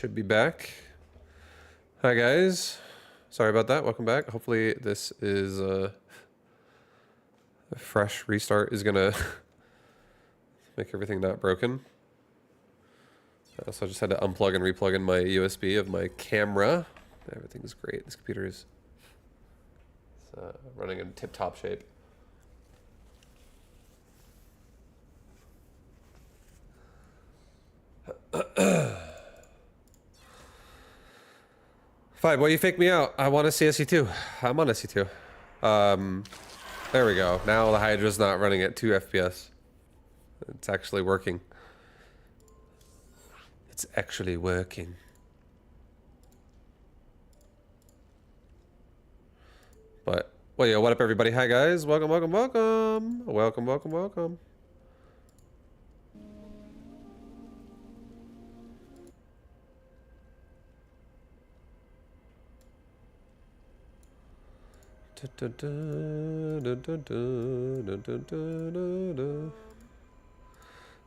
Should be back. Hi guys. Sorry about that. Welcome back. Hopefully this is a fresh restart is gonna make everything not broken. So I just had to unplug and replug in my USB of my camera. Everything's great. This computer is running in tip-top shape. Fine, well, you faked me out. I want a CSE2. I'm on SE2. There we go. Now the Hydra's not running at 2 FPS. It's actually working. It's actually working. But, well, yeah, what up, everybody? Hi, guys. Welcome, welcome, welcome. Welcome, welcome, welcome.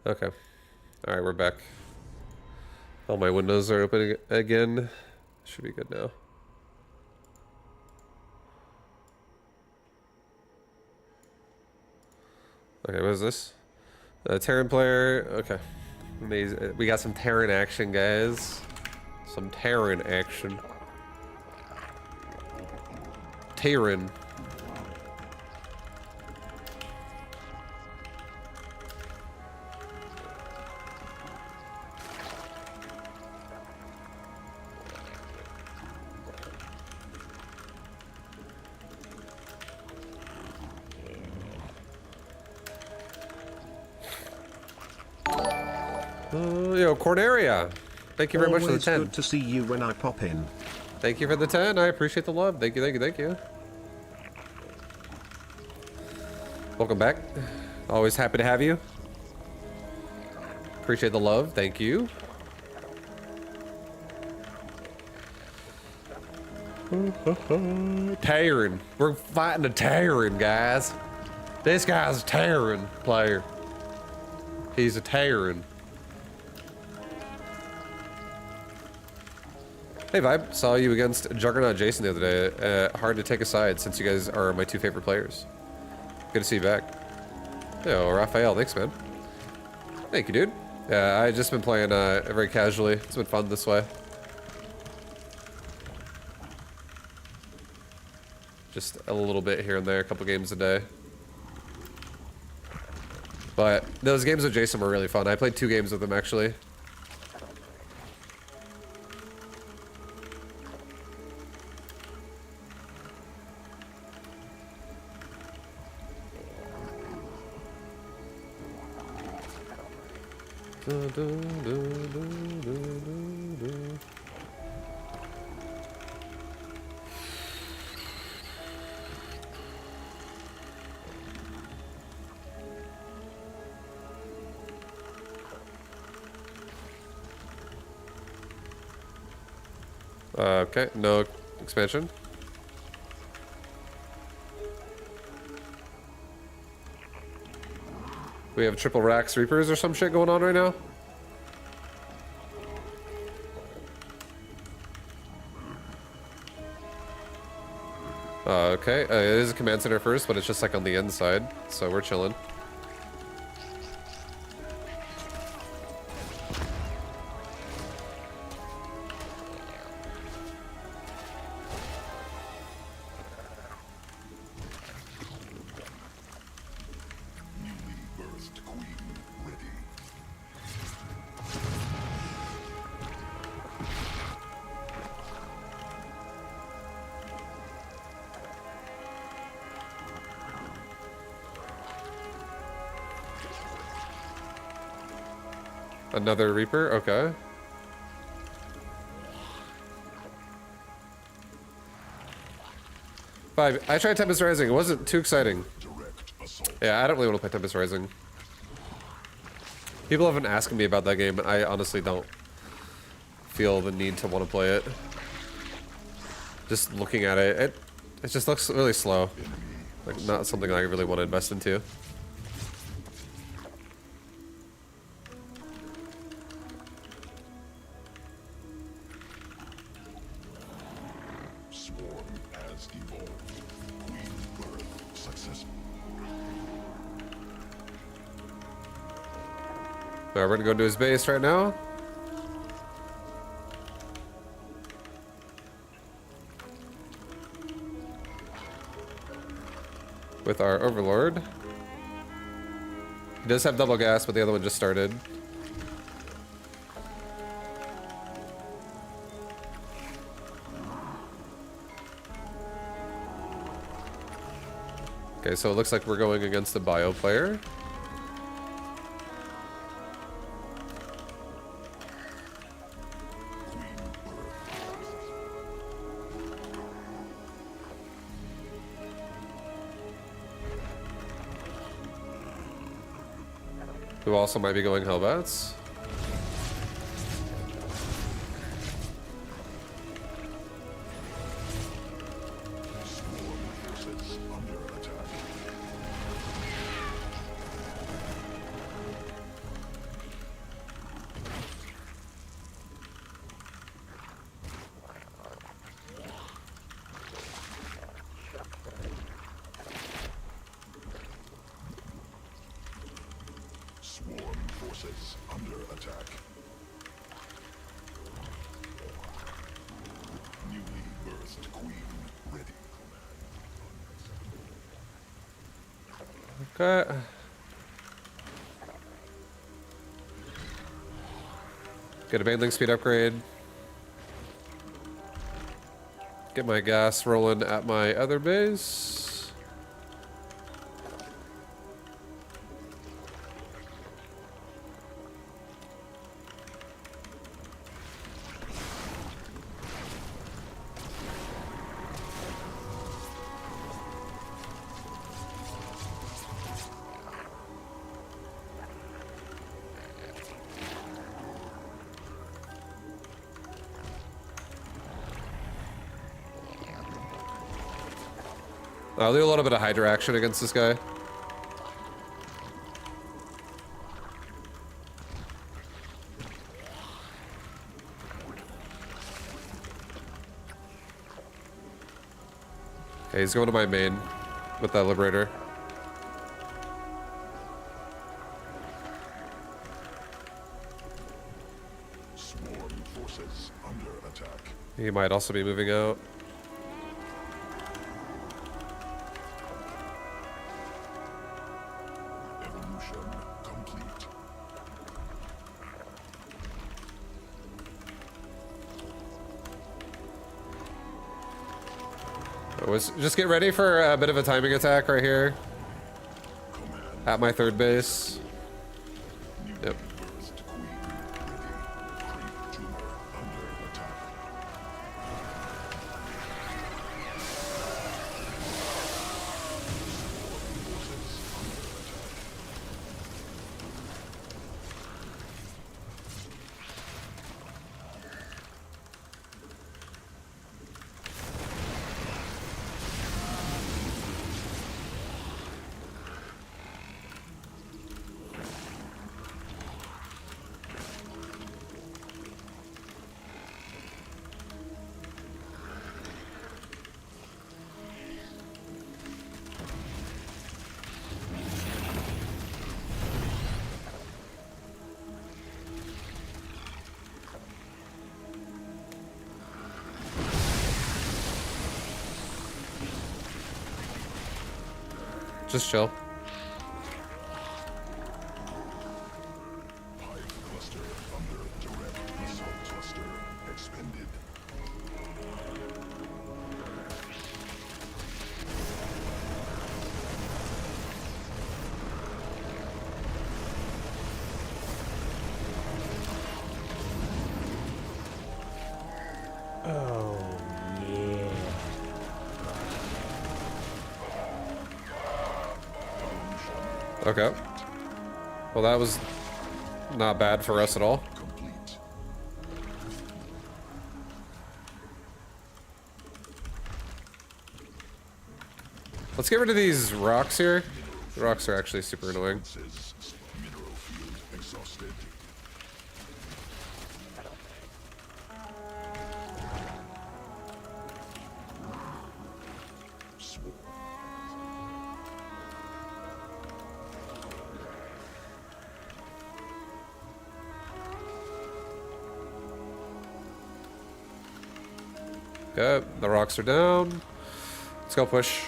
Okay. Alright, we're back. All my windows are open again. Should be good now. Okay, what is this? Terran player. Okay. We got some Terran action, guys. Some Terran action. Terran. Yo, Corneria. Thank you very much for the 10. Good to see you when I pop in. Thank you for the 10. I appreciate the love. Thank you, thank you, thank you. Welcome back. Always happy to have you. Appreciate the love. Thank you. Terran. We're fighting a Terran, guys. This guy's a Terran player. He's a Terran. Hey Vibe, saw you against Juggernaut Jason the other day. Hard to take a side since you guys are my two favorite players. Good to see you back. Yo, Raphael, thanks man. Thank you, dude. Yeah, I've just been playing very casually. It's been fun this way. Just a little bit here and there, a couple games a day. But those games with Jason were really fun. I played 2 games with him actually. Okay, no expansion. We have triple racks Reapers or some shit going on right now. Okay, it is a command center first, but it's just like on the inside, so we're chilling. Another Reaper? Okay. I tried Tempest Rising. It wasn't too exciting. Yeah, I don't really want to play Tempest Rising. People have been asking me about that game, and I honestly don't feel the need to want to play it. Just looking at it, it just looks really slow. Like, not something I really want to invest into. Swarm has evolved. Queen birth successful. Alright, we're gonna go to his base right now. With our Overlord. He does have double gas, but the other one just started. Okay, so it looks like we're going against the bio player. Who also might be going Hellbats. Under attack. Newly birthed queen ready. Okay. Get a banding speed upgrade. Get my gas rolling at my other base. I'll do a little bit of Hydra action against this guy. Okay, he's going to my main with that Liberator. Swarm forces under attack. He might also be moving out. Just get ready for a bit of a timing attack right here. At my third base. Yep. Just chill. Cluster under direct missile cluster expended. Oh, yeah. Okay. Well, that was not bad for us at all. Complete. Let's get rid of these rocks here. The rocks are actually super annoying. Mineral field exhausted. Okay, the rocks are down. Let's go push.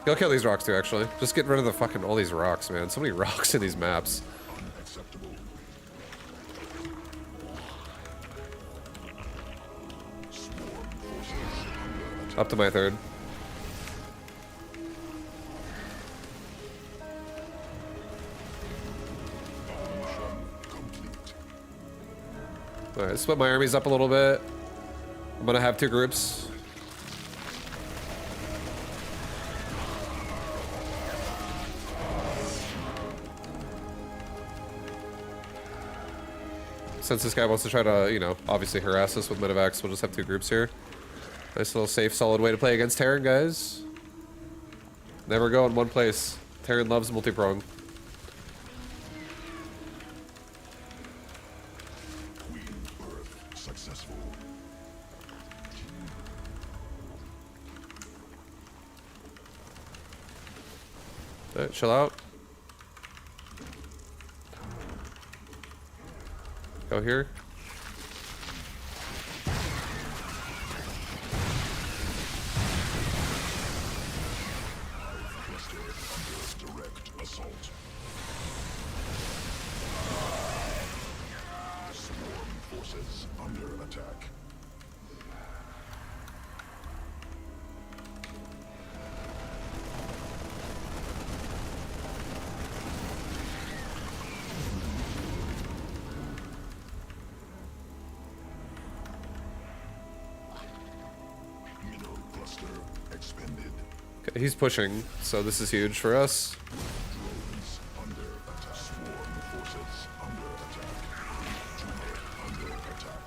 Go kill these rocks too, actually. Just get rid of the fucking all these rocks, man. So many rocks in these maps. Unacceptable. Swarm forces under attack. Up to my third. Complete. Alright, split my armies up a little bit. I'm gonna have two groups. Since this guy wants to try to, you know, obviously harass us with medevacs, we'll just have two groups here. Nice little safe, solid way to play against Terran, guys. Never go in one place. Terran loves multi-prong. Queen birth successful. Alright, chill out. Go here. Cluster under direct assault. Swarm forces under attack. Mineral cluster expended. Okay, he's pushing, so this is huge for us. Drones under attack. Swarm forces under attack. Tumor under attack.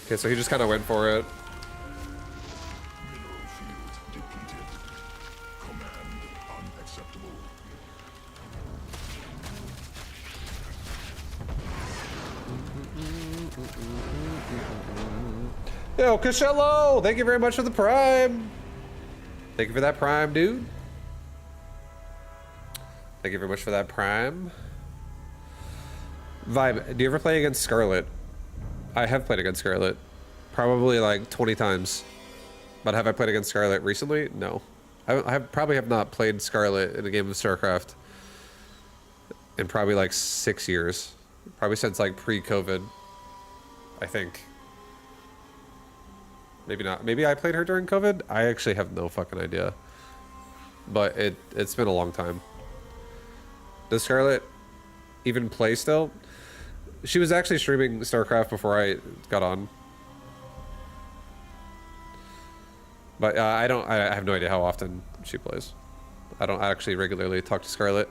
Okay, so he just kind of went for it. Mineral field depleted. Command unacceptable. Yo, Cashello! Thank you very much for the prime! Thank you for that prime, dude. Thank you very much for that prime. Vibe, do you ever play against Scarlet? I have played against Scarlet. Probably like 20 times. But have I played against Scarlet recently? No. I probably have not played Scarlet in a game of StarCraft in probably like 6 years. Probably since like pre-COVID, I think. Maybe not. Maybe I played her during COVID? I actually have no fucking idea. But it's been a long time. Does Scarlet even play still? She was actually streaming StarCraft before I got on. But I have no idea how often she plays. I don't actually regularly talk to Scarlet.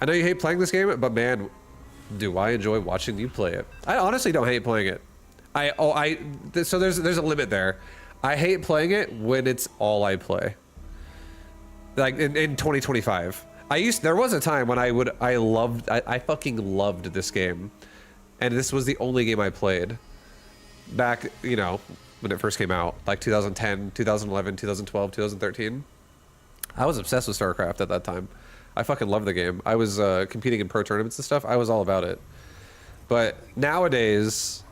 I know you hate playing this game, but man, do I enjoy watching you play it. I honestly don't hate playing it. So there's a limit there. I hate playing it when it's all I play. Like in 2025. There was a time when I fucking loved this game. And this was the only game I played. Back, you know, when it first came out. Like 2010, 2011, 2012, 2013. I was obsessed with StarCraft at that time. I fucking loved the game. I was competing in pro tournaments and stuff. I was all about it. But nowadays,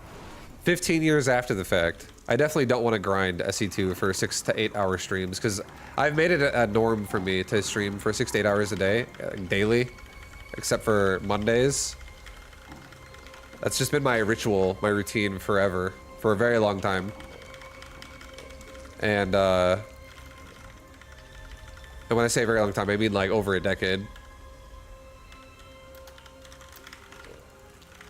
15 years after the fact, I definitely don't want to grind SE2 for 6 to 8 hour streams, because I've made it a norm for me to stream for 6 to 8 hours a day, daily, except for Mondays. That's just been my ritual, my routine forever, for a very long time. And when I say a very long time, I mean like over a decade.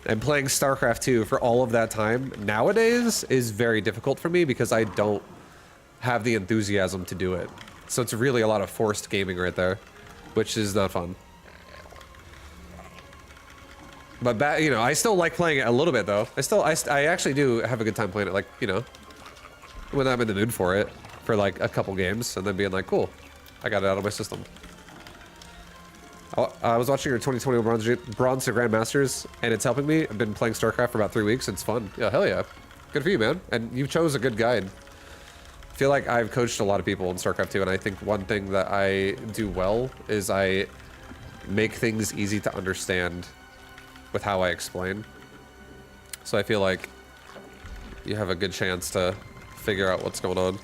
And playing StarCraft 2 for all of that time nowadays is very difficult for me because I don't have the enthusiasm to do it. So it's really a lot of forced gaming right there, which is not fun. But you know, I still like playing it a little bit though. I actually do have a good time playing it, like, you know. when I'm in the mood for it for like a couple games, and then being like, cool, I got it out of my system. I was watching your 2020 Bronze to Grandmasters, and it's helping me. I've been playing StarCraft for about 3 weeks. It's fun. Yeah, hell yeah. Good for you, man. And you chose a good guide. I feel like I've coached a lot of people in StarCraft 2, and I think one thing that I do well is I make things easy to understand with how I explain. So I feel like you have a good chance to figure out what's going on.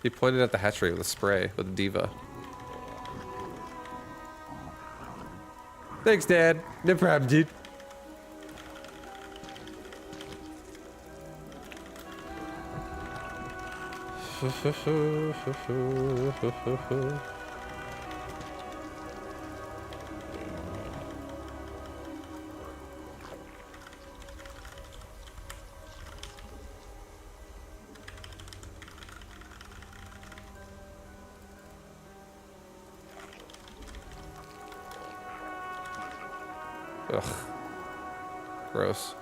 He pointed at the hatchery with a spray with a diva. Thanks, Dad. No problem, dude. Ugh. Gross.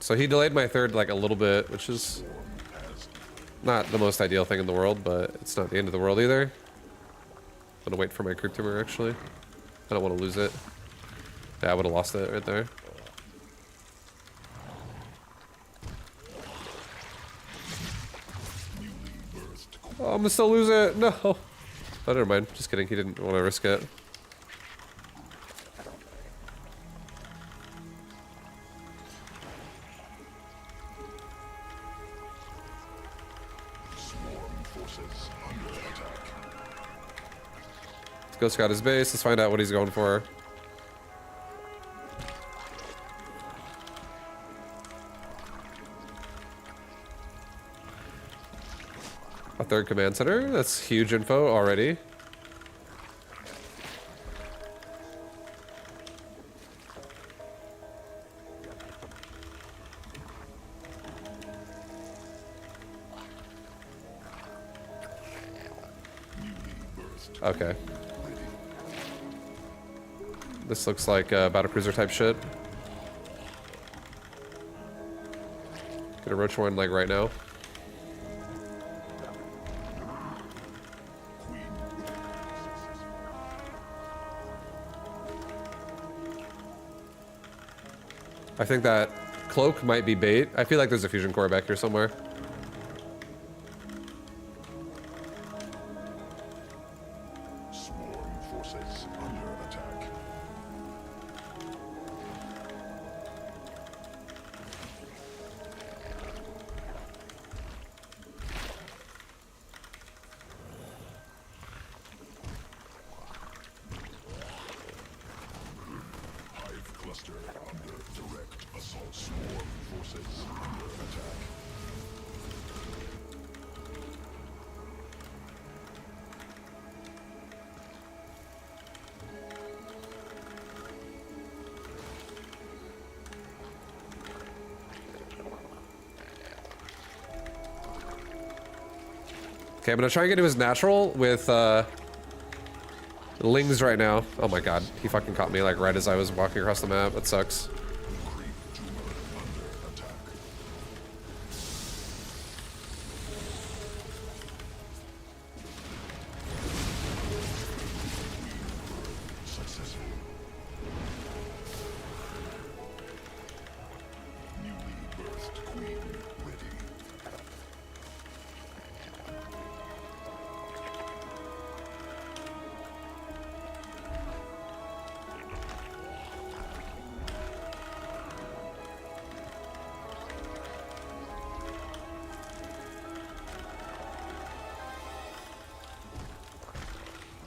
So he delayed my third like a little bit, which is not the most ideal thing in the world, but it's not the end of the world either. I'm gonna wait for my creep tumor actually. I don't want to lose it. Yeah, I would have lost it right there. Oh, I'm gonna still lose it. No. Oh, never mind. Just kidding. He didn't want to risk it. Let's go scout his base. Let's find out what he's going for. A third command center. That's huge info already. Okay. This looks like battlecruiser type shit. Get a roach one like right now. I think that cloak might be bait. I feel like there's a fusion core back here somewhere. Swarm forces under attack. Hive cluster under direct assault. Swarm forces under attack. Okay, I'm gonna try and get to his natural with Lings right now. Oh my god, he fucking caught me like right as I was walking across the map. That sucks.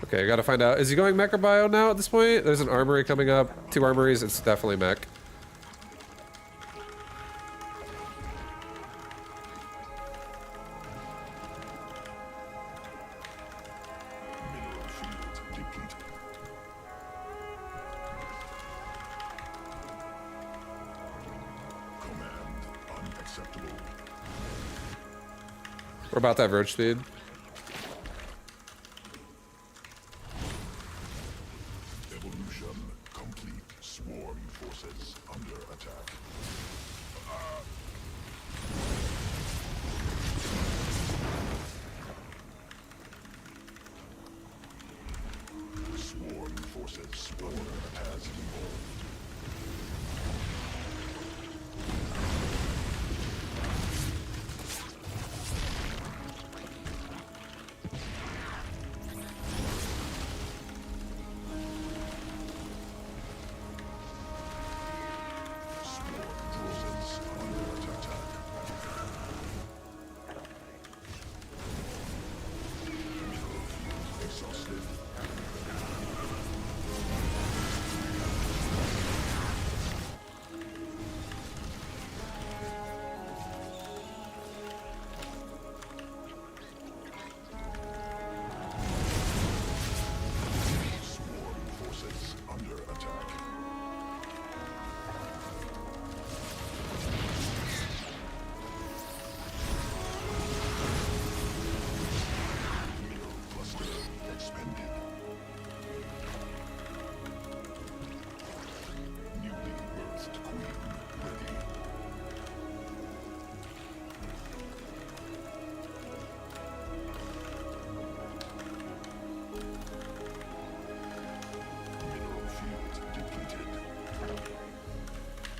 Okay, I gotta find out. Is he going Mecha Bio now at this point? There's an armory coming up. 2 armories, it's definitely mech. We're about to have roach speed.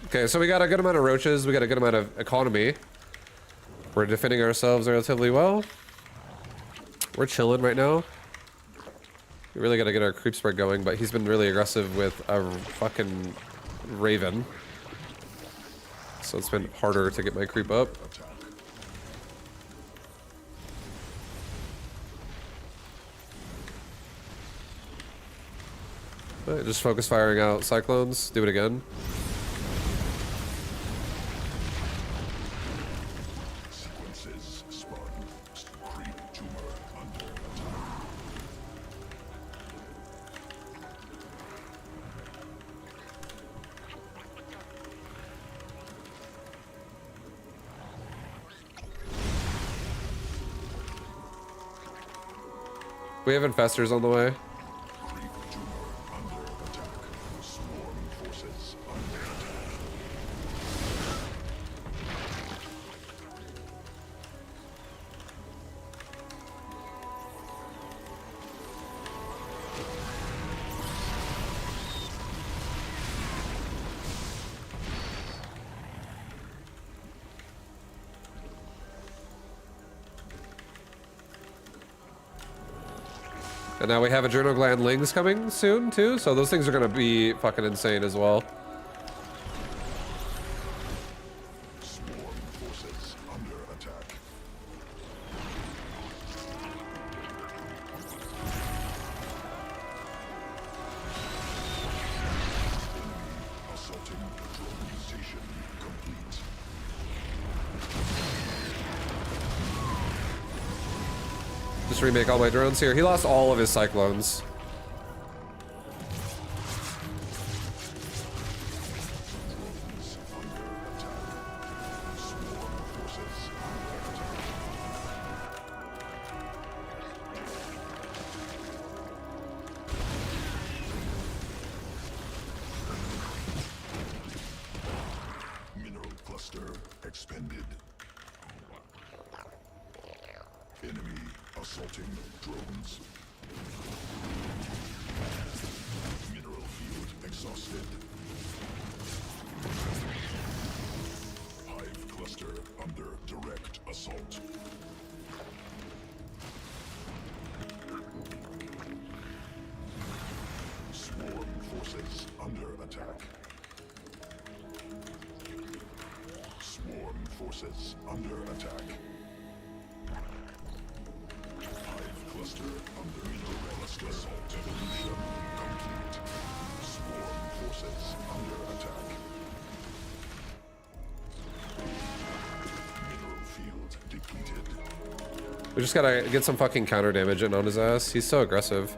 Okay, so we got a good amount of roaches, we got a good amount of economy. We're defending ourselves relatively well. We're chilling right now. We really gotta get our creep spread going, but he's been really aggressive with a fucking Raven. So it's been harder to get my creep up. Right, just focus firing out cyclones, do it again. We have infestors on the way. And now we have Adrenal Gland Lings coming soon, too, so those things are gonna be fucking insane as well. Swarm forces under attack. Assaulting patrol station complete. Just remake all my drones here. He lost all of his cyclones. expended. Enemy assaulting drones. Mineral field exhausted. Hive cluster under direct assault. Swarm forces under attack. Swarm forces under attack. Hive cluster under mineral assault. Evolution complete. Swarm forces under attack. Mineral field depleted. We just gotta get some fucking counter damage in on his ass. He's so aggressive.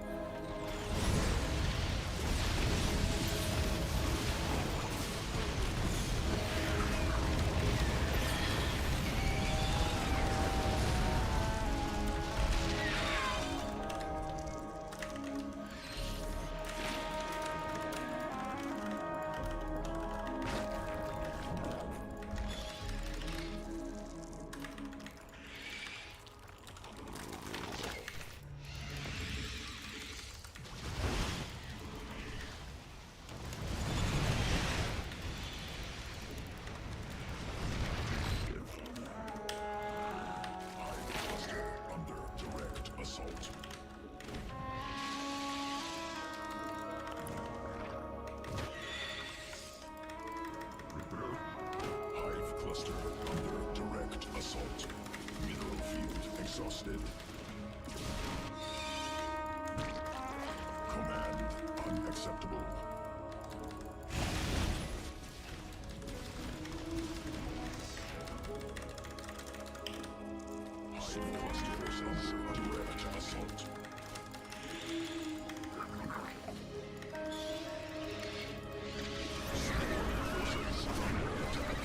Exhausted. Command unacceptable. Hive cluster forces under assault. Forces under attack.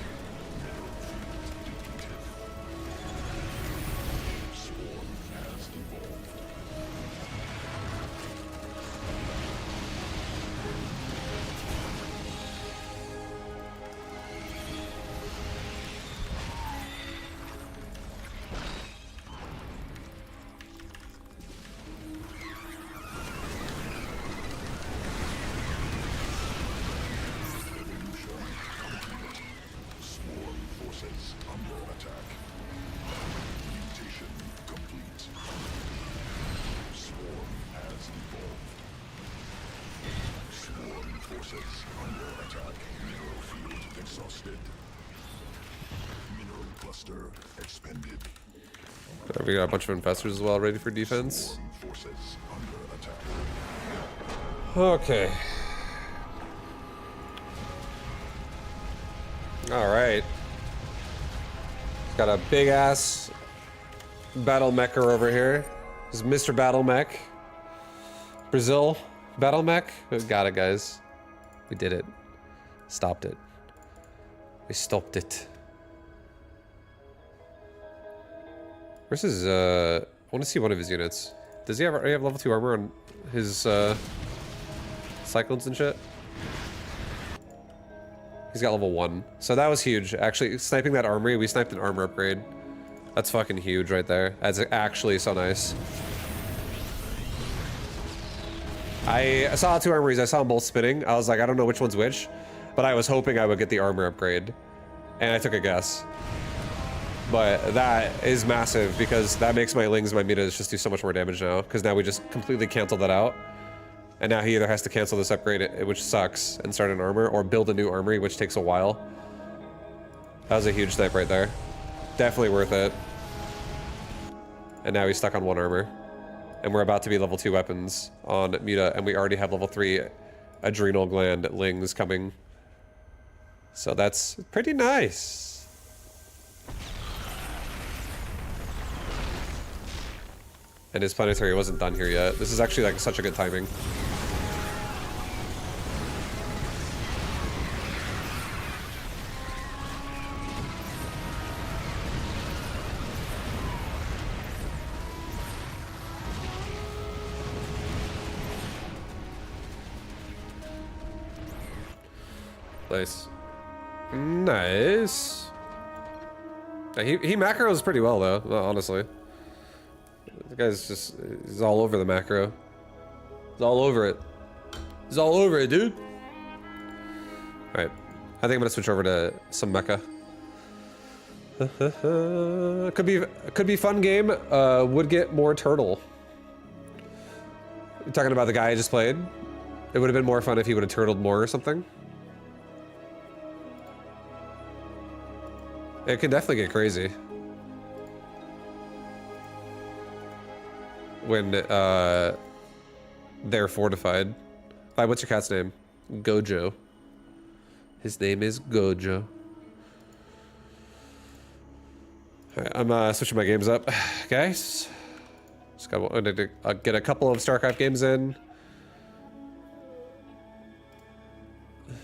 Swarm has evolved. Evolution complete. Swarm forces under attack. Mutation complete. Swarm has evolved. Swarm forces under attack. Mineral field exhausted. Mineral cluster expended. We got a bunch of infestors as well, ready for defense. Swarm forces under attack. Okay. All right. Got a big ass battle mecha over here. This is Mr. Battle Mech. Brazil Battle Mech. We got it, guys. We did it. Stopped it. We stopped it. Where's his, I want to see one of his units. Does he already have level 2 armor on his, cyclones and shit? He's got level 1. So that was huge. Actually, sniping that armory, we sniped an armor upgrade. That's fucking huge right there. That's actually so nice. I saw 2 armories. I saw them both spinning. I was like, I don't know which one's which, but I was hoping I would get the armor upgrade. And I took a guess. But that is massive because that makes my Lings, my Mitas just do so much more damage now. Because now we just completely canceled that out. And now he either has to cancel this upgrade, which sucks, and start an armor, or build a new armory, which takes a while. That was a huge snipe right there. Definitely worth it. And now he's stuck on 1 armor. And we're about to be level 2 weapons on Muta, and we already have level 3 adrenal gland Lings coming. So that's pretty nice. And his planetary wasn't done here yet. This is actually like such a good timing. Nice. Nice. He macros pretty well though, honestly. The guy's just, he's all over the macro. He's all over it. He's all over it, dude. Alright. I think I'm gonna switch over to some Mecha. Could be fun game. Would get more turtle. You're talking about the guy I just played? It would have been more fun if he would have turtled more or something. It can definitely get crazy. When they're fortified. Hi, what's your cat's name? Gojo. His name is Gojo. Alright, I'm switching my games up, guys. Just gotta get a couple of StarCraft games in.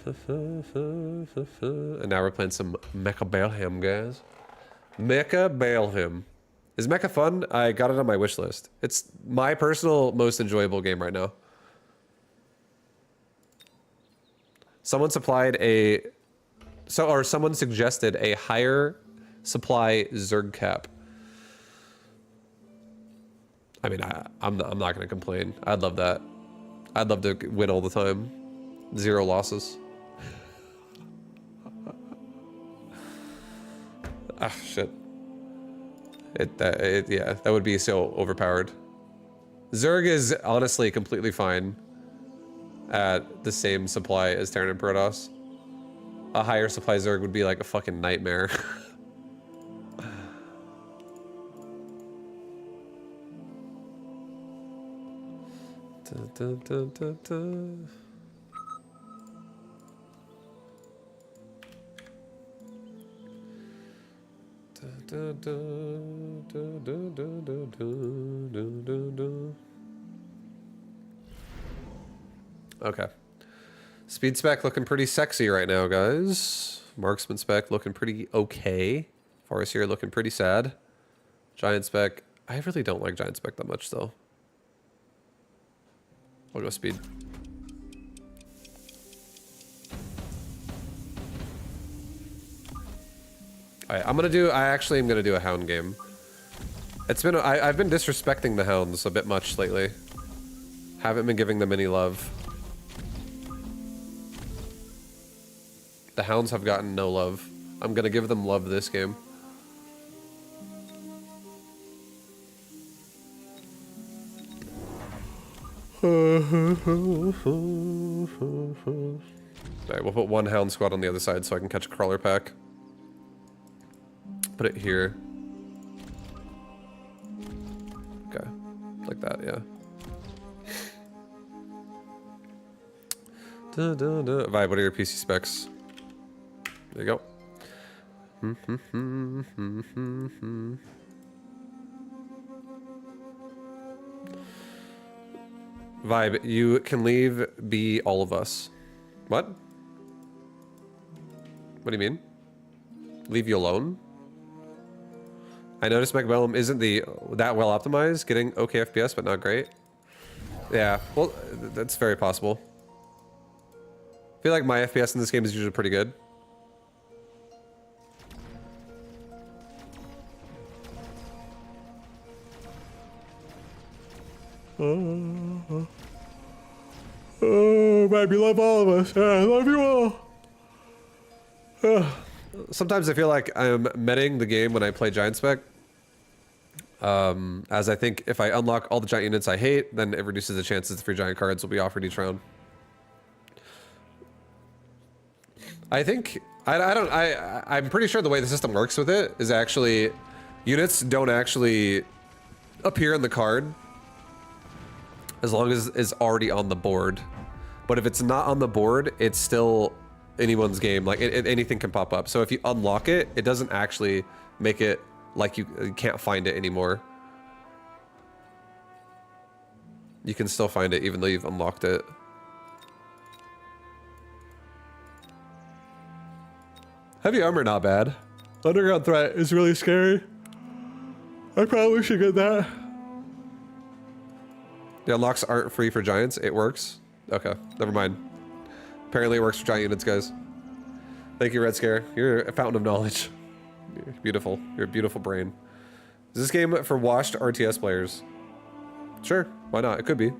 And now we're playing some Mecha Bailham, guys. Mecha Bailham. Is Mecha fun? I got it on my wish list. It's my personal most enjoyable game right now. Someone supplied a... someone suggested a higher supply Zerg cap. I mean, I'm not going to complain. I'd love that. I'd love to win all the time. 0 losses. Ah, shit. Yeah, that would be so overpowered. Zerg is honestly completely fine at the same supply as Terran and Protoss. A higher supply Zerg would be like a fucking nightmare. Dun, dun, dun, dun. Okay. Speed spec looking pretty sexy right now, guys. Marksman spec looking pretty okay. Forest here looking pretty sad. Giant spec. I really don't like giant spec that much, though. I'll go speed. Alright, I actually am gonna do a hound game. It's been, I've been disrespecting the hounds a bit much lately. Haven't been giving them any love. The hounds have gotten no love. I'm gonna give them love this game. Alright, we'll put one hound squad on the other side so I can catch a crawler pack. Put it here. Okay. Like that, yeah. Vibe, what are your PC specs? There you go. Vibe, you can leave be all of us. What? What do you mean? Leave you alone? I noticed Mech isn't that well optimized, getting okay FPS but not great. Yeah, well, that's very possible. I feel like my FPS in this game is usually pretty good. Oh, baby, love all of us. I love you all. Sometimes I feel like I'm meting the game when I play Giant Spec. As I think if I unlock all the giant units I hate, then it reduces the chances the free giant cards will be offered each round. I think, I'm pretty sure the way the system works with it is actually, units don't actually appear in the card as long as it's already on the board. But if it's not on the board, it's still anyone's game. Like anything can pop up. So if you unlock it, it doesn't actually make it like you can't find it anymore. You can still find it even though you've unlocked it. Heavy armor, not bad. Underground threat is really scary. I probably should get that. The unlocks aren't free for giants. It works. Okay, never mind. Apparently it works for giant units, guys. Thank you, Red Scare. You're a fountain of knowledge. You're beautiful. You're a beautiful brain. Is this game for washed RTS players? Sure, why not? It could be.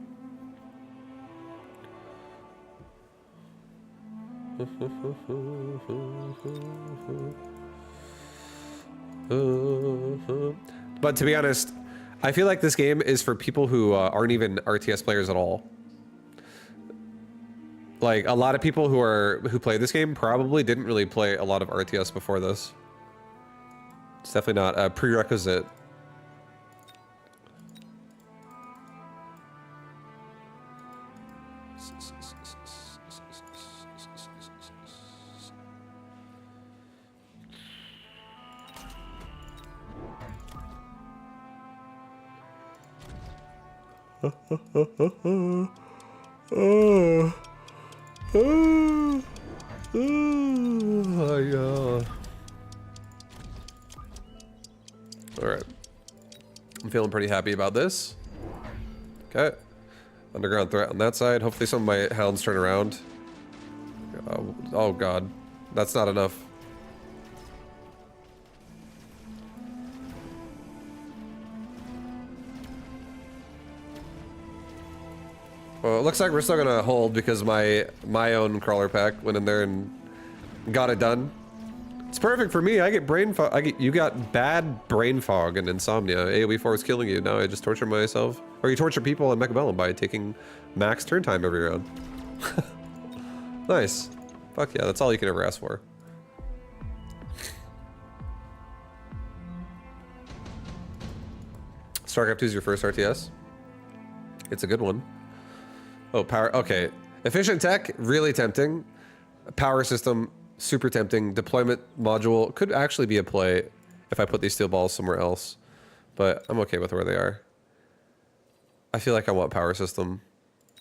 But to be honest, I feel like this game is for people who aren't even RTS players at all. Like, a lot of people who play this game probably didn't really play a lot of RTS before this. It's definitely not a prerequisite. Alright. I'm feeling pretty happy about this. Okay. Underground threat on that side. Hopefully some of my hounds turn around. Oh god. That's not enough. Well, it looks like we're still gonna hold because my own crawler pack went in there and got it done. It's perfect for me. I get brain fog. You got bad brain fog and insomnia. AoE4 is killing you. Now I just torture myself. Or you torture people in Mecha by taking max turn time every round. Nice. Fuck yeah, that's all you can ever ask for. StarCraft 2 is your first RTS? It's a good one. Oh, power. Okay. Efficient tech, really tempting. Power system, super tempting. Deployment module could actually be a play if I put these steel balls somewhere else. But I'm okay with where they are. I feel like I want power system.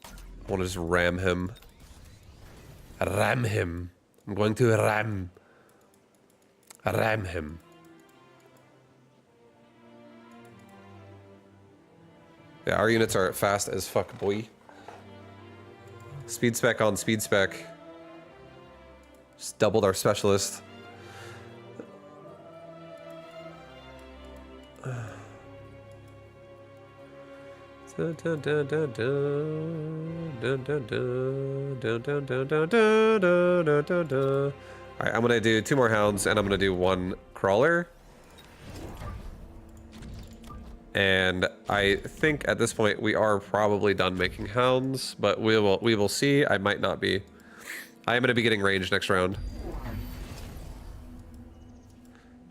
I want to just ram him. Ram him. I'm going to ram him. Yeah, our units are fast as fuck, boy. Speed spec on speed spec. Just doubled our specialist. Alright, I'm gonna do 2 more hounds and I'm gonna do 1 crawler. And I think at this point we are probably done making hounds, but we will see. I might not be. I am going to be getting range next round.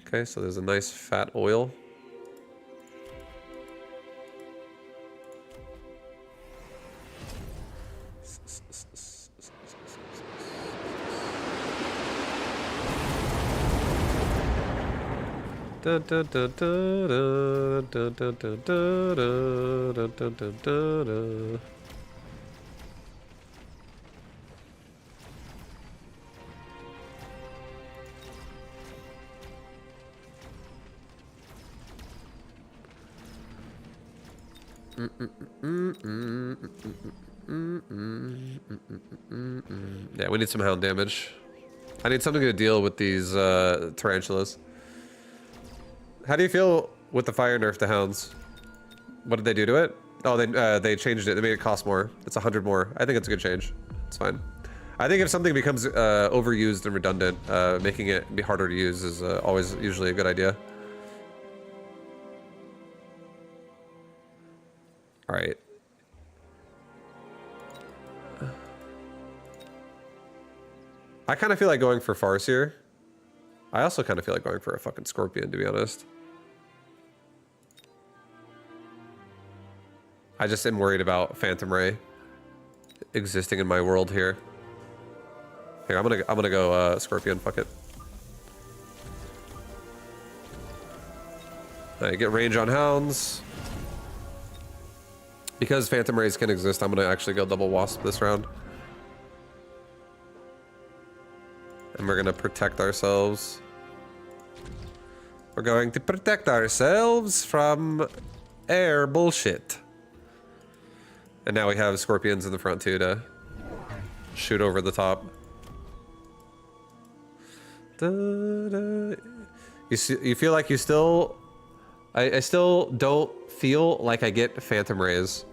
Okay, so there's a nice fat oil. Yeah, we need some hound damage. I need something to deal with these tarantulas. How do you feel with the fire nerf to hounds? What did they do to it? Oh, they changed it. They made it cost more. It's 100 more. I think it's a good change. It's fine. I think if something becomes overused and redundant, making it be harder to use is always usually a good idea. All right. I kind of feel like going for Farce here. I also kind of feel like going for a fucking Scorpion, to be honest. I just am worried about Phantom Ray existing in my world here. Here, I'm gonna go Scorpion. Fuck it. I get range on hounds. Because Phantom Rays can exist, I'm gonna actually go double Wasp this round. And we're gonna protect ourselves. We're going to protect ourselves from air bullshit. And now we have Scorpions in the front too to shoot over the top. You feel like you still... I still don't feel like I get Phantom Rays.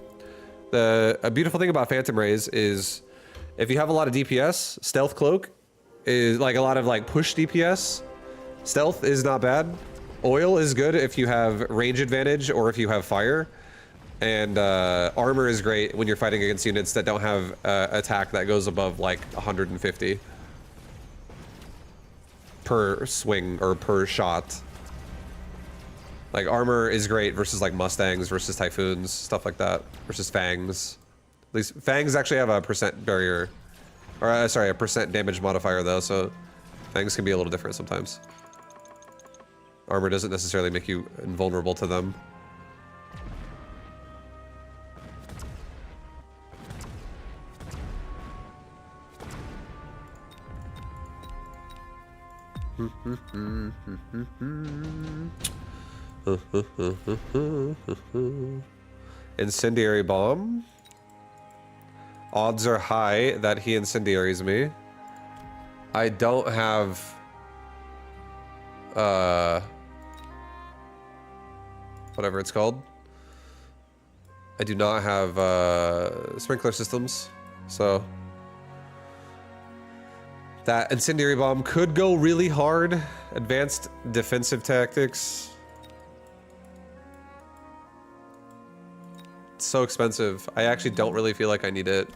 A beautiful thing about Phantom Rays is if you have a lot of DPS, Stealth Cloak is like a lot of like push DPS. Stealth is not bad. Oil is good if you have range advantage or if you have fire. And armor is great when you're fighting against units that don't have attack that goes above like 150 per swing or per shot. Like armor is great versus like Mustangs versus Typhoons, stuff like that, versus Fangs. At least Fangs actually have a percent barrier, or sorry, a percent damage modifier though, so Fangs can be a little different sometimes. Armor doesn't necessarily make you invulnerable to them. Incendiary bomb. Odds are high that he incendiaries me. I don't have whatever it's called. I do not have sprinkler systems, so that incendiary bomb could go really hard. Advanced defensive tactics. It's so expensive. I actually don't really feel like I need it.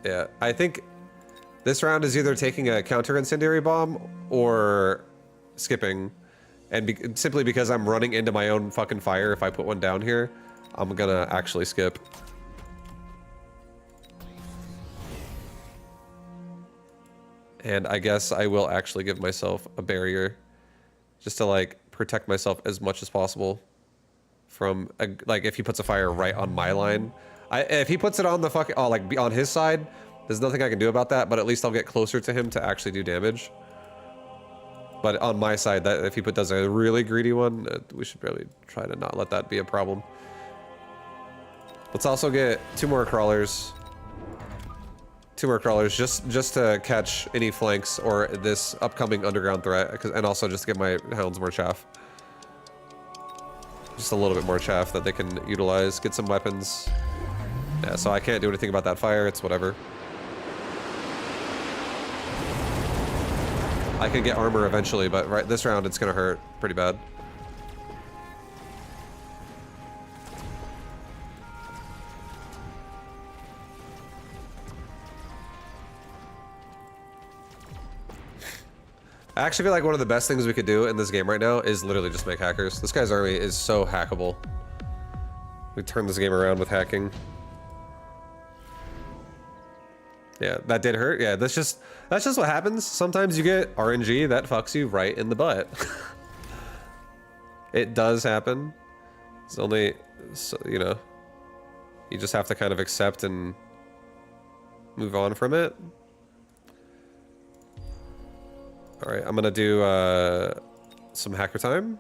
Yeah, I think this round is either taking a counter incendiary bomb or skipping. And simply because I'm running into my own fucking fire, if I put one down here, I'm gonna actually skip. And I guess I will actually give myself a barrier just to like protect myself as much as possible from like if he puts a fire right on my line. If he puts it on the fucking like on his side, there's nothing I can do about that, but at least I'll get closer to him to actually do damage. But on my side, that if he does a really greedy one, we should really try to not let that be a problem. Let's also get 2 more crawlers. 2 more crawlers just to catch any flanks or this upcoming underground threat, and also just to give my hounds more chaff. Just a little bit more chaff that they can utilize, get some weapons. Yeah, so I can't do anything about that fire, it's whatever. I can get armor eventually, but right this round it's gonna hurt pretty bad. I actually feel like one of the best things we could do in this game right now is literally just make hackers. This guy's army is so hackable. We turn this game around with hacking. Yeah, that did hurt. Yeah, that's just what happens. Sometimes you get RNG that fucks you right in the butt. It does happen. It's only, so, you know, you just have to kind of accept and move on from it. All right, I'm gonna do some hacker time.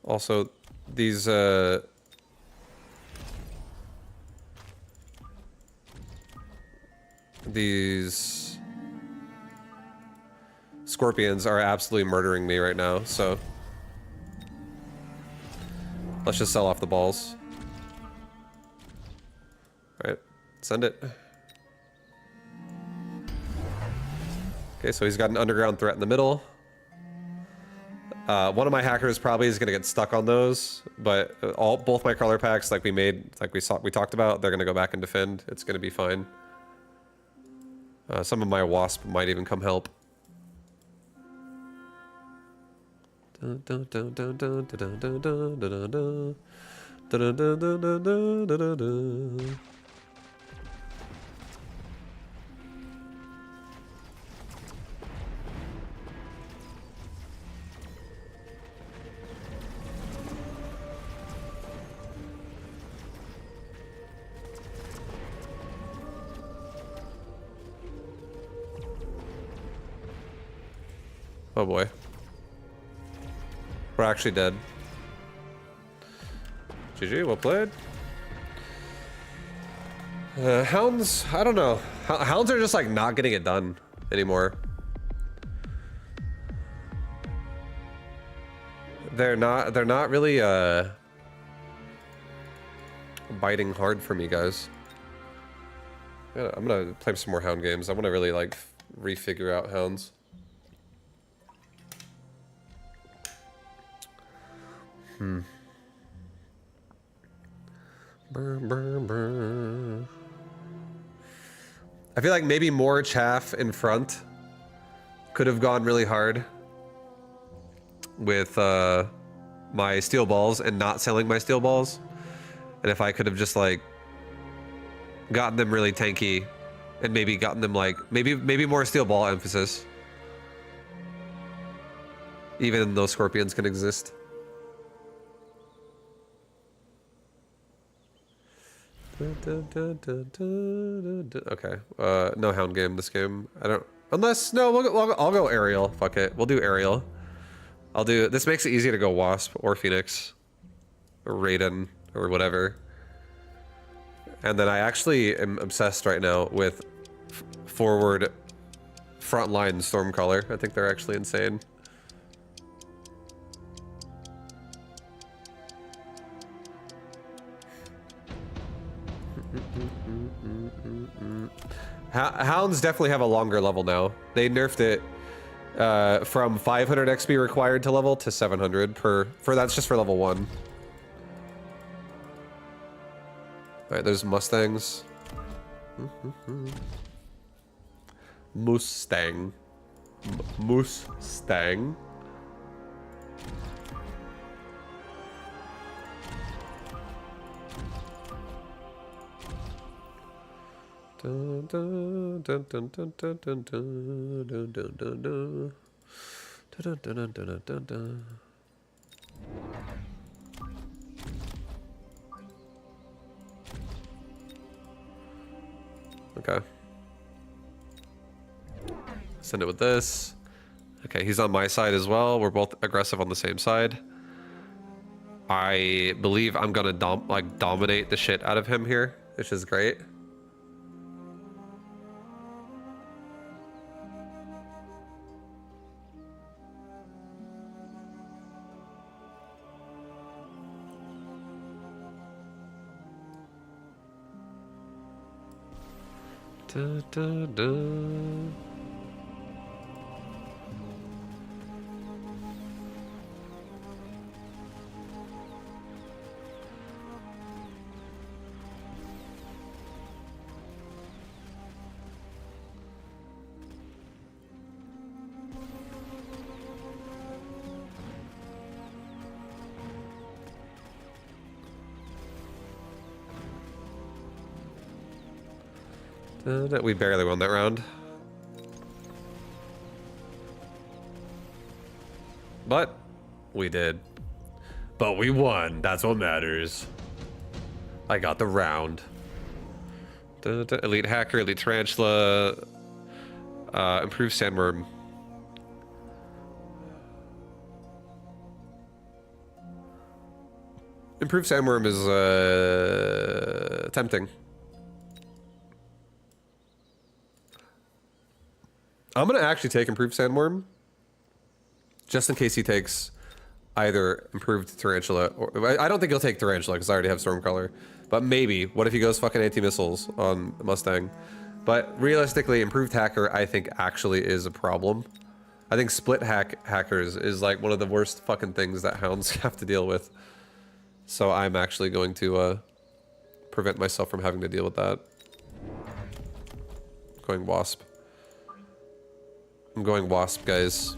Also, these scorpions are absolutely murdering me right now, so let's just sell off the balls. All right, send it. Okay, so he's got an underground threat in the middle. One of my hackers probably is gonna get stuck on those, but both my crawler packs, like we talked about, they're gonna go back and defend. It's gonna be fine. Some of my wasp might even come help. Oh boy. We're actually dead. GG, well played. Hounds, I don't know. Hounds are just like not getting it done anymore. They're not really biting hard for me, guys. Yeah, I'm gonna play some more hound games. I want to really like refigure out hounds. I feel like maybe more chaff in front could have gone really hard with my steel balls and not selling my steel balls. And if I could have just like gotten them really tanky and maybe gotten them like maybe more steel ball emphasis. Even though scorpions can exist. Okay, no hound game this game. I don't, unless, no, I'll go aerial. Fuck it, we'll do aerial. This makes it easier to go wasp or phoenix or raiden or whatever. And then I actually am obsessed right now with forward frontline stormcaller. I think they're actually insane. Hounds definitely have a longer level now. They nerfed it from 500 XP required to level to 700 for that's just for level 1. Alright, there's Mustangs. Mustang. Mustang. Dun, dun, dun, dun, dun, dun, dun, dun, dun, dun, dun, dun. Dun, dun, dun, dun, dun, dun. Okay. Send it with this. Okay, he's on my side as well. We're both aggressive on the same side. I believe I'm gonna dominate the shit out of him here, which is great. Da, da, da. We barely won that round. But we did. But we won. That's what matters. I got the round. Elite Hacker, Elite Tarantula, Improved Sandworm. Improved Sandworm is tempting. I'm gonna actually take Improved Sandworm, just in case he takes either Improved Tarantula, or I don't think he'll take Tarantula because I already have Stormcaller. But maybe, what if he goes fucking anti-missiles on Mustang? But realistically, Improved Hacker I think actually is a problem. I think split hackers is like one of the worst fucking things that hounds have to deal with. So I'm actually going to prevent myself from having to deal with that. Going Wasp. I'm going Wasp, guys.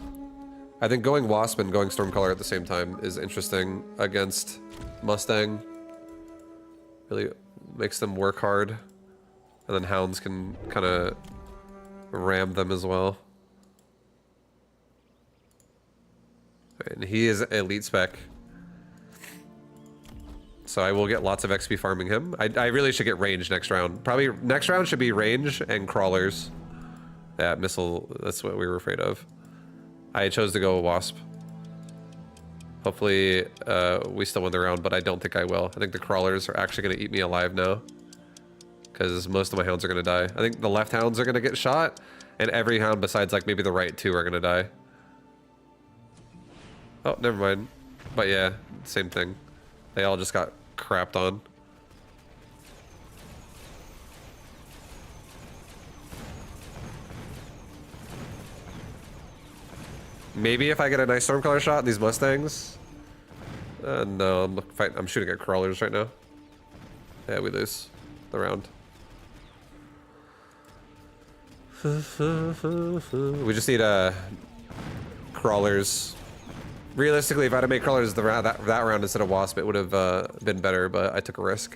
I think going Wasp and going Stormcaller at the same time is interesting against Mustang. Really makes them work hard. And then Hounds can kind of ram them as well. And he is elite spec. So I will get lots of XP farming him. I really should get range next round. Probably next round should be range and crawlers. Yeah, missile, that's what we were afraid of. I chose to go Wasp. Hopefully, we still win the round, but I don't think I will. I think the crawlers are actually going to eat me alive now. Because most of my hounds are going to die. I think the left hounds are going to get shot, and every hound besides like maybe the right two are going to die. Oh, never mind. But yeah, same thing. They all just got crapped on. Maybe if I get a nice Stormcaller shot in these Mustangs. No, I'm shooting at crawlers right now. Yeah, we lose the round. We just need crawlers. Realistically, if I had to make crawlers that round instead of wasp, it would have been better, but I took a risk.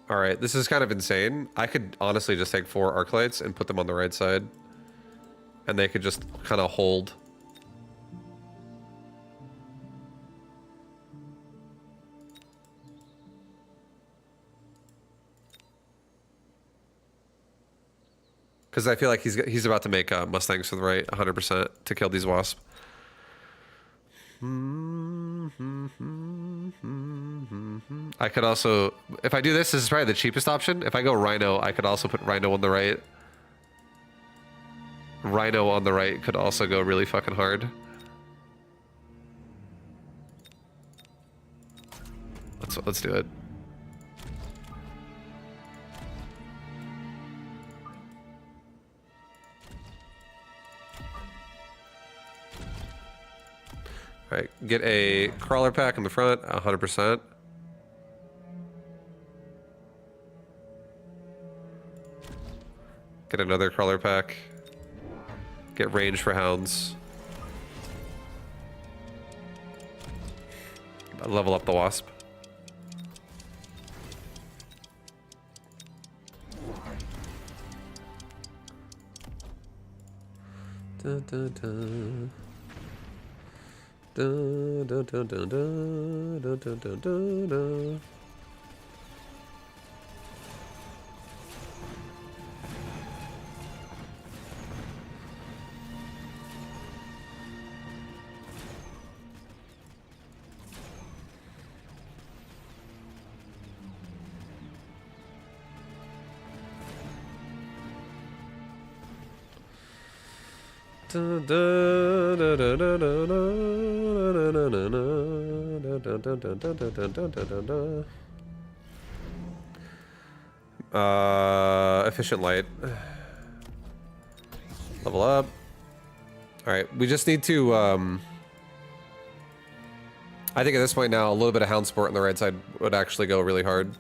All right, this is kind of insane. I could honestly just take 4 Arclights and put them on the right side. And they could just kind of hold. Because I feel like he's about to make Mustangs to the right 100% to kill these wasps. I could also, if I do this is probably the cheapest option. If I go Rhino, I could also put Rhino on the right. Rhino on the right could also go really fucking hard. Let's do it. All right, get a crawler pack in the front, 100%. Get another crawler pack. Get range for hounds. Level up the wasp. Dun, dun, dun. Dun, dun, dun, dun, dun, dun, dun, dun, dun, dun. Efficient light. Level up. All right, we just need to. I think at this point now, a little bit of hound sport on the right side would actually go really hard,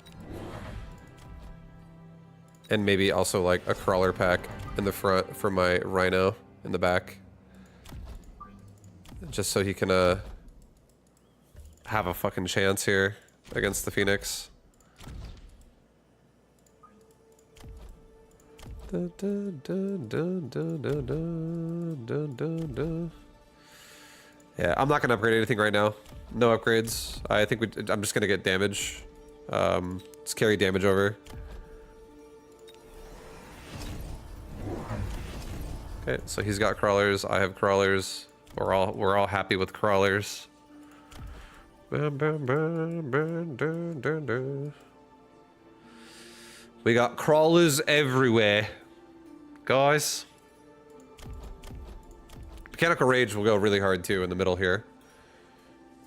and maybe also like a crawler pack in the front for my rhino in the back, just so he can have a fucking chance here against the Phoenix. Yeah, I'm not gonna upgrade anything right now. No upgrades. I think I'm just gonna get damage. Let's carry damage over. Okay, so he's got crawlers. I have crawlers. We're all happy with crawlers. We got crawlers everywhere, guys. Mechanical Rage will go really hard too in the middle here,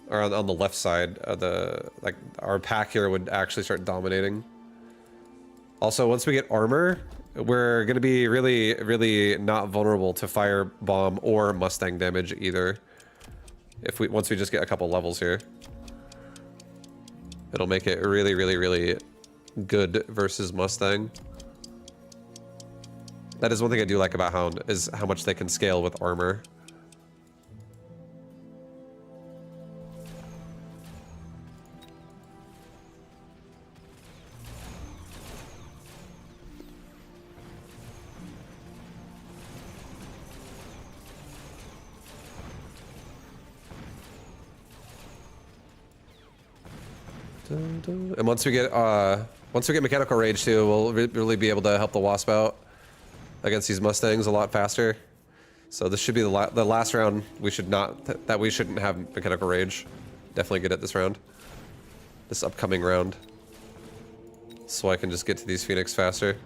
or on the left side. Like our pack here would actually start dominating. Also, once we get armor, we're gonna be really, really not vulnerable to fire bomb or Mustang damage either. Once we just get a couple levels here, it'll make it really, really, really good versus Mustang. That is one thing I do like about Hound, is how much they can scale with armor. And once we get mechanical rage too, we'll really be able to help the wasp out against these mustangs a lot faster. So this should be the last round. We should not we shouldn't have mechanical rage. Definitely get it this round, this upcoming round, so I can just get to these phoenix faster,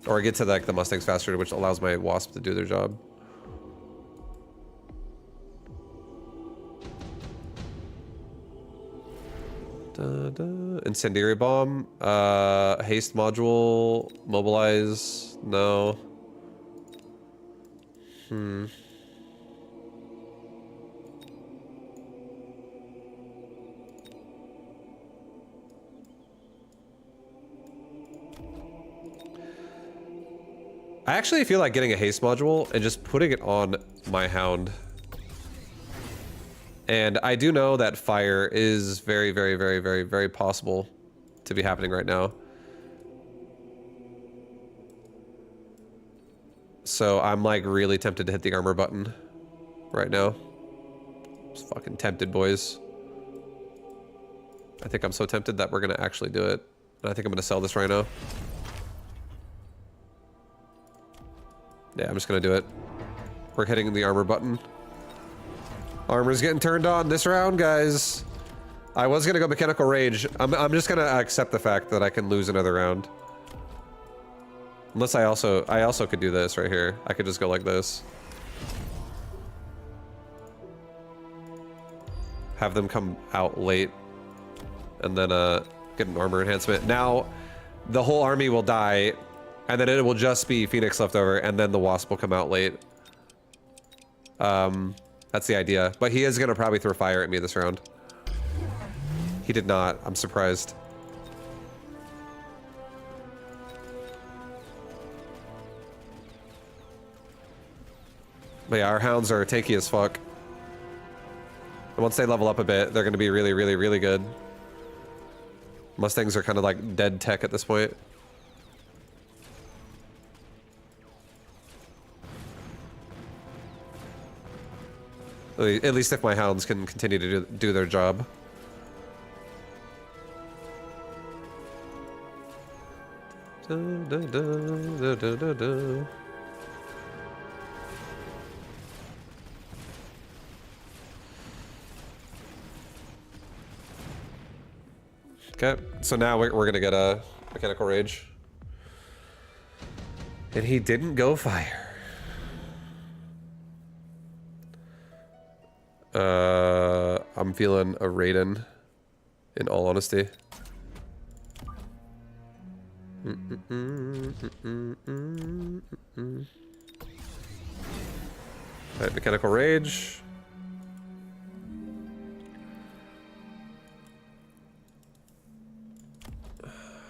or get to like the mustangs faster, which allows my wasp to do their job. Incendiary bomb, haste module, mobilize, no. I actually feel like getting a haste module and just putting it on my hound. And I do know that fire is very, very, very, very, very possible to be happening right now. So I'm like really tempted to hit the armor button right now. Just fucking tempted, boys. I think I'm so tempted that we're gonna actually do it. And I think I'm gonna sell this rhino. Yeah, I'm just gonna do it. We're hitting the armor button. Armor's getting turned on this round, guys. I was gonna go mechanical rage. I'm just gonna accept the fact that I can lose another round. Unless I also could do this right here. I could just go like this. Have them come out late. And then get an armor enhancement. Now, the whole army will die. And then it will just be Phoenix left over. And then the Wasp will come out late. That's the idea. But he is going to probably throw fire at me this round. He did not. I'm surprised. But yeah, our hounds are tanky as fuck. And once they level up a bit, they're going to be really, really, really good. Mustangs are kind of like dead tech at this point. At least if my hounds can continue to do their job. Okay, so now we're gonna get a mechanical rage. And he didn't go fire. I'm feeling a Raiden, in all honesty. Alright, mechanical rage.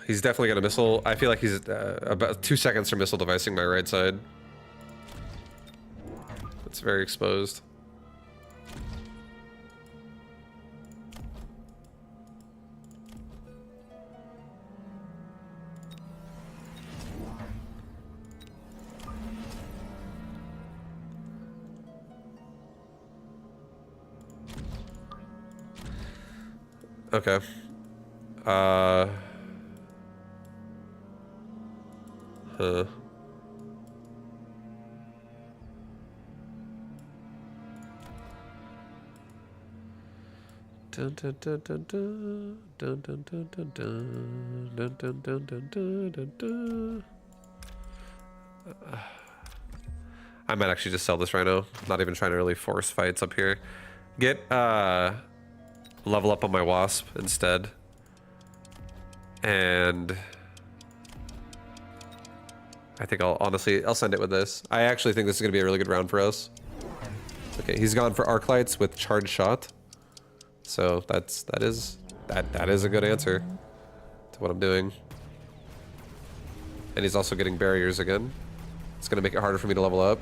He's definitely got a missile. I feel like he's about 2 seconds from missile devicing my right side. It's very exposed. Okay. Huh. Dun, dun, dun, dun, dun. Dun, dun, dun, dun, dun. Dun, dun, dun, dun, dun, dun, dun. I might actually just sell this rhino. Not even trying to really force fights up here. Get level up on my wasp instead. And I think I'll send it with this. I actually think this is gonna be a really good round for us. Okay, he's gone for arc lights with charged shot. So that is a good answer to what I'm doing. And he's also getting barriers again. It's gonna make it harder for me to level up.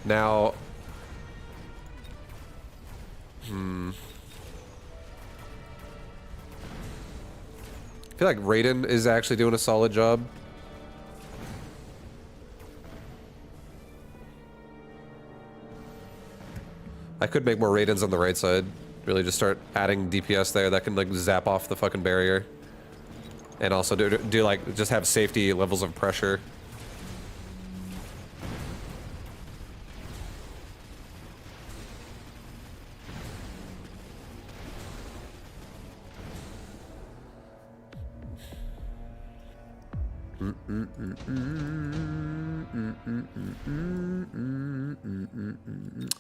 Now, I feel like Raiden is actually doing a solid job. I could make more Raidens on the right side. Really just start adding DPS there that can like zap off the fucking barrier. And also do like, just have safety levels of pressure.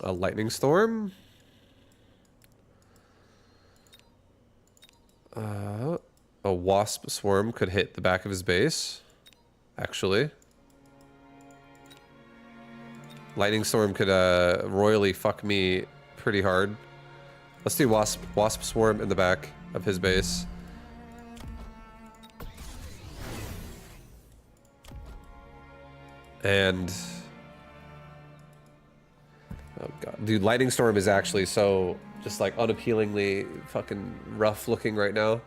A lightning storm? A wasp swarm could hit the back of his base, actually. Lightning storm could royally fuck me pretty hard. Let's do wasp swarm in the back of his base. And oh god, dude, lightning storm is actually so just like unappealingly fucking rough looking right now.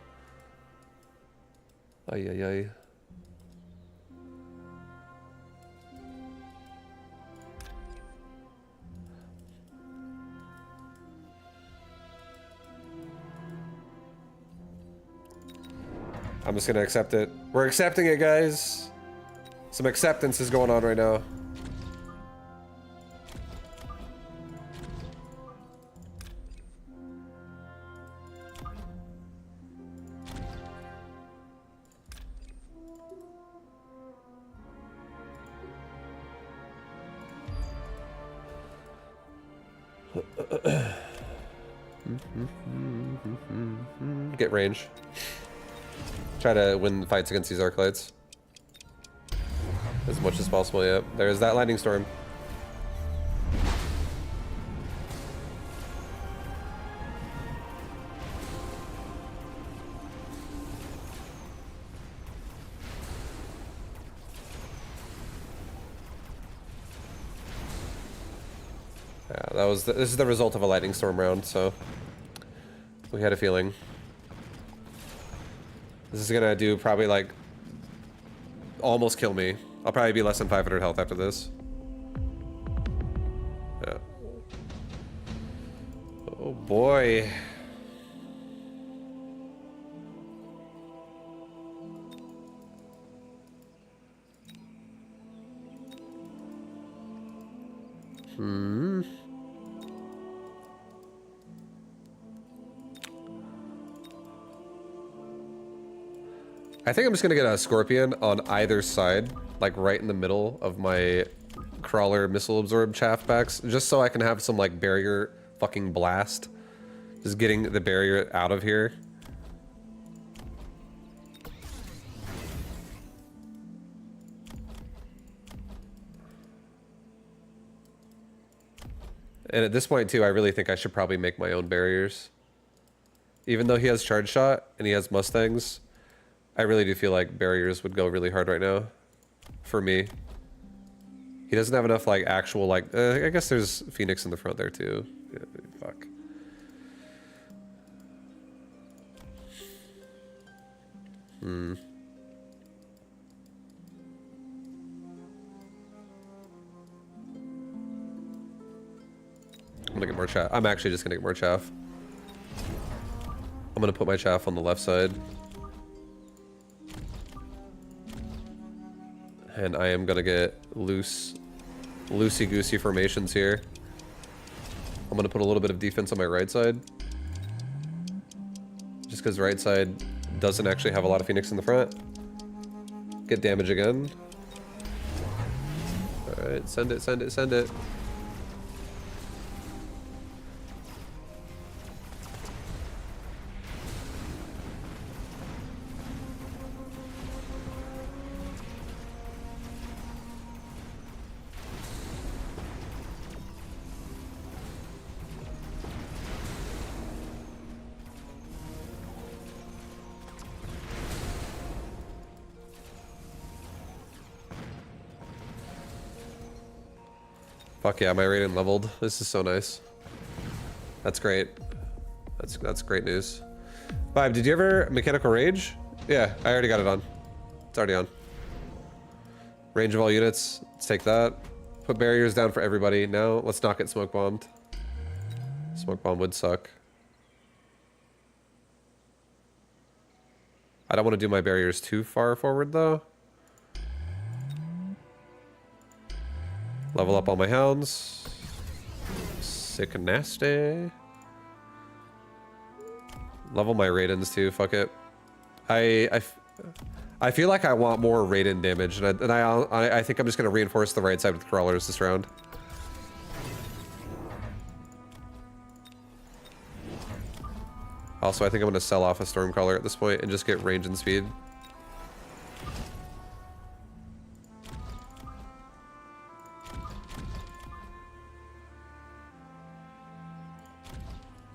Ay ay ay. I'm just gonna accept it. We're accepting it, guys. Some acceptance is going on right now. Get range. Try to win fights against these Arclights as much as possible. Yep, there's that lightning storm. Yeah, that was this is the result of a lightning storm round, so we had a feeling. This is gonna do probably like almost kill me. I'll probably be less than 500 health after this. Yeah. Oh boy. I think I'm just gonna get a Scorpion on either side, like right in the middle of my Crawler Missile Absorb chaff backs, just so I can have some like barrier fucking blast. Just getting the barrier out of here. And at this point too, I really think I should probably make my own barriers. Even though he has Charge Shot and he has Mustangs, I really do feel like barriers would go really hard right now, for me. He doesn't have enough like actual like. I guess there's Phoenix in the front there too. Yeah, fuck. I'm gonna get more chaff. I'm actually just gonna get more chaff. I'm gonna put my chaff on the left side. And I am gonna get loosey-goosey formations here. I'm gonna put a little bit of defense on my right side. Just because right side doesn't actually have a lot of Phoenix in the front. Get damage again. Alright, send it, send it, send it. Fuck yeah, my rating leveled. This is so nice. That's great. That's great news. Vibe, did you ever Mechanical Rage? Yeah, I already got it on. It's already on. Range of all units. Let's take that. Put barriers down for everybody. Now, let's not get smoke bombed. Smoke bomb would suck. I don't want to do my barriers too far forward though. Level up all my hounds. Sick and nasty. Level my Raidens too, fuck it. I feel like I want more Raiden damage, and I think I'm just gonna reinforce the right side with crawlers this round. Also, I think I'm gonna sell off a Stormcrawler at this point and just get range and speed.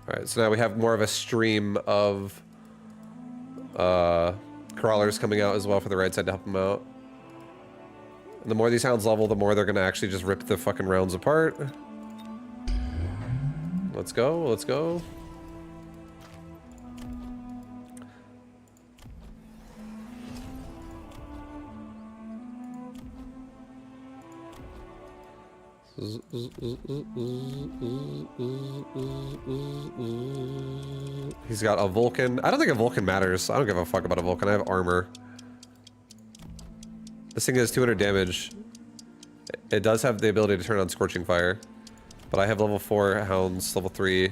Alright, so now we have more of a stream of crawlers coming out as well for the right side to help them out. And the more these hounds level, the more they're gonna actually just rip the fucking rounds apart. Let's go, let's go. He's got a Vulcan. I don't think a Vulcan matters. I don't give a fuck about a Vulcan. I have armor. This thing does 200 damage. It does have the ability to turn on Scorching Fire. But I have level 4 hounds, level 3.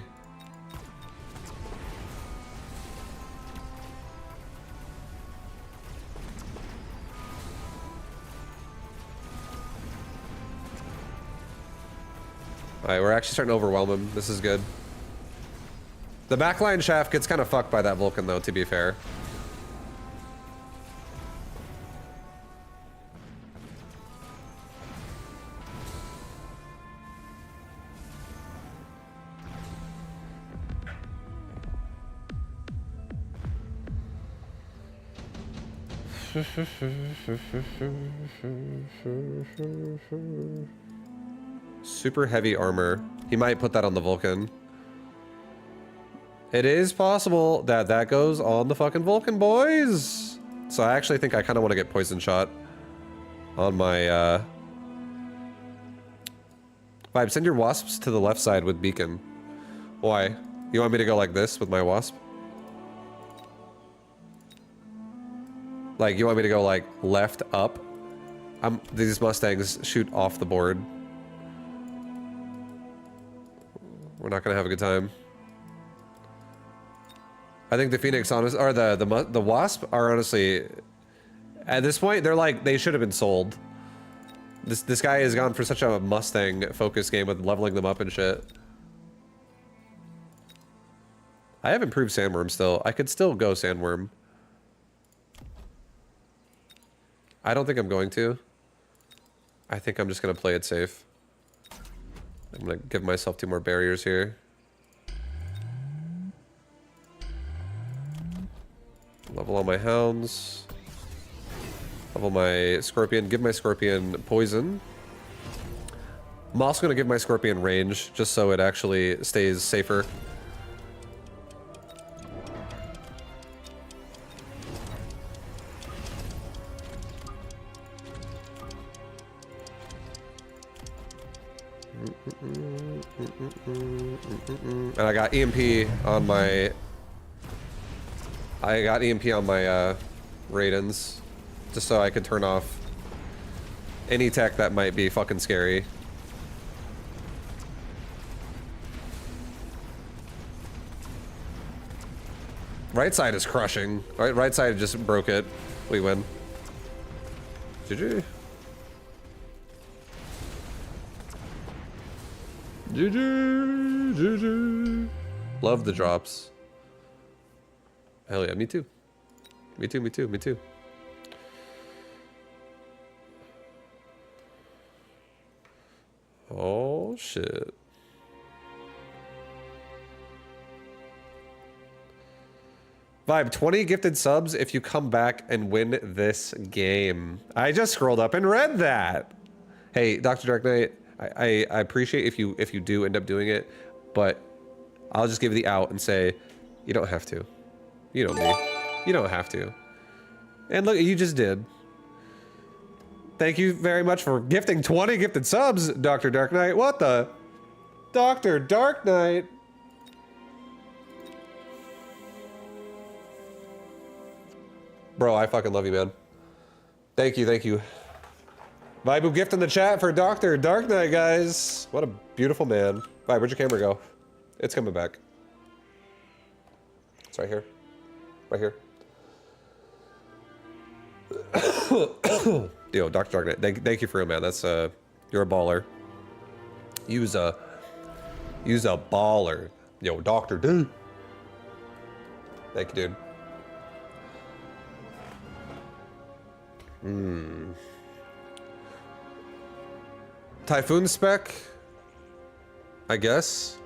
Alright, we're actually starting to overwhelm him. This is good. The backline shaft gets kind of fucked by that Vulcan, though, to be fair. Super heavy armor. He might put that on the Vulcan. It is possible that that goes on the fucking Vulcan, boys. So I actually think I kind of want to get poison shot on my Vibe, send your wasps to the left side with beacon. Why? You want me to go like this with my wasp? Like, you want me to go like left up? These Mustangs shoot off the board. We're not gonna have a good time. I think the Phoenix, honest, or the Wasp are honestly, at this point, they're like, they should have been sold. This guy has gone for such a Mustang focus game with leveling them up and shit. I have improved Sandworm still. I could still go Sandworm. I don't think I'm going to. I think I'm just gonna play it safe. I'm gonna give myself 2 more barriers here. Level all my hounds. Level my Scorpion. Give my Scorpion poison. I'm also gonna give my Scorpion range, just so it actually stays safer. And I got EMP on my... Raidens, just so I could turn off any tech that might be fucking scary. Right side is crushing. Right side just broke it. We win. GG. GG. GG. Love the drops. Hell yeah, me too. Me too, me too, me too. Oh, shit. Vibe, 20 gifted subs if you come back and win this game. I just scrolled up and read that. Hey, Dr. Dark Knight, I appreciate if you do end up doing it, but I'll just give you the out and say, you don't have to. You don't need. You don't have to. And look, you just did. Thank you very much for gifting 20 gifted subs, Dr. Dark Knight. What the? Dr. Dark Knight. Bro, I fucking love you, man. Thank you, thank you. Vibe gift in the chat for Dr. Dark Knight, guys. What a beautiful man. Vibe, where'd your camera go? It's coming back. It's right here. Right here. Yo, Dr. Dark Knight, thank you for real, man. That's, you're a baller. Use a baller. Yo, Dr. D. Thank you, dude. Typhoon spec, I guess.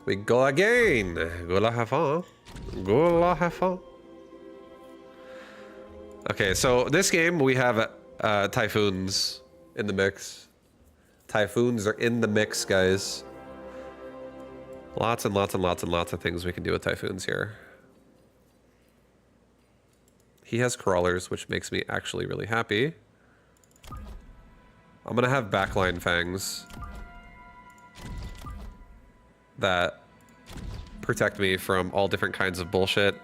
We go again. Go la have fun. Go la have fun. Okay, so this game we have typhoons in the mix. Typhoons are in the mix, guys. Lots and lots and lots and lots of things we can do with typhoons here. He has crawlers, which makes me actually really happy. I'm gonna have backline fangs that protect me from all different kinds of bullshit.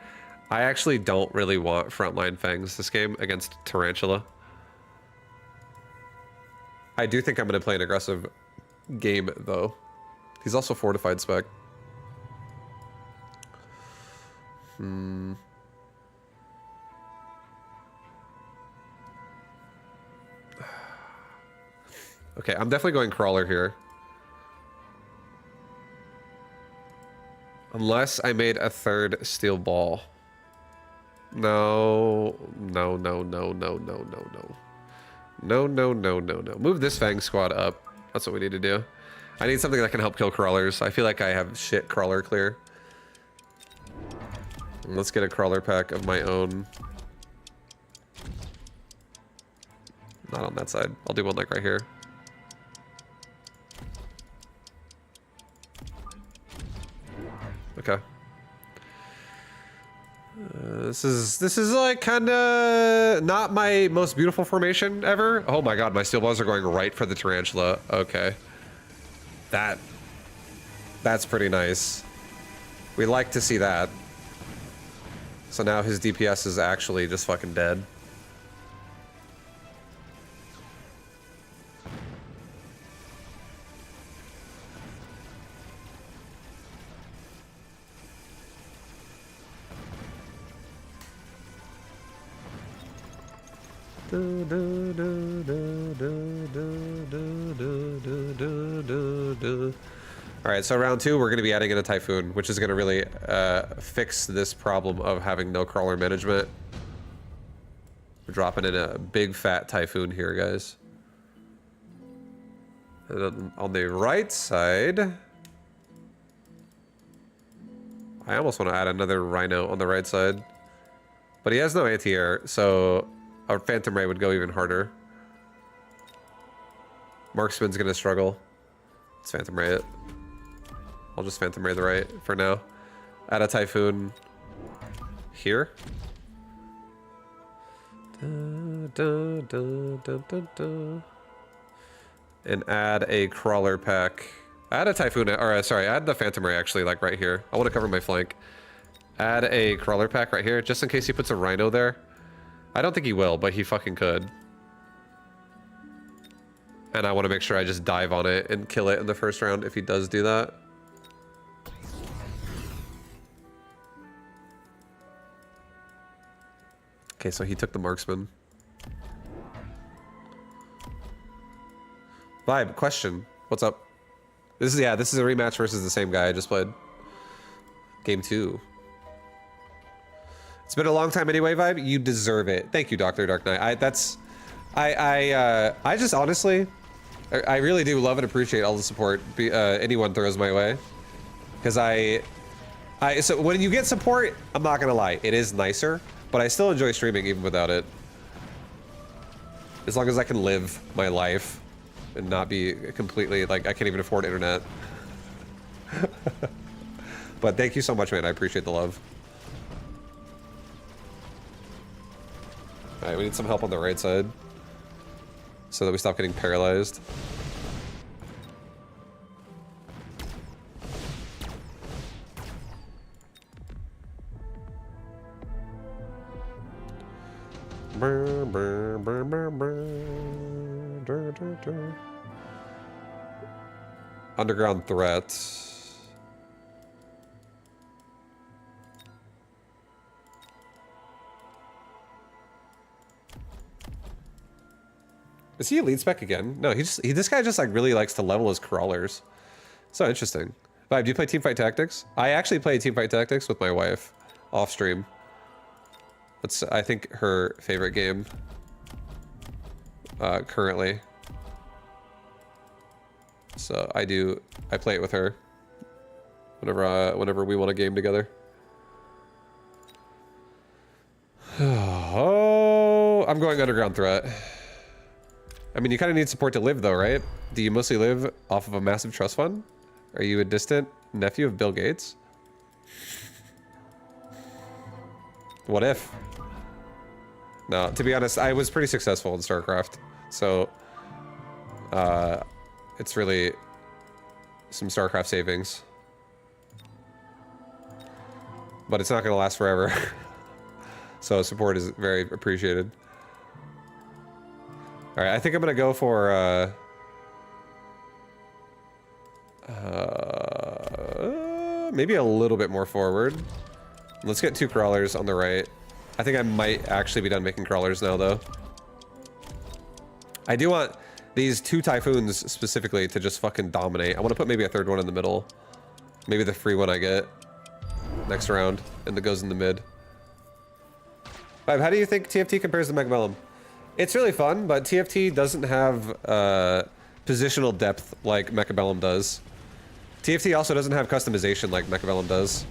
I actually don't really want frontline fangs this game against Tarantula. I do think I'm going to play an aggressive game, though. He's also fortified spec. Okay, I'm definitely going crawler here. Unless I made a third steel ball. No. No, no, no, no, no, no, no. No, no, no, no, no. Move this Fang squad up. That's what we need to do. I need something that can help kill crawlers. I feel like I have shit crawler clear. Let's get a crawler pack of my own. Not on that side. I'll do one like right here. Okay. This is like kind of not my most beautiful formation ever. Oh my god, my steel balls are going right for the tarantula. Okay. That's pretty nice. We like to see that. So now his DPS is actually just fucking dead. Alright, so round 2, we're going to be adding in a Typhoon, which is going to really fix this problem of having no crawler management. We're dropping in a big fat Typhoon here, guys. And then on the right side, I almost want to add another Rhino on the right side. But he has no anti-air, so our Phantom Ray would go even harder. Marksman's gonna struggle. Let's Phantom Ray it. I'll just Phantom Ray the right for now. Add a Typhoon here. And add a Crawler pack. Add a Typhoon, or sorry, add the Phantom Ray actually, like right here. I want to cover my flank. Add a Crawler pack right here, just in case he puts a Rhino there. I don't think he will, but he fucking could. And I want to make sure I just dive on it and kill it in the first round if he does do that. Okay, so he took the Marksman. Vibe, question. What's up? This is a rematch versus the same guy I just played. Game 2. It's been a long time anyway, Vibe. You deserve it. Thank you, Dr. Dark Knight. I just honestly, I really do love and appreciate all the support anyone throws my way. Because so when you get support, I'm not gonna lie, it is nicer, but I still enjoy streaming even without it. As long as I can live my life and not be completely, like, I can't even afford internet. But thank you so much, man. I appreciate the love. Alright, we need some help on the right side. So that we stop getting paralyzed. Underground threat. Is he elite spec again? No, this guy just like really likes to level his crawlers. So interesting. Vibe, do you play Teamfight Tactics? I actually play Teamfight Tactics with my wife off stream. That's, I think, her favorite game currently. So I play it with her whenever we want a game together. Oh, I'm going underground threat. I mean, you kind of need support to live though, right? Do you mostly live off of a massive trust fund? Are you a distant nephew of Bill Gates? What if? No, to be honest, I was pretty successful in StarCraft, so it's really some StarCraft savings. But it's not going to last forever. So support is very appreciated. Alright, I think I'm going to go for maybe a little bit more forward. Let's get 2 crawlers on the right. I think I might actually be done making crawlers now, though. I do want these 2 typhoons specifically to just fucking dominate. I want to put maybe a 3rd one in the middle. Maybe the free one I get next round, and that goes in the mid. Vibe, how do you think TFT compares to Mecha? It's really fun, but TFT doesn't have positional depth like Mecha does. TFT also doesn't have customization like Mecha does.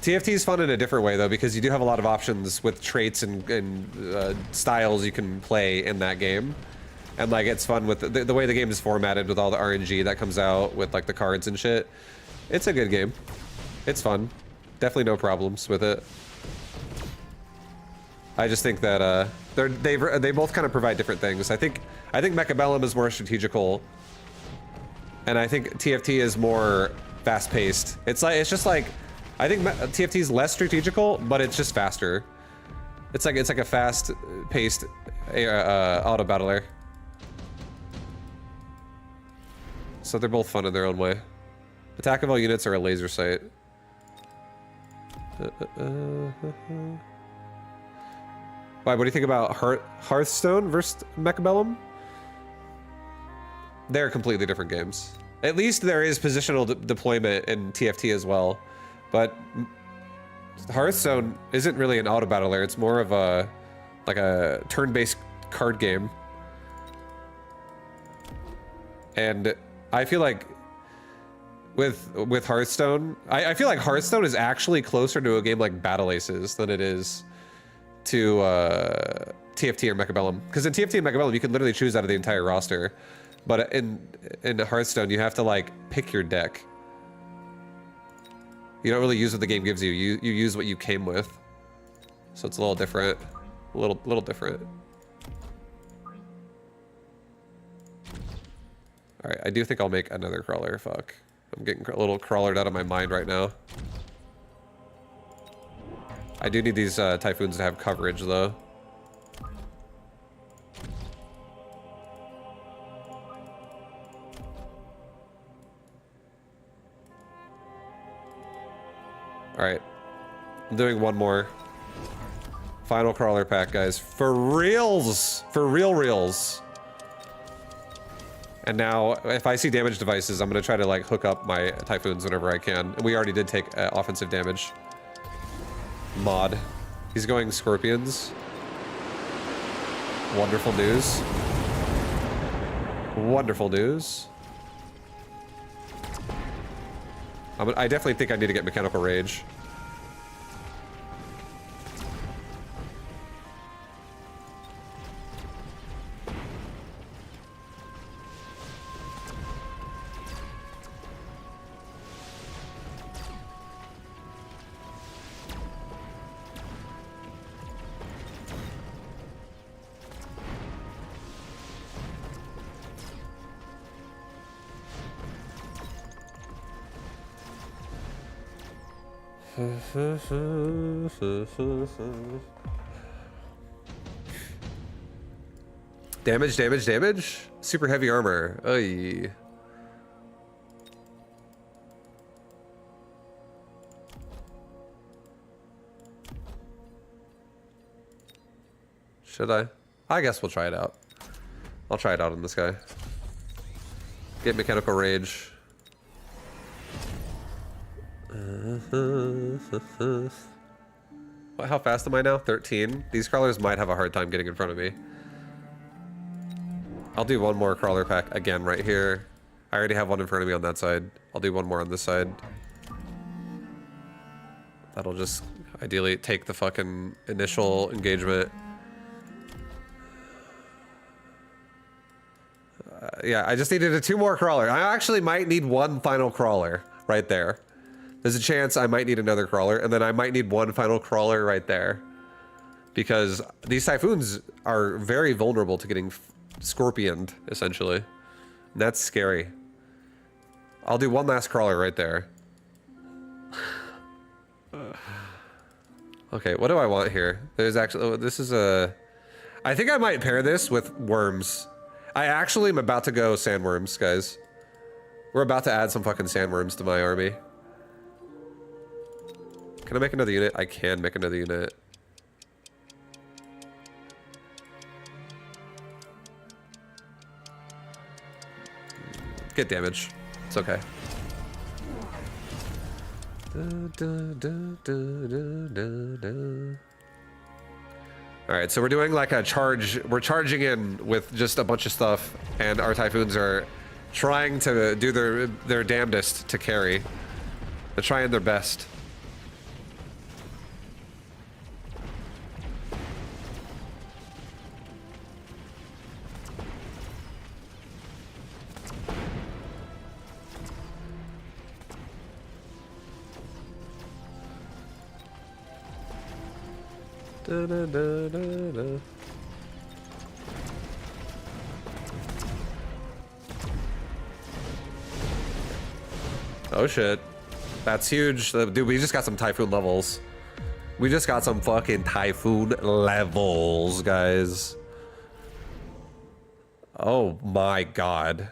TFT is fun in a different way though, because you do have a lot of options with traits and styles you can play in that game. And like it's fun with the way the game is formatted with all the RNG that comes out with like the cards and shit. It's a good game. It's fun. Definitely no problems with it. I just think that they both kind of provide different things. I think Mecha is more strategical, and I think TFT is more fast-paced. It's just like I think TFT is less strategical, but it's just faster. It's like a fast-paced auto battler. So they're both fun in their own way. Attack of all units are a laser sight. Why, what do you think about Hearthstone versus Mecha? They're completely different games. At least there is positional deployment in TFT as well. But Hearthstone isn't really an auto battler. It's more of a turn-based card game. And I feel like with Hearthstone, I feel like Hearthstone is actually closer to a game like Battle Aces than it is to TFT or Mecha. Because in TFT and Mecha, you can literally choose out of the entire roster. But in Hearthstone, you have to like pick your deck. You don't really use what the game gives you. You use what you came with. So it's a little different. A little different. Alright, I do think I'll make another crawler. Fuck. I'm getting a little crawlered out of my mind right now. I do need these typhoons to have coverage, though. Alright. I'm doing one more. Final crawler pack, guys. For reals! For reals. And now, if I see damage devices, I'm gonna try to like hook up my typhoons whenever I can. And we already did take offensive damage. Mod. He's going scorpions. Wonderful news. Wonderful news. I definitely think I need to get mechanical rage. Damage, damage, damage. Super heavy armor. Oy. Should I? I guess we'll try it out. I'll try it out on this guy. Get mechanical rage. What, how fast am I now? 13? These crawlers might have a hard time getting in front of me. I'll do one more crawler pack again right here. I already have one in front of me on that side. I'll do one more on this side. That'll just ideally take the fucking initial engagement. Yeah, I just needed a 2 more crawler. I actually might need one final crawler right there. There's a chance I might need another crawler, and then I might need one final crawler right there. Because these typhoons are very vulnerable to getting scorpioned, essentially. And that's scary. I'll do one last crawler right there. Okay, what do I want here? There's actually... Oh, this is a... I think I might pair this with worms. I actually am about to go sandworms, guys. We're about to add some fucking sandworms to my army. Can I make another unit? I can make another unit. Get damage. It's okay. Alright, so we're doing like a charge. We're charging in with just a bunch of stuff, and our typhoons are trying to do their damnedest to carry. They're trying their best. Da, da, da, da, da. Oh shit. That's huge. Dude, we just got some typhoon levels. We just got some fucking typhoon levels, guys. Oh my god.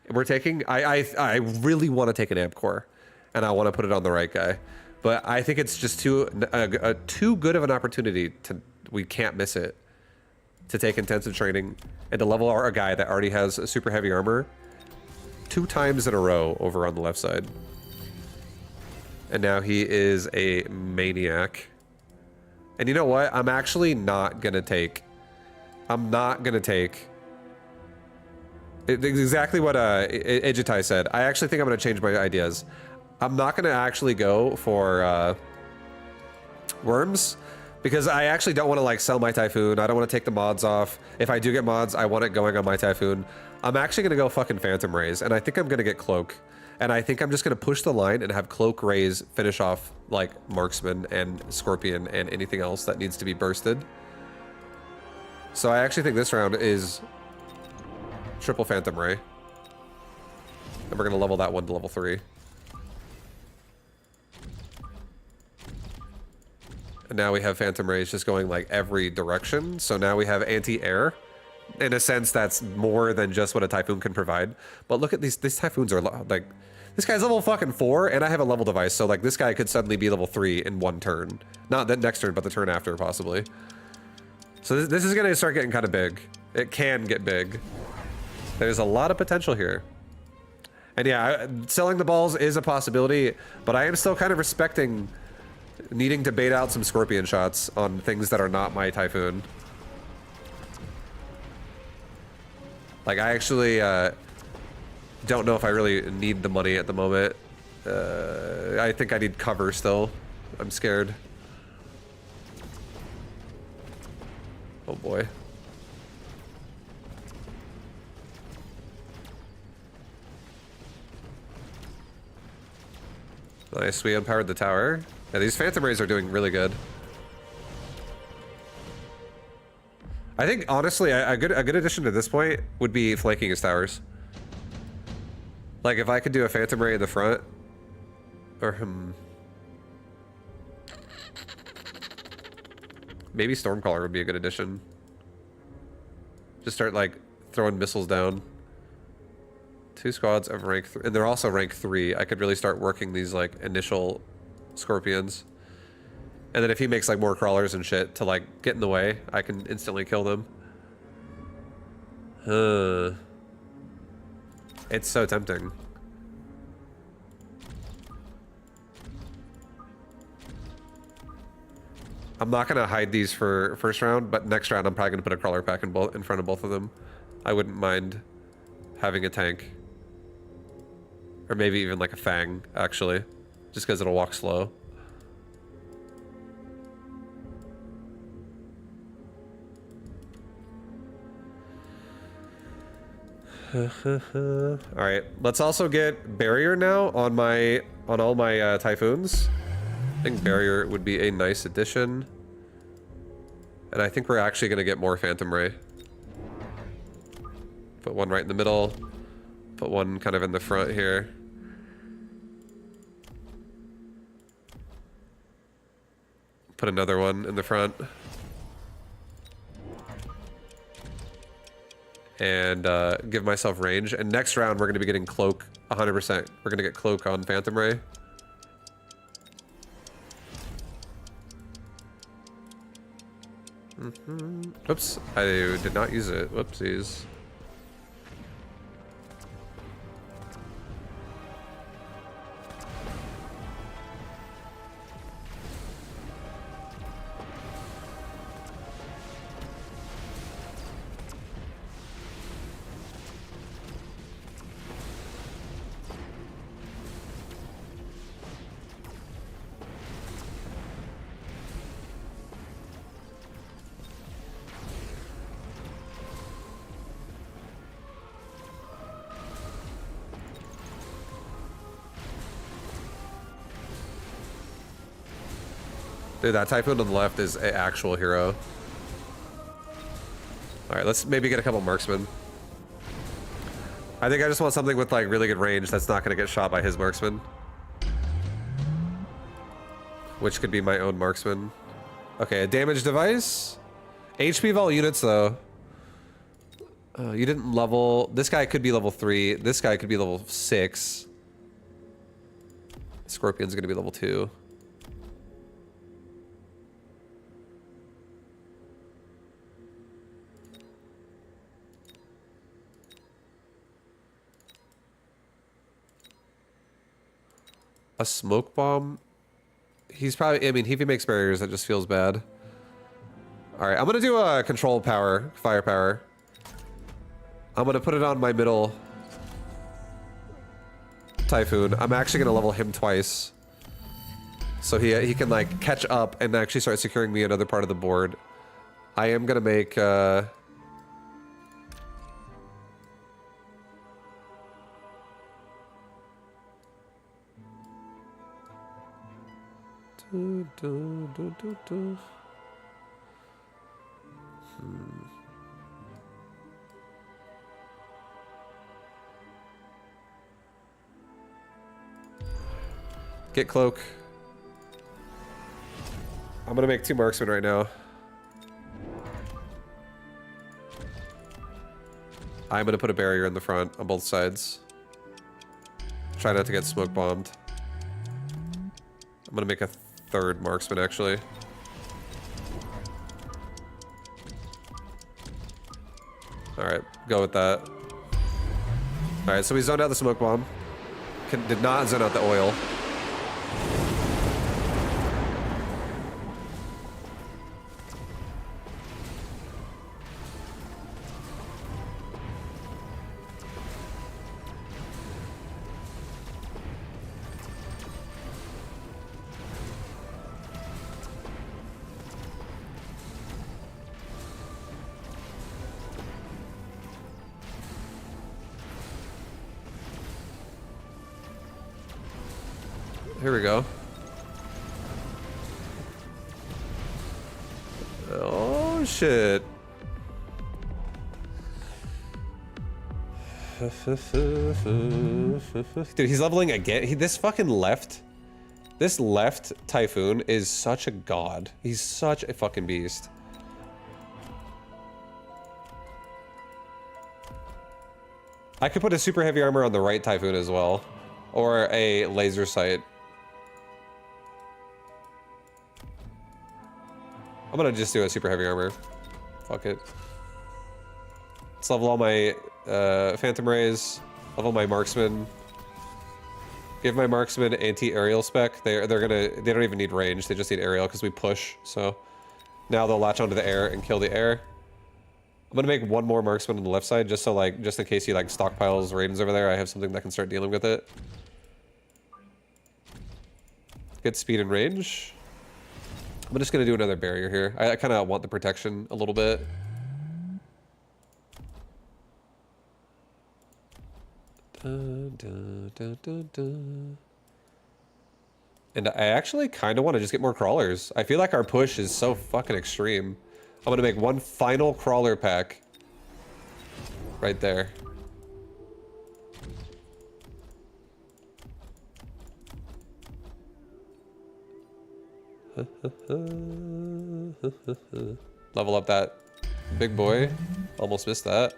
We're taking... I really want to take an amp core. And I want to put it on the right guy. But I think it's just too good of an opportunity to... We can't miss it. To take intensive training and to level a guy that already has a super heavy armor 2 times in a row over on the left side. And now he is a maniac. And you know what? I'm actually not gonna take... I'm not gonna take... Exactly what Ejitai said. I actually think I'm gonna change my ideas. I'm not gonna actually go for worms, because I actually don't want to like sell my typhoon. I don't want to take the mods off. If I do get mods, I want it going on my typhoon. I'm actually gonna go fucking phantom rays, and I think I'm gonna get cloak. And I think I'm just gonna push the line and have cloak rays finish off like marksman and scorpion and anything else that needs to be bursted. So I actually think this round is triple phantom ray, and we're gonna level that one to level 3. And now we have phantom rays just going like every direction. So now we have anti-air. In a sense, that's more than just what a typhoon can provide. But look at these typhoons are like, this guy's level fucking 4 and I have a level device. So like this guy could suddenly be level 3 in 1 turn. Not the next turn, but the turn after possibly. So this is gonna start getting kind of big. It can get big. There's a lot of potential here. And yeah, selling the balls is a possibility, but I am still kind of respecting needing to bait out some scorpion shots on things that are not my typhoon. Like, I actually don't know if I really need the money at the moment. I think I need cover still. I'm scared. Oh boy. Nice, we unpowered the tower. Yeah, these phantom rays are doing really good. I think, honestly, a good addition to this point would be flanking his towers. Like, if I could do a phantom ray in the front, Or maybe Stormcaller would be a good addition. Just start like throwing missiles down. 2 squads of rank 3, and they're also rank 3. I could really start working these like initial scorpions. And then if he makes like more crawlers and shit to like get in the way, I can instantly kill them. It's so tempting. I'm not gonna hide these for first round, but next round I'm probably gonna put a crawler pack in front of both of them. I wouldn't mind having a tank. Or maybe even like a fang, actually. Just because it'll walk slow. Alright, let's also get barrier now on all my typhoons. I think barrier would be a nice addition. And I think we're actually gonna get more Phantom Ray. Put one right in the middle. Put one kind of in the front here. Put another one in the front. And give myself range. And next round, we're going to be getting Cloak 100%. We're going to get Cloak on Phantom Ray. Oops, I did not use it. Whoopsies. Dude, that Typhoon on the left is an actual hero. Alright, let's maybe get a couple marksmen. I think I just want something with like really good range that's not going to get shot by his marksman. Which could be my own marksman. Okay, a damage device. HP of all units though. You didn't level... This guy could be level 3. This guy could be level 6. Scorpion's going to be level 2. A smoke bomb? He's probably... I mean, if he makes barriers, that just feels bad. Alright, I'm gonna do a control power, firepower. I'm gonna put it on my middle Typhoon. I'm actually gonna level him twice. So he can like catch up and actually start securing me another part of the board. I am gonna make Get cloak. I'm gonna make 2 marksmen right now. I'm gonna put a barrier in the front on both sides. Try not to get smoke bombed. I'm gonna make a 3rd marksman actually. Alright, go with that. Alright, so we zoned out the smoke bomb. Did not zone out the oil. Here we go. Oh shit. Dude, he's leveling again. This fucking left This left Typhoon is such a god. He's such a fucking beast. I could put a super heavy armor on the right Typhoon as well. Or a laser sight. I'm gonna just do a super heavy armor. Fuck it. Let's level all my Phantom Rays. Level my Marksman. Give my Marksman anti-aerial spec. They don't even need range. They just need aerial because we push. So now they'll latch onto the air and kill the air. I'm gonna make one more Marksman on the left side just so like just in case he like stockpiles Raidens over there, I have something that can start dealing with it. Get speed and range. I'm just gonna do another barrier here. I kind of want the protection a little bit. And I actually kind of want to just get more crawlers. I feel like our push is so fucking extreme. I'm gonna make one final crawler pack. Right there. Level up that big boy. Almost missed that.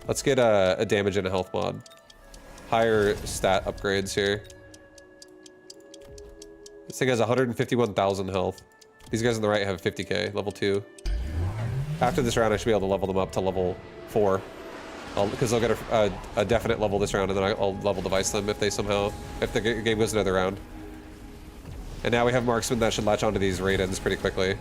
Let's get a damage and a health mod. Higher stat upgrades here. This thing has 151,000 health. These guys on the right have 50k, level 2. After this round, I should be able to level them up to level 4. Because they'll get a definite level this round, and then I'll level device them if the game goes another round. And now we have Marksman that should latch onto these Raidens pretty quickly.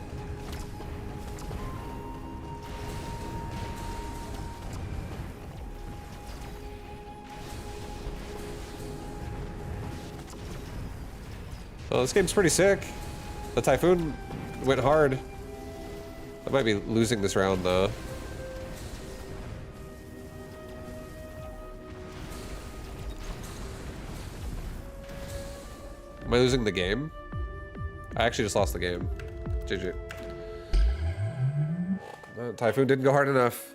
Well, this game's pretty sick. The Typhoon went hard. I might be losing this round, though. Am I losing the game? I actually just lost the game. GG. Typhoon didn't go hard enough.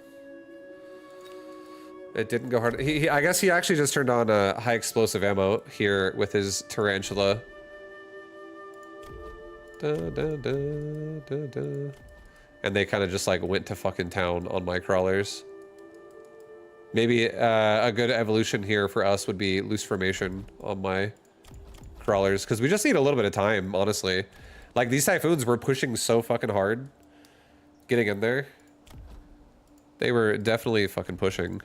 It didn't go hard. I guess he actually just turned on high explosive ammo here with his tarantula. And they kind of just like went to fucking town on my crawlers. Maybe a good evolution here for us would be loose formation on my crawlers, because we just need a little bit of time, honestly. Like, these Typhoons were pushing so fucking hard getting in there. They were definitely fucking pushing.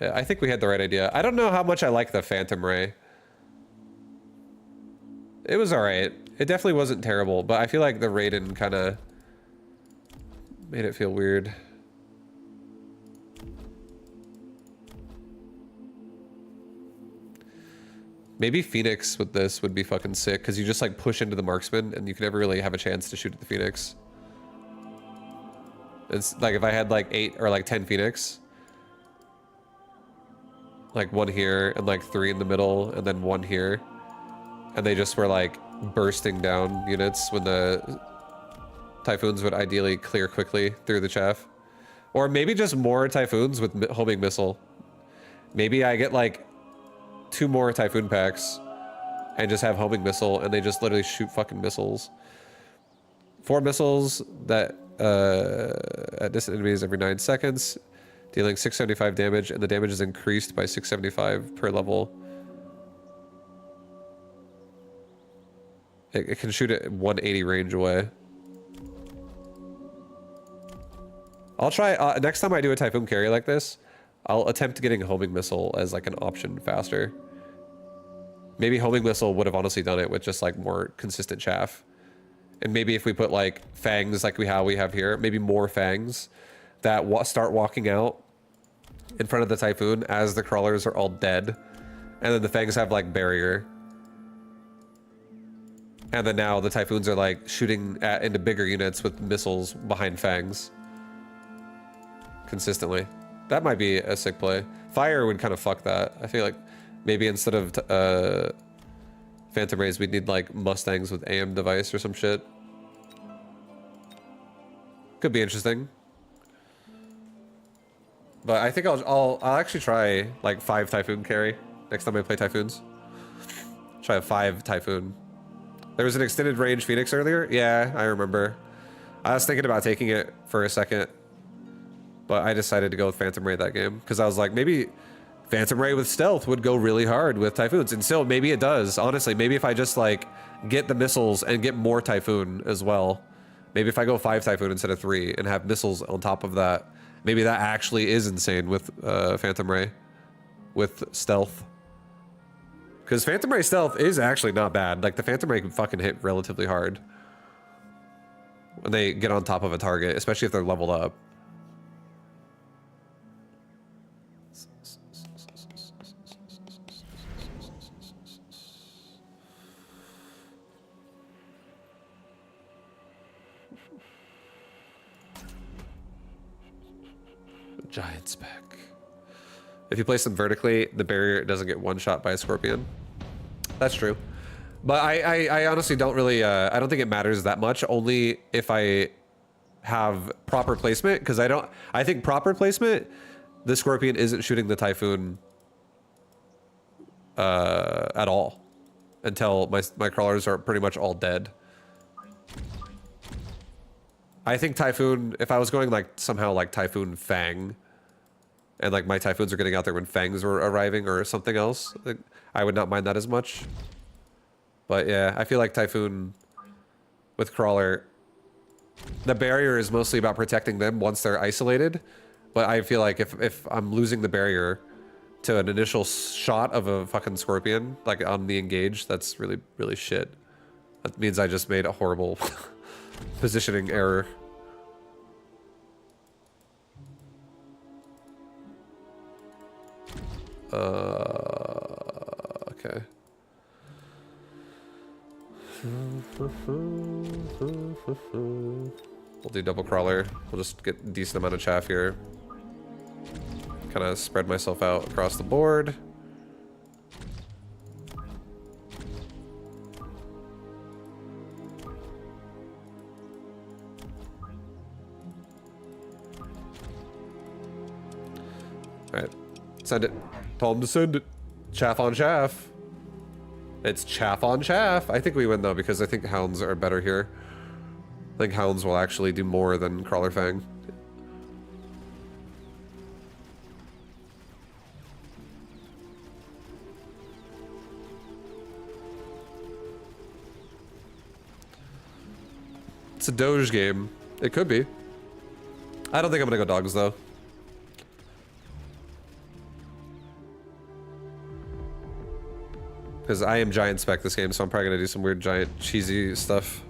Yeah, I think we had the right idea. I don't know how much I like the Phantom Ray. It was alright. It definitely wasn't terrible, but I feel like the Raiden kind of made it feel weird. Maybe Phoenix with this would be fucking sick, because you just like push into the Marksman and you can never really have a chance to shoot at the Phoenix. It's like if I had like 8 or like 10 Phoenix, like 1 here and like 3 in the middle and then 1 here, and they just were like bursting down units when the Typhoons would ideally clear quickly through the chaff. Or maybe just more Typhoons with homing missile. Maybe I get like 2 more Typhoon packs and just have homing missile and they just literally shoot fucking missiles. 4 missiles that at distant enemies every 9 seconds, dealing 675 damage, and the damage is increased by 675 per level. It can shoot at 180 range away. I'll try, next time I do a Typhoon carry like this, I'll attempt getting homing missile as like an option faster. Maybe homing missile would have honestly done it with just like more consistent chaff. And maybe if we put like fangs like we have here, maybe more fangs that start walking out in front of the Typhoon as the crawlers are all dead. And then the fangs have like barrier. And then now the Typhoons are like shooting into bigger units with missiles behind fangs. Consistently. That might be a sick play. Fire would kind of fuck that. I feel like maybe instead of Phantom Rays, we'd need like Mustangs with AM device or some shit. Could be interesting. But I think I'll actually try like 5 Typhoon carry next time I play Typhoons. Try a 5 Typhoon. There was an extended range Phoenix earlier. Yeah, I remember. I was thinking about taking it for a second, but I decided to go with Phantom Ray that game because I was like, maybe Phantom Ray with stealth would go really hard with Typhoons, and still maybe it does. Honestly, maybe if I just like get the missiles and get more Typhoon as well. Maybe if I go 5 Typhoon instead of 3 and have missiles on top of that, maybe that actually is insane with Phantom Ray with stealth. Because Phantom Ray stealth is actually not bad. Like, the Phantom Ray can fucking hit relatively hard when they get on top of a target, especially if they're leveled up. Giant spec. If you place them vertically, the barrier doesn't get one shot by a scorpion. That's true. But I honestly don't really, I don't think it matters that much, only if I have proper placement, because I think proper placement, the scorpion isn't shooting the Typhoon at all until my crawlers are pretty much all dead. I think Typhoon, if I was going like somehow like Typhoon Fang, and like my Typhoons are getting out there when Fangs were arriving or something else, like, I would not mind that as much. But yeah, I feel like Typhoon with Crawler, the barrier is mostly about protecting them once they're isolated. But I feel like if I'm losing the barrier to an initial shot of a fucking Scorpion, like on the engage, that's really, really shit. That means I just made a horrible positioning error. Okay. We'll do double crawler. We'll just get a decent amount of chaff here. Kind of spread myself out across the board. Alright. Send it. Tell him to send it. Chaff on chaff. It's chaff on chaff. I think we win though, because I think hounds are better here. I think hounds will actually do more than Crawler Fang. It's a Doge game. It could be. I don't think I'm gonna go dogs though. Because I am giant spec this game, so I'm probably gonna do some weird giant cheesy stuff.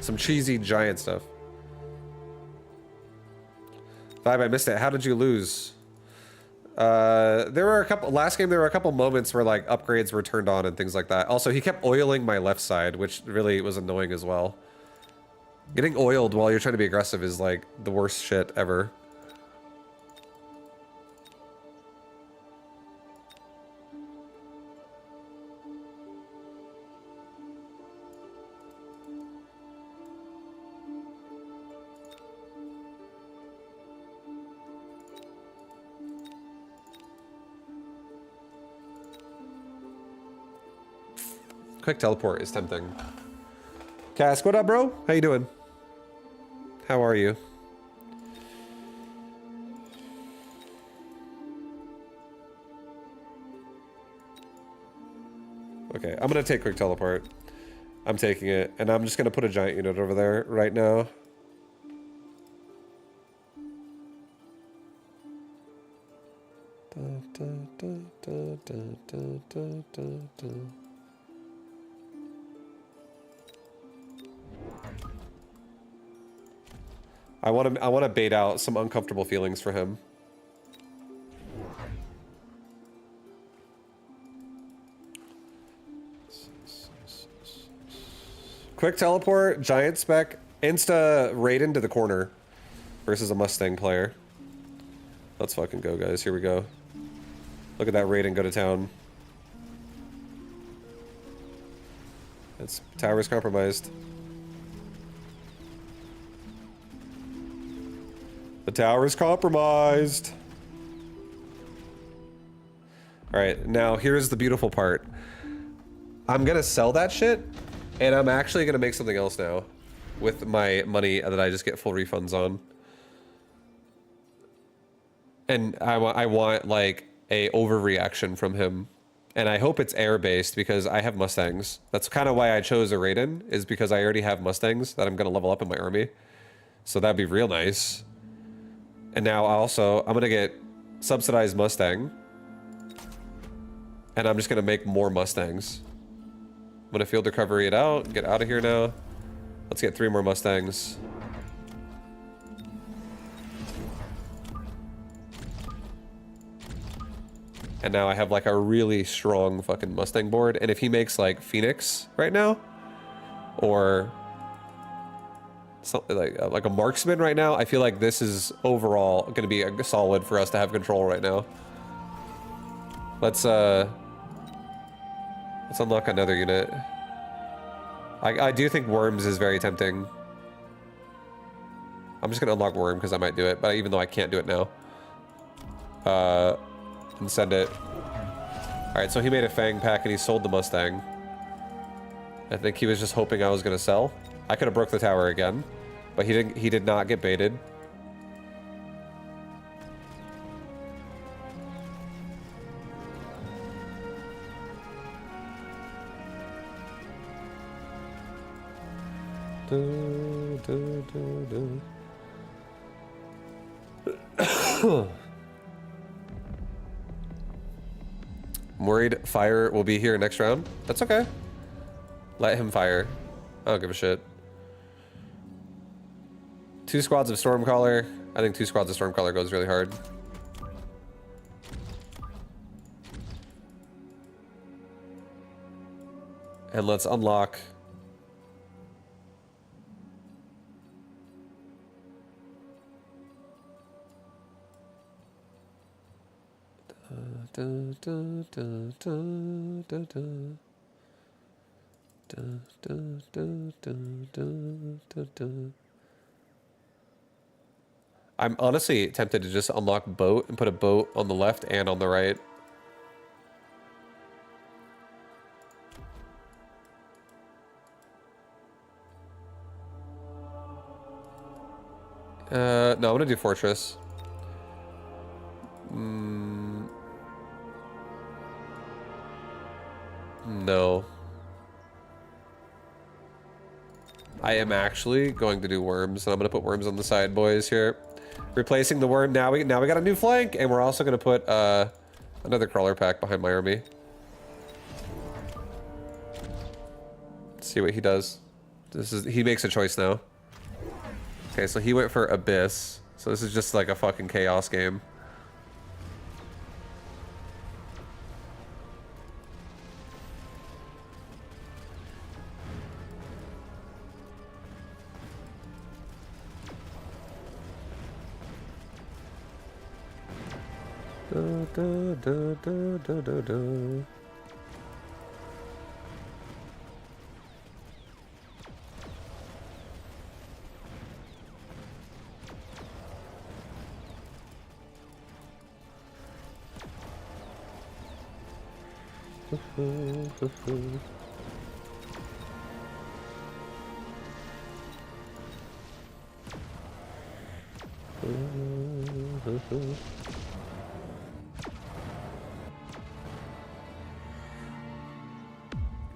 Some cheesy giant stuff. Vibe, I missed it. How did you lose? There were a couple, last game there were a couple moments where like upgrades were turned on and things like that. Also, he kept oiling my left side, which really was annoying as well. Getting oiled while you're trying to be aggressive is like the worst shit ever. Quick teleport is tempting. Cask, what up, bro? How you doing? How are you? Okay, I'm gonna take quick teleport. I'm taking it, and I'm just gonna put a giant unit over there right now. I want to bait out some uncomfortable feelings for him. Quick teleport, giant spec, insta raid into the corner versus a Mustang player. Let's fucking go, guys. Here we go. Look at that raid and go to town. It's tower's compromised. The tower is compromised. All right, now here's the beautiful part. I'm gonna sell that shit, and I'm actually gonna make something else now with my money that I just get full refunds on. And I want like a overreaction from him. And I hope it's air-based because I have Mustangs. That's kind of why I chose a Raiden, is because I already have Mustangs that I'm gonna level up in my army. So that'd be real nice. And now also, I'm gonna get subsidized Mustang. And I'm just gonna make more Mustangs. I'm gonna field recovery it out, get out of here now. Let's get 3 more Mustangs. And now I have like a really strong fucking Mustang board. And if he makes like Phoenix right now, or something like a marksman right now, I feel like this is overall going to be a solid for us to have control right now. Let's unlock another unit. I do think Worms is very tempting. I'm just gonna unlock Worm because I might do it, but even though I can't do it now. And send it. Alright, so he made a Fang pack and he sold the Mustang. I think he was just hoping I was gonna sell. I could have broke the tower again, but he did not get baited. I'm worried fire will be here next round. That's okay. Let him fire. I don't give a shit. 2 squads of Stormcaller. I think 2 squads of Stormcaller goes really hard. And let's unlock. I'm honestly tempted to just unlock boat and put a boat on the left and on the right. No, I'm gonna do fortress. No. I am actually going to do worms, and I'm gonna put worms on the side, boys, here. Replacing the worm, now we got a new flank, and we're also gonna put another crawler pack behind my army. Let's see what he does. He makes a choice now. Okay, so he went for Abyss. So this is just like a fucking chaos game.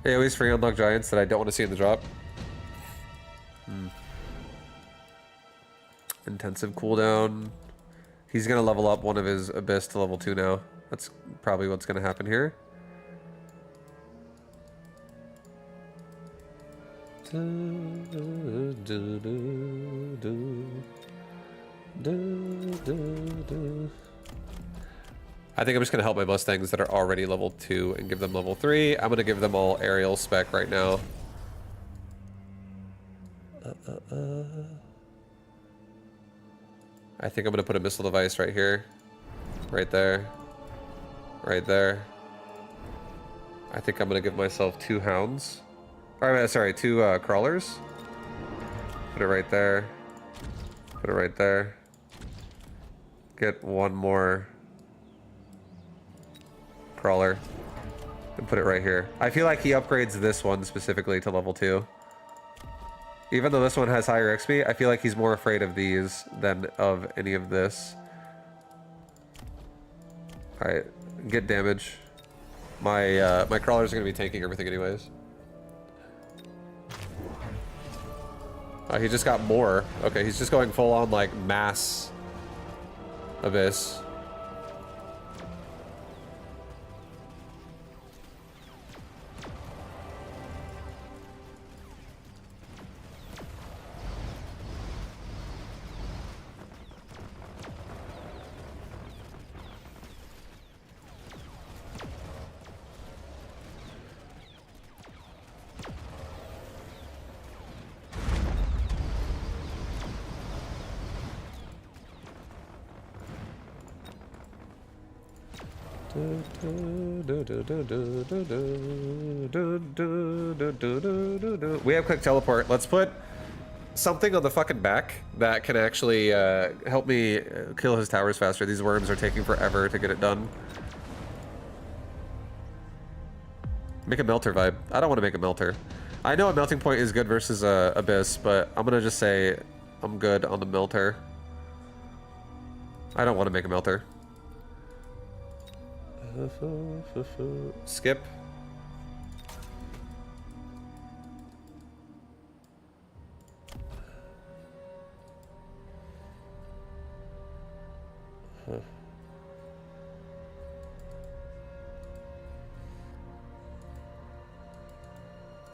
Hey, always free unlock giants that I don't want to see in the drop. Intensive cooldown. He's gonna level up one of his Abyss to level 2 now. That's probably what's gonna happen here. I think I'm just gonna help my Mustangs that are already level 2 and give them level 3. I'm gonna give them all aerial spec right now. I think I'm gonna put a missile device right here. Right there. Right there. I think I'm gonna give myself 2 hounds. Or, sorry, 2 crawlers. Put it right there. Put it right there. Get one more crawler and put it right here. I feel like he upgrades this one specifically to level 2. Even though this one has higher XP, I feel like he's more afraid of these than of any of this. Alright, get damage. My crawlers are gonna be tanking everything anyways. He just got more. Okay, he's just going full on like mass abyss. We have quick teleport. Let's put something on the fucking back that can actually help me kill his towers faster. These worms are taking forever to get it done. Make a melter vibe. I don't want to make a melter. I know a melting point is good versus abyss, but I'm gonna just say I'm good on the melter. I don't want to make a melter. Skip.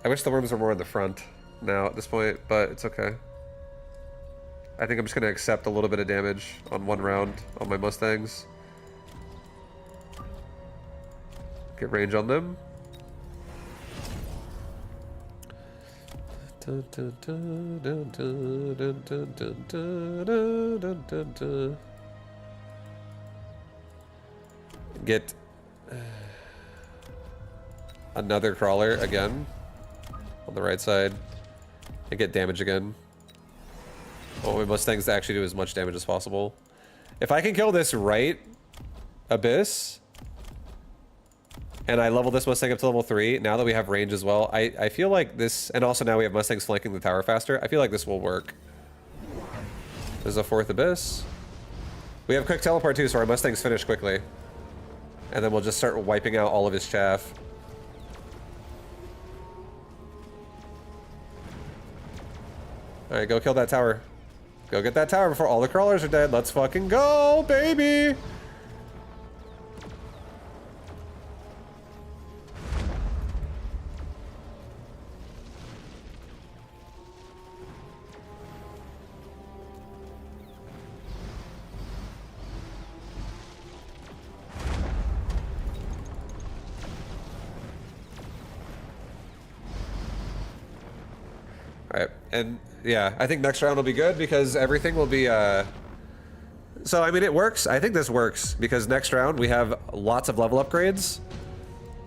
I wish the worms were more in the front now at this point, but it's okay. I think I'm just going to accept a little bit of damage on one round on my Mustangs. Get range on them. Get another crawler again on the right side and get damage again. Oh, my Mustangs to actually do as much damage as possible. If I can kill this right abyss and I level this Mustang up to level 3, now that we have range as well, I feel like this, and also now we have Mustangs flanking the tower faster, I feel like this will work. There's a 4th abyss. We have quick teleport too, so our Mustangs finish quickly. And then we'll just start wiping out all of his chaff. Alright, go kill that tower. Go get that tower before all the crawlers are dead. Let's fucking go, baby! Alright, and yeah, I think next round will be good because everything will be, so, I mean, it works. I think this works because next round we have lots of level upgrades.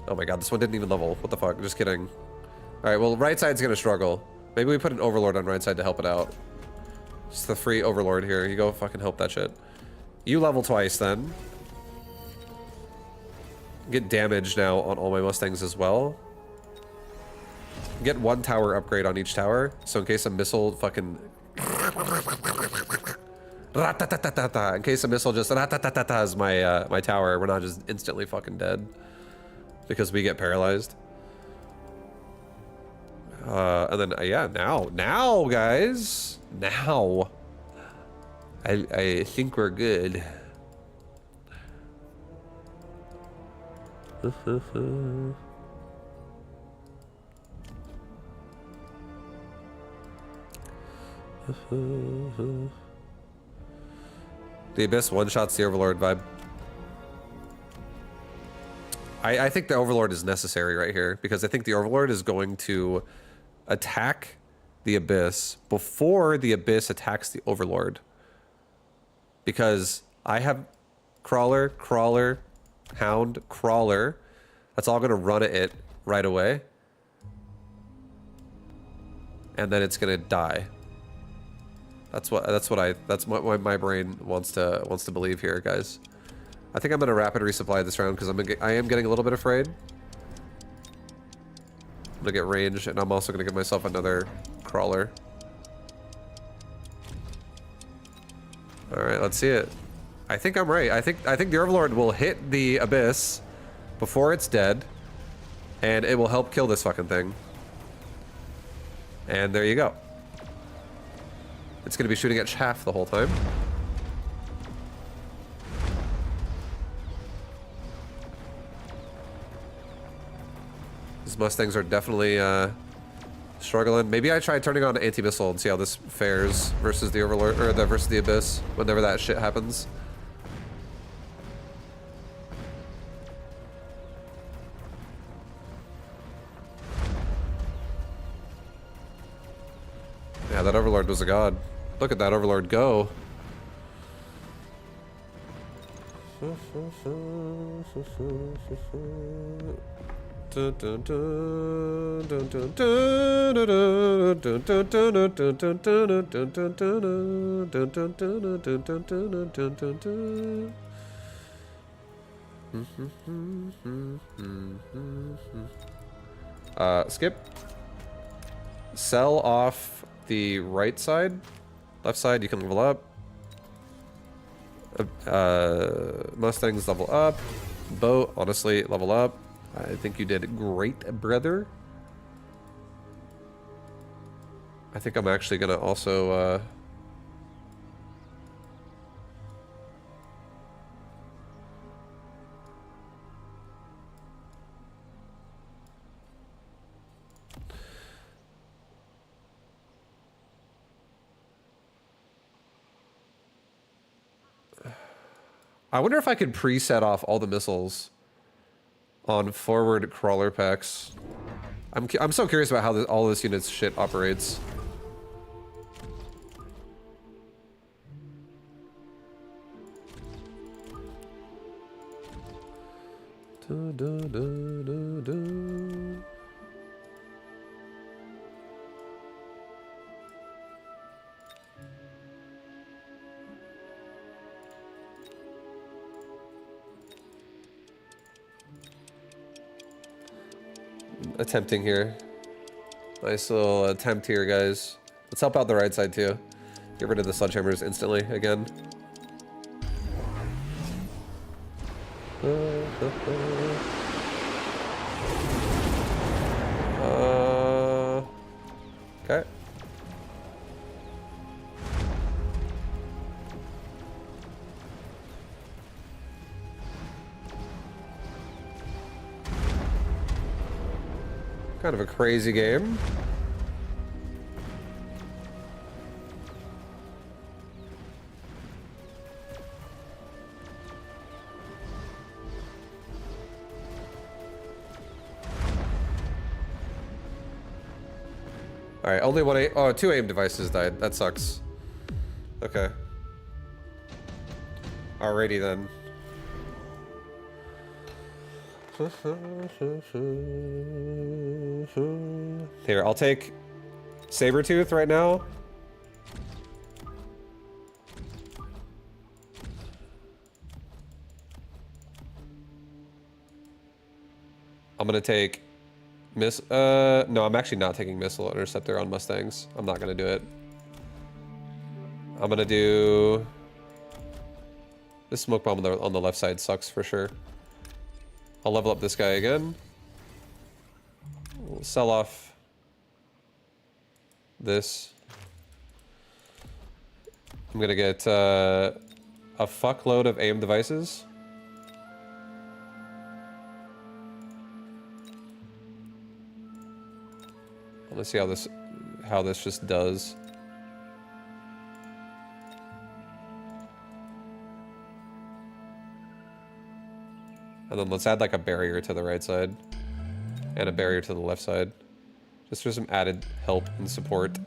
Oh my god, this one didn't even level. What the fuck? Just kidding. Alright, well, right side's gonna struggle. Maybe we put an overlord on right side to help it out. Just the free overlord here. You go fucking help that shit. You level twice then. Get damage now on all my Mustangs as well. Get one tower upgrade on each tower, so in case a missile fucking... in case a missile just has my my tower, we're not just instantly fucking dead. Because we get paralyzed. And then, yeah, now, guys. Now. I think we're good. The Abyss one-shots the Overlord vibe. I think the Overlord is necessary right here, because I think the Overlord is going to attack the Abyss before the Abyss attacks the Overlord. Because I have Crawler, Crawler, Hound, Crawler. That's all going to run at it right away. And then it's going to die. That's what my brain wants to believe here, guys. I think I'm gonna rapid resupply this round because I am getting a little bit afraid. I'm gonna get range, and I'm also gonna give myself another crawler. All right, let's see it. I think I'm right. I think the Overlord will hit the Abyss before it's dead, and it will help kill this fucking thing. And there you go. It's gonna be shooting at chaff the whole time. These Mustangs are definitely struggling. Maybe I try turning on anti-missile and see how this fares versus the Overlord or versus the Abyss whenever that shit happens. Yeah, that Overlord was a god. Look at that Overlord go. Skip. Sell off the right side. Left side, you can level up. Mustangs level up. Boat, honestly, level up. I think you did great, brother. I think I'm actually gonna also I wonder if I could preset off all the missiles on forward crawler packs. I'm so curious about how all this unit's shit operates. Attempting here. Nice little attempt here, guys. Let's help out the right side too. Get rid of the sledgehammers instantly again. Okay. Kind of a crazy game. All right, only one aim. Oh, two aim devices died. That sucks. Okay. Alrighty then. Here, I'll take Sabretooth right now. I'm gonna take no, I'm actually not taking Missile Interceptor on Mustangs. I'm not gonna do it. I'm gonna do this smoke bomb on the left side sucks for sure. I'll level up this guy again. We'll sell off this. I'm gonna get a fuckload of aim devices. Let's see how this just does. And then let's add like a barrier to the right side and a barrier to the left side, just for some added help and support.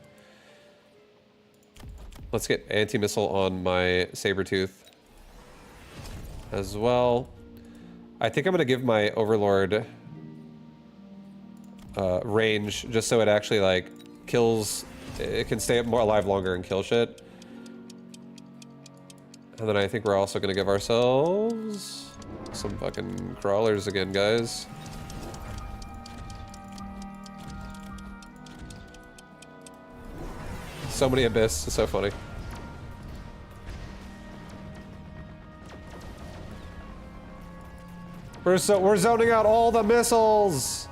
Let's get anti-missile on my Sabretooth as well. I think I'm gonna give my Overlord range just so it actually like kills. It can stay more alive longer and kill shit. And then I think we're also gonna give ourselves some fucking crawlers again, guys. So many abyss, it's so funny. We're zoning out all the missiles.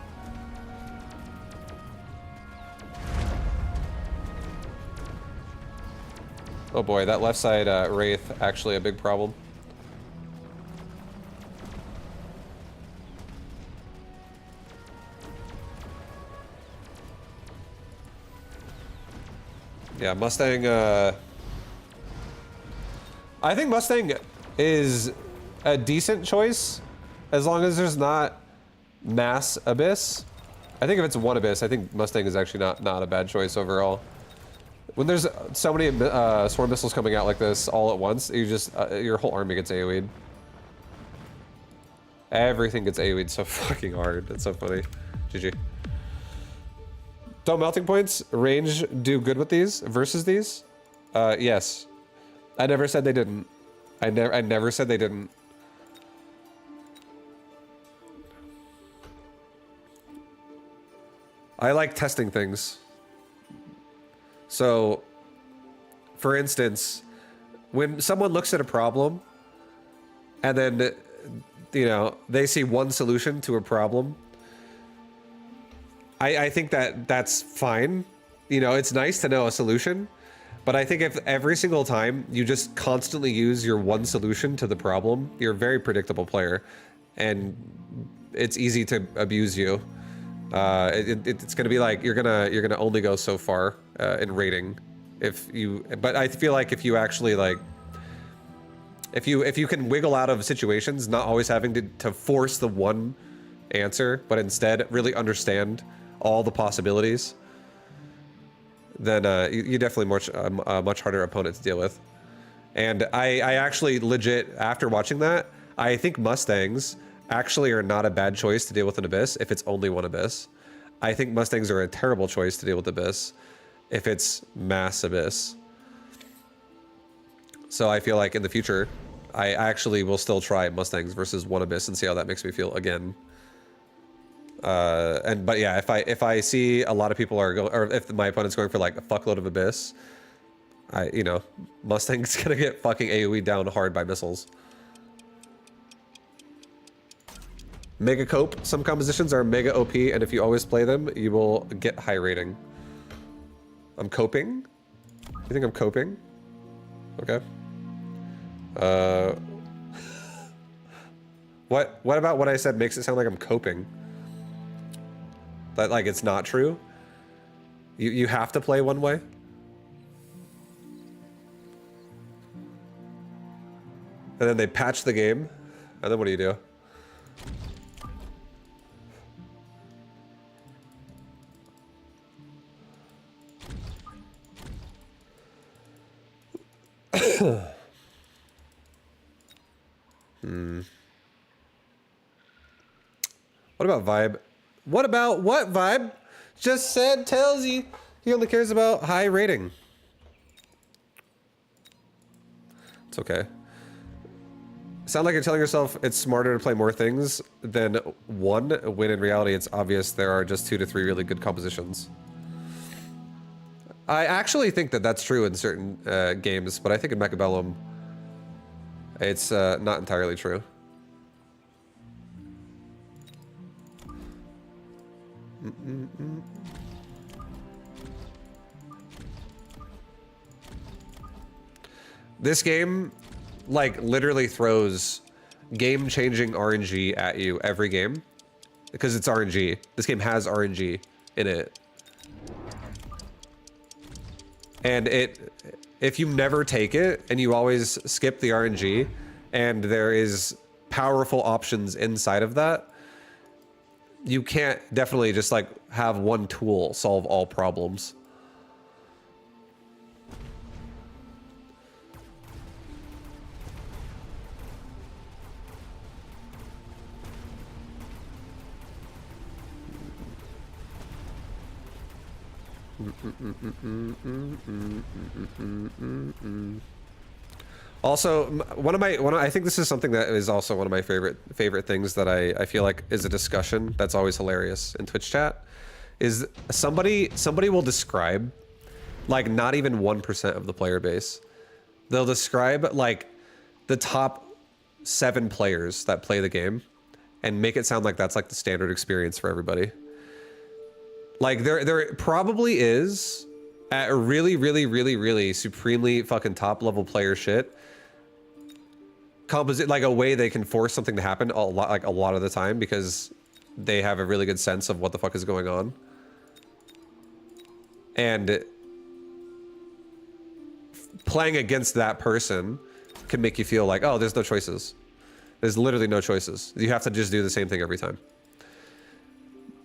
Oh boy, that left side Wraith actually a big problem. Yeah, Mustang, I think Mustang is a decent choice as long as there's not mass Abyss. I think if it's one Abyss, I think Mustang is actually not a bad choice overall. When there's so many swarm missiles coming out like this all at once, you just, your whole army gets AoE'd. Everything gets AoE'd so fucking hard. It's so funny. GG. Don't melting points range do good with these versus these? Yes. I never said they didn't. I never said they didn't. I like testing things. So, for instance, when someone looks at a problem and then, you know, they see one solution to a problem, I think that's fine. You know, it's nice to know a solution, but I think if every single time you just constantly use your one solution to the problem, you're a very predictable player, and it's easy to abuse you. It's gonna be like you're gonna only go so far in rating if you. But I feel like if you actually like, if you can wiggle out of situations, not always having to force the one answer, but instead really understand all the possibilities, then you definitely a much harder opponent to deal with. And I actually legit, after watching that, I think Mustangs actually are not a bad choice to deal with an Abyss if it's only one Abyss. I think Mustangs are a terrible choice to deal with Abyss if it's mass Abyss. So I feel like in the future, I actually will still try Mustangs versus one Abyss and see how that makes me feel again. But yeah, if I see a lot of people are going, or if my opponent's going for like a fuckload of Abyss, you know, Mustang's gonna get fucking AoE down hard by missiles. Mega cope. Some compositions are mega OP, and if you always play them, you will get high rating. I'm coping? You think I'm coping? Okay. What about what I said makes it sound like I'm coping? That like it's not true? You have to play one way? And then they patch the game, and then what do you do? What about Vibe? What about what Vibe? Just said tells you he only cares about high rating. It's okay. Sound like you're telling yourself it's smarter to play more things than one, when in reality it's obvious there are just 2 to 3 really good compositions. I actually think that that's true in certain games, but I think in Mechabellum it's not entirely true. This game, like, literally throws game-changing RNG at you every game, because it's RNG. This game has RNG in it. And if you never take it, and you always skip the RNG, and there is powerful options inside of that, you can't definitely just, like, have one tool solve all problems. Also, I think this is something that is also one of my favorite things that I feel like is a discussion that's always hilarious in Twitch chat, is somebody will describe, like, not even 1% of the player base. They'll describe like the top 7 players that play the game and make it sound like that's like the standard experience for everybody. Like there probably is at a really supremely fucking top level player shit composite, like a way they can force something to happen a lot of the time because they have a really good sense of what the fuck is going on. And playing against that person can make you feel like, oh, there's no choices. There's literally no choices. You have to just do the same thing every time.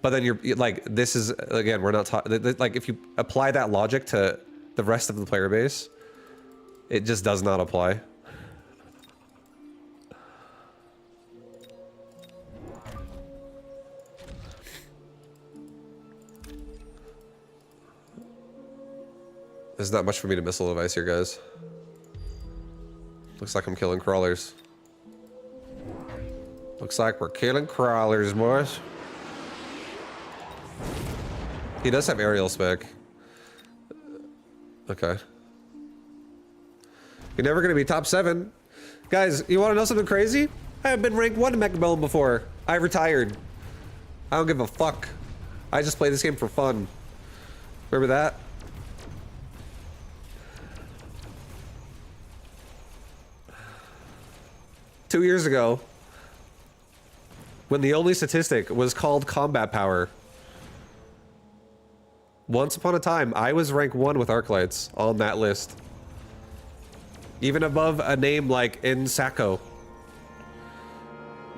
But then you're like, this is, again, we're not talking, like if you apply that logic to the rest of the player base, it just does not apply. There's not much for me to missile device here, guys. Looks like I'm killing crawlers. Looks like we're killing crawlers, boys. He does have aerial spec. Okay. You're never gonna be top 7. Guys, you wanna know something crazy? I haven't been ranked 1 in Mecha before. I retired. I don't give a fuck. I just play this game for fun. Remember that? Two years ago, when the only statistic was called combat power, once upon a time, I was rank 1 with Arclights on that list. Even above a name like Insako.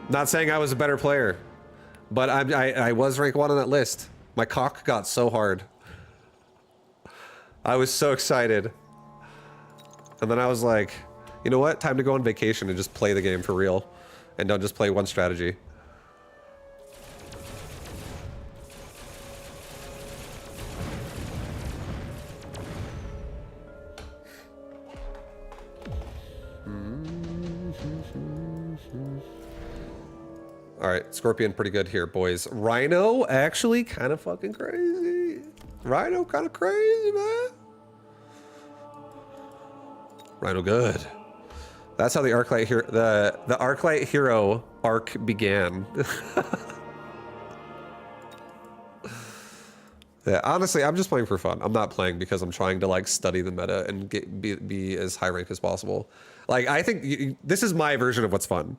Not saying I was a better player, but I was rank 1 on that list. My cock got so hard. I was so excited. And then I was like, you know what? Time to go on vacation and just play the game for real. And don't just play one strategy. Alright, Scorpion pretty good here, boys. Rhino, actually kind of fucking crazy. Rhino kind of crazy, man. Rhino good. That's how the Arclight hero, the Arclight hero arc began. Yeah, honestly, I'm just playing for fun. I'm not playing because I'm trying to like study the meta and be as high rank as possible. Like, I think this is my version of what's fun.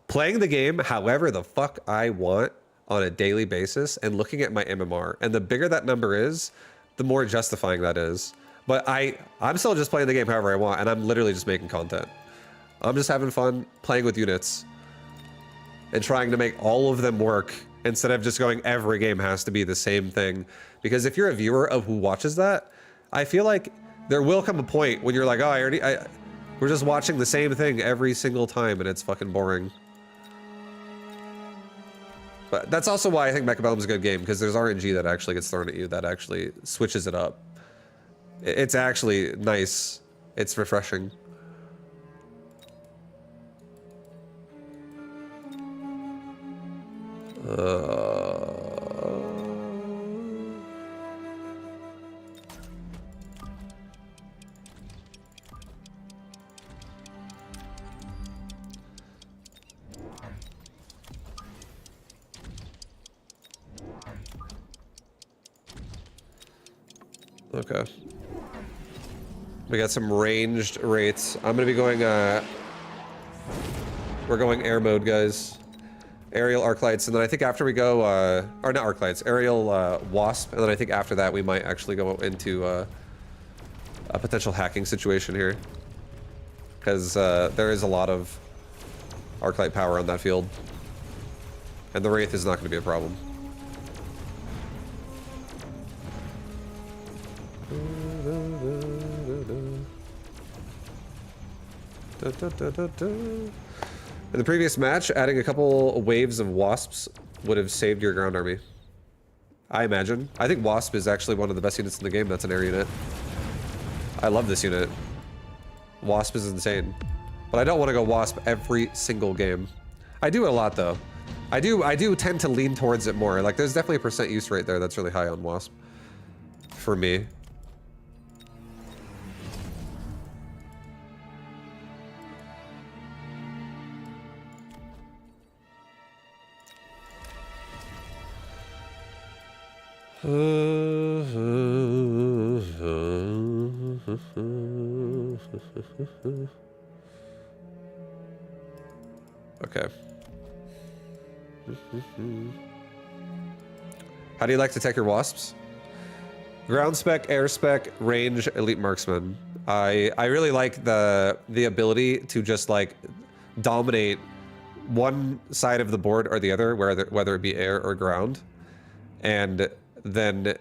Playing the game however the fuck I want on a daily basis and looking at my MMR. And the bigger that number is, the more justifying that is. But I'm still just playing the game however I want, and I'm literally just making content. I'm just having fun playing with units and trying to make all of them work instead of just going every game has to be the same thing. Because if you're a viewer of who watches that, I feel like there will come a point when you're like, oh, we're just watching the same thing every single time and it's fucking boring. But that's also why I think Mecha is a good game, because there's RNG that actually gets thrown at you that actually switches it up. It's actually nice. It's refreshing. Okay. We got some ranged rates. I'm gonna be going, we're going air mode, guys. Aerial Arclights, and then I think after we go, or not Arclights, Aerial Wasp, and then I think after that we might actually go into a potential hacking situation here. Because there is a lot of Arclight power on that field. And the Wraith is not going to be a problem. In the previous match, adding a couple waves of Wasps would have saved your ground army. I imagine. I think Wasp is actually one of the best units in the game. That's an air unit. I love this unit. Wasp is insane. But I don't want to go Wasp every single game. I do it a lot though. I do tend to lean towards it more. Like there's definitely a percent use rate there that's really high on Wasp. For me. Okay. How do you like to take your wasps? Ground spec, air spec, range, elite marksman. I really like the ability to just like dominate one side of the board or the other, whether it be air or ground. And then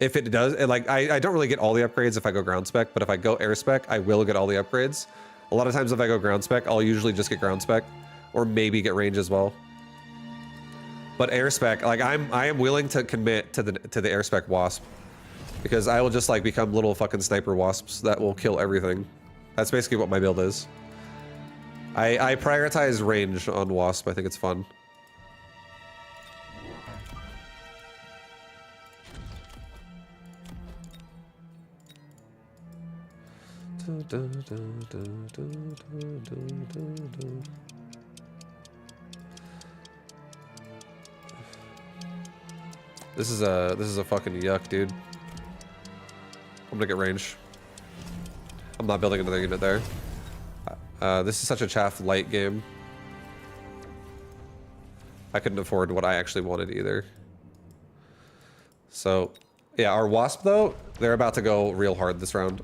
if it does, like I don't really get all the upgrades if I go ground spec, but if I go air spec, I will get all the upgrades. A lot of times if I go ground spec, I'll usually just get ground spec or maybe get range as well. But air spec, like I am willing to commit to the air spec wasp because I will just like become little fucking sniper wasps that will kill everything. That's basically what my build is. I prioritize range on wasp. I think it's fun. This is a fucking yuck, dude. I'm gonna get range. I'm not building another unit there. This is such a chaff light game. I couldn't afford what I actually wanted either. So, yeah, our wasp though, they're about to go real hard this round.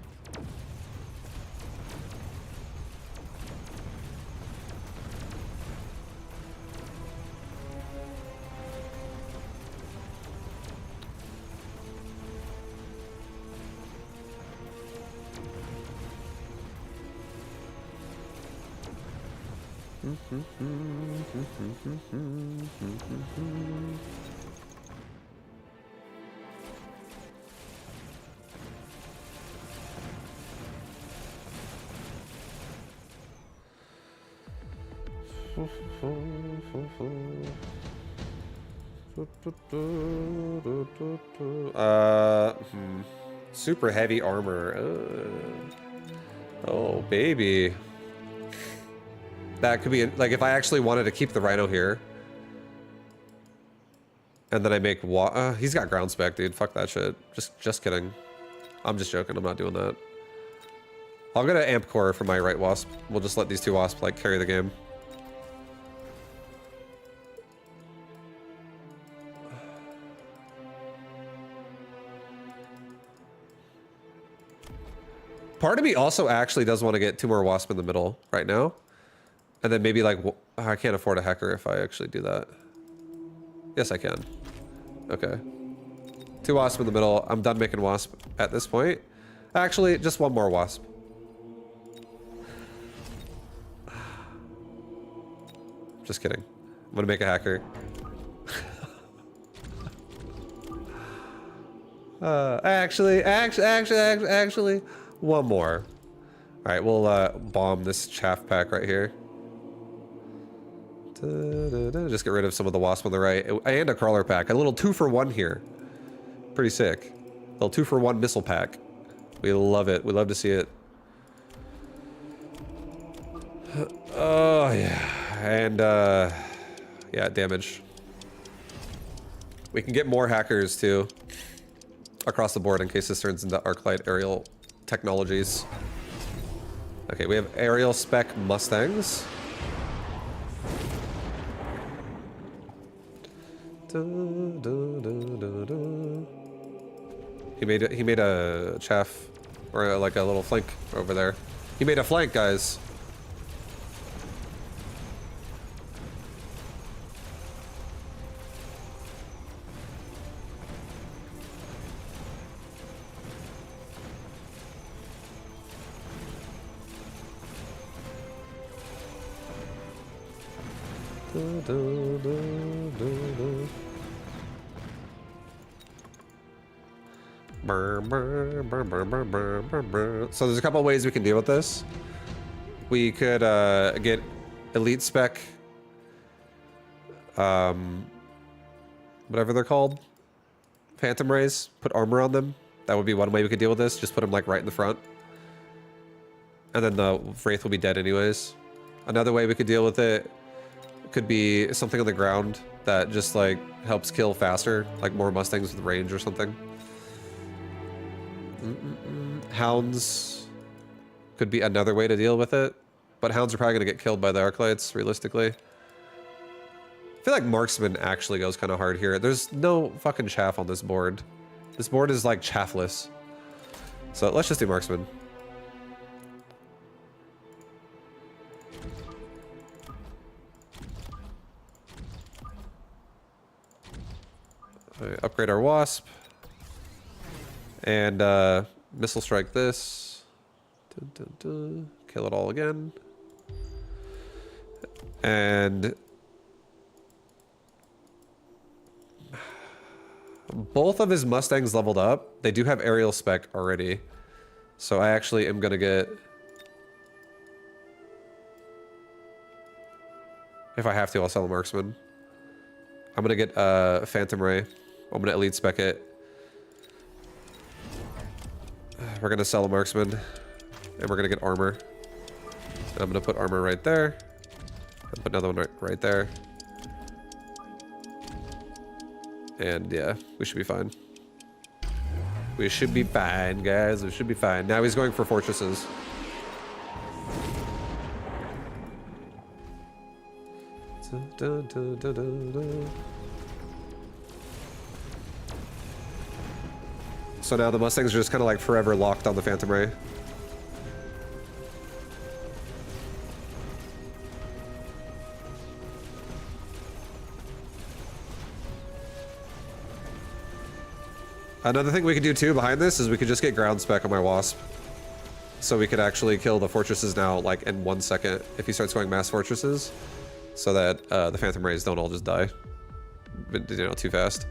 Super heavy armor. Oh, baby. That could be, like, if I actually wanted to keep the Rhino here. And then I make he's got ground spec, dude. Fuck that shit. Just kidding. I'm just joking. I'm not doing that. I'll get an amp core for my right wasp. We'll just let these two wasps, like, carry the game. Part of me also actually does want to get two more wasp in the middle right now. And then maybe like, I can't afford a hacker if I actually do that. Yes, I can. Okay. Two wasp in the middle. I'm done making wasp at this point. Actually, just one more wasp. Just kidding. I'm gonna make a hacker. Actually, one more. All right, we'll bomb this chaff pack right here. Just get rid of some of the wasp on the right. And a crawler pack. A little 2-for-1 here. Pretty sick. A little 2-for-1 missile pack. We love it. We love to see it. Oh, yeah. And, yeah, damage. We can get more hackers, too. Across the board in case this turns into Arclight aerial technologies. Okay, we have aerial spec Mustangs. He made a chaff, or like a little flank over there. He made a flank, guys. So there's a couple ways we can deal with this. We could get elite spec, whatever they're called, phantom rays, put armor on them. That would be one way we could deal with this. Just put them like right in the front. And then the Wraith will be dead anyways. Another way we could deal with it could be something on the ground that just like helps kill faster, like more Mustangs with range or something. Hounds could be another way to deal with it, but hounds are probably going to get killed by the Arclights, realistically. I feel like marksman actually goes kind of hard here. There's no fucking chaff on this board. This board is like chaffless. So let's just do marksman. Right, upgrade our wasp. And missile strike this. Dun, dun, dun. Kill it all again. And both of his Mustangs leveled up. They do have aerial spec already. So I actually am gonna get, if I have to, I'll sell a marksman. I'm gonna get Phantom Ray. I'm gonna elite spec it. We're gonna sell a marksman. And we're gonna get armor. And I'm gonna put armor right there. And put another one right there. And yeah, we should be fine. We should be fine, guys. We should be fine. Now he's going for fortresses. Dun, dun, dun, dun, dun. So now the Mustangs are just kind of like forever locked on the Phantom Ray. Another thing we could do too behind this is we could just get ground spec on my Wasp. So we could actually kill the fortresses now like in 1 second if he starts going mass fortresses. So that the Phantom Rays don't all just die, you know, too fast.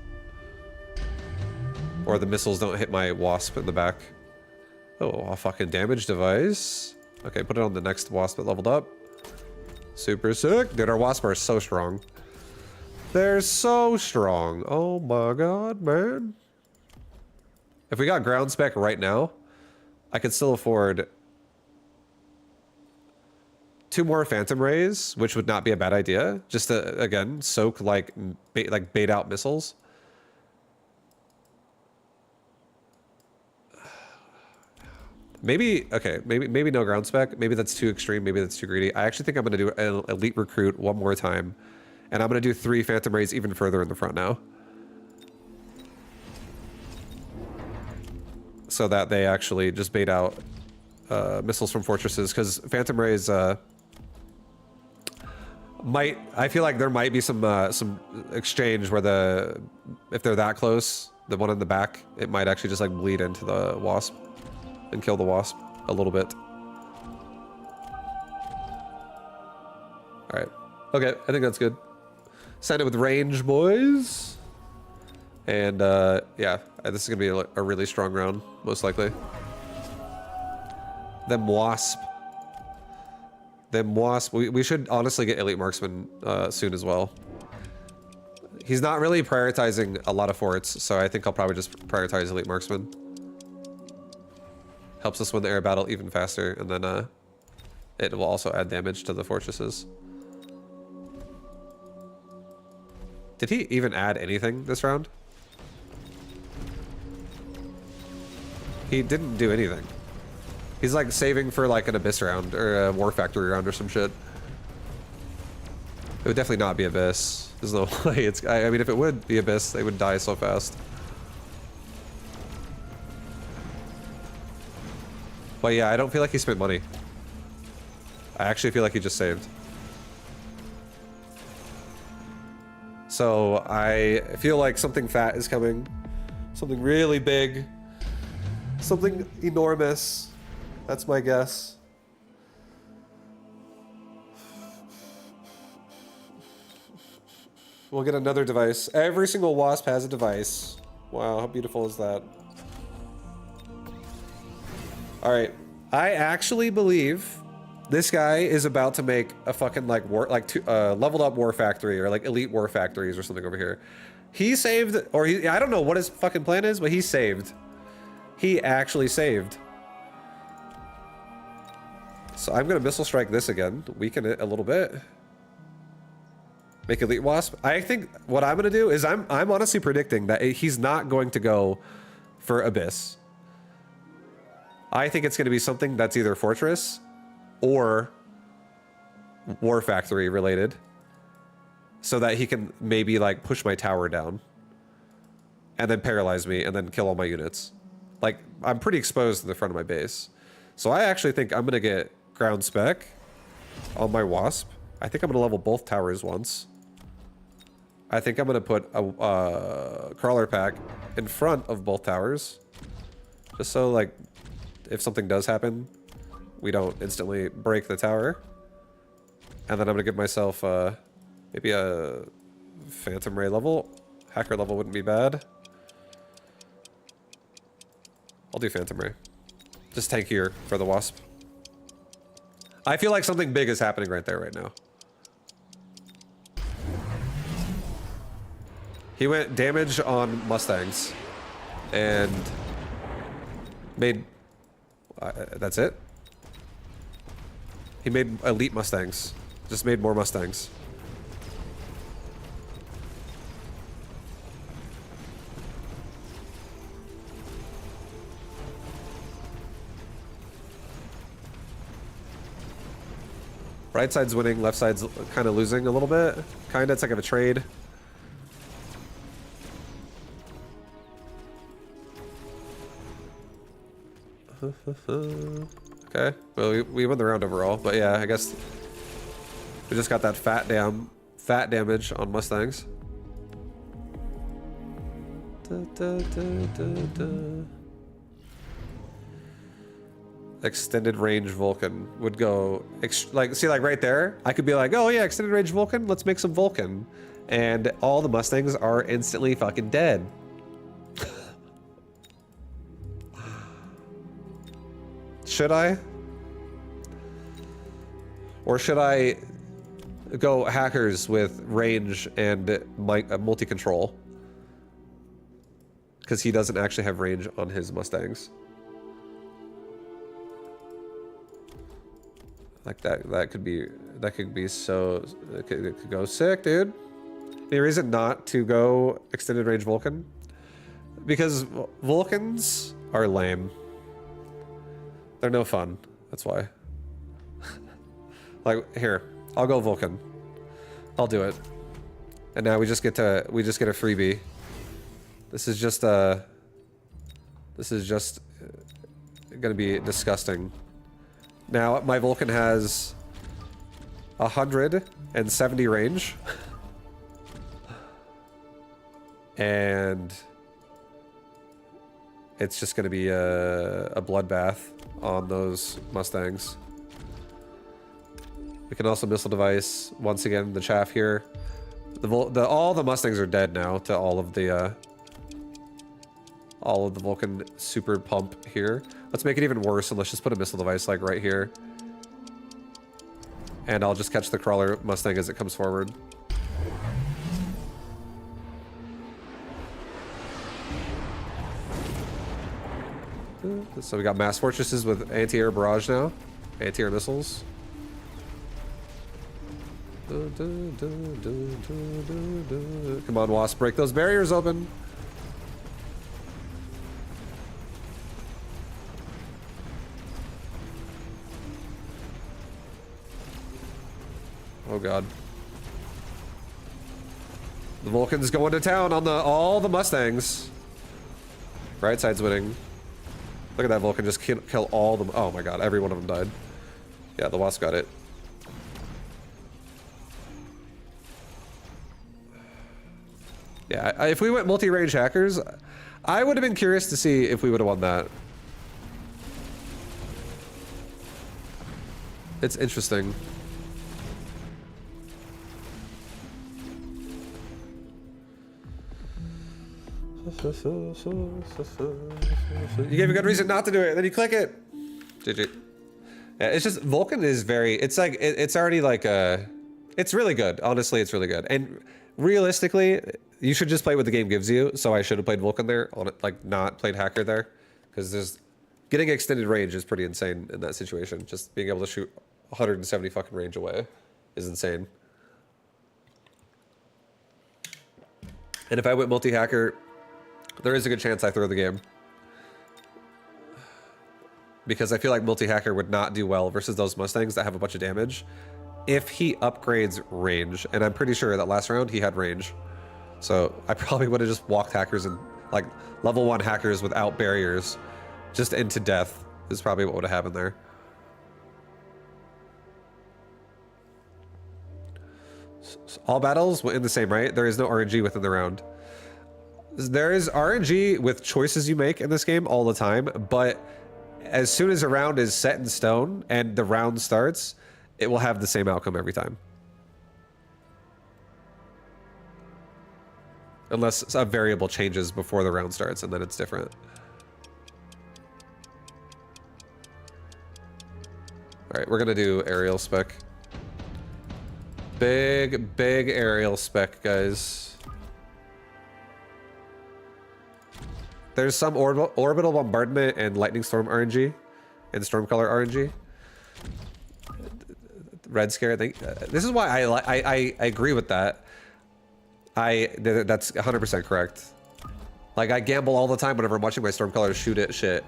Or the missiles don't hit my Wasp in the back. Oh, a fucking damage device. Okay, put it on the next Wasp that leveled up. Super sick. Dude, our Wasp are so strong. They're so strong. Oh my god, man. If we got ground spec right now, I could still afford 2 more Phantom Rays, which would not be a bad idea. Just to, again, soak like bait out missiles. Maybe, okay, maybe no ground spec. Maybe that's too extreme. Maybe that's too greedy. I actually think I'm going to do an elite recruit one more time. And I'm going to do 3 Phantom Rays even further in the front now. So that they actually just bait out missiles from fortresses. Because Phantom Rays I feel like there might be some exchange where if they're that close, the one in the back, it might actually just like bleed into the Wasp and kill the Wasp a little bit. All right. Okay, I think that's good. Sign it with range, boys. And yeah, this is gonna be a really strong round, most likely. Them Wasp. We should honestly get elite marksman soon as well. He's not really prioritizing a lot of forts, so I think I'll probably just prioritize elite marksman. Helps us win the air battle even faster, and then it will also add damage to the fortresses. Did he even add anything this round? He didn't do anything. He's like saving for like an Abyss round or a War Factory round or some shit. It would definitely not be Abyss. There's no way it's... I mean, if it would be Abyss, they would die so fast. But yeah, I don't feel like he spent money. I actually feel like he just saved. So I feel like something fat is coming. Something really big. Something enormous. That's my guess. We'll get another device. Every single Wasp has a device. Wow, how beautiful is that? All right. I actually believe This guy is about to make a fucking like leveled up war factory or like elite war factories or something over here. He saved, or I don't know what his fucking plan is, but he saved. He actually saved. So I'm gonna missile strike this again, weaken it a little bit. Make elite wasp. I think what I'm gonna do is I'm honestly predicting that he's not going to go for abyss. I think it's gonna be something that's either fortress or war factory related, so that he can maybe like push my tower down and then paralyze me and then kill all my units. Like, I'm pretty exposed in the front of my base. So I actually think I'm gonna get ground spec on my wasp. I think I'm gonna level both towers once. I think I'm gonna put a crawler pack in front of both towers, just so like if something does happen, we don't instantly break the tower. And then I'm gonna give myself maybe a Phantom Ray level. Hacker level wouldn't be bad. I'll do Phantom Ray. Just tankier for the Wasp. I feel like something big is happening right there right now. He went damage on Mustangs and made... that's it? He made elite Mustangs. Just made more Mustangs. Right side's winning, left side's kind of losing a little bit. Kinda, it's like a trade. Okay, well we won the round overall, but yeah, I guess we just got that fat damage on Mustangs. Extended range Vulcan would go like, see, like right there, I could be like, oh yeah, extended range Vulcan, let's make some Vulcan, and all the Mustangs are instantly fucking dead. Should I? Or should I go hackers with range and multi-control? Because he doesn't actually have range on his Mustangs. Like that could be so, it could go sick, dude. Any reason not to go extended range Vulcan? Because Vulcans are lame. They're no fun. That's why. Like, here, I'll go Vulcan. I'll do it. And now we just get a freebie. This is just gonna be disgusting. Now my Vulcan has 170 range. And it's just gonna be a bloodbath on those Mustangs. We can also missile device once again the chaff here. All the Mustangs are dead now to all of the Vulcan super pump here. Let's make it even worse and let's just put a missile device like right here. And I'll just catch the crawler Mustang as it comes forward. So we got mass fortresses with anti-air barrage now. Anti-air missiles. Come on, Wasp, break those barriers open. Oh god. The Vulcan's going to town on all the Mustangs. Right side's winning. Look at that Vulcan just kill all of them. Oh my god, every one of them died. Yeah, the Wasp got it. Yeah, if we went multi-range hackers, I would have been curious to see if we would have won that. It's interesting. You gave a good reason not to do it, then you click it. GG. Yeah, it's just Vulcan is very. It's like it's already like it's really good. Honestly, it's really good. And realistically, you should just play what the game gives you. So I should have played Vulcan there on it, like not played Hacker there, because there's getting extended range is pretty insane in that situation. Just being able to shoot 170 fucking range away is insane. And if I went multi-hacker, there is a good chance I throw the game. Because I feel like multi-hacker would not do well versus those Mustangs that have a bunch of damage if he upgrades range. And I'm pretty sure that last round he had range. So I probably would have just walked hackers and like level 1 hackers without barriers just into death is probably what would have happened there. All battles in the same, right? There is no RNG within the round. There is RNG with choices you make in this game all the time, but as soon as a round is set in stone and the round starts, it will have the same outcome every time. Unless a variable changes before the round starts, and then it's different. All right, we're gonna do aerial spec. Big aerial spec, guys. There's some orbital bombardment and lightning storm RNG, and stormcaller RNG. Red scare. I think this is why I agree with that. That's 100% correct. Like I gamble all the time whenever I'm watching my stormcaller shoot at shit,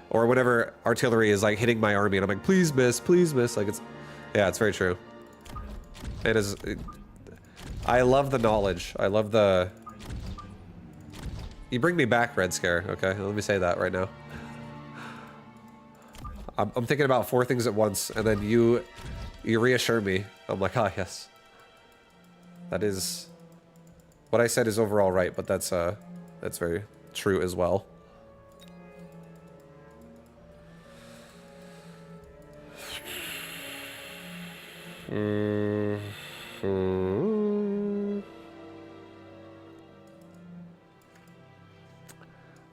or whenever artillery is like hitting my army, and I'm like, please miss, please miss. Like it's, yeah, it's very true. It is. I love the knowledge. I love the. You bring me back, Red Scare. Okay, let me say that right now. I'm thinking about 4 things at once, and then you reassure me. I'm like, ah, yes. That is what I said is overall right, but that's very true as well.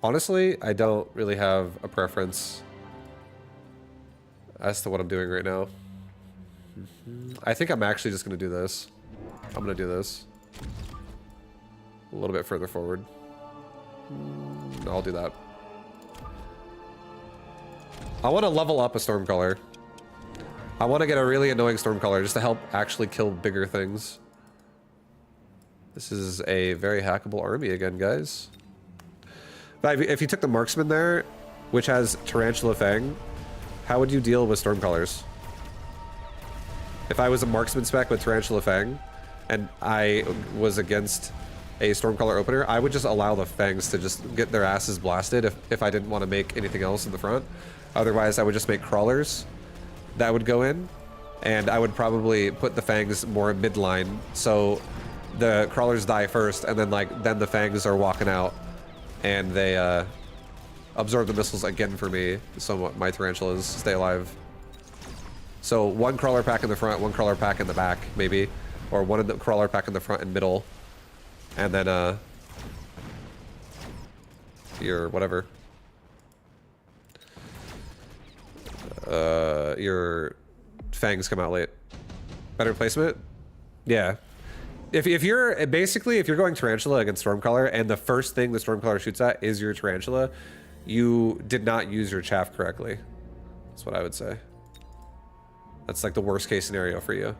Honestly, I don't really have a preference as to what I'm doing right now. I think I'm actually just going to do this. I'm going to do this. A little bit further forward. I'll do that. I want to level up a Stormcaller. I want to get a really annoying Stormcaller just to help actually kill bigger things. This is a very hackable army again, guys. But if you took the Marksman there, which has Tarantula Fang, how would you deal with Stormcallers? If I was a Marksman spec with Tarantula Fang, and I was against a Stormcaller opener, I would just allow the Fangs to just get their asses blasted if I didn't want to make anything else in the front. Otherwise, I would just make Crawlers that would go in, and I would probably put the Fangs more midline, so the Crawlers die first, and then the Fangs are walking out, and they absorb the missiles again for me, so my Tarantulas stay alive. So 1 Crawler pack in the front, 1 Crawler pack in the back, maybe, or 1 in the Crawler pack in the front and middle, and then your whatever. Your Fangs come out late. Better placement? Yeah. If you're basically, if you're going Tarantula against Stormcaller and the first thing the Stormcaller shoots at is your Tarantula, you did not use your chaff correctly. That's what I would say. That's like the worst case scenario for you.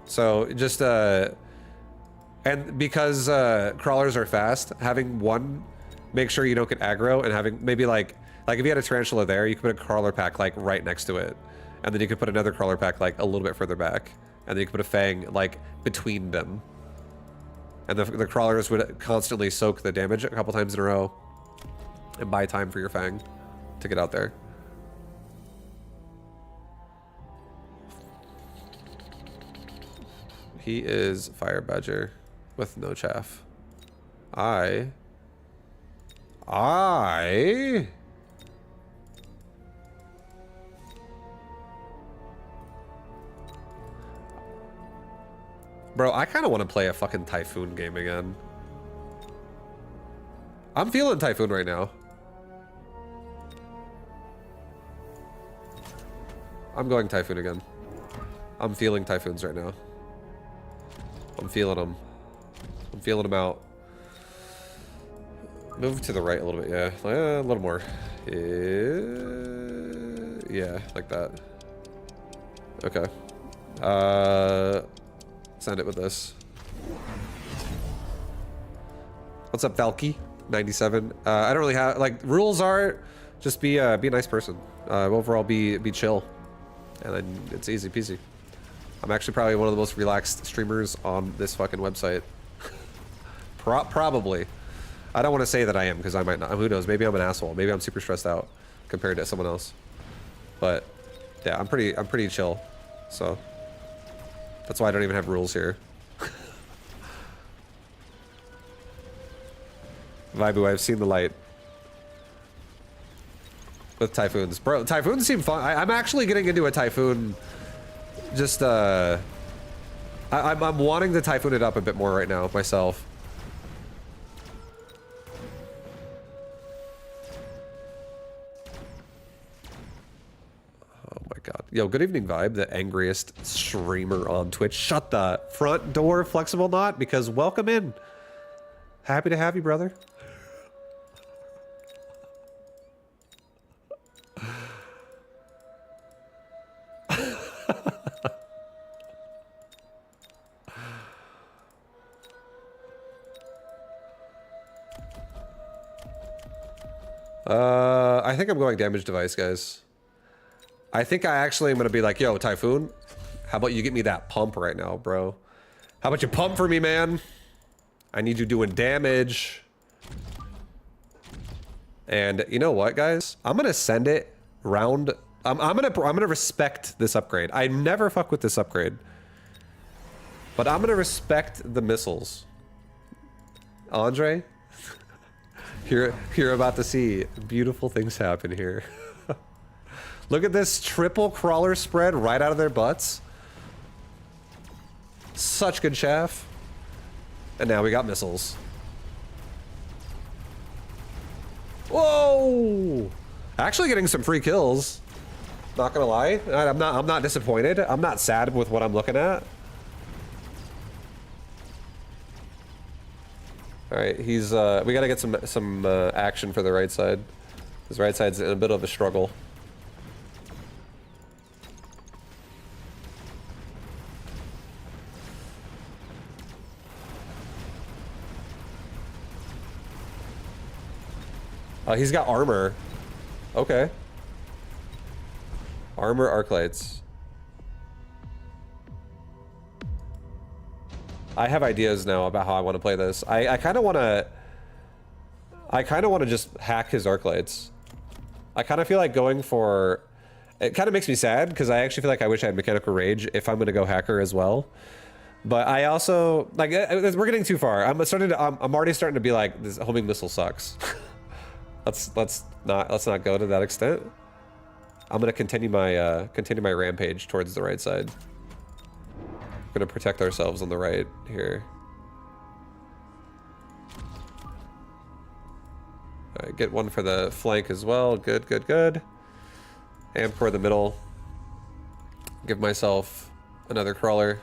So just and because Crawlers are fast, having 1, make sure you don't get aggro, and having maybe like if you had a Tarantula there, you could put a Crawler pack like right next to it, and then you could put another Crawler pack like a little bit further back, and then you could put a Fang like between them, and the Crawlers would constantly soak the damage a couple times in a row and buy time for your Fang to get out there. He is Fire Badger with no chaff. Bro, I kind of want to play a fucking Typhoon game again. I'm feeling Typhoon right now. I'm going Typhoon again. I'm feeling Typhoons right now. I'm feeling them. I'm feeling them out. Move to the right a little bit, yeah. A little more. Yeah, like that. Okay. Send it with this. What's up, Valky? 97. I don't really have, like, rules are just be a nice person. Overall, be chill. And then it's easy peasy. I'm actually probably one of the most relaxed streamers on this fucking website. Probably. I don't want to say that I am, because I might not. Who knows? Maybe I'm an asshole. Maybe I'm super stressed out compared to someone else. But yeah, I'm pretty chill. So that's why I don't even have rules here. Vibu, I've seen the light. With Typhoons. Bro, Typhoons seem fun. I'm actually getting into a Typhoon. Just, I'm wanting to Typhoon it up a bit more right now, myself. Oh my god. Yo, good evening, Vibe, the angriest streamer on Twitch. Shut the front door, Flexible Knot, because welcome in. Happy to have you, brother. I think I'm going damage device, guys. I think I actually am gonna be like, yo, Typhoon, how about you get me that pump right now, bro? How about you pump for me, man? I need you doing damage. And you know what, guys? I'm gonna send it round. I'm gonna respect this upgrade. I never fuck with this upgrade, but I'm gonna respect the missiles. Andre, you're about to see beautiful things happen here. Look at this triple crawler spread right out of their butts. Such good chaff. And now we got missiles. Whoa! Actually getting some free kills. Not gonna lie. I'm not disappointed. I'm not sad with what I'm looking at. All right, he's we gotta get some action for the right side. His right side's in a bit of a struggle. He's got armor. Okay. Armor arc lights. I have ideas now about how I want to play this. I kind of want to just hack his arc lights. I kind of feel like going for... It kind of makes me sad because I actually feel like I wish I had mechanical rage if I'm going to go hacker as well. But I also like we're getting too far. I'm already starting to be like, this homing missile sucks. let's not go to that extent. I'm gonna continue my rampage towards the right side. We're gonna protect ourselves on the right here. All right, get one for the flank as well. Good, good, good. And for the middle. Give myself another crawler.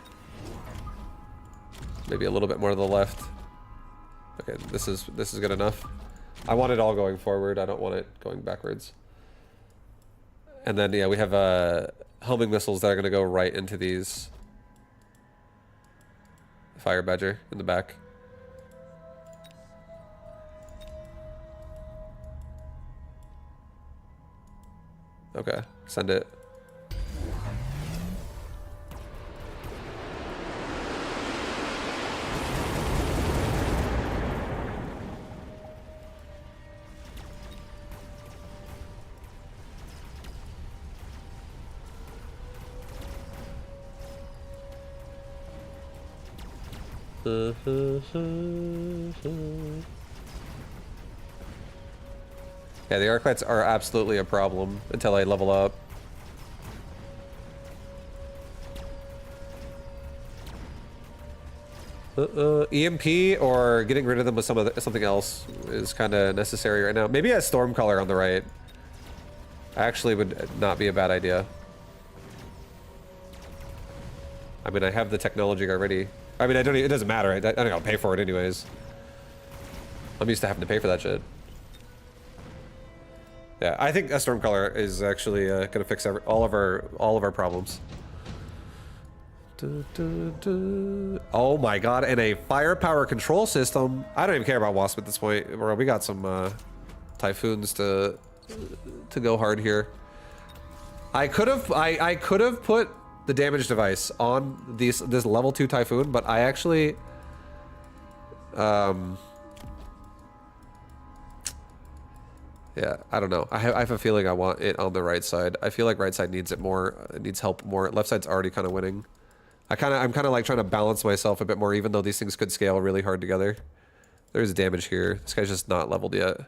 Maybe a little bit more to the left. Okay, this is good enough. I want it all going forward. I don't want it going backwards. And then yeah, we have homing missiles that are gonna go right into these. Fire Badger in the back. Okay, send it. Yeah, the arc lights are absolutely a problem until I level up. EMP or getting rid of them with something else is kind of necessary right now. Maybe a Stormcaller on the right actually would not be a bad idea. I mean, I have the technology already. I mean, it doesn't matter. I don't gotta pay for it anyways. I'm used to having to pay for that shit. Yeah, I think a Stormcaller is actually gonna fix all of our problems. Oh my god, and a firepower control system. I don't even care about Wasp at this point. Bro, we got some Typhoons to go hard here. I could have put the damage device on this level 2 Typhoon, but I actually yeah, I don't know. I have a feeling I want it on the right side. I feel like right side needs it more. It needs help more. Left side's already kind of winning. I'm kind of like trying to balance myself a bit more, even though these things could scale really hard together. There's damage here. This guy's just not leveled yet.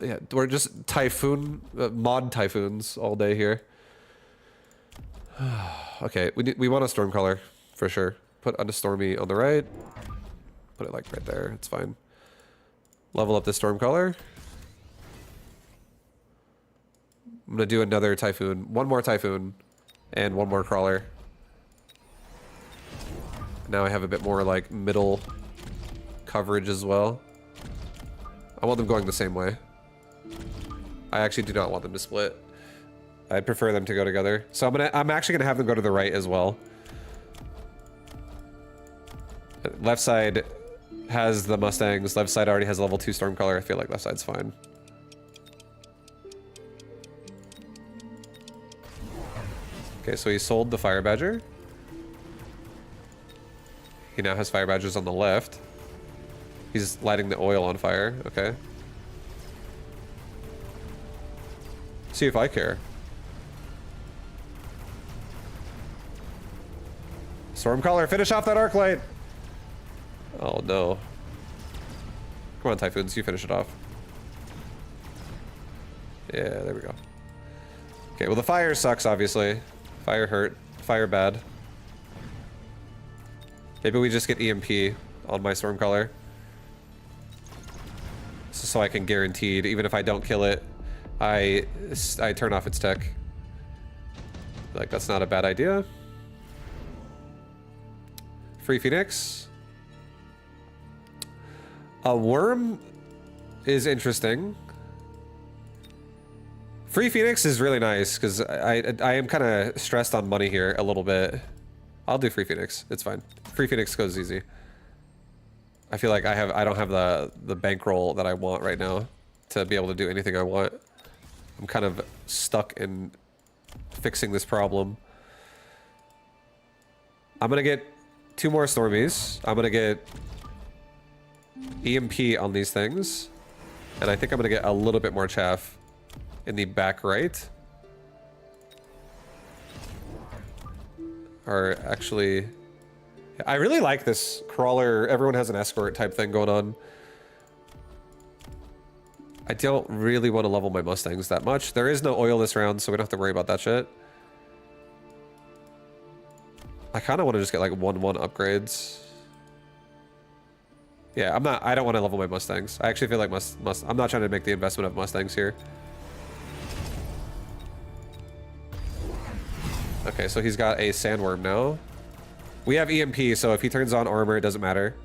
Yeah, we're just Typhoon, mod Typhoons all day here. Okay, we want a Stormcaller for sure. Put on a Stormy on the right. Put it like right there. It's fine. Level up the Stormcaller. I'm gonna do another Typhoon. One more Typhoon. And one more Crawler. Now I have a bit more like middle coverage as well. I want them going the same way. I actually do not want them to split. I'd prefer them to go together. So I'm actually gonna have them go to the right as well. Left side has the Mustangs. Left side already has level 2 Stormcaller. I feel like left side's fine. Okay, so he sold the Fire Badger. He now has Fire Badgers on the left. He's lighting the oil on fire. Okay. See if I care. Stormcaller, finish off that arc light! Oh no. Come on, Typhoons, you finish it off. Yeah, there we go. Okay, well the fire sucks, obviously. Fire hurt. Fire bad. Maybe we just get EMP on my Stormcaller. So I can guaranteed, even if I don't kill it, I turn off its tech. Like, that's not a bad idea. Free Phoenix. A worm is interesting. Free Phoenix is really nice because I am kind of stressed on money here a little bit. I'll do Free Phoenix. It's fine. Free Phoenix goes easy. I feel like I don't have the bankroll that I want right now to be able to do anything I want. I'm kind of stuck in fixing this problem. I'm gonna get 2 more Stormies. I'm gonna get EMP on these things. And I think I'm gonna get a little bit more chaff in the back right. Or actually, I really like this Crawler. Everyone has an escort type thing going on. I don't really want to level my Mustangs that much. There is no oil this round, so we don't have to worry about that shit. I kind of want to just get like 1-1 upgrades. Yeah, I don't want to level my Mustangs. I actually feel like I'm not trying to make the investment of Mustangs here. Okay, so he's got a Sandworm now. We have EMP, so if he turns on armor, it doesn't matter.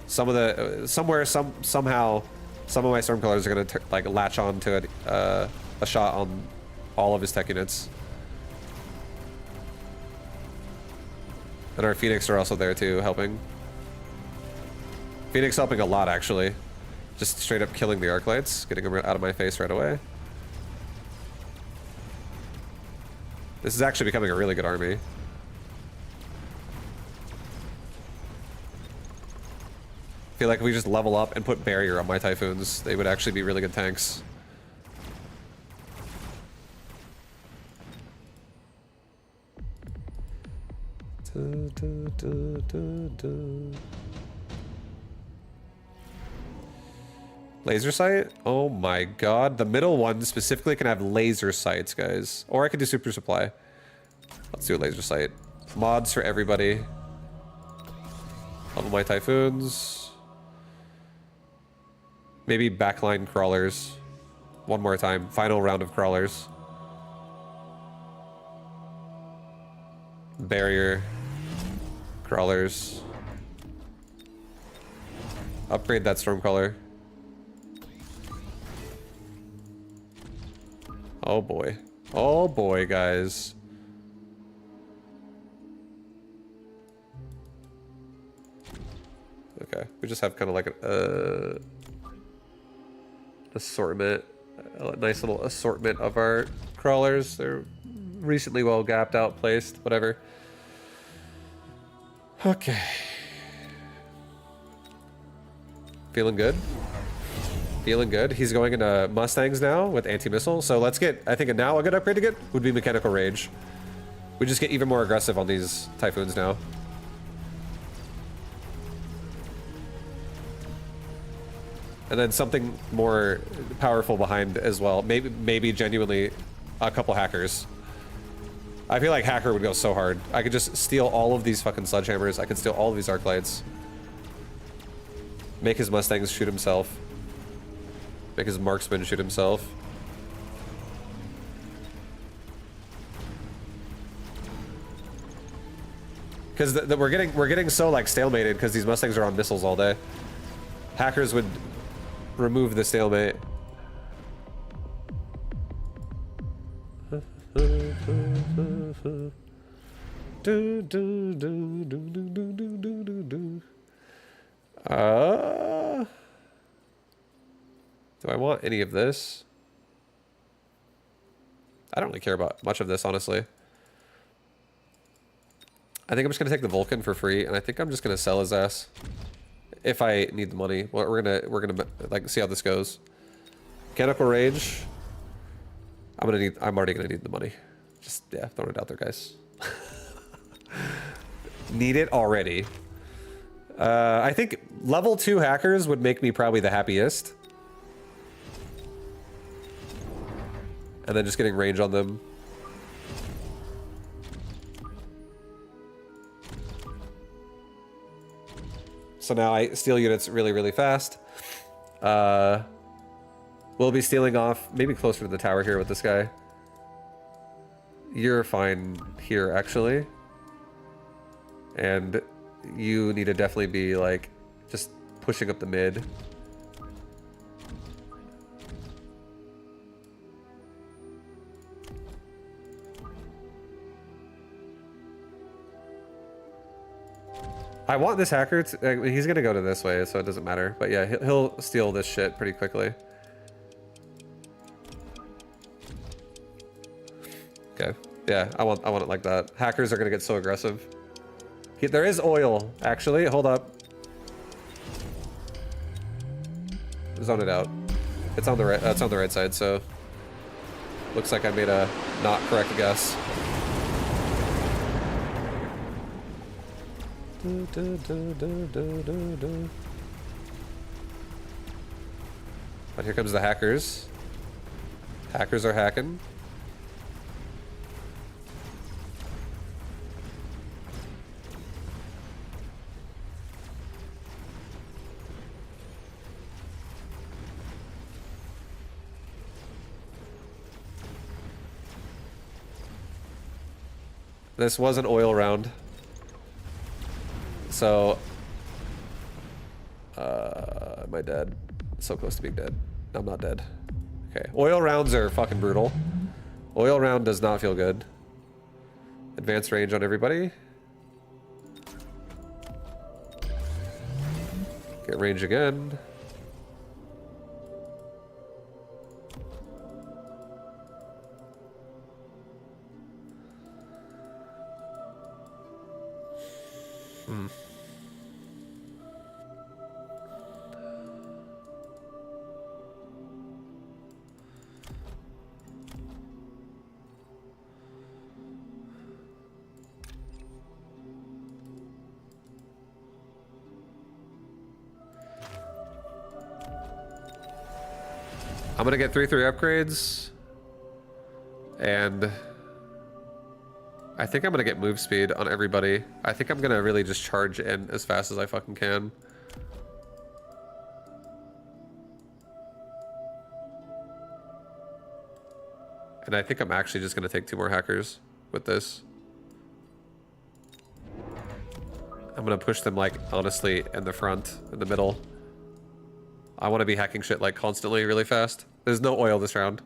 Somehow, some of my Stormcallers are gonna like latch on to a shot on all of his tech units. And our Phoenix are also there too, helping. Phoenix helping a lot, actually. Just straight up killing the arc lights, getting them out of my face right away. This is actually becoming a really good army. I feel like if we just level up and put barrier on my Typhoons, they would actually be really good tanks. Laser sight? Oh my god. The middle one specifically can have laser sights, guys. Or I could do super supply. Let's do a laser sight. Mods for everybody. Level my Typhoons. Maybe backline crawlers. One more time. Final round of crawlers. barrier crawlers. Upgrade that Stormcaller. Oh boy. Oh boy, guys. Okay, we just have kind of like an assortment, a nice little assortment of our crawlers. They're recently well gapped out, placed, whatever. Okay. Feeling good? Feeling good. He's going into Mustangs now with anti-missile. So let's get, I think now a good upgrade to get would be Mechanical Rage. We just get even more aggressive on these Typhoons now. And then something more powerful behind as well. Maybe genuinely a couple hackers. I feel like Hacker would go so hard. I could just steal all of these fucking Sledgehammers. I could steal all of these Arc Lights. Make his Mustangs shoot himself. Make his Marksman shoot himself. Because we're getting so like stalemated because these Mustangs are on missiles all day. Hackers would remove the stalemate. Do I want any of this? I don't really care about much of this, honestly. I think I'm just gonna take the Vulcan for free, and I think I'm just gonna sell his ass if I need the money. Well, we're gonna like see how this goes. Mechanical Rage. I'm already gonna need the money. Just yeah, throwing it out there, guys. Need it already. I think level 2 hackers would make me probably the happiest. And then just getting range on them. So now I steal units really, really fast. We'll be stealing off maybe closer to the tower here with this guy. You're fine here, actually. And you need to definitely be, like, just pushing up the mid. I want this hacker to, I mean, he's gonna go to this way, so it doesn't matter. But yeah, he'll steal this shit pretty quickly. Okay, yeah, I want it like that. Hackers are gonna get so aggressive. There is oil, actually. Hold up. Zone it out. It's on the right. It's on the right side, so looks like I made a not correct guess. But here comes the hackers. Hackers are hacking. This was an oil round. So, am I dead? So close to being dead. I'm not dead. Okay, oil rounds are fucking brutal. Oil round does not feel good. Advanced range on everybody. Get range again. I'm gonna get 3/3 upgrades, and I think I'm gonna get move speed on everybody. I think I'm gonna really just charge in as fast as I fucking can. And I think I'm actually just gonna take 2 more hackers with this. gonna push them, like, honestly, in the front, in the middle. I want to be hacking shit, like, constantly, really fast. There's no oil this round.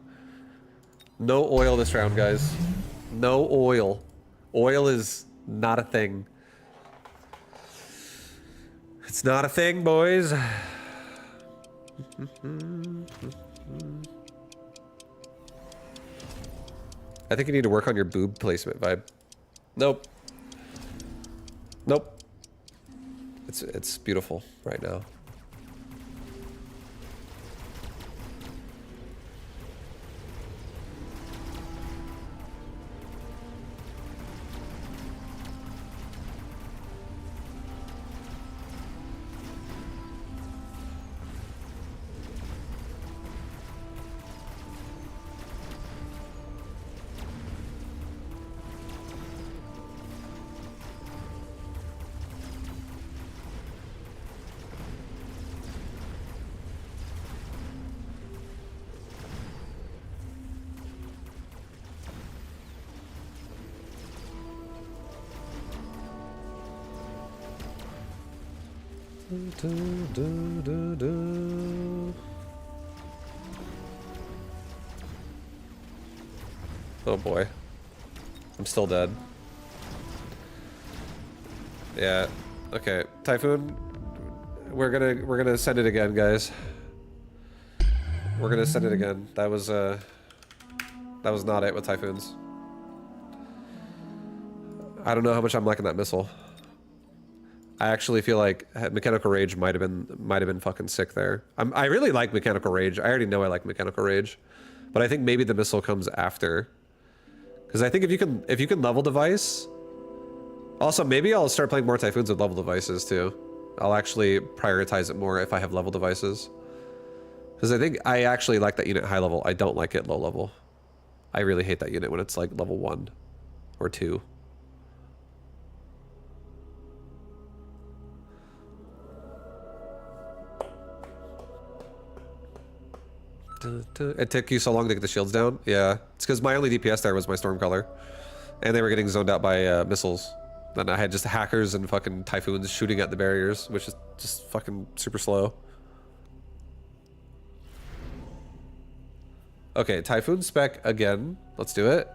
No oil this round, guys. No oil. Oil is not a thing. It's not a thing, boys. I think you need to work on your boob placement vibe. Nope. Nope. It's beautiful right now. Oh boy. I'm still dead. Yeah. Okay. Typhoon. We're gonna send it again, guys. We're gonna send it again. That was not it with Typhoons. I don't know how much I'm liking that missile. I actually feel like Mechanical Rage might have been fucking sick there. I really like Mechanical Rage. I already know I like Mechanical Rage, but I think maybe the missile comes after. Because I think if you can level device. Also, maybe I'll start playing more Typhoons with level devices too. I'll actually prioritize it more if I have level devices. Because I think I actually like that unit high level. I don't like it low level. I really hate that unit when it's like level 1 or 2. It took you so long to get the shields down? Yeah. It's because my only DPS there was my Stormcaller. And they were getting zoned out by missiles. Then I had just hackers and fucking Typhoons shooting at the barriers, which is just fucking super slow. Okay, Typhoon spec again. Let's do it.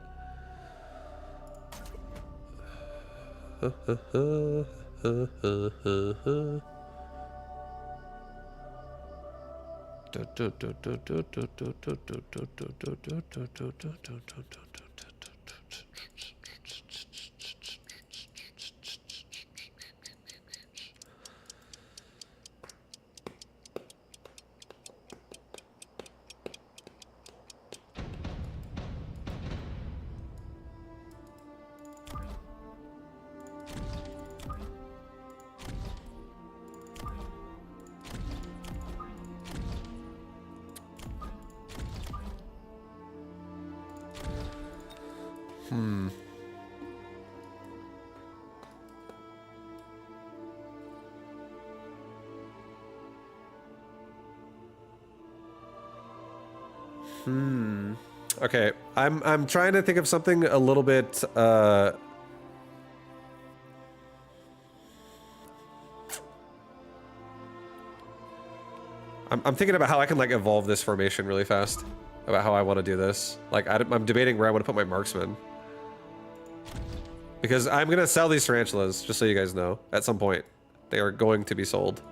Okay, I'm trying to think of something a little bit I'm thinking about how I can like evolve this formation really fast. About how I want to do this. Like I'm debating where I want to put my marksman. Because I'm gonna sell these tarantulas, just so you guys know, at some point. They are going to be sold.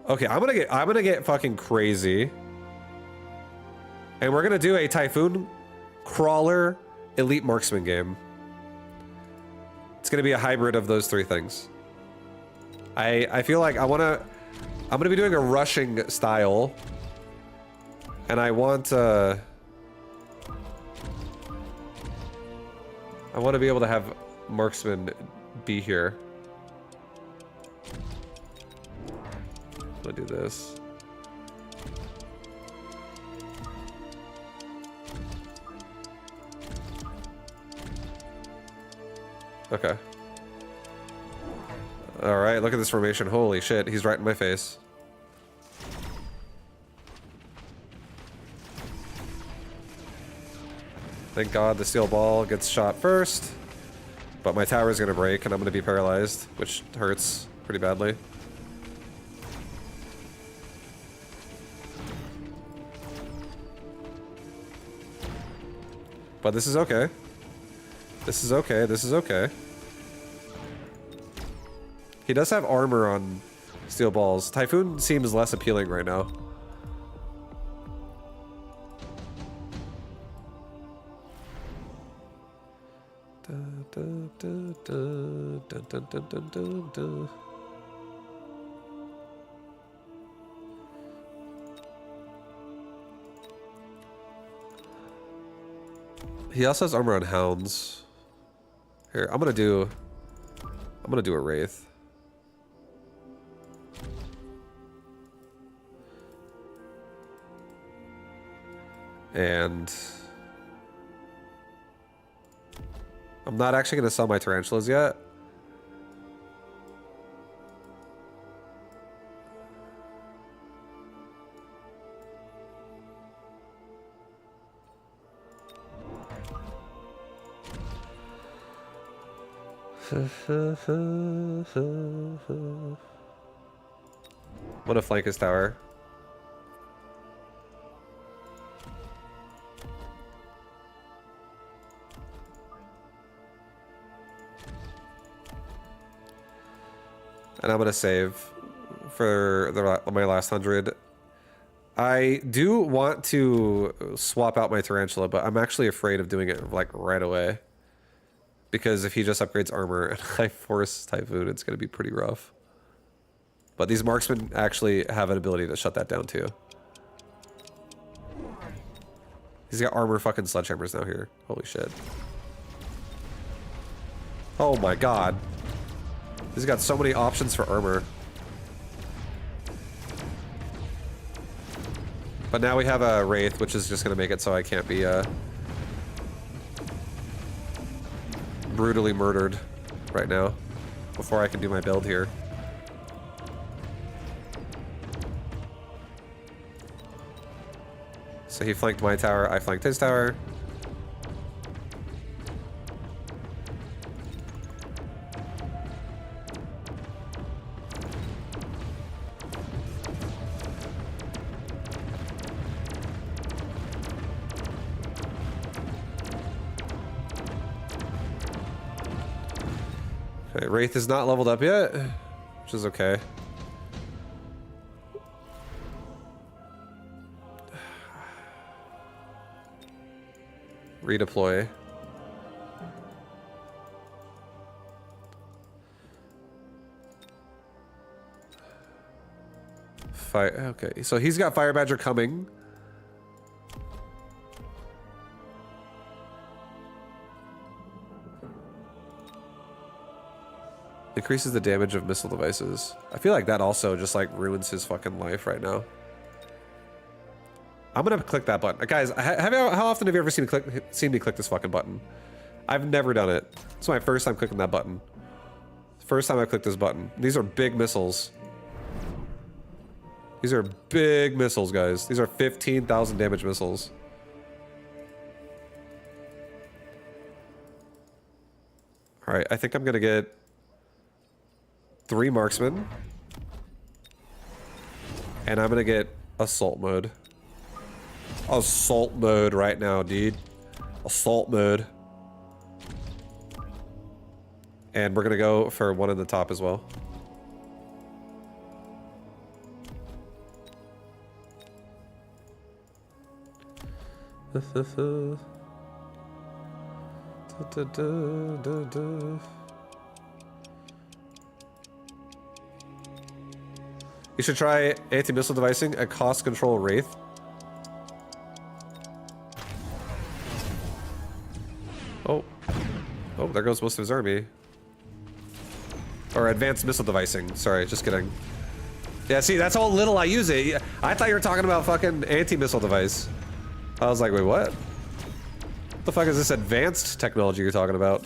Okay, I'm gonna get fucking crazy. And we're gonna do a Typhoon Crawler Elite Marksman game. It's gonna be a hybrid of those three things. I feel like I'm gonna be doing a rushing style. And I want to be able to have marksman be here. I'm gonna do this. Okay. All right, look at this formation. Holy shit, he's right in my face. Thank God the steel ball gets shot first. But my tower is going to break and I'm going to be paralyzed, which hurts pretty badly. But this is okay. This is okay. This is okay. He does have armor on steel balls. Typhoon seems less appealing right now. He also has armor on hounds. Here, I'm gonna do a wraith. And I'm not actually gonna sell my tarantulas yet. I'm gonna flank his tower. And I'm gonna save for my last 100. I do want to swap out my tarantula, but I'm actually afraid of doing it like right away. Because if he just upgrades armor and I force Typhoon, it's going to be pretty rough. But these marksmen actually have an ability to shut that down too. He's got armor fucking sledgehammers now here. Holy shit. Oh my god. He's got so many options for armor. But now we have a Wraith, which is just going to make it so I can't be brutally murdered right now before I can do my build here. So he flanked my tower, I flanked his tower. Okay, Wraith is not leveled up yet, which is okay. Redeploy. Fire. Okay, so he's got Fire Badger coming. Increases the damage of missile devices. I feel like that also just like ruins his fucking life right now. I'm gonna click that button. Guys, how often have you ever seen me click this fucking button? I've never done it. It's my first time clicking that button. First time I clicked this button. These are big missiles. These are big missiles, guys. These are 15,000 damage missiles. All right, I think I'm gonna get 3 marksmen. And I'm gonna get assault mode. Assault mode right now, dude. Assault mode. And we're gonna go for one in the top as well. You should try anti-missile devicing a cost control Wraith. Oh. Oh, there goes most of his army. Or advanced missile devicing. Sorry, just kidding. Yeah, see, that's how little I use it. I thought you were talking about fucking anti-missile device. I was like, wait, what? What the fuck is this advanced technology you're talking about?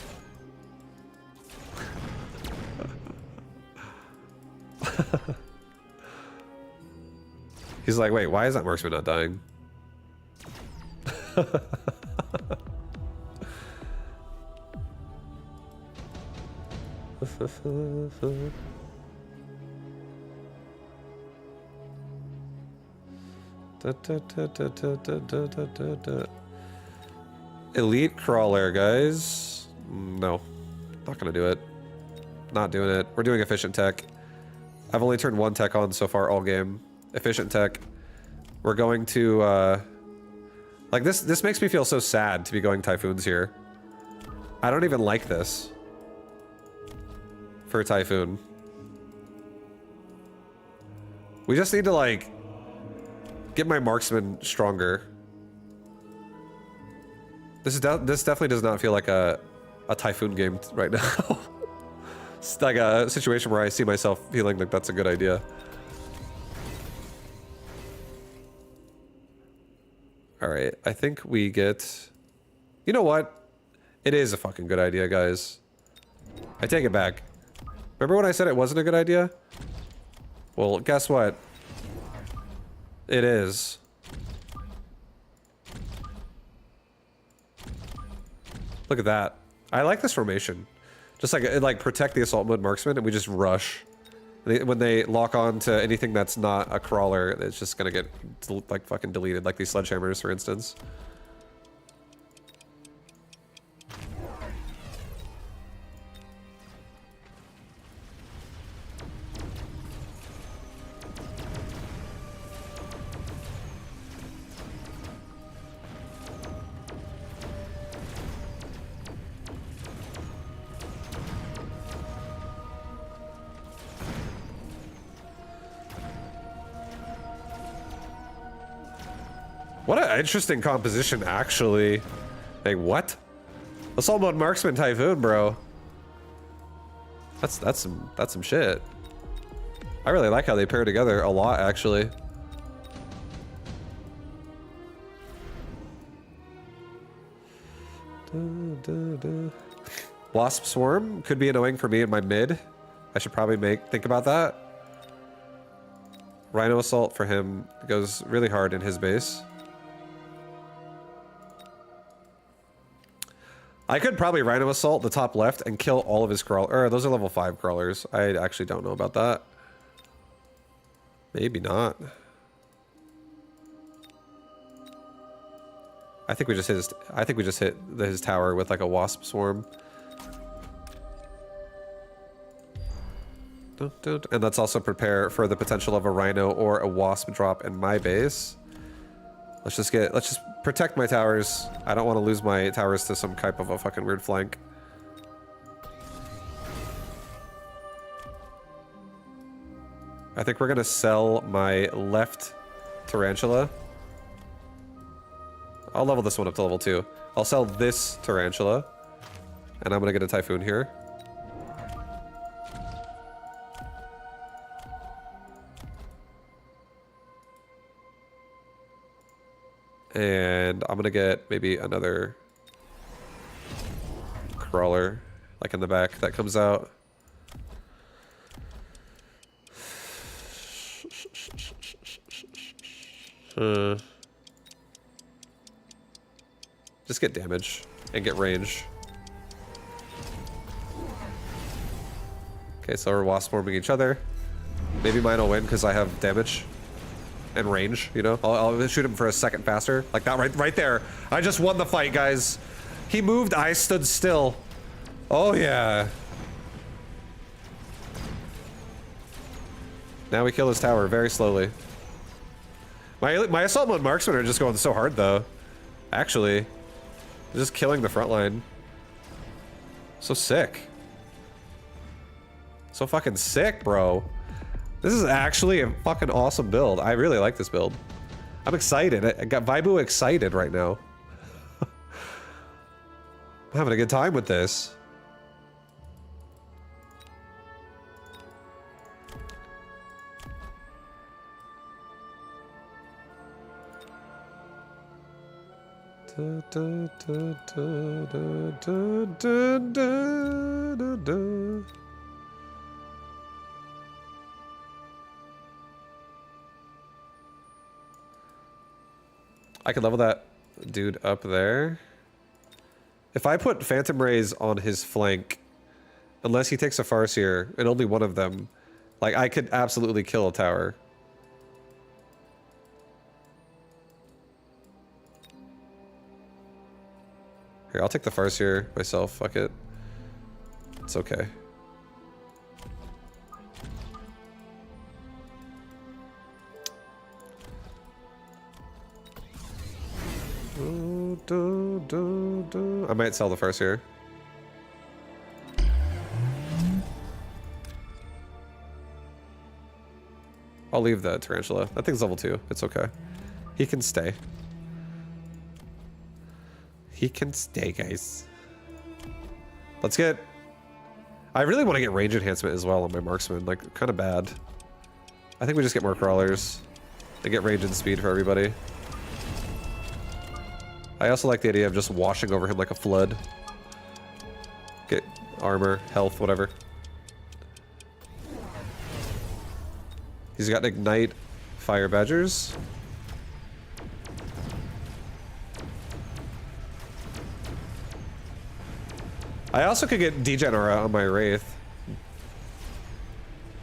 He's like, wait, why is that marksman not dying? Elite crawler, guys. No, not gonna do it. Not doing it. We're doing efficient tech. I've only turned one tech on so far all game. Efficient tech. We're going to, like this makes me feel so sad to be going Typhoons here. I don't even like this. For a Typhoon. We just need to, like, get my marksman stronger. This definitely does not feel like a Typhoon game right now. It's like a situation where I see myself feeling like that's a good idea. Alright, I think we get... You know what? It is a fucking good idea, guys. I take it back. Remember when I said it wasn't a good idea? Well, guess what? It is. Look at that. I like this formation. Just like protect the assault mode marksman and we just rush. When they lock on to anything that's not a crawler, it's just gonna get like fucking deleted, like these sledgehammers, for instance. What an interesting composition, actually. Like, what? Assault mode marksman Typhoon, bro. That's some shit. I really like how they pair together a lot, actually. Wasp Swarm could be annoying for me in my mid. I should probably think about that. Rhino Assault for him goes really hard in his base. I could probably Rhino Assault the top left and kill all of his crawlers. Those are level 5 crawlers. I actually don't know about that. Maybe not. I think we just hit his tower with like a Wasp Swarm. And let's also prepare for the potential of a Rhino or a Wasp drop in my base. Let's just protect my towers. I don't want to lose my towers to some type of a fucking weird flank. I think we're gonna sell my left Tarantula. I'll level this one up to level 2. I'll sell this Tarantula. And I'm gonna get a Typhoon here. And I'm gonna get maybe another crawler, like in the back, that comes out. Just get damage and get range. Okay, so we're wasp forming each other. Maybe mine will win because I have damage and range, you know? I'll shoot him for a second faster. Like that right there. I just won the fight, guys. He moved, I stood still. Oh, yeah. Now we kill his tower very slowly. My assault mode marksmen are just going so hard, though. Actually. They're just killing the front line. So sick. So fucking sick, bro. This is actually a fucking awesome build. I really like this build. I'm excited. I got Vaibu excited right now. I'm having a good time with this. I could level that dude up there. If I put Phantom Rays on his flank, Unless he takes a farce here, and only one of them. Like, I could absolutely kill a tower. Here, I'll take the farce here myself. Fuck it. It's okay. I might sell the farce here. I'll leave the tarantula. That thing's level 2. It's okay. He can stay. He can stay, guys. Let's get... I really want to get range enhancement as well on my marksman. Like, kind of bad. I think we just get more crawlers. And get range and speed for everybody. I also like the idea of just washing over him like a flood. Get armor, health, whatever. He's got ignite fire badgers. I also could get Degenera on my Wraith.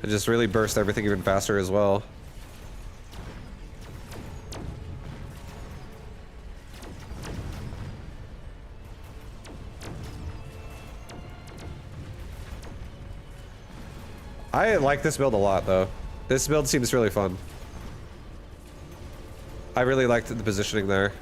And just really burst everything even faster as well. I like this build a lot, though. This build seems really fun. I really liked the positioning there.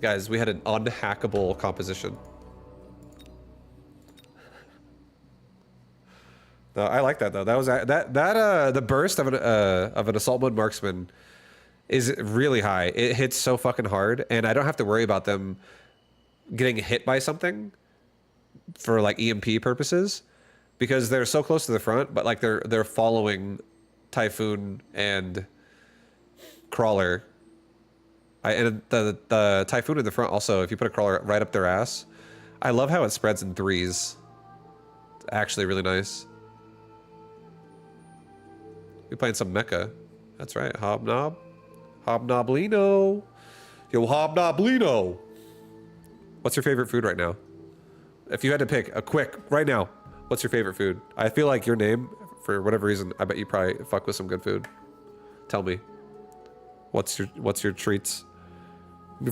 Guys, we had an unhackable composition. No, I like that though. That was the burst of an assault mode marksman is really high. It hits so fucking hard, and I don't have to worry about them getting hit by something for like EMP purposes because they're so close to the front. But like they're following Typhoon and Crawler. And the Typhoon in the front also. If you put a Crawler right up their ass, I love how it spreads in threes. It's actually really nice. We playing some Mecha. That's right. Hobnob. Hobnoblino. Yo, Hobnoblino. What's your favorite food right now? If you had to pick a quick, right now, what's your favorite food? I feel like your name, for whatever reason, I bet you probably fuck with some good food. Tell me. What's your treats?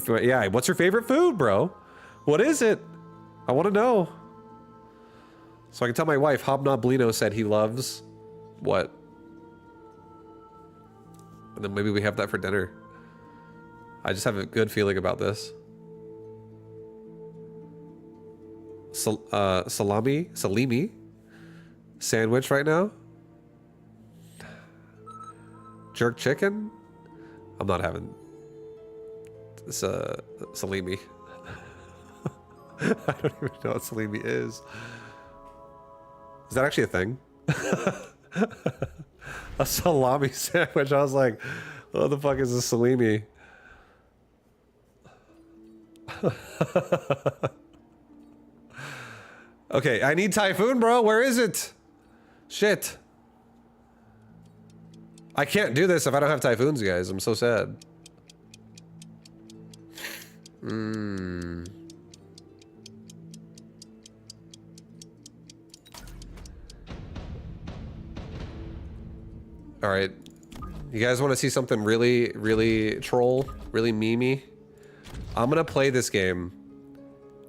Yeah, what's your favorite food, bro? What is it? I want to know. So I can tell my wife, Hobnoblino said he loves what? And then maybe we have that for dinner. I just have a good feeling about this. Salami sandwich right now. Jerk chicken. I'm not having this salami. I don't even know what salami is. Is that actually a thing? A salami sandwich. I was like, what the fuck is a salami? Okay, I need Typhoon, bro. Where is it? Shit. I can't do this if I don't have Typhoons, guys. I'm so sad. All right. You guys want to see something really, really troll? Really memey? I'm going to play this game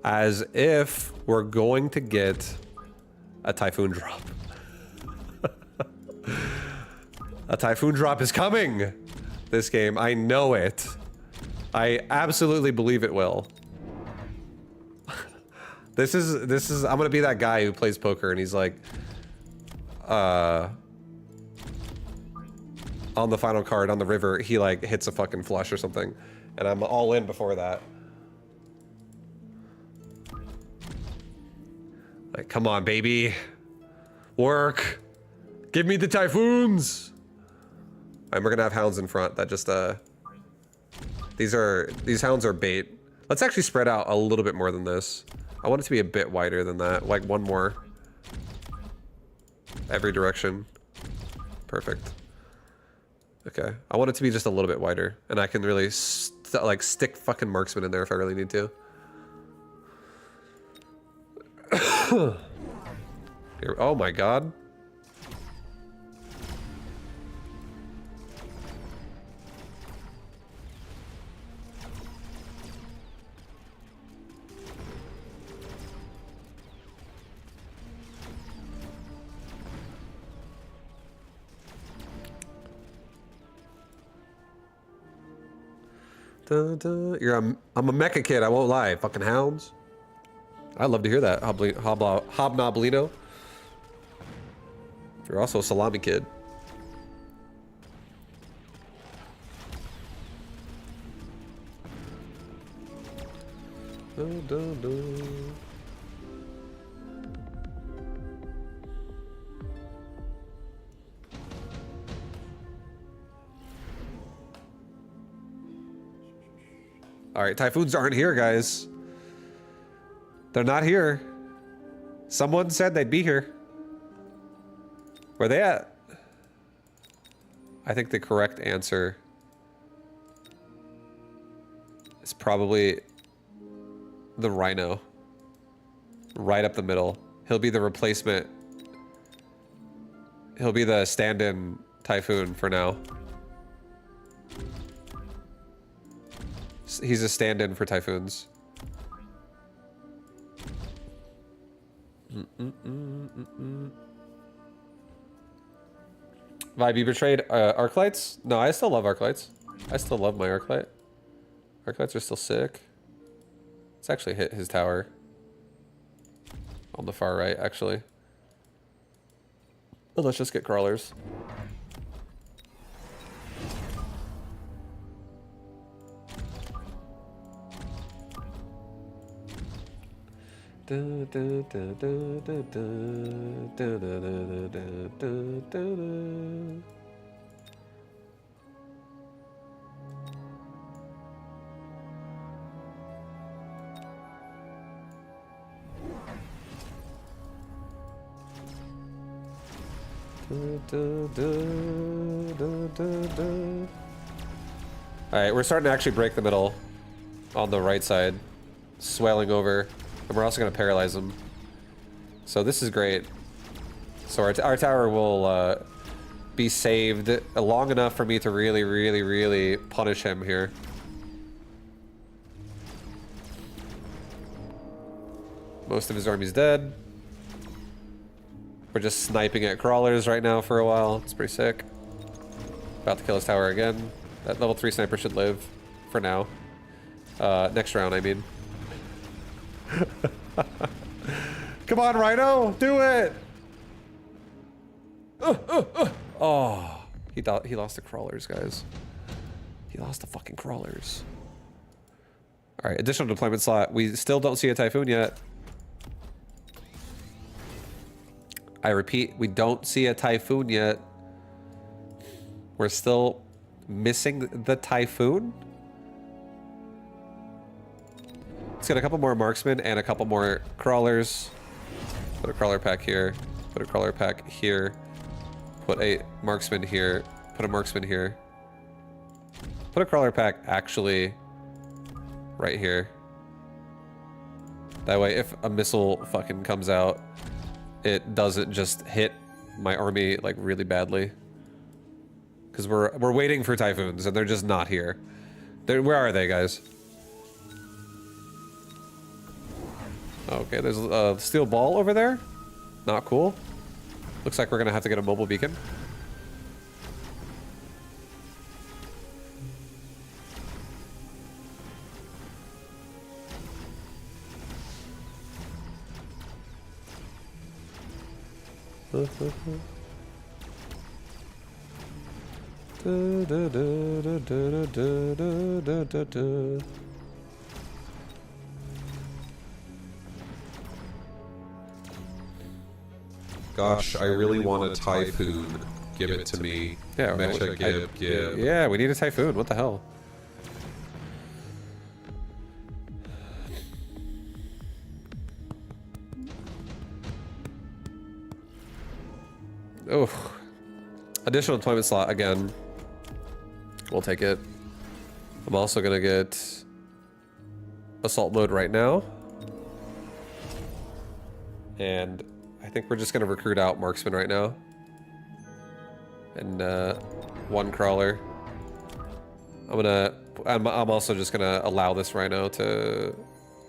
as if we're going to get a Typhoon drop. A Typhoon drop is coming this game. I know it. I absolutely believe it will. This is I'm gonna be that guy who plays poker and he's like on the final card on the river he like hits a fucking flush or something and I'm all in before that. Like, come on, baby. Work. Give me the Typhoons. And we're gonna have hounds in front that just these hounds are bait. Let's actually spread out a little bit more than this. I want it to be a bit wider than that. Like one more. Every direction. Perfect. Okay. I want it to be just a little bit wider. And I can really like stick fucking marksman in there if I really need to. Here, oh my god. I'm a mecha kid, I won't lie. Fucking hounds. I'd love to hear that, Hobnoblino. You're also a salami kid. Dun, dun, dun. All right, typhoons aren't here, guys. They're not here. Someone said they'd be here. Where they at? I think the correct answer is probably the Rhino. Right up the middle. He'll be the replacement. He'll be the stand-in Typhoon for now. He's a stand-in for Typhoons. Vibe, you betrayed Arclights? No, I still love Arclights. I still love my Arclight. Arclights are still sick. Let's actually hit his tower. On the far right, actually. But let's just get crawlers. Alright, we're starting to actually break the middle on the right side. Swelling over. And we're also going to paralyze him. So this is great. So our tower will be saved long enough for me to really, really, really punish him here. Most of his army's dead. We're just sniping at crawlers right now for a while. It's pretty sick. About to kill his tower again. That level 3 sniper should live for now. Next round, I mean. Come on, Rhino, do it! Oh, he lost the crawlers, guys. He lost the fucking crawlers. All right, additional deployment slot. We still don't see a Typhoon yet. I repeat, we don't see a Typhoon yet. We're still missing the Typhoon. Let's get a couple more marksmen and a couple more crawlers. Put a crawler pack here. Put a crawler pack here. Put a marksman here. Put a marksman here. Put a crawler pack actually right here. That way, if a missile fucking comes out, it doesn't just hit my army like really badly. Because we're waiting for Typhoons and they're just not here. Where are they, guys? Okay, there's a steel ball over there. Not cool. Looks like we're gonna have to get a mobile beacon. Gosh, I really want a Typhoon. Give it to me. Yeah, Mecha, give. Yeah, we need a Typhoon. What the hell? Oh, additional deployment slot again. We'll take it. I'm also gonna get assault mode right now. And I think we're just gonna recruit out marksman right now. And one crawler. I'm also just gonna allow this rhino to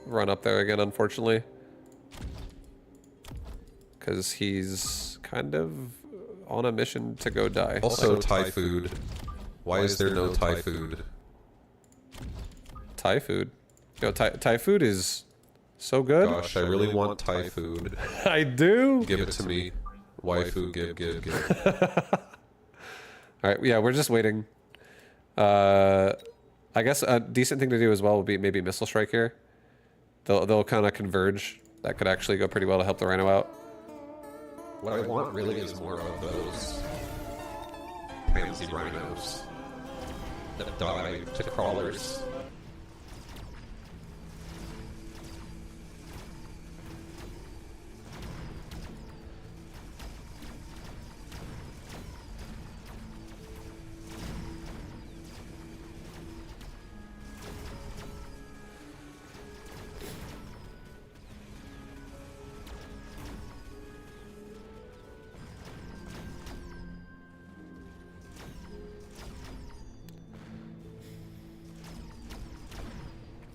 run up there again, unfortunately. Because he's kind of on a mission to go die. Also, Thai food. Why is there no Thai food? Thai food? Yo, Thai food is so good. Gosh, I really want Thai food. I do. Give it to me. Waifu, give. All right, yeah, we're just waiting. I guess a decent thing to do as well would be maybe missile strike here. They'll kind of converge. That could actually go pretty well to help the rhino out. What I want really is more of those fancy rhinos that die to crawlers.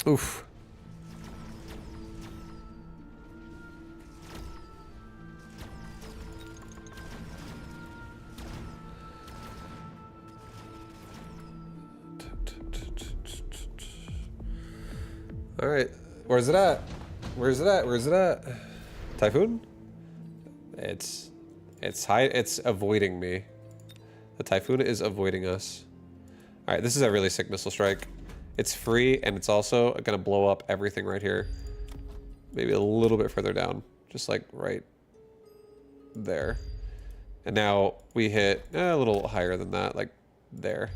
Oof. All right, where's it at? Where's it at? Where's it at? Typhoon? It's high. It's avoiding me. The Typhoon is avoiding us. All right, this is a really sick missile strike. It's free, and it's also gonna blow up everything right here. Maybe a little bit further down, just like right there. And now we hit a little higher than that, like there.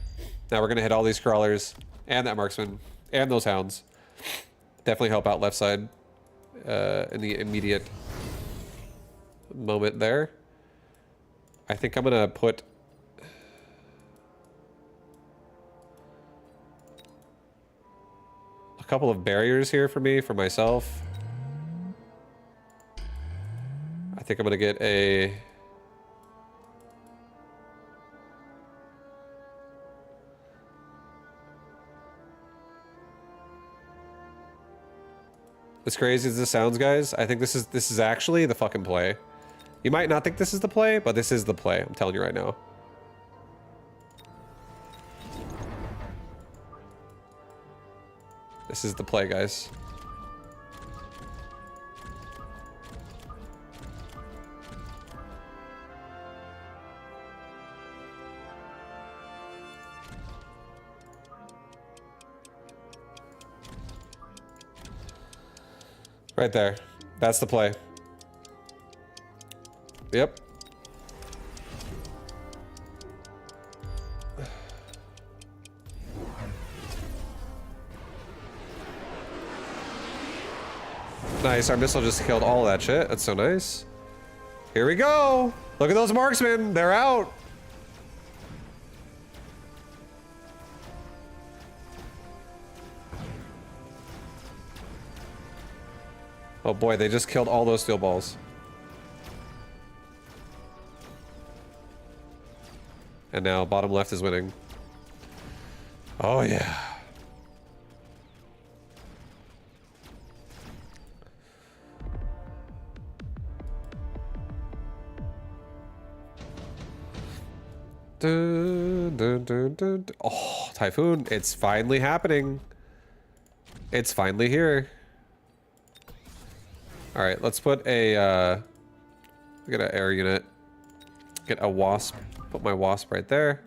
Now we're gonna hit all these crawlers and that marksman and those hounds. Definitely help out left side in the immediate moment there. I think I'm gonna put a couple of barriers here for me, for myself. I think I'm gonna get a... As crazy as this sounds, guys, I think this is actually the fucking play. You might not think this is the play, but this is the play. I'm telling you right now. This is the play, guys. Right there. That's the play. Yep. Nice, our missile just killed all of that shit. That's so nice. Here we go. Look at those marksmen. They're out. Oh boy, they just killed all those steel balls. And now bottom left is winning. Oh yeah. Dun, dun, dun, dun. Oh, Typhoon, it's finally happening. It's finally here. All right, let's put a, get an air unit. Get a wasp, put my wasp right there.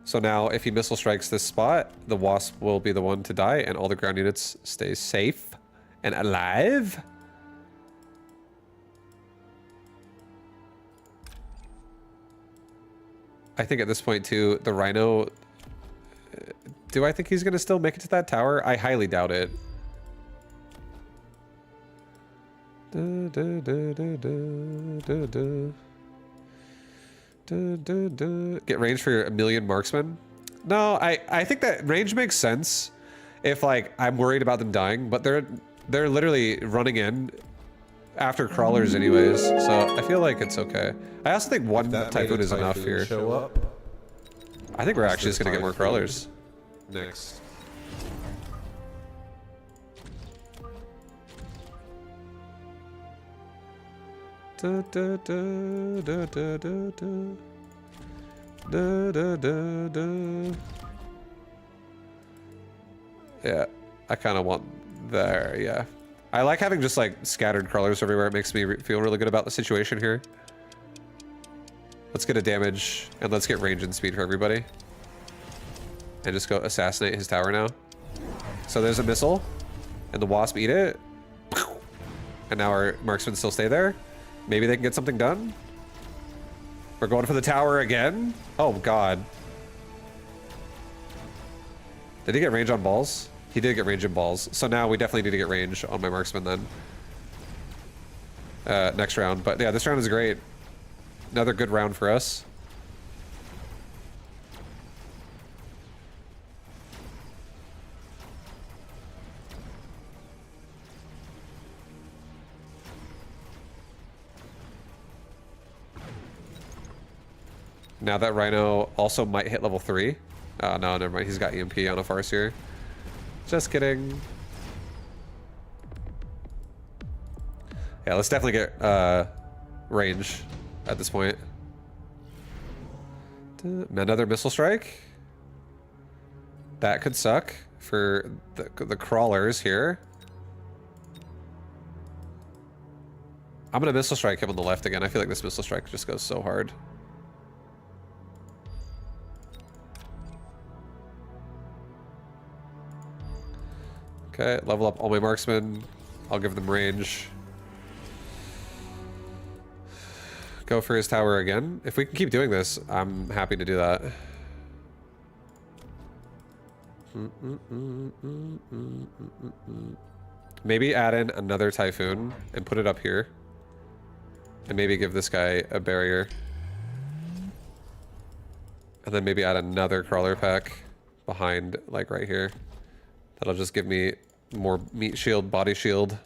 So now if he missile strikes this spot, the wasp will be the one to die and all the ground units stay safe and alive. I think at this point too, the Rhino, do I think he's gonna still make it to that tower? I highly doubt it. Get range for a million marksmen. No, I think that range makes sense if like I'm worried about them dying, but they're literally running in after crawlers anyways, so I feel like it's okay. I also think one typhoon is enough here. Show up I think we're actually just gonna get more crawlers. next. Yeah, I kind of want there, yeah. I like having just like scattered crawlers everywhere. It makes me feel really good about the situation here. Let's get a damage and let's get range and speed for everybody. And just go assassinate his tower now. So there's a missile and the wasp eat it. And now our marksmen still stay there. Maybe they can get something done. We're going for the tower again. Oh God. Did he get range on balls? He did get range in balls. So now we definitely need to get range on my marksman then. Next round. But yeah, this round is great. Another good round for us. Now that Rhino also might hit level 3. No, never mind. He's got EMP on a Farseer. Just kidding. Yeah, let's definitely get range at this point. Another missile strike. That could suck for the crawlers here. I'm gonna missile strike him on the left again. I feel like this missile strike just goes so hard. Okay, level up all my marksmen. I'll give them range. Go for his tower again. If we can keep doing this, I'm happy to do that. Maybe add in another typhoon and put it up here. And maybe give this guy a barrier. And then maybe add another crawler pack behind, like right here. That'll just give me more meat shield, body shield.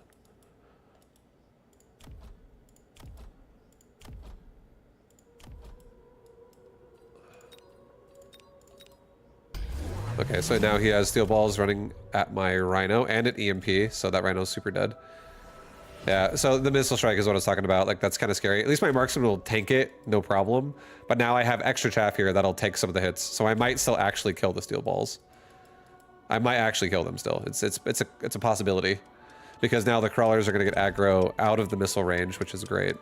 Okay, so now he has steel balls running at my Rhino and an EMP, so that Rhino's super dead. Yeah, so the missile strike is what I was talking about. Like, that's kind of scary. At least my marksman will tank it, no problem. But now I have extra chaff here that'll take some of the hits, so I might still actually kill the steel balls. I might actually kill them still. It's a possibility, because now the crawlers are gonna get aggro out of the missile range, which is great.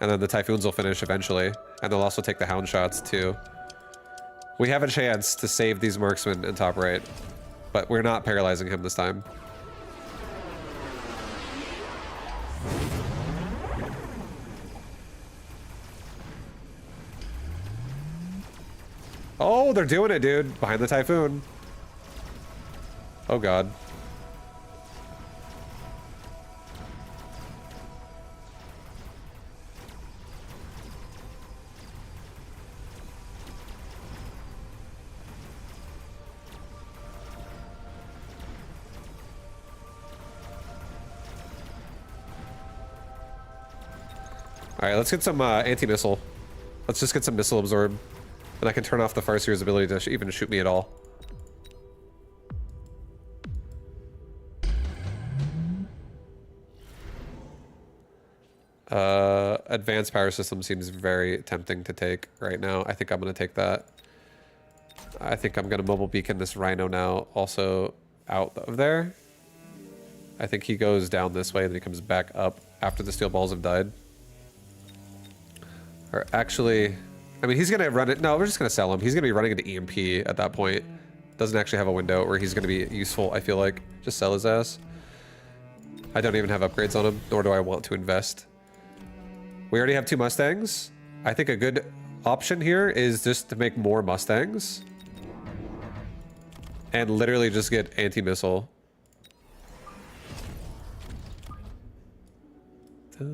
And then the typhoons will finish eventually, and they'll also take the hound shots too. We have a chance to save these marksmen in top right, but we're not paralyzing him this time. Oh, they're doing it, dude. Behind the typhoon. Oh God. Alright, let's get some anti-missile. Let's just get some missile absorb. And I can turn off the Farseer's ability to even shoot me at all. Advanced power system seems very tempting to take right now. I think I'm going to take that. I think I'm going to mobile beacon this Rhino now also out of there. I think he goes down this way and then he comes back up after the steel balls have died. Or actually, I mean, he's going to run it. No, we're just going to sell him. He's going to be running into EMP at that point. Doesn't actually have a window where he's going to be useful, I feel like. Just sell his ass. I don't even have upgrades on him, nor do I want to invest. We already have 2 Mustangs. I think a good option here is just to make more Mustangs. And literally just get anti-missile. Try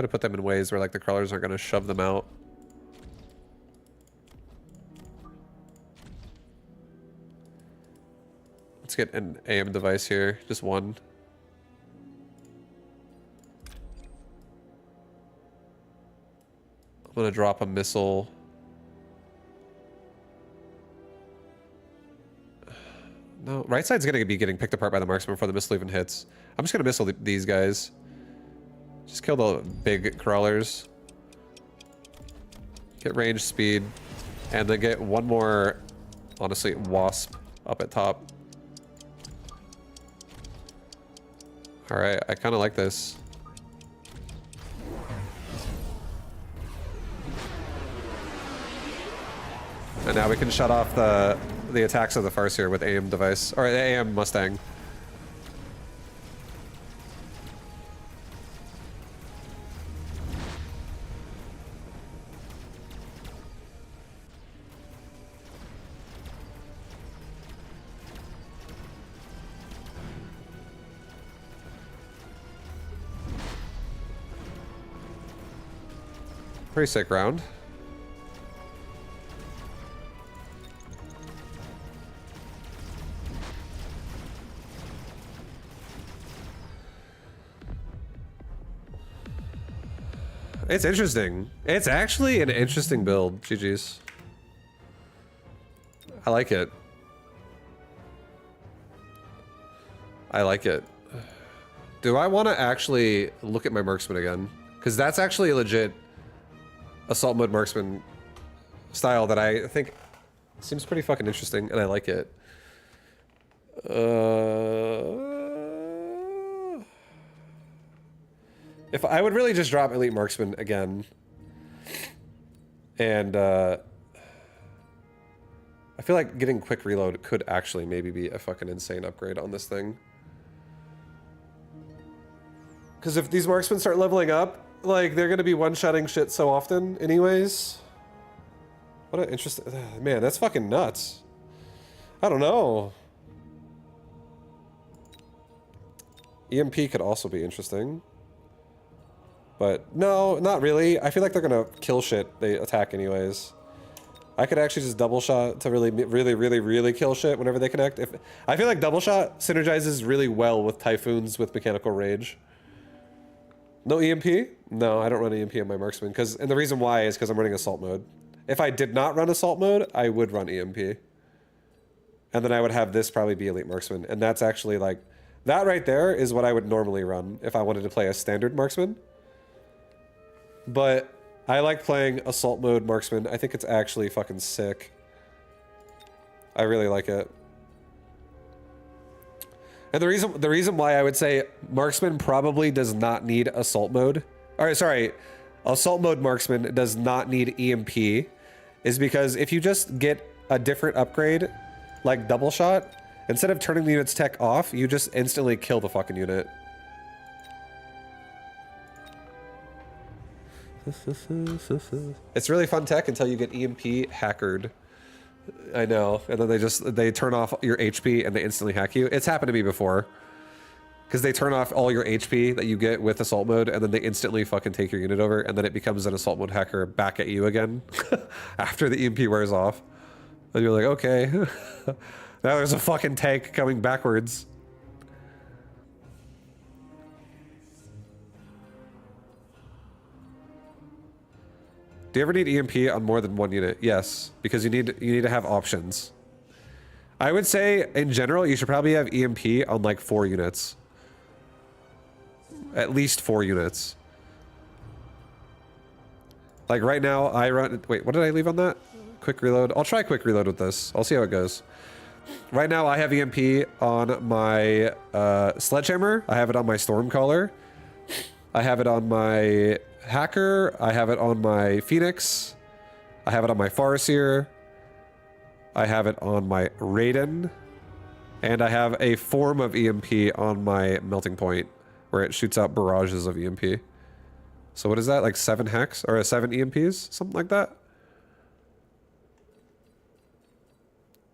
to put them in ways where like the crawlers aren't gonna shove them out. Let's get an AM device here, just one. I'm gonna drop a missile. No, right side's gonna be getting picked apart by the marksman before the missile even hits. I'm just gonna missile these guys. Just kill the big crawlers. Get range speed. And then get one more, honestly, wasp up at top. Alright, I kind of like this. And now we can shut off the attacks of the Farseer with AM device, or the AM Mustang. Pretty sick round. It's interesting. It's actually an interesting build. GG's. I like it. I like it. Do I want to actually look at my marksman again? Because that's actually a legit assault mode marksman style that I think seems pretty fucking interesting, and I like it. If I would really just drop elite marksman again, and I feel like getting quick reload could actually maybe be a fucking insane upgrade on this thing. Because if these marksmen start leveling up, like, they're gonna be one-shotting shit so often anyways. What an interesting... Man, that's fucking nuts. I don't know. EMP could also be interesting. But, no, not really. I feel like they're gonna kill shit they attack anyways. I could actually just double shot to really kill shit whenever they connect. I feel like double shot synergizes really well with Typhoons with Mechanical Rage. No EMP? No, I don't run EMP on my marksman. And the reason why is because I'm running assault mode. If I did not run assault mode, I would run EMP. And then I would have this probably be elite marksman. And that's actually like... That right there is what I would normally run if I wanted to play a standard marksman. But I like playing assault mode marksman. I think it's actually fucking sick. I really like it. And the reason why I would say marksman probably does not need assault mode. Alright, sorry. Assault mode marksman does not need EMP is because if you just get a different upgrade, like double shot, instead of turning the unit's tech off, you just instantly kill the fucking unit. It's really fun tech until you get EMP hackered. I know, and then they turn off your HP and they instantly hack you. It's happened to me before. Because they turn off all your HP that you get with assault mode, and then they instantly fucking take your unit over, and then it becomes an assault mode hacker back at you again after the EMP wears off. And you're like, okay. Now there's a fucking tank coming backwards. Do you ever need EMP on more than one unit? Yes, because you need to have options. I would say, in general, you should probably have EMP on like 4 units. At least 4 units. Like right now, I run... Wait, what did I leave on that? Quick reload. I'll try quick reload with this. I'll see how it goes. Right now, I have EMP on my Sledgehammer. I have it on my Stormcaller. I have it on my Hacker. I have it on my Phoenix. I have it on my Farseer. I have it on my Raiden. And I have a form of EMP on my Melting Point, where it shoots out barrages of EMP. So what is that? Like 7 hex? Or 7 EMPs? Something like that?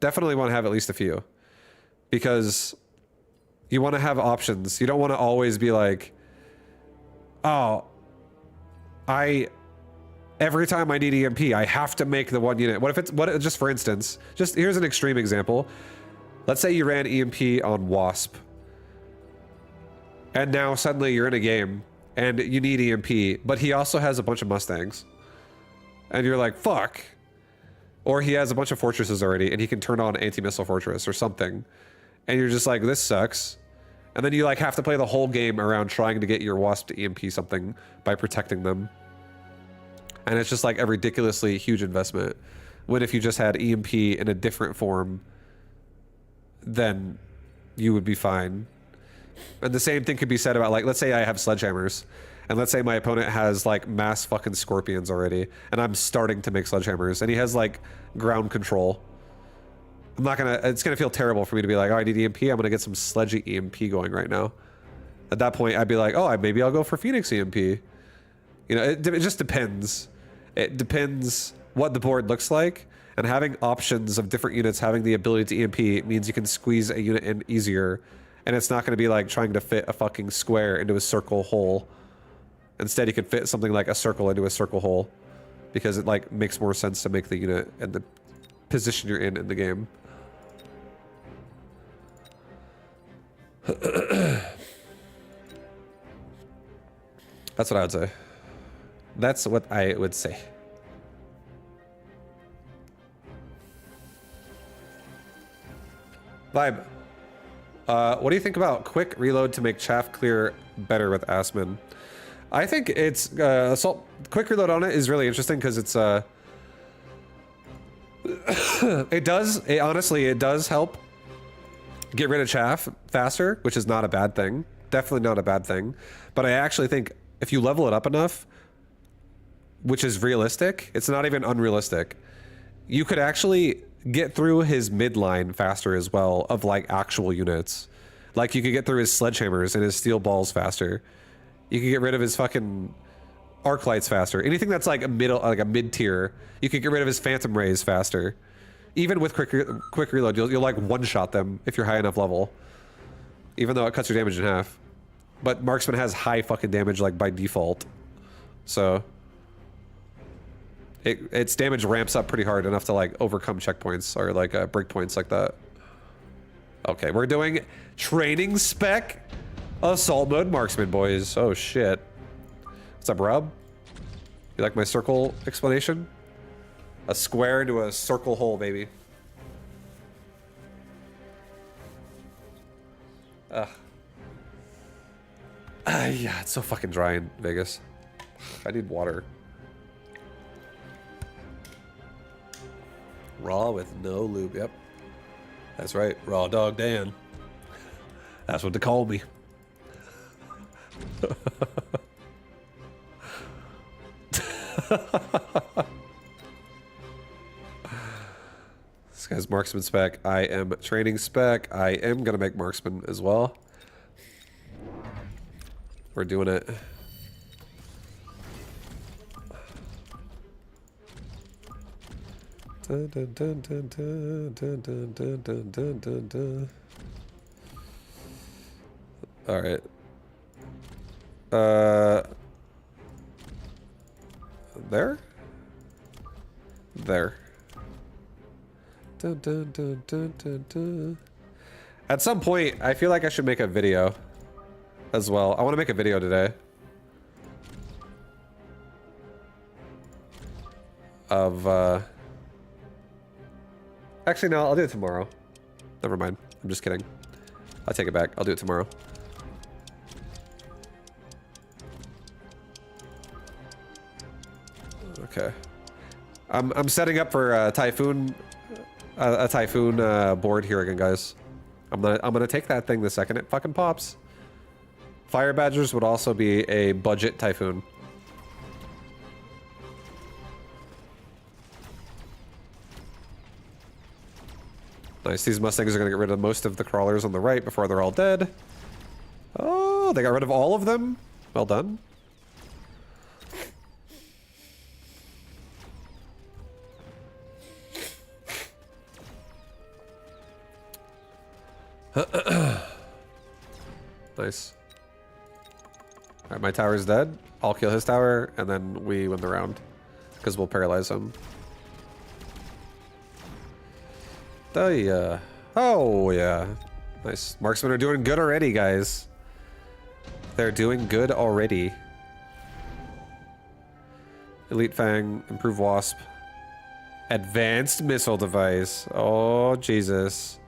Definitely want to have at least a few. because you want to have options. You don't want to always be like, oh, every time I need EMP, I have to make the one unit. What if it's, just for instance, just here's an extreme example. Let's say you ran EMP on Wasp, and now suddenly you're in a game and you need EMP, but he also has a bunch of Mustangs. And you're like, fuck. Or he has a bunch of fortresses already and he can turn on anti-missile fortress or something. And you're just like, this sucks. And then you like have to play the whole game around trying to get your Wasp to EMP something by protecting them. And it's just like a ridiculously huge investment. When if you just had EMP in a different form, then you would be fine. And the same thing could be said about, like, let's say I have sledgehammers, and let's say my opponent has like mass fucking scorpions already, and I'm starting to make sledgehammers, and he has like ground control. I'm not gonna, it's gonna feel terrible for me to be like, oh, I need EMP, I'm gonna get some sledgy EMP going right now. At that point, I'd be like, oh, maybe I'll go for Phoenix EMP. You know, it just depends. It depends what the board looks like, and having options of different units having the ability to EMP means you can squeeze a unit in easier, and it's not gonna be like trying to fit a fucking square into a circle hole. Instead, you can fit something like a circle into a circle hole, because it like makes more sense to make the unit and the position you're in the game. That's what I would say. That's what I would say. Vibe. What do you think about quick reload to make chaff clear better with Aspen? I think it's assault. Quick reload on it is really interesting because it's honestly it does help get rid of chaff faster, which is not a bad thing. Definitely not a bad thing. But I actually think if you level it up enough, which is realistic, it's not even unrealistic, you could actually get through his midline faster as well of like actual units. Like you could get through his sledgehammers and his steel balls faster. You can get rid of his fucking arc lights faster. Anything that's like a mid tier, you can get rid of his phantom rays faster. Even with quick reload, you'll like one shot them if you're high enough level, even though it cuts your damage in half. But marksman has high fucking damage like by default, so its damage ramps up pretty hard enough to like overcome checkpoints or like breakpoints like that. Okay, we're doing training spec assault mode marksman, boys. Oh shit. What's up, Rob? You like my circle explanation? A square into a circle hole, baby. Yeah, it's so fucking dry in Vegas. I need water. Raw with no lube, yep. That's right, Raw Dog Dan. That's what they call me. This guy's marksman spec. I am training spec. I am gonna make marksman as well. We're doing it. Dun, dun, dun, dun, dun, dun, dun, dun, dun, dun, dun, dun. All right. There? There. Dun, dun, dun, dun, dun, dun. At some point, I feel like I should make a video as well. I want to make a video today of, actually, no, I'll do it tomorrow. Never mind. I'm just kidding. I'll take it back. I'll do it tomorrow. Okay. I'm setting up for a typhoon board here again, guys. I'm gonna take that thing the second it fucking pops. Fire Badgers would also be a budget typhoon. Nice. These Mustangs are gonna get rid of most of the crawlers on the right before they're all dead. Oh, they got rid of all of them? Well done. Nice. Alright, my tower's dead. I'll kill his tower, and then we win the round. Because we'll paralyze him. Oh, yeah. Oh, yeah. Nice. Marksmen are doing good already, guys. They're doing good already. Elite Fang, Improve Wasp. Advanced Missile Device. Oh, Jesus.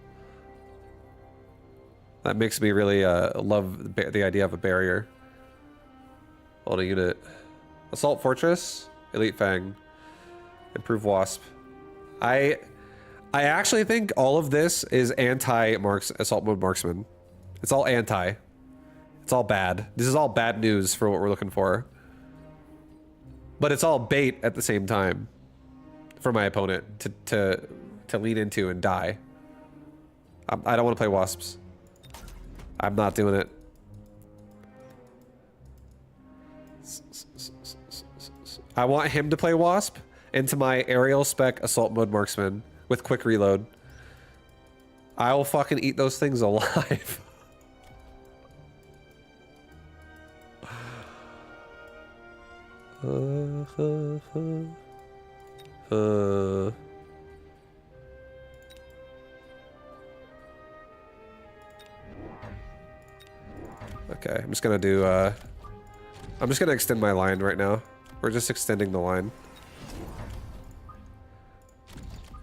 That makes me really love the idea of a barrier. Hold a unit. Assault Fortress, Elite Fang, Improve Wasp. I actually think all of this is anti-marks assault mode marksman. It's all anti. It's all bad. This is all bad news for what we're looking for. But it's all bait at the same time for my opponent to lean into and die. I don't want to play wasps. I'm not doing it. I want him to play wasp into my aerial spec assault mode marksman with quick reload. I will fucking eat those things alive. Okay, I'm just gonna do, I'm just gonna extend my line right now. We're just extending the line.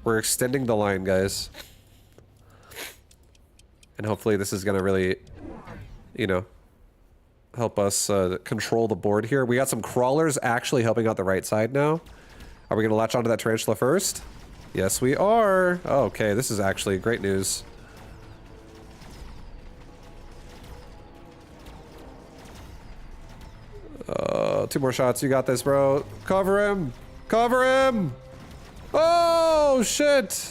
We're extending the line, guys. And hopefully this is gonna really, you know, help us control the board here. We got some crawlers actually helping out the right side now. Are we gonna latch onto that tarantula first? Yes, we are. Oh, okay, this is actually great news. Two more shots. You got this, bro. Cover him. Cover him. Oh, shit.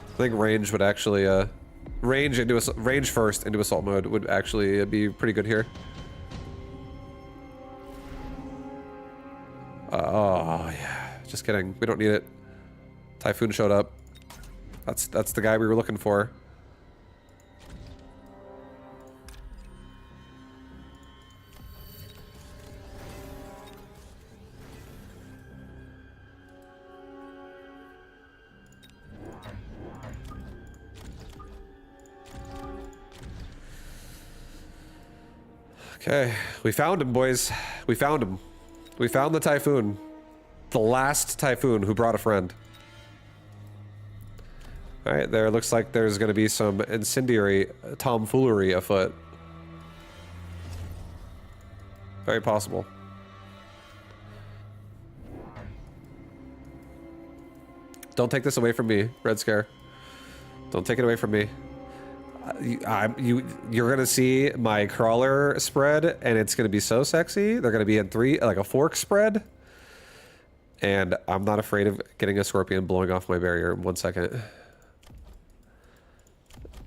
I think range would actually, range first into assault mode would actually be pretty good here. Oh, yeah. Just kidding. We don't need it. Typhoon showed up. That's the guy we were looking for. Okay, we found him, boys. We found him. We found the Typhoon. The last Typhoon who brought a friend. Alright, there looks like there's gonna be some incendiary tomfoolery afoot. Very possible. Don't take this away from me, Red Scare. Don't take it away from me. You're gonna see my crawler spread, and it's gonna be so sexy. They're gonna be in like a fork spread, and I'm not afraid of getting a scorpion blowing off my barrier in 1 second.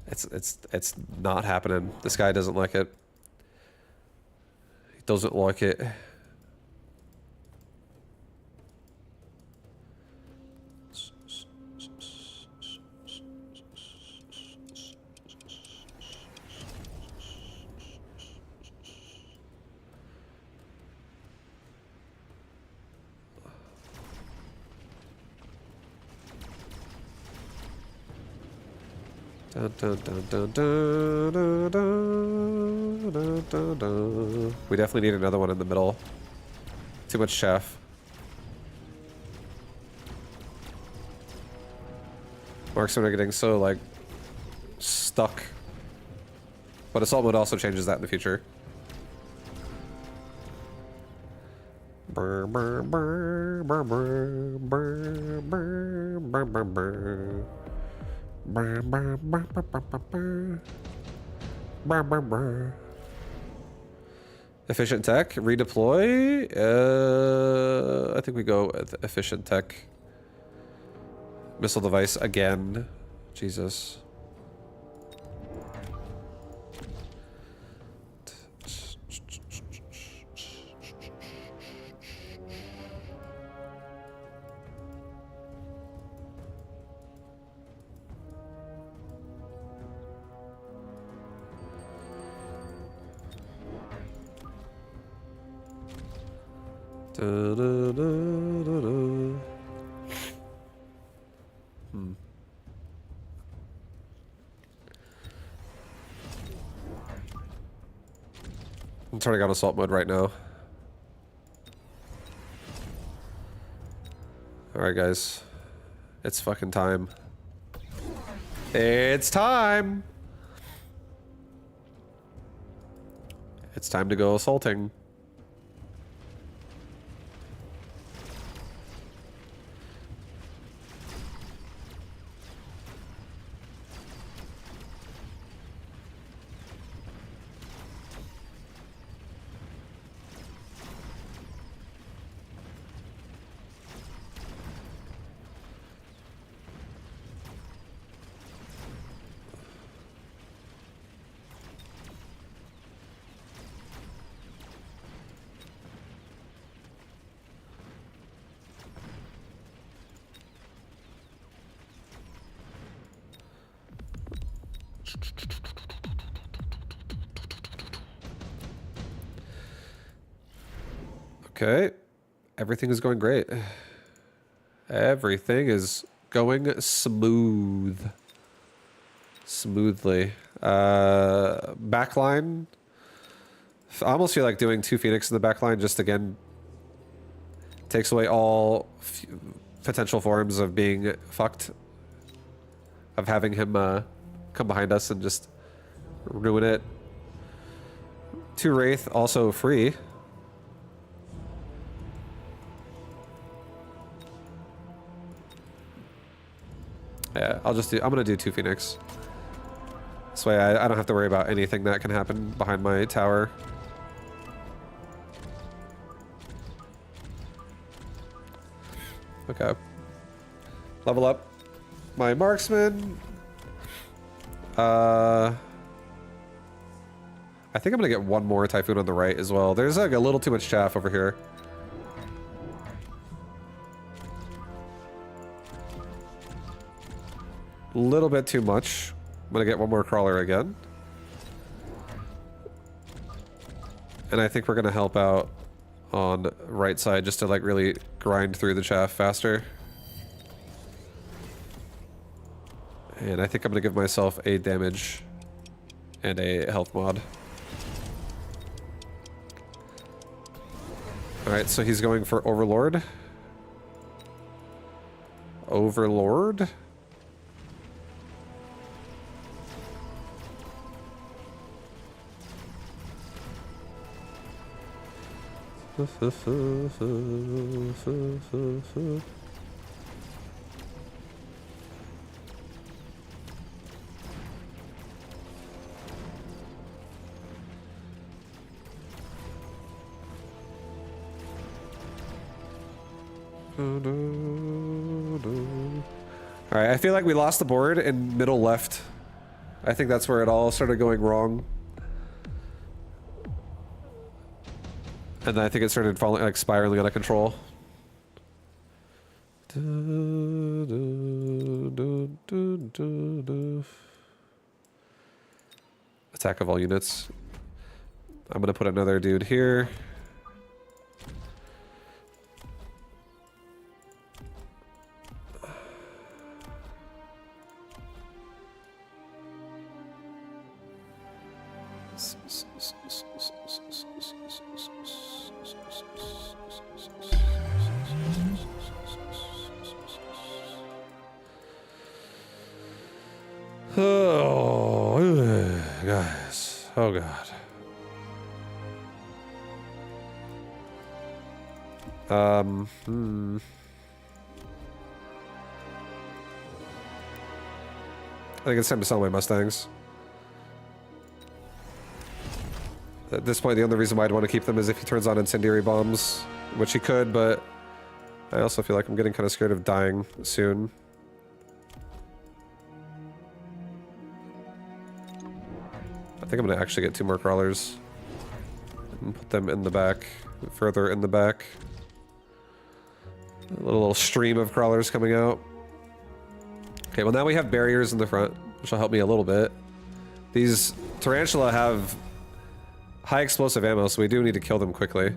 It's not happening. This guy doesn't like it. He doesn't like it. Dun, dun, dun, dun, dun, dun, dun, dun, dun, dun. We definitely need another one in the middle. Too much chef. Marksmen are getting so, like, stuck. But assault mode also changes that in the future. Brr, brr, brr, brr, brr, brr, brr, brr, brr, brr. Brr, brr, brr, brr, brr, brr. Brr, brr, brr. Efficient tech, redeploy. I think we go with efficient tech. Missile device again. Jesus. Da-da-da-da-da. I'm turning on assault mode right now. Alright, guys. It's fucking time. It's time! It's time to go assaulting. Okay. Everything is going great. Everything is going smooth. Smoothly. Backline. I almost feel like doing 2 Phoenix in the backline just again takes away all potential forms of being fucked. Of having him come behind us and just ruin it. 2 Wraith also free. Yeah, I'm gonna do 2 Phoenix. This way I don't have to worry about anything that can happen behind my tower. Okay. Level up my marksman. I think I'm gonna get 1 more Typhoon on the right as well. There's like a little too much chaff over here. A little bit too much. I'm gonna get 1 more crawler again. And I think we're gonna help out on right side just to like really grind through the chaff faster. And I think I'm gonna give myself a damage and a health mod. Alright, so he's going for Overlord. Overlord? Alright, I feel like we lost the board in middle left. I think that's where it all started going wrong. And then I think it started falling, like spiraling out of control. Attack of all units. I'm gonna put another dude here. Oh, guys. Oh, God. I think it's time to sell my Mustangs. At this point, the only reason why I'd want to keep them is if he turns on incendiary bombs, which he could, but I also feel like I'm getting kind of scared of dying soon. I think I'm gonna actually get 2 more crawlers and put them in the back, further in the back. A little stream of crawlers coming out. Okay, well now we have barriers in the front, which will help me a little bit. These Tarantula have high explosive ammo, so we do need to kill them quickly.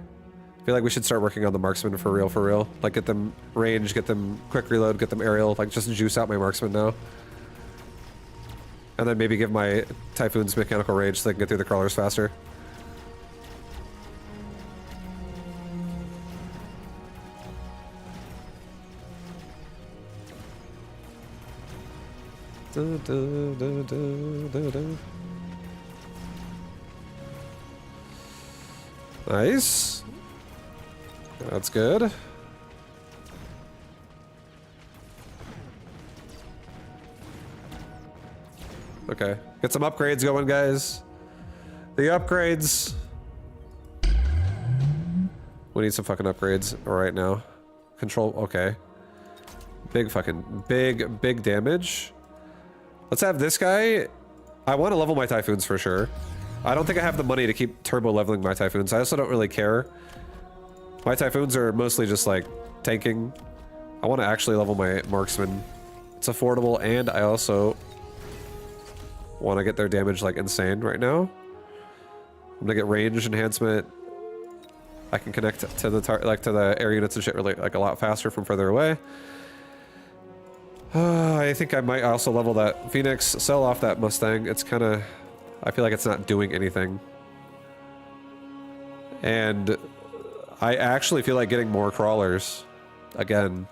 feel like we should start working on the marksman for real, for real. Like, get them range, get them quick reload, get them aerial. Like, just juice out my marksman now. And then maybe give my Typhoons mechanical rage so they can get through the crawlers faster. Nice. That's good. Okay. Get some upgrades going, guys. The upgrades. We need some fucking upgrades right now. Control, okay. Big fucking, big damage. Let's have this guy. I want to level my Typhoons for sure. I don't think I have the money to keep turbo leveling my Typhoons. I also don't really care. My Typhoons are mostly just like tanking. I want to actually level my marksman. It's affordable, and I also want to get their damage like insane right now. I'm gonna get range enhancement. I can connect to the to the air units and shit really like a lot faster from further away. I think I might also level that Phoenix, sell off that Mustang. It's kind of, I feel like it's not doing anything. And I actually feel like getting more crawlers again.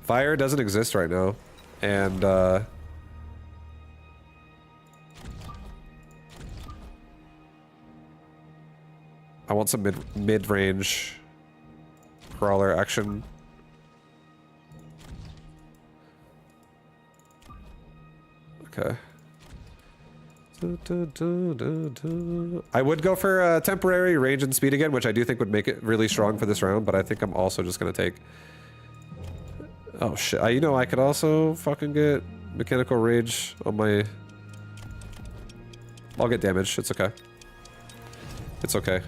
Fire doesn't exist right now, and I want some mid-range crawler action. Okay. I would go for temporary range and speed again, which I do think would make it really strong for this round, but I think I'm also just gonna take... Oh shit, you know, I could also fucking get mechanical rage on my... I'll get damage, it's okay. It's okay.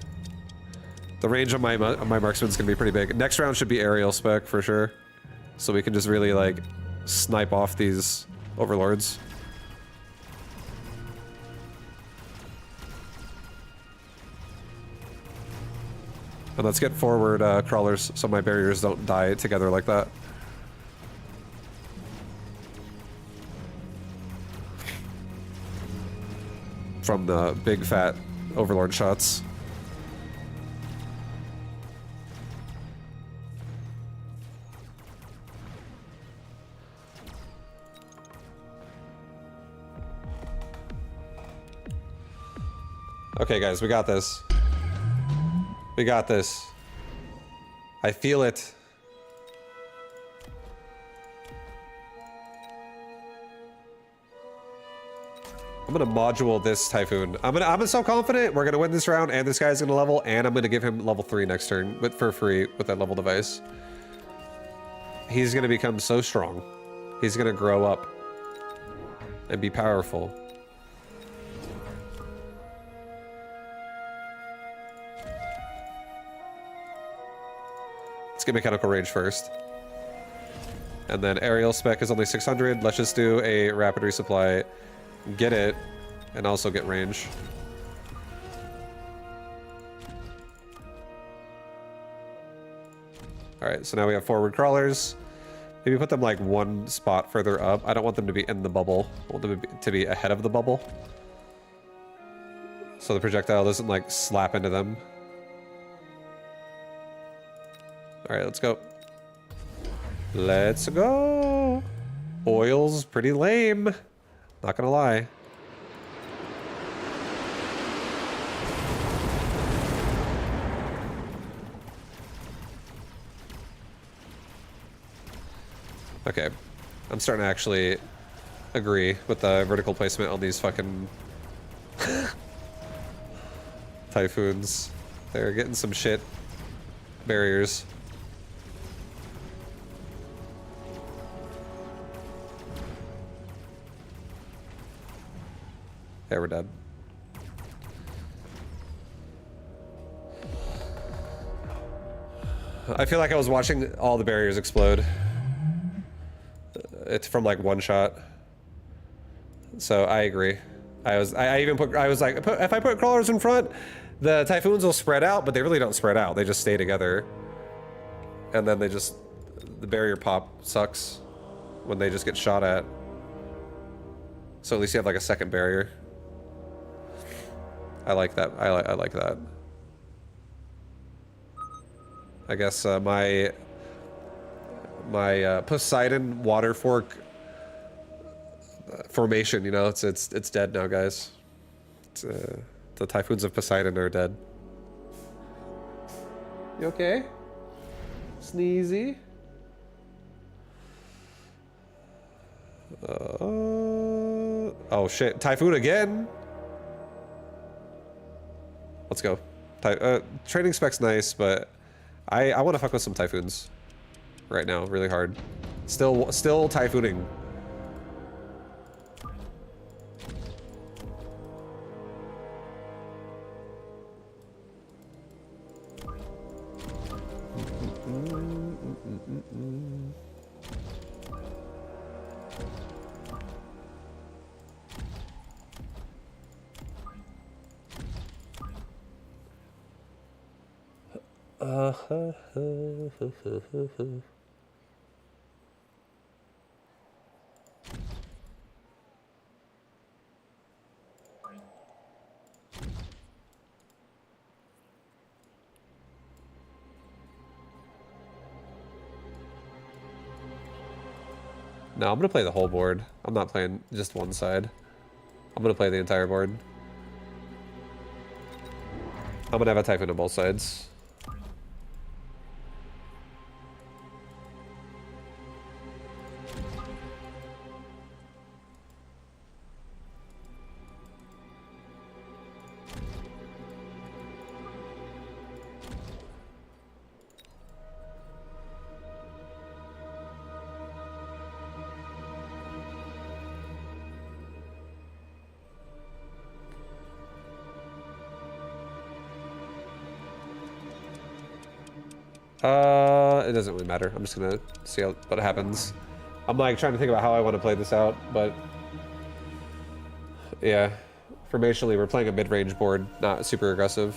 The range on my marksman's gonna be pretty big. Next round should be aerial spec for sure. So we can just really like snipe off these overlords. And let's get forward crawlers so my barriers don't die together like that. From the big fat overlord shots. Okay guys, we got this. We got this. I feel it. I'm gonna module this Typhoon. I'm so confident we're gonna win this round, and this guy's gonna level, and I'm gonna give him level 3 next turn, but for free with that level device. He's gonna become so strong. He's gonna grow up and be powerful. Let's get mechanical range first. And then aerial spec is only 600. Let's just do a rapid resupply, get it, and also get range. Alright, so now we have forward crawlers. Maybe put them like one spot further up. I don't want them to be in the bubble. I want them to be ahead of the bubble. So the projectile doesn't like slap into them. Alright, let's go. Let's go. Oil's pretty lame. Not gonna lie. Okay. I'm starting to actually agree with the vertical placement on these fucking Typhoons. They're getting some shit barriers. Yeah, we're dead. I feel like I was watching all the barriers explode. It's from like one shot. So I agree. I was like, if I put crawlers in front, The Typhoons will spread out, but they really don't spread out. They just stay together. And then they just... The barrier pop sucks when they just get shot at. So at least you have like a second barrier. I like that. I like that. I guess my Poseidon water fork formation, you know, it's dead now, guys. It's, the Typhoons of Poseidon are dead. You okay? Sneezy? Oh shit, Typhoon again? Let's go. Training spec's nice, but I want to fuck with some Typhoons right now, really hard. Still Typhooning. No, I'm gonna play the whole board. I'm not playing just one side. I'm gonna play the entire board. I'm gonna have a Typhoon on both sides. It doesn't really matter. I'm just gonna see what happens. I'm like trying to think about how I want to play this out, but yeah, formationally we're playing a mid-range board, not super aggressive.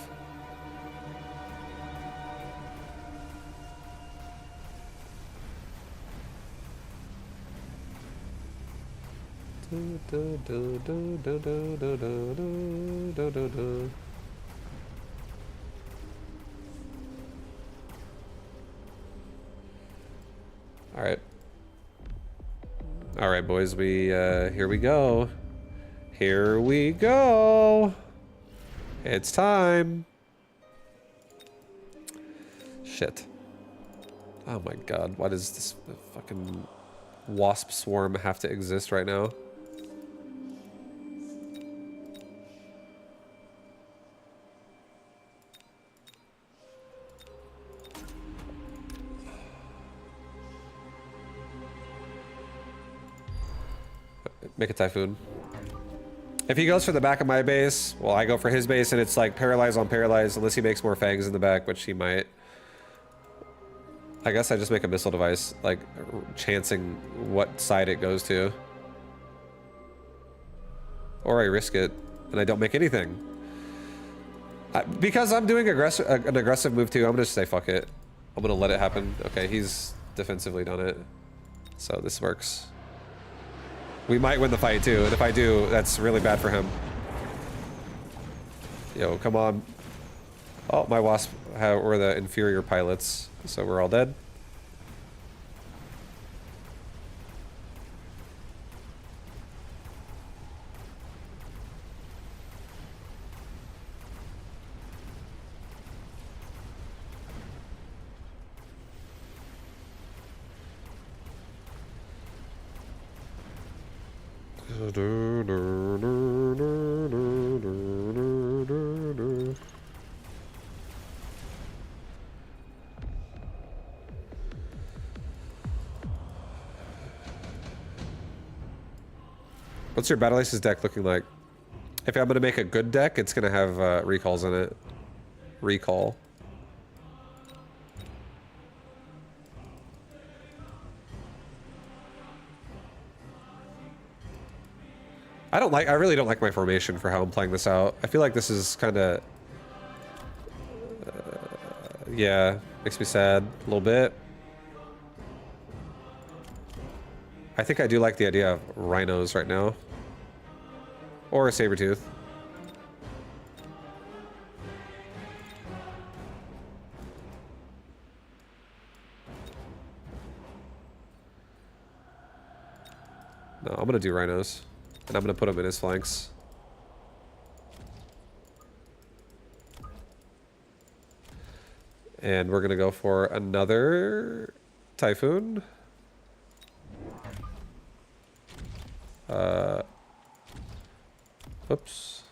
All right, boys. We here we go. Here we go. It's time. Shit. Oh my god, why does this fucking wasp swarm have to exist right now? Make a Typhoon. If he goes for the back of my base, well, I go for his base, and it's like paralyze on paralyze, unless he makes more fangs in the back, which he might. I guess I just make a missile device, like chancing what side it goes to. Or I risk it, and I don't make anything. Because I'm doing an aggressive move too, I'm gonna say fuck it. I'm gonna let it happen. Okay, he's defensively done it. So this works. We might win the fight too, and if I do, that's really bad for him. Yo, come on. Oh, my wasp were the inferior pilots, so we're all dead. What's your Battle Aces deck looking like? If I'm gonna make a good deck, it's gonna have recalls in it. Recall. I really don't like my formation for how I'm playing this out. I feel like this is kind of Yeah, makes me sad a little bit. I think I do like the idea of rhinos right now. Or a saber-tooth. No, I'm gonna do rhinos. And I'm gonna put them in his flanks. And we're gonna go for another typhoon. Oops.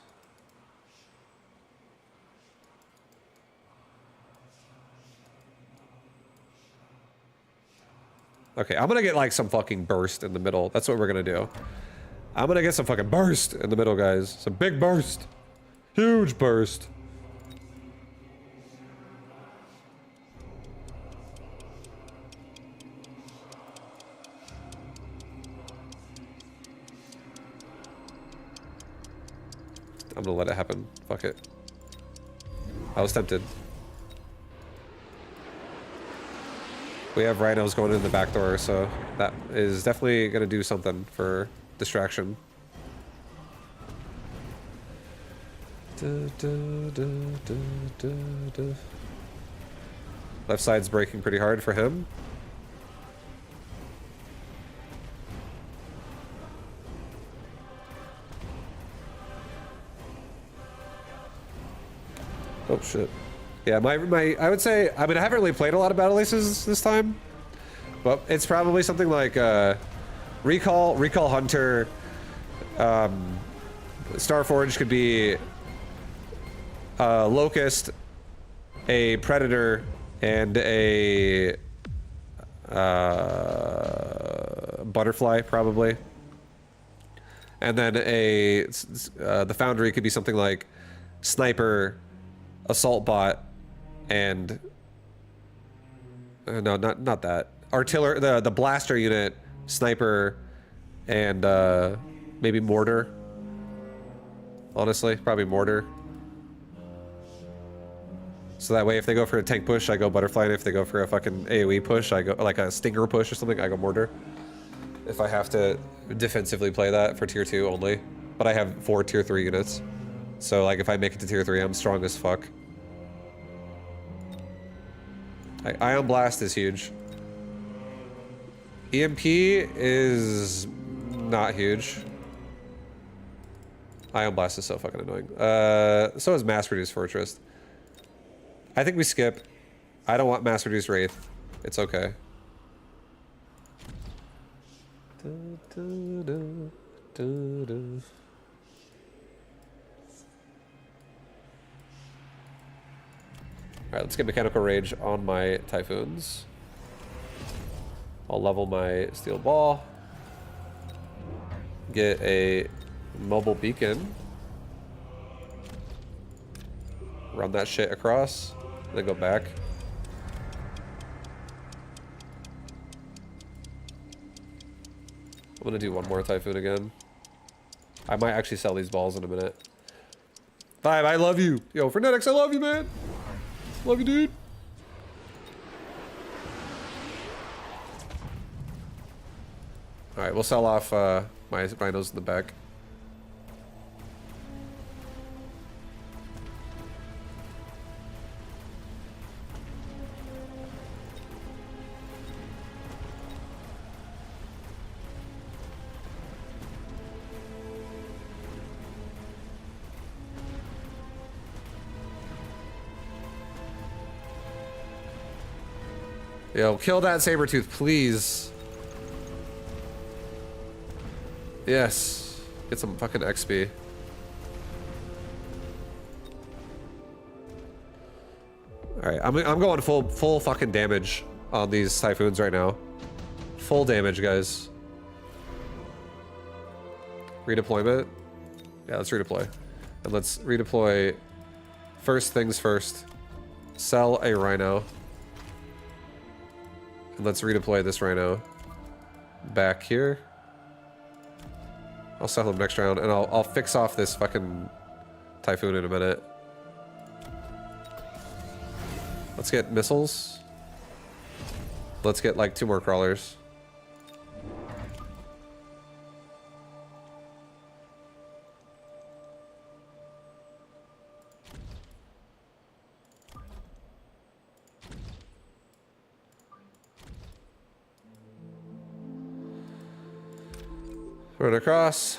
Okay, I'm gonna get like some fucking burst in the middle. That's what we're gonna do. I'm gonna get some fucking burst in the middle, guys. Some big burst. Huge burst. I'm gonna let it happen. Fuck it. I was tempted. We have rhinos going in the back door, so that is definitely gonna do something for distraction. Left side's breaking pretty hard for him. Oh shit. Yeah, my I would say, I mean, I haven't really played a lot of Battle Aces this time, but it's probably something like Recall Hunter, Starforge could be Locust, a Predator, and a Butterfly probably, and then the Foundry could be something like Sniper, Assault Bot, and no, not that. Artillery, the blaster unit, Sniper, and maybe Mortar. Honestly, probably Mortar. So that way, if they go for a tank push, I go Butterfly, and if they go for a fucking AoE push, I go like a Stinger push or something, I go Mortar. If I have to defensively play that for tier 2 only, but I have 4 tier 3 units. So like if I make it to tier 3, I'm strong as fuck. Ion Blast is huge. EMP is not huge. Ion Blast is so fucking annoying. So is Mass Reduced Fortress. I think we skip. I don't want Mass Reduced Wraith. It's okay. Alright, let's get Mechanical Rage on my Typhoons. I'll level my Steel Ball. Get a Mobile Beacon. Run that shit across. Then go back. I'm gonna do one more Typhoon again. I might actually sell these balls in a minute. 5, I love you. Yo, Frenetics, I love you, man. Love you, dude. Alright, we'll sell off my rhinos in the back. Yo, kill that Sabertooth, please. Yes. Get some fucking XP. Alright, I'm going full fucking damage on these Typhoons right now. Full damage, guys. Redeployment? Yeah, let's redeploy. And let's redeploy first things first. Sell a Rhino. And let's redeploy this Rhino back here. I'll sell him next round, and I'll fix off this fucking Typhoon in a minute. Let's get missiles. Let's get like 2 more crawlers. Run across.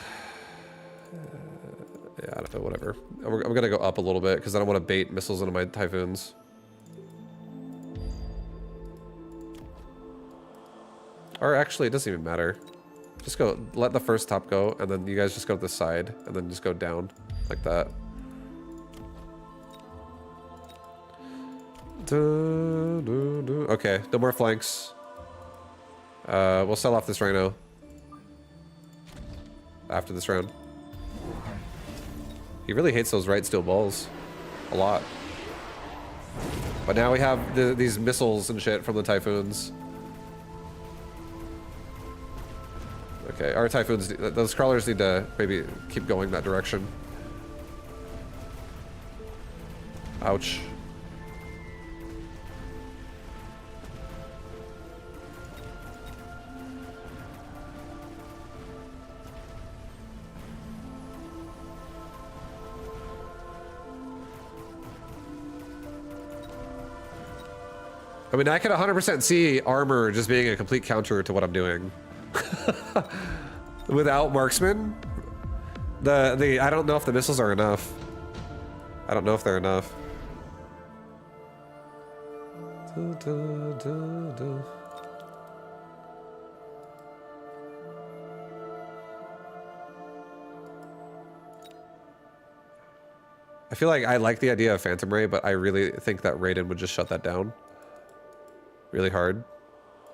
Yeah, I don't know, whatever. I'm gonna go up a little bit because I don't want to bait missiles into my Typhoons. Or actually, it doesn't even matter. Just go, let the first top go, and then you guys just go to the side, and then just go down, like that. Okay, no more flanks. We'll sell off this Rhino. After this round. He really hates those right steel balls. A lot. But now we have these missiles and shit from the Typhoons. Okay, our Typhoons, those crawlers need to maybe keep going that direction. Ouch. I mean, I can 100% see armor just being a complete counter to what I'm doing. Without marksman, I don't know if the missiles are enough. I don't know if they're enough. I feel like I like the idea of Phantom Ray, but I really think that Raiden would just shut that down. Really hard.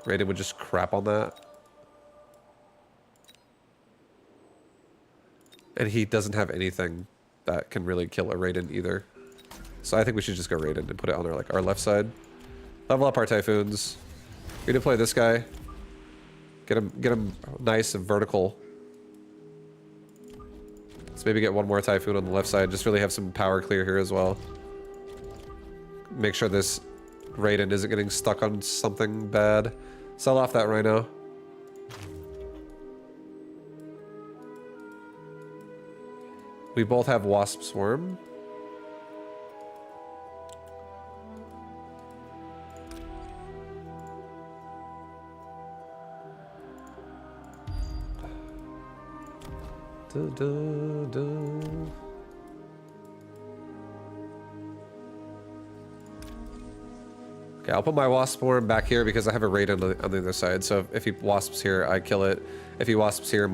Raiden would just crap on that. And he doesn't have anything that can really kill a Raiden either. So I think we should just go Raiden and put it on our left side. Level up our Typhoons. We're gonna play this guy. Get him nice and vertical. Let's maybe get one more Typhoon on the left side. Just really have some power clear here as well. Make sure this Raiden isn't getting stuck on something bad. Sell off that Rhino. We both have Wasp Swarm. Okay, I'll put my Wasp Swarm back here because I have a Raiden on the other side. So if he wasps here, I kill it. If he wasps here,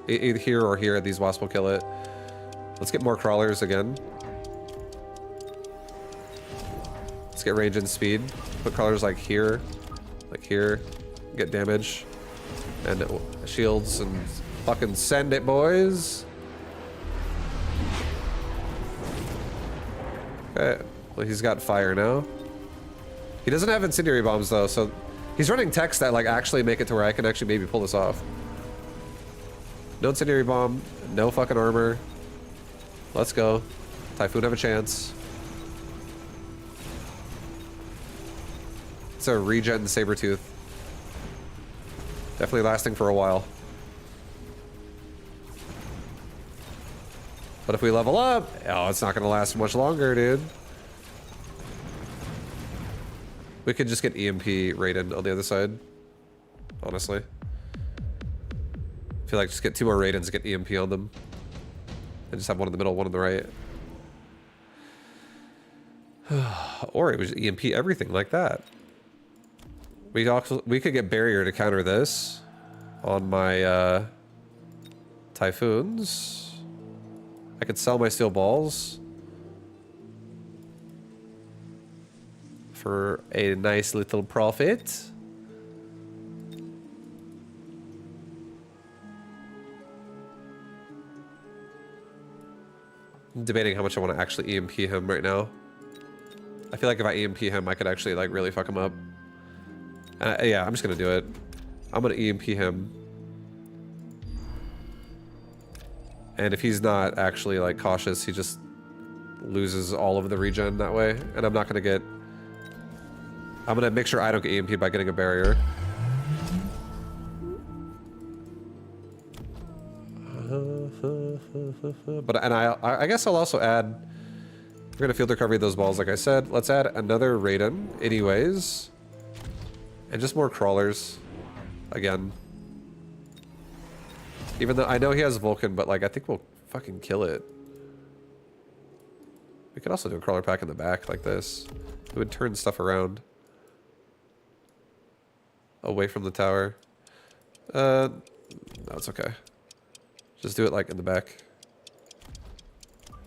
either here or here, these wasps will kill it. Let's get more crawlers again. Let's get range and speed. Put crawlers like here, get damage, and shields, and fucking send it, boys. Okay, well, he's got fire now. He doesn't have incendiary bombs though, so he's running techs that like actually make it to where I can actually maybe pull this off. No incendiary bomb, no fucking armor. Let's go. Typhoon have a chance. It's a regen Sabretooth. Definitely lasting for a while. But if we level up, oh, it's not gonna last much longer, dude. We could just get EMP Raiden on the other side. Honestly. I feel like just get 2 more Raidens, get EMP on them. And just have one in the middle, one on the right. Or it was EMP everything like that. We could get barrier to counter this on my Typhoons. I could sell my steel balls for a nice little profit. I'm debating how much I want to actually EMP him right now. I feel like if I EMP him, I could actually like really fuck him up. Yeah, I'm just gonna do it. I'm gonna EMP him. And if he's not actually like cautious, he just loses all of the regen that way. And I'm not gonna get I'm gonna make sure I don't get EMP'd by getting a barrier. But and I guess I'll also add. We're gonna field recovery those balls, like I said. Let's add another Raiden, anyways, and just more crawlers, again. Even though I know he has Vulcan, but like I think we'll fucking kill it. We could also do a crawler pack in the back like this. It would turn stuff around. Away from the tower. No, it's okay. Just do it like in the back.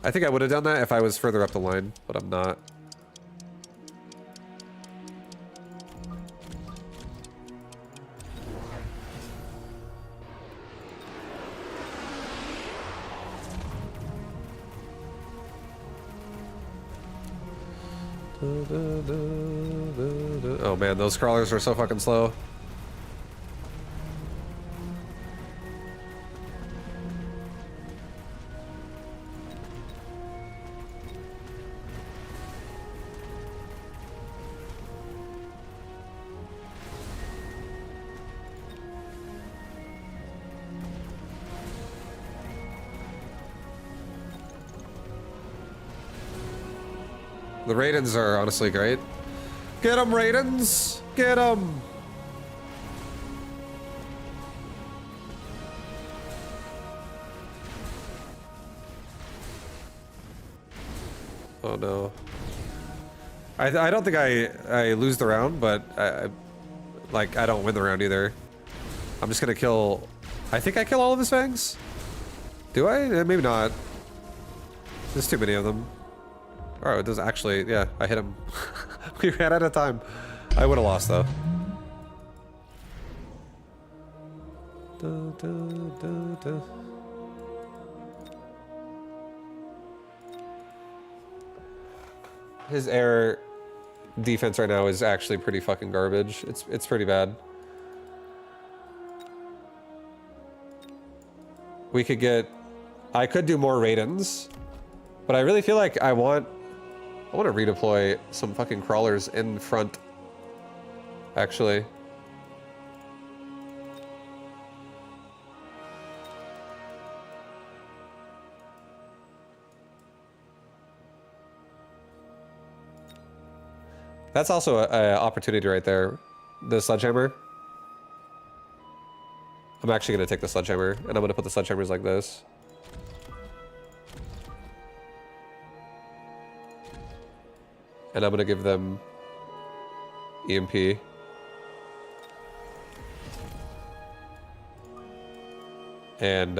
I think I would have done that if I was further up the line, but I'm not. Oh man, those crawlers are so fucking slow. The Raidens are honestly great. Get them, Raidens! Get them! Oh no. I don't think I lose the round, but I don't win the round either. I'm just gonna kill... I think I kill all of his fangs? Do I? Maybe not. There's too many of them. Oh, it does actually, yeah, I hit him. We ran out of time. I would have lost though. His air defense right now is actually pretty fucking garbage. It's pretty bad. We could get... I could do more Raidens, but I really feel like I want to redeploy some fucking crawlers in front, actually. That's also an opportunity right there. The sledgehammer. I'm actually going to take the sledgehammer, and I'm going to put the sledgehammers like this. And I'm going to give them EMP. And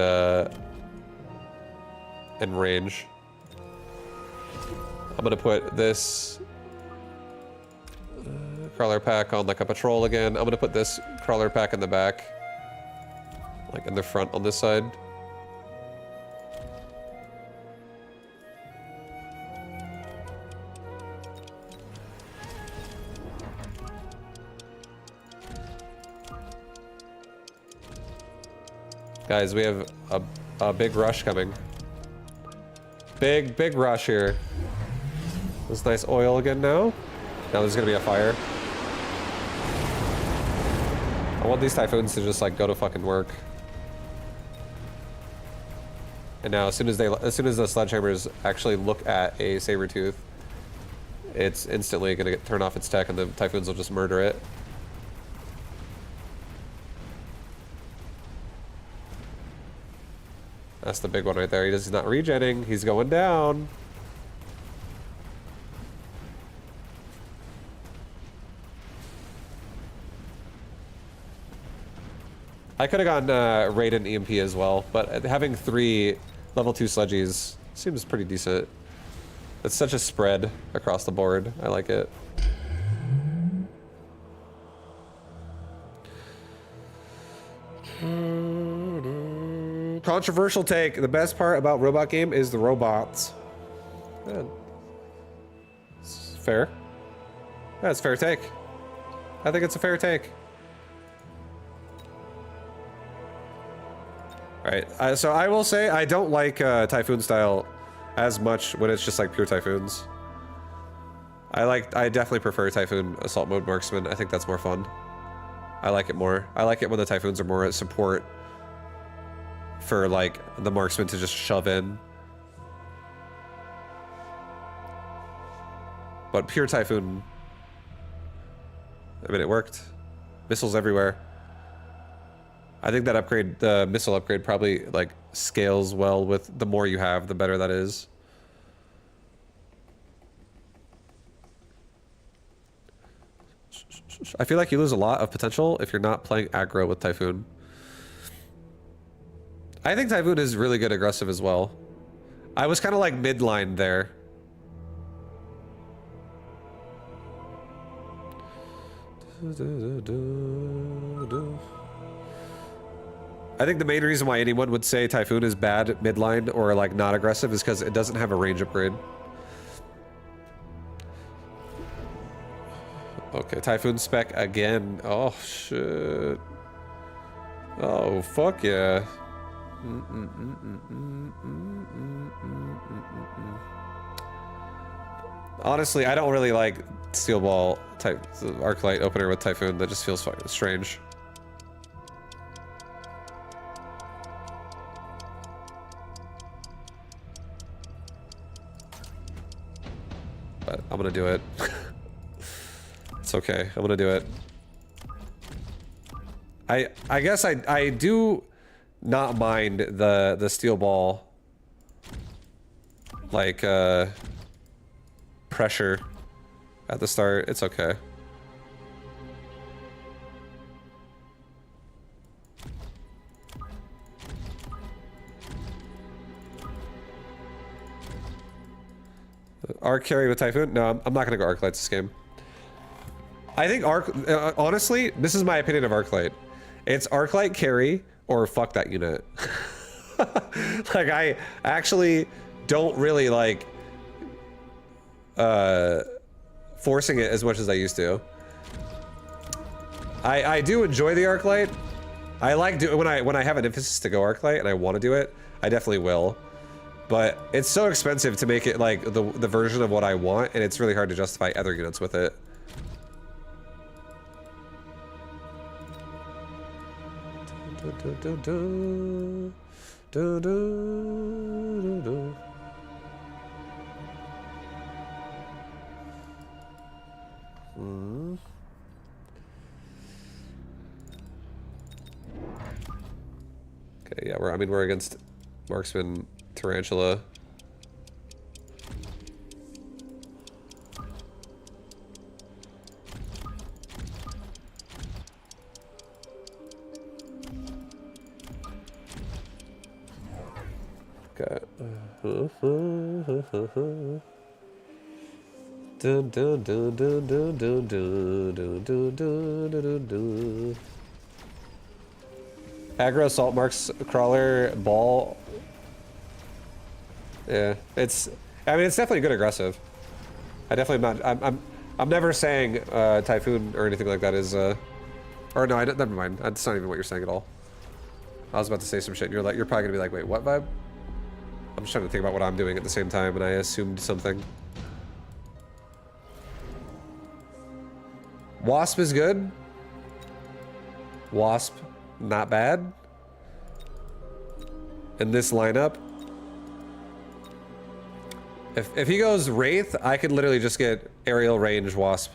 range. I'm going to put this crawler pack on like a patrol again. I'm going to put this crawler pack in the back. Like in the front on this side. Guys, we have a big rush coming. Big rush here. This nice oil again now. Now there's gonna be a fire. I want these typhoons to just like go to fucking work. And now as soon as the sledgehammers actually look at a saber tooth, it's instantly gonna turn off its tech and the typhoons will just murder it. That's the big one right there. He's not regenning. He's going down. I could have gone Raiden EMP as well, but having 3 level 2 sledgies seems pretty decent. It's such a spread across the board. I like it. Controversial take. The best part about robot game is the robots. Yeah. It's fair. That's a fair take. I think it's a fair take. Alright, so I will say I don't like Typhoon style as much when it's just like pure Typhoons. I definitely prefer Typhoon Assault Mode Marksman. I think that's more fun. I like it more. I like it when the Typhoons are more at support for like the Marksman to just shove in. But pure Typhoon, I mean, it worked. Missiles everywhere. I think that upgrade, the missile upgrade, probably like scales well with the more you have, the better that is. I feel like you lose a lot of potential if you're not playing aggro with Typhoon. I think Typhoon is really good aggressive as well. I was kind of like midline there. I think the main reason why anyone would say Typhoon is bad midline or like not aggressive is because it doesn't have a range upgrade. Okay, Typhoon spec again. Oh shit. Oh fuck yeah. Honestly, I don't really like Steel Ball type Arclight opener with Typhoon. That just feels fucking strange. But I'm gonna do it. It's okay. I'm gonna do it. I guess I do not mind the Steel Ball like pressure at the start. It's okay. Arc carry with Typhoon? No, I'm not gonna go Arclight this game. I think honestly, this is my opinion of Arclight. It's Arclight carry or fuck that unit. Like, I actually don't really like forcing it as much as I used to. I do enjoy the Arclight. I like when I have an emphasis to go Arclight and I want to do it, I definitely will. But it's so expensive to make it like the version of what I want, and it's really hard to justify other units with it. Okay, yeah, we're against Marksman Tarantula. Okay. Dun, dun, dun, dun, dun, dun, dun, dun, dun, dun, dun, dun. Aggro Assault Marks Crawler Ball. Yeah, I mean, it's definitely good aggressive. I definitely am not. I'm never saying Typhoon or anything like that is. Or no, never mind. That's not even what you're saying at all. I was about to say some shit, and you're probably gonna be like, wait, what vibe? I'm just trying to think about what I'm doing at the same time, and I assumed something. Wasp is good. Wasp, not bad. In this lineup. If he goes Wraith, I could literally just get aerial range Wasp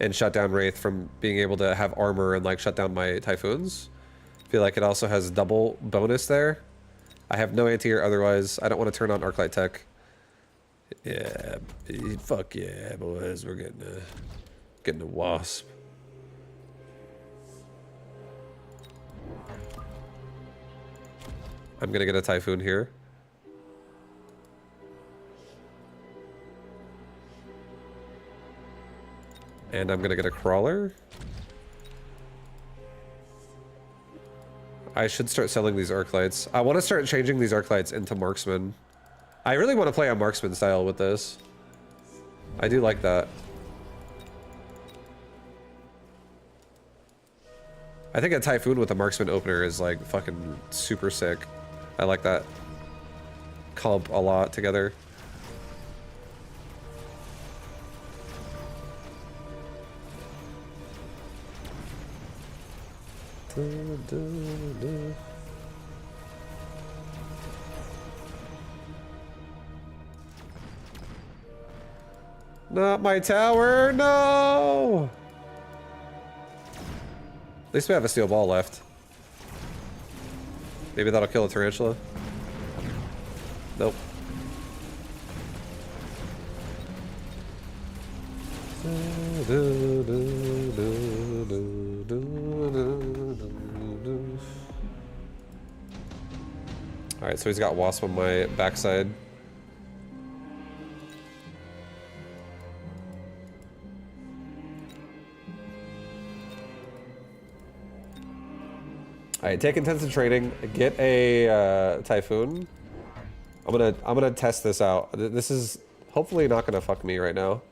and shut down Wraith from being able to have armor and like shut down my Typhoons. Feel like it also has double bonus there. I have no anti-air otherwise. I don't want to turn on Arclight Tech. Yeah, fuck yeah, boys. We're getting a Wasp. I'm gonna get a Typhoon here. And I'm gonna get a Crawler. I should start selling these Arclights. I want to start changing these Arclights into Marksman. I really want to play a Marksman style with this. I do like that. I think a Typhoon with a Marksman opener is like fucking super sick. I like that comp a lot together. Not my tower, no! At least we have a steel ball left. Maybe that'll kill a tarantula. Nope. Alright, so he's got wasp on my backside. Alright, take intensive training, get a typhoon. I'm gonna test this out. This is hopefully not gonna fuck me right now.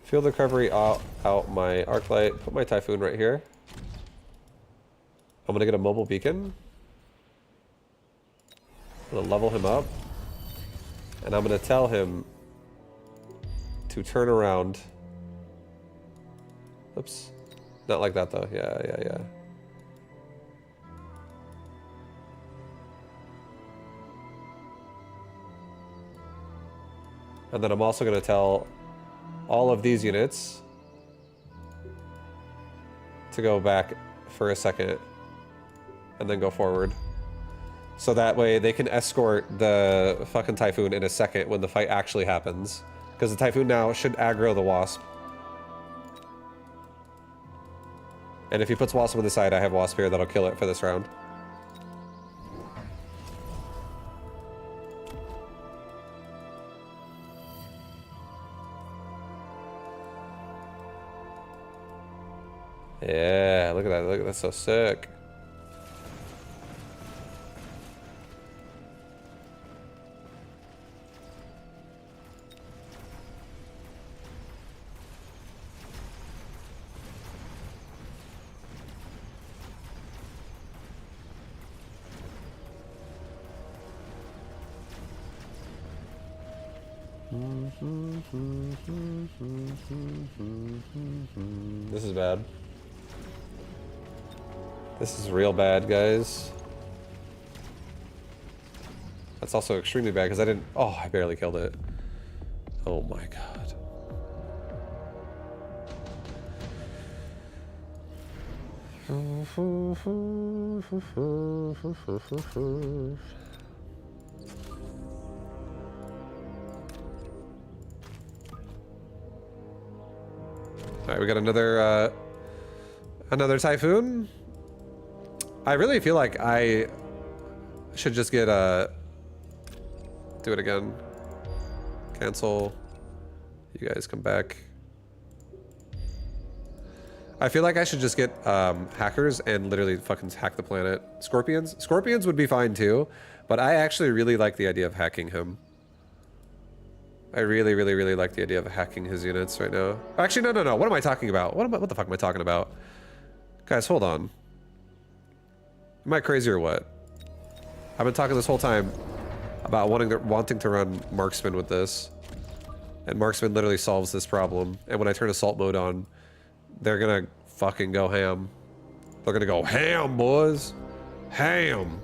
Field recovery out my arc light, put my typhoon right here. I'm gonna get a mobile beacon. I'm gonna level him up. And I'm gonna tell him to turn around. Oops. Not like that though. Yeah. And then I'm also going to tell all of these units to go back for a second and then go forward. So that way they can escort the fucking Typhoon in a second when the fight actually happens. Because the Typhoon now should aggro the Wasp. And if he puts Wasp on the side, I have Wasp here that'll kill it for this round. Yeah, look at that. Look, that's so sick. This is bad. This is real bad, guys. That's also extremely bad because I didn't... Oh, I barely killed it. Oh my god. Alright, we got another Typhoon. I really feel like I should just get do it again. Cancel. You guys come back. I feel like I should just get hackers and literally fucking hack the planet. Scorpions? Scorpions would be fine too, but I actually really like the idea of hacking him. I really like the idea of hacking his units right now. Actually, no. What am I talking about? What the fuck am I talking about? Guys, hold on. Am I crazy or what? I've been talking this whole time about wanting to run Marksman with this. And Marksman literally solves this problem. And when I turn assault mode on, they're gonna fucking go ham. They're gonna go ham, boys. Ham.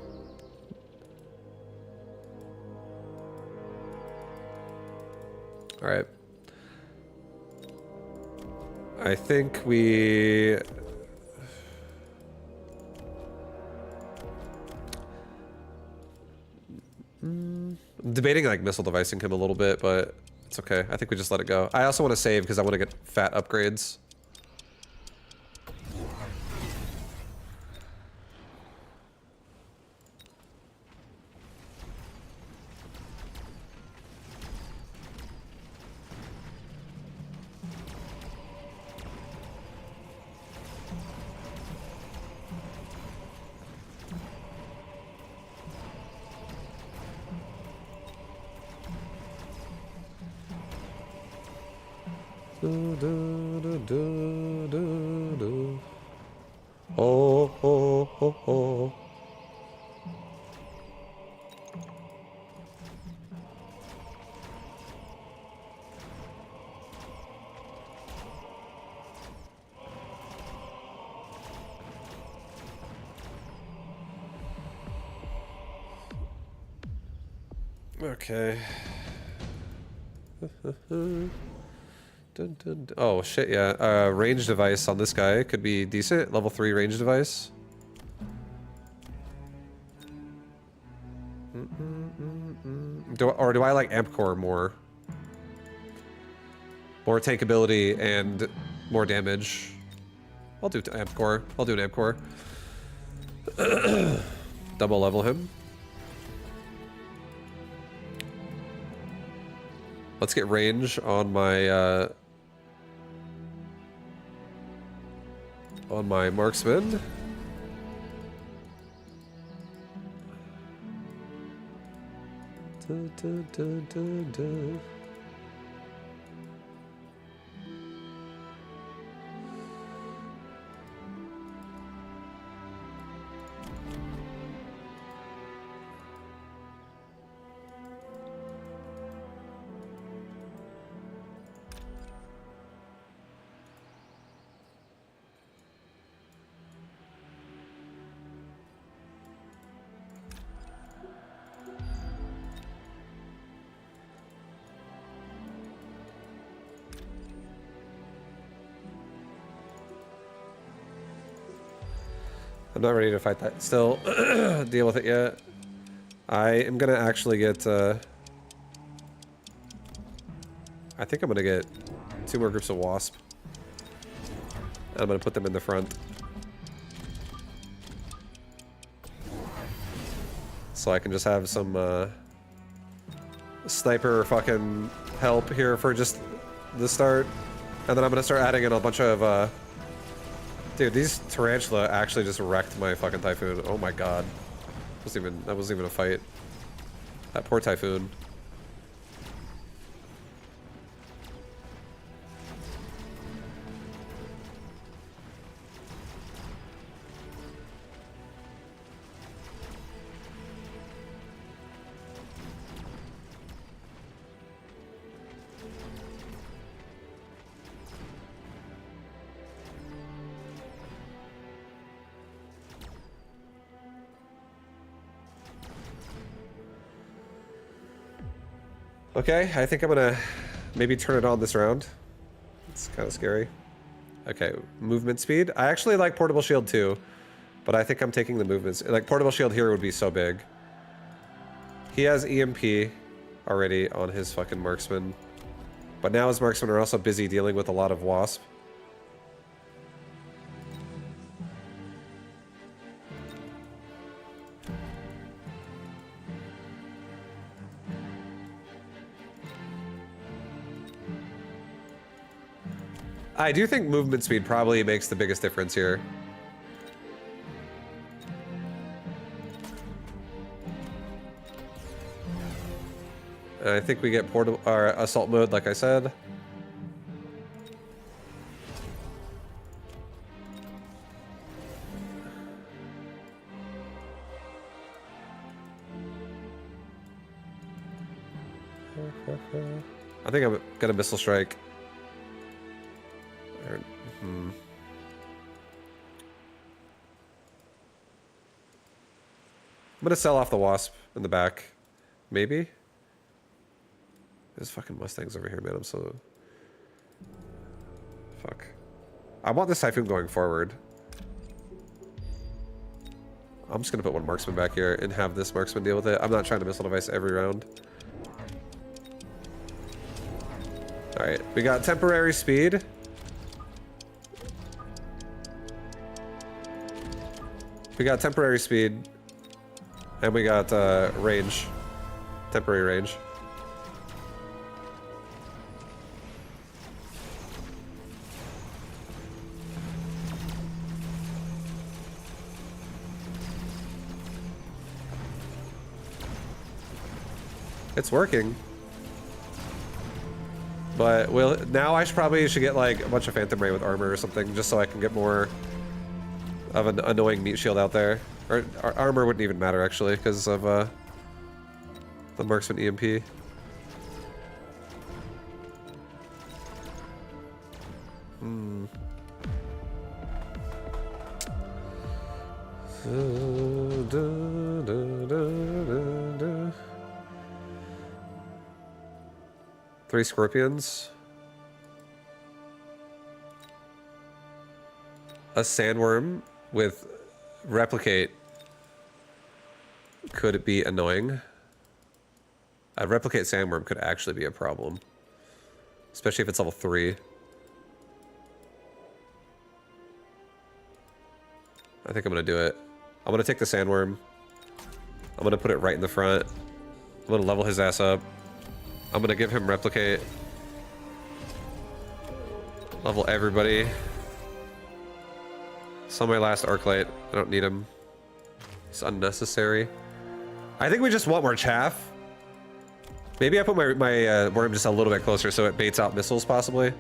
Alright. I think we... I'm debating like missile devicing him a little bit, but it's okay. I think we just let it go. I also want to save because I want to get fat upgrades. Oh. Okay. Dun, dun, dun. Oh shit, yeah. Range device on this guy could be decent. Level 3 range device. Do I like amp core more? More tankability and more damage. I'll do amp core. I'll do an amp core. Double level him. Let's get range on my marksman. Dun, dun, dun, dun, dun. I'm not ready to fight that. Still, deal with it yet. I am gonna actually get, I think I'm gonna get 2 more groups of wasp. I'm gonna put them in the front. So I can just have some, sniper fucking help here for just the start. And then I'm gonna start adding in a bunch of, dude, these tarantula actually just wrecked my fucking typhoon. Oh my god. That wasn't even a fight. That poor typhoon. Okay, I think I'm gonna maybe turn it on this round. It's kind of scary. Okay, movement speed. I actually like portable shield too, but I think I'm taking the movements. Like portable shield here would be so big. He has EMP already on his fucking marksman, but now his marksmen are also busy dealing with a lot of wasp. I do think movement speed probably makes the biggest difference here. And I think we get portable or assault mode, like I said. I think I'm gonna missile strike. I'm gonna sell off the wasp in the back. Maybe? There's fucking Mustangs over here, man. I'm so... Fuck. I want this Typhoon going forward. I'm just gonna put one marksman back here and have this marksman deal with it. I'm not trying to missile device every round. Alright, we got temporary speed. We got temporary speed. And we got range. Temporary range. It's working. But now I probably should get like a bunch of Phantom Ray with armor or something, just so I can get more of an annoying meat shield out there. Or armor wouldn't even matter actually, because of the marksman EMP. 3 scorpions. A sandworm with replicate could be annoying. A replicate sandworm could actually be a problem. Especially if it's level 3. I think I'm gonna do it. I'm gonna take the sandworm. I'm gonna put it right in the front. I'm gonna level his ass up. I'm gonna give him replicate. Level everybody. Saw my last arc light. I don't need him. It's unnecessary. I think we just want more chaff. Maybe I put my worm just a little bit closer so it baits out missiles, possibly.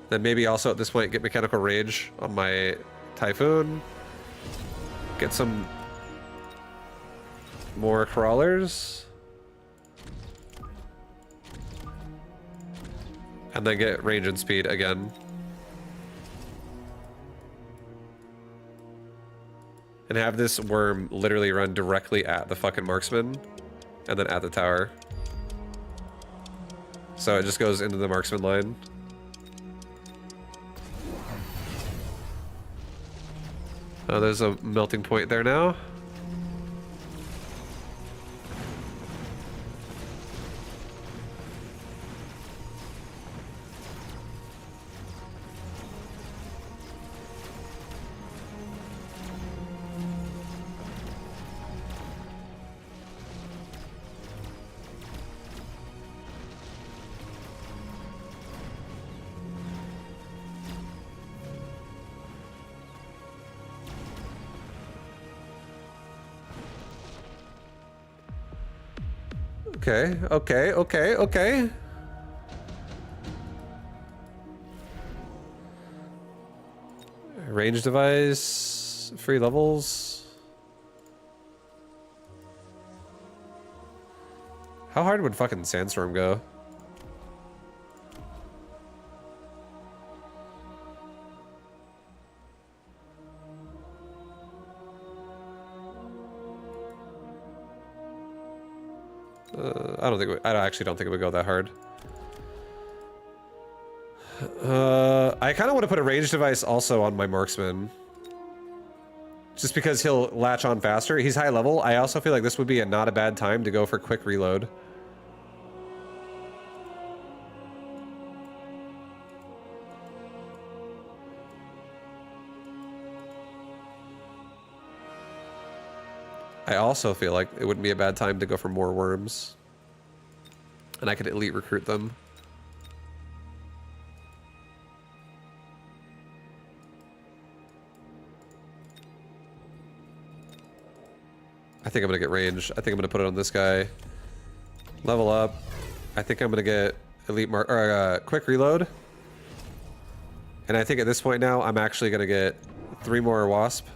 Then maybe also at this point get mechanical rage on my typhoon. Get some more crawlers. And then get range and speed again. And have this worm literally run directly at the fucking marksman. And then at the tower. So it just goes into the marksman line. Oh, there's a melting point there now. Okay. Range device, free levels. How hard would fucking Sandstorm go? I actually don't think it would go that hard. I kind of want to put a range device also on my marksman. Just because he'll latch on faster. He's high level. I also feel like this would be not a bad time to go for quick reload. I also feel like it wouldn't be a bad time to go for more worms. And I could elite recruit them. I think I'm gonna get range. I think I'm gonna put it on this guy. Level up. I think I'm gonna get elite quick reload. And I think at this point now, I'm actually gonna get 3 more wasp.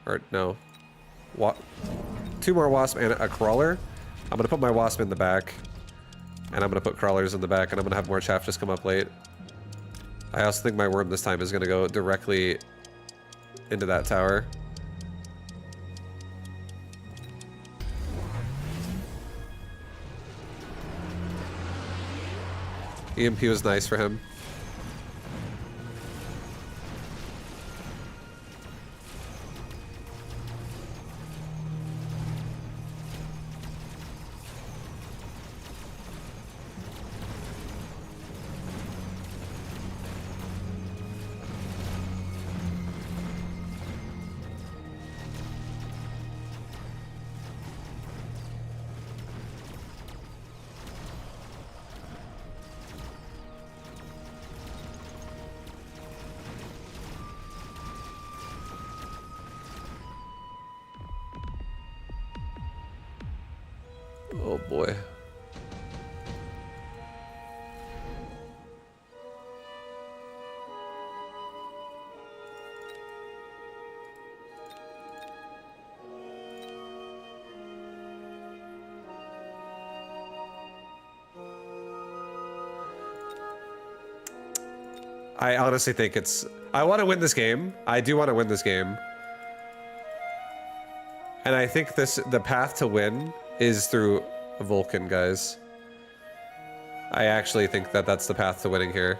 Or no. 2 more wasp and a crawler. I'm gonna put my wasp in the back. And I'm gonna put crawlers in the back, and I'm gonna have more chaff just come up late. I also think my worm this time is gonna go directly into that tower. EMP was nice for him. Oh boy. I honestly think it's... I want to win this game. I do want to win this game. And I think the path to win is through Vulcan, guys. I actually think that that's the path to winning here.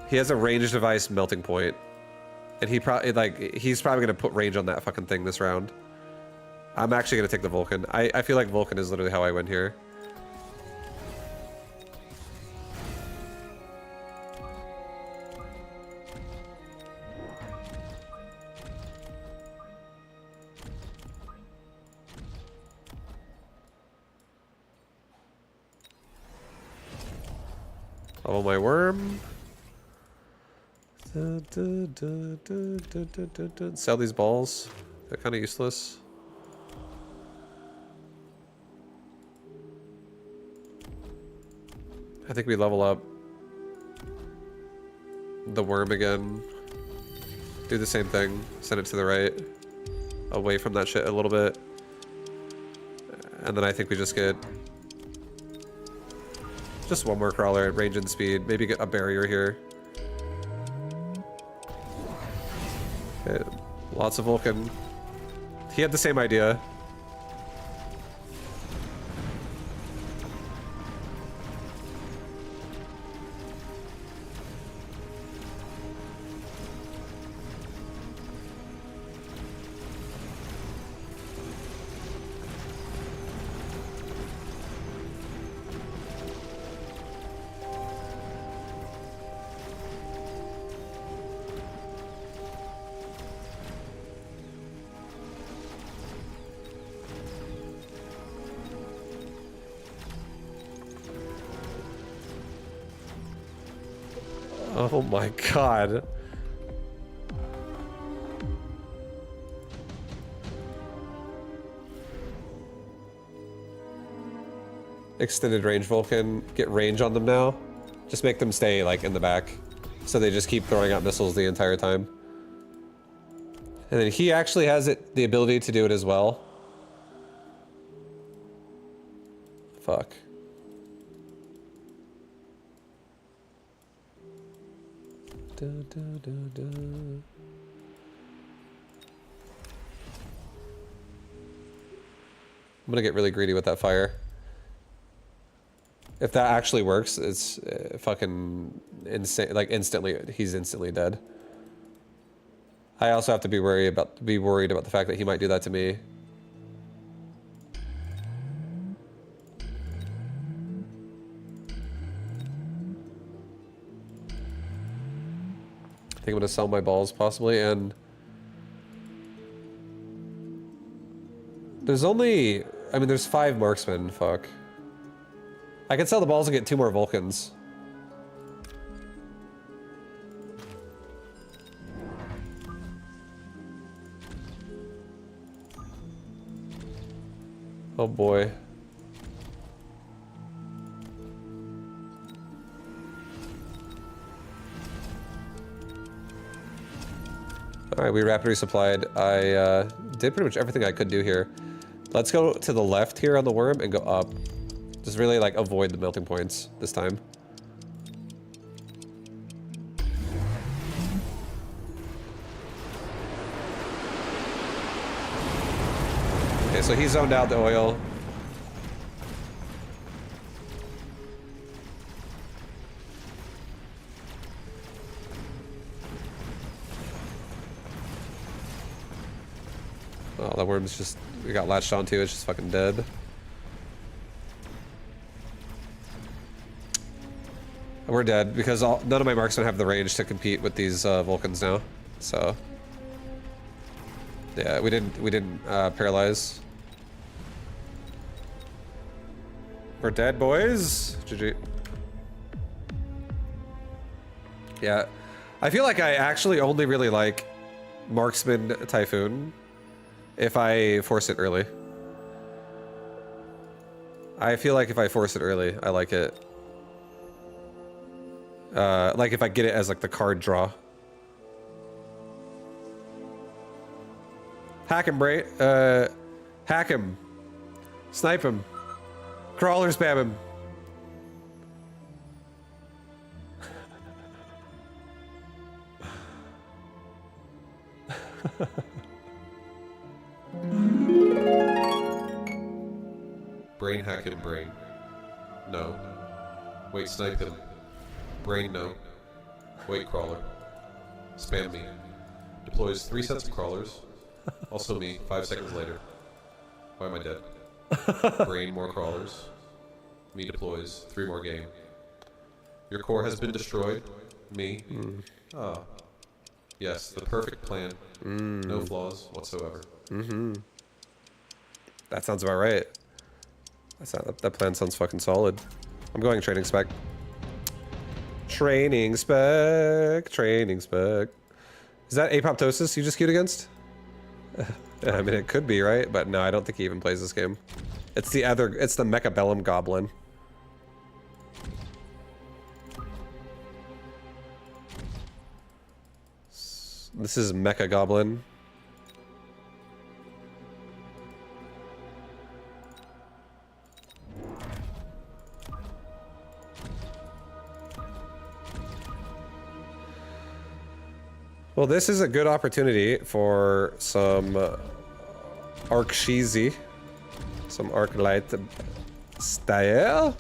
He has a range device melting point. And he's probably gonna put range on that fucking thing this round. I'm actually gonna take the Vulcan. I feel like Vulcan is literally how I win here. Oh, my worm. Sell these balls. They're kind of useless. I think we level up the worm again. Do the same thing. Send it to the right. Away from that shit a little bit. And then I think we just get just one more crawler at range and speed. Maybe get a barrier here. Okay. Lots of Vulcan. He had the same idea. Oh my god. Extended range Vulcan. Get range on them now. Just make them stay like in the back. So they just keep throwing out missiles the entire time. And then he actually has the ability to do it as well. Fuck. I'm gonna get really greedy with that fire. If that actually works, it's fucking insane. Like instantly, he's instantly dead. I also have to be worried about the fact that he might do that to me. I think I'm gonna sell my balls possibly, and there's only, I mean, there's 5 marksmen. Fuck. I can sell the balls and get 2 more Vulcans. Oh boy. Alright, we rapid resupplied. I did pretty much everything I could do here. Let's go to the left here on the worm and go up. Just really like avoid the melting points this time. Okay, so he zoned out the oil. Oh, that worm's just, we got latched onto, it's just fucking dead. And we're dead because none of my marksmen have the range to compete with these Vulcans now. So yeah, we didn't paralyze. We're dead, boys. GG. Yeah, I feel like I actually only really like Marksman Typhoon if I force it early. I feel like if I force it early, I like it. Like if I get it as like the card draw. Hack him, Bray. Hack him. Snipe him. Crawler spam him. hack him, brain. No. Wait, snipe him. Brain, no. Wait, crawler. Spam me. Deploys 3 sets of crawlers. Also me, 5 seconds later. Why am I dead? Brain, more crawlers. Me deploys, 3 more game. Your core has been destroyed. Me. Ah. Yes, the perfect plan. No flaws whatsoever. That sounds about right. That plan sounds fucking solid. I'm going training spec. Training spec. Training spec. Is that apoptosis you just queued against? I mean, it could be, right? But no, I don't think he even plays this game. It's the Mecha Bellum Goblin. This is Mecha Goblin. Well, this is a good opportunity for some Arc Sheezy, some Arc Light style.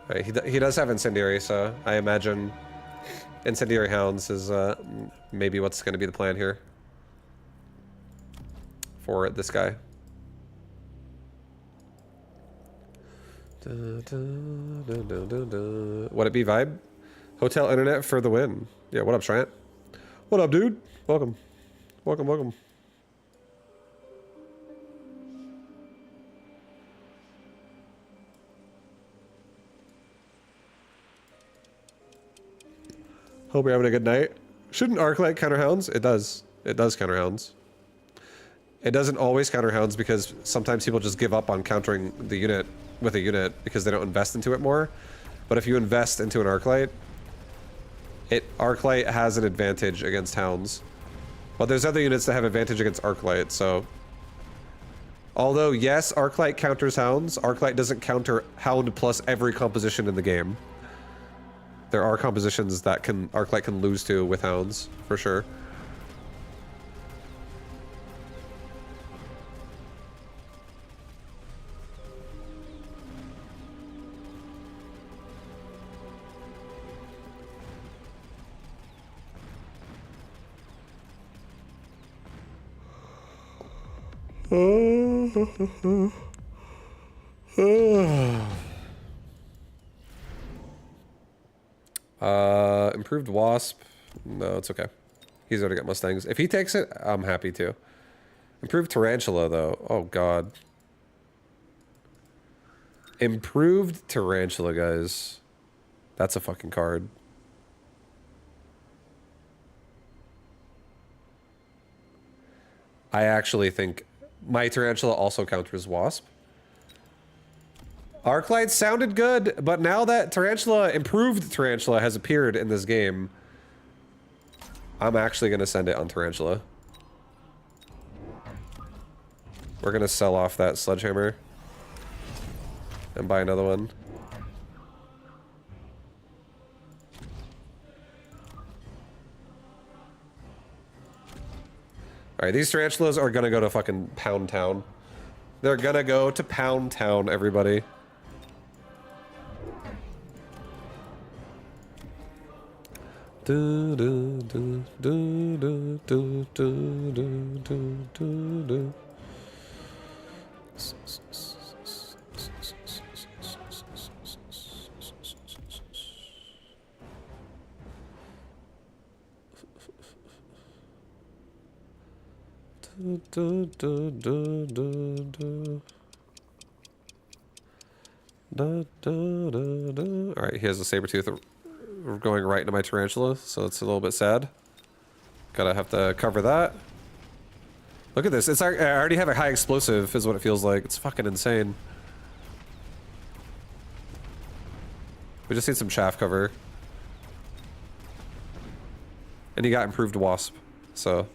Right, he does have Incendiary, so I imagine Incendiary Hounds is maybe what's going to be the plan here for this guy. Would it be Vibe? Hotel Internet for the win. Yeah, what up, Trent? What up, dude? Welcome. Welcome, welcome. Hope you're having a good night. Shouldn't Arclight counter Hounds? It does. It does counter Hounds. It doesn't always counter Hounds because sometimes people just give up on countering the unit with a unit because they don't invest into it more. But if you invest into an Arclight, Arclight has an advantage against Hounds. But there's other units that have advantage against Arclight, so... Although, yes, Arclight counters Hounds, Arclight doesn't counter Hound plus every composition in the game. There are compositions that Arclight can lose to with Hounds, for sure. Improved Wasp. No, it's okay. He's already got Mustangs. If he takes it, I'm happy to. Improved Tarantula, though. Oh, God. Improved Tarantula, guys. That's a fucking card. I actually think my Tarantula also counters Wasp. Arclight sounded good, but now that improved Tarantula has appeared in this game, I'm actually going to send it on Tarantula. We're going to sell off that Sledgehammer and buy another one. Alright, these Tarantulas are going to go to fucking Pound Town. They're going to go to Pound Town, everybody. Do do do do do do do do do do. Do do do do do. Da, da, da, da. All right, he has a Sabertooth going right into my Tarantula, so it's a little bit sad. Gotta have to cover that. Look at this. I already have a high explosive, is what it feels like. It's fucking insane. We just need some chaff cover. And he got improved Wasp, so...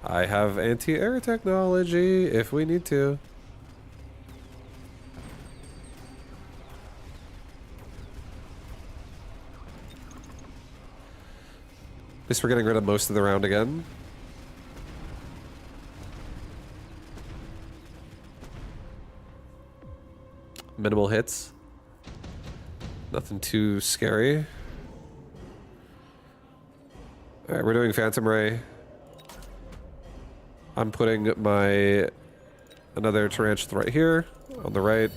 I have anti-air technology if we need to. At least we're getting rid of most of the round again. Minimal hits. Nothing too scary. Alright, we're doing Phantom Ray. I'm putting my another tarantula right here on the right.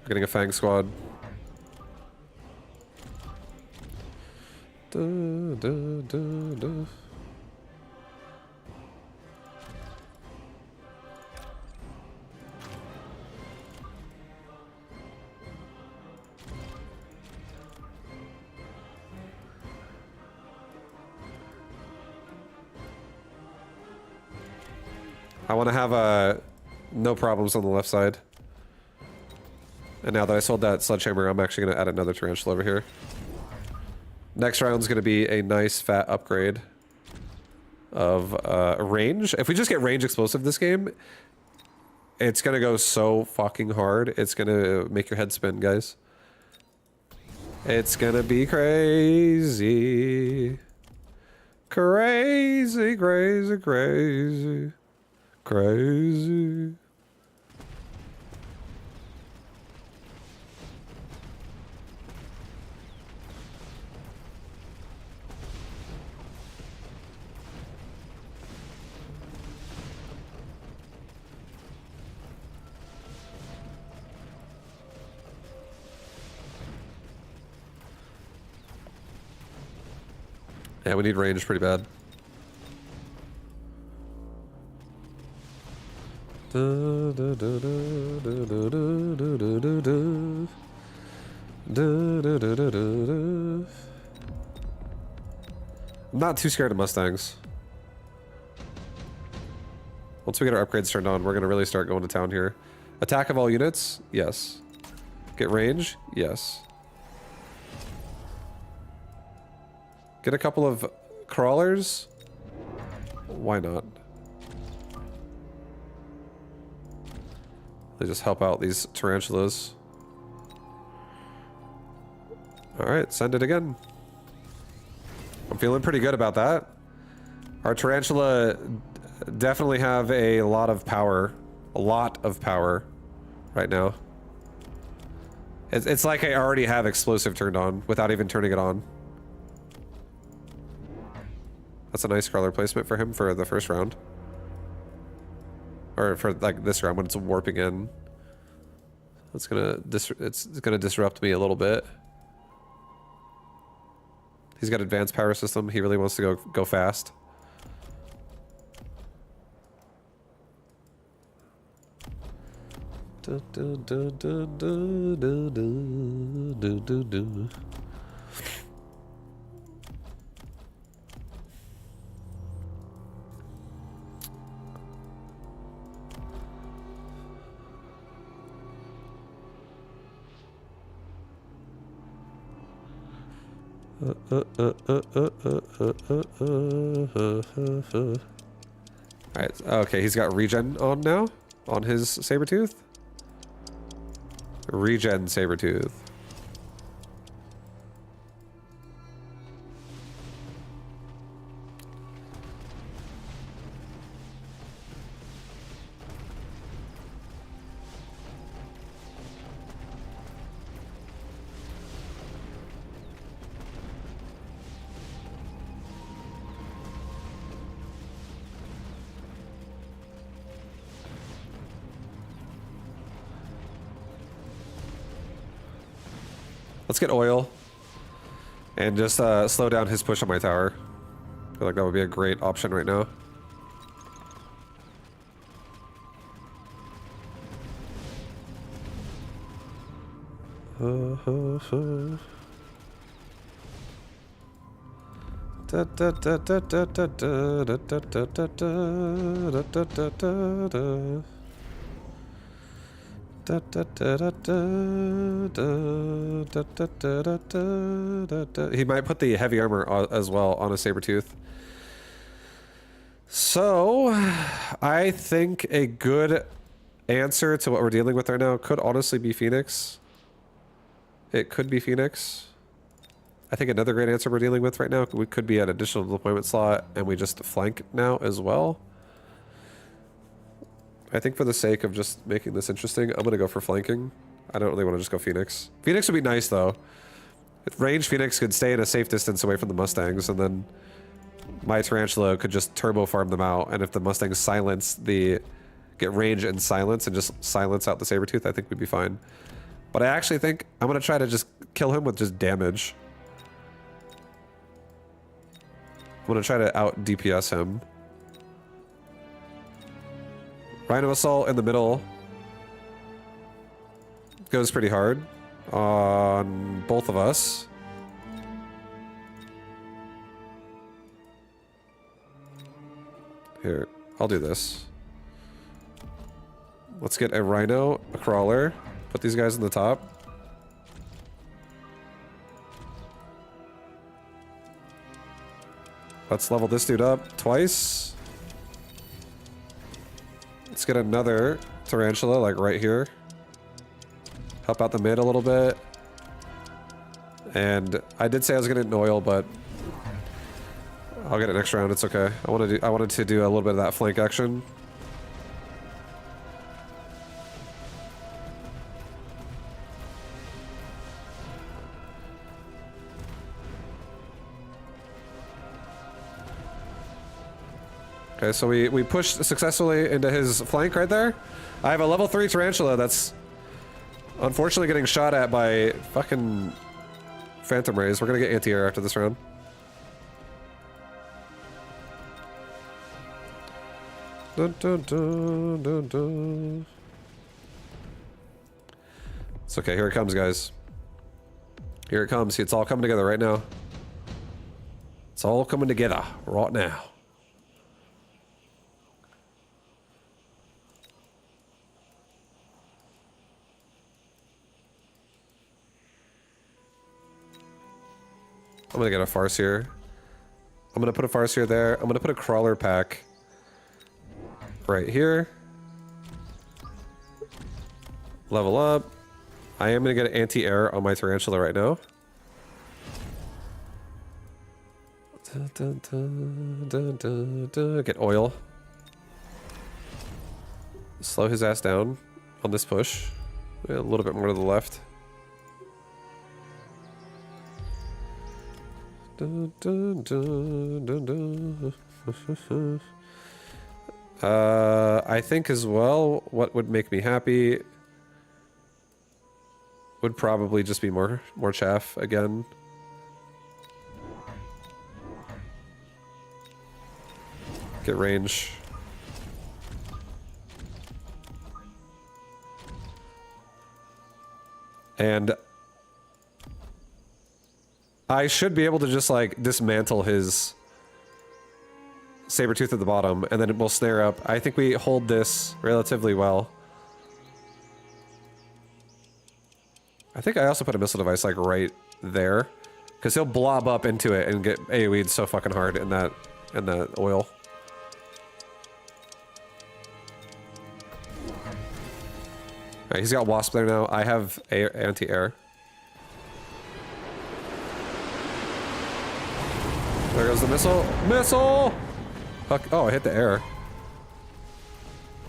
We're getting a Fang Squad. Da, da, da, da. I want to have no problems on the left side. And now that I sold that sledgehammer, I'm actually going to add another tarantula over here. Next round's going to be a nice fat upgrade of range. If we just get range explosive this game, it's going to go so fucking hard. It's going to make your head spin, guys. It's going to be crazy. Crazy, crazy, crazy. Crazy. Yeah, we need range pretty bad. I'm not too scared of Mustangs. Once we get our upgrades turned on, we're going to really start going to town here. Attack of all units? Yes. Get range? Yes. Get a couple of crawlers? Why not? They just help out these tarantulas. Alright, send it again. I'm feeling pretty good about that. Our tarantula definitely have a lot of power. A lot of power right now. It's like I already have explosive turned on without even turning it on. That's a nice crawler placement for him for the first round. Or for like this round when it's warping in. It's gonna disrupt me a little bit. He's got advanced power system. He really wants to go fast. Du, du, du, du, du, du, du, du, du. Alright, okay, he's got regen on now, on his Sabertooth. Regen Sabertooth. Let's get oil and just slow down his push on my tower. I feel like that would be a great option right now. He might put the heavy armor as well on a Sabertooth. So, I think a good answer to what we're dealing with right now could honestly be Phoenix. It could be Phoenix. I think another great answer we're dealing with right now, we could be an additional deployment slot, and we just flank now as well. I think for the sake of just making this interesting, I'm going to go for flanking. I don't really want to just go Phoenix. Phoenix would be nice, though. If range Phoenix could stay in a safe distance away from the Mustangs, and then my Tarantula could just turbo farm them out, and if the Mustangs get range and silence and just silence out the Sabertooth, I think we'd be fine. But I actually think I'm going to try to just kill him with just damage. I'm going to try to out DPS him. Rhino Assault in the middle goes pretty hard on both of us. Here, I'll do this. Let's get a Rhino, a Crawler, put these guys in the top. Let's level this dude up twice. Let's get another Tarantula, like right here. Help out the mid a little bit. And I did say I was gonna get an oil, but I'll get it next round. It's okay. I wanted to do a little bit of that flank action. Okay, so we pushed successfully into his flank right there. I have a level 3 Tarantula that's unfortunately getting shot at by fucking Phantom Rays. We're gonna get anti-air after this round. Dun, dun, dun, dun, dun. It's okay, here it comes, guys. Here it comes. See, it's all coming together right now. It's all coming together right now. I'm gonna get a Farseer. I'm gonna put a Farseer there. I'm gonna put a Crawler pack right here. Level up. I am gonna get an anti-air on my Tarantula right now. Dun, dun, dun, dun, dun, dun. Get oil. Slow his ass down on this push. A little bit more to the left. Dun, dun, dun, dun, dun. I think as well, what would make me happy would probably just be more chaff again. Get range. And I should be able to just like dismantle his Sabertooth at the bottom, and then we'll snare up. I think we hold this relatively well. I think I also put a missile device like right there, because he'll blob up into it and get AoE'd so fucking hard in that oil. Alright, he's got Wasp there now. I have anti-air. There goes the missile. Missile! Fuck. Oh, I hit the air.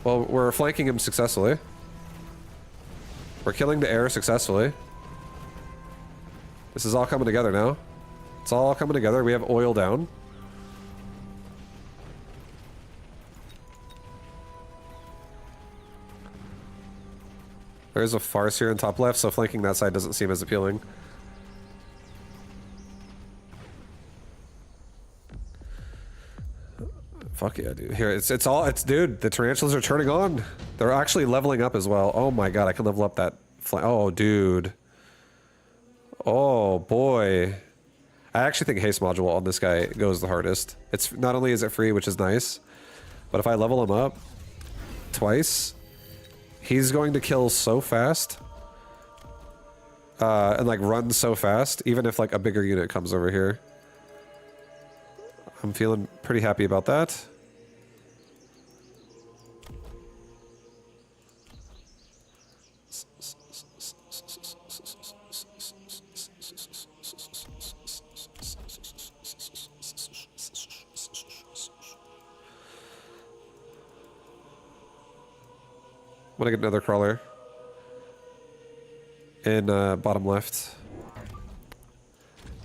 Well, we're flanking him successfully. We're killing the air successfully. This is all coming together now. It's all coming together. We have oil down. There's a Farce here in top left, so flanking that side doesn't seem as appealing. Fuck yeah, dude. Here, dude, the Tarantulas are turning on. They're actually leveling up as well. Oh my god, I can level up that oh, dude. Oh, boy. I actually think Haste Module on this guy goes the hardest. It's not only is it free, which is nice, but if I level him up twice, he's going to kill so fast. And like run so fast, even if like a bigger unit comes over here. I'm feeling pretty happy about that. want to get another crawler. In bottom left.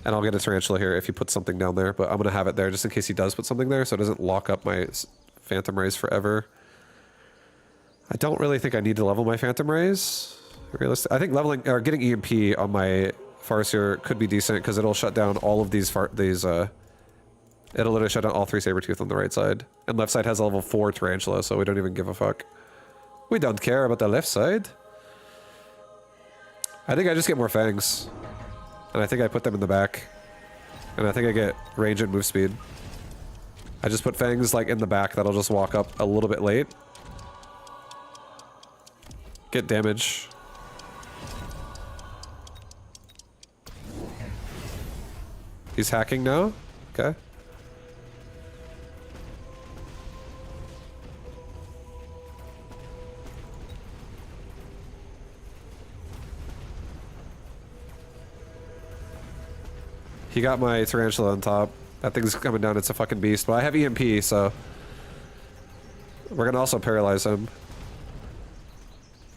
And I'll get a tarantula here if he puts something down there, but I'm going to have it there just in case he does put something there so it doesn't lock up my phantom rays forever. I don't really think I need to level my phantom rays. I think leveling or getting EMP on my Farseer could be decent because it'll shut down all of these it'll literally shut down all 3 Sabertooth on the right side. And left side has a level 4 tarantula, so we don't even give a fuck. We don't care about the left side. I think I just get more fangs. And I think I put them in the back. And I think I get range and move speed. I just put fangs like in the back that'll just walk up a little bit late. Get damage. He's hacking now? Okay. He got my tarantula on top. That thing's coming down. It's a fucking beast. But I have EMP, so we're gonna also paralyze him.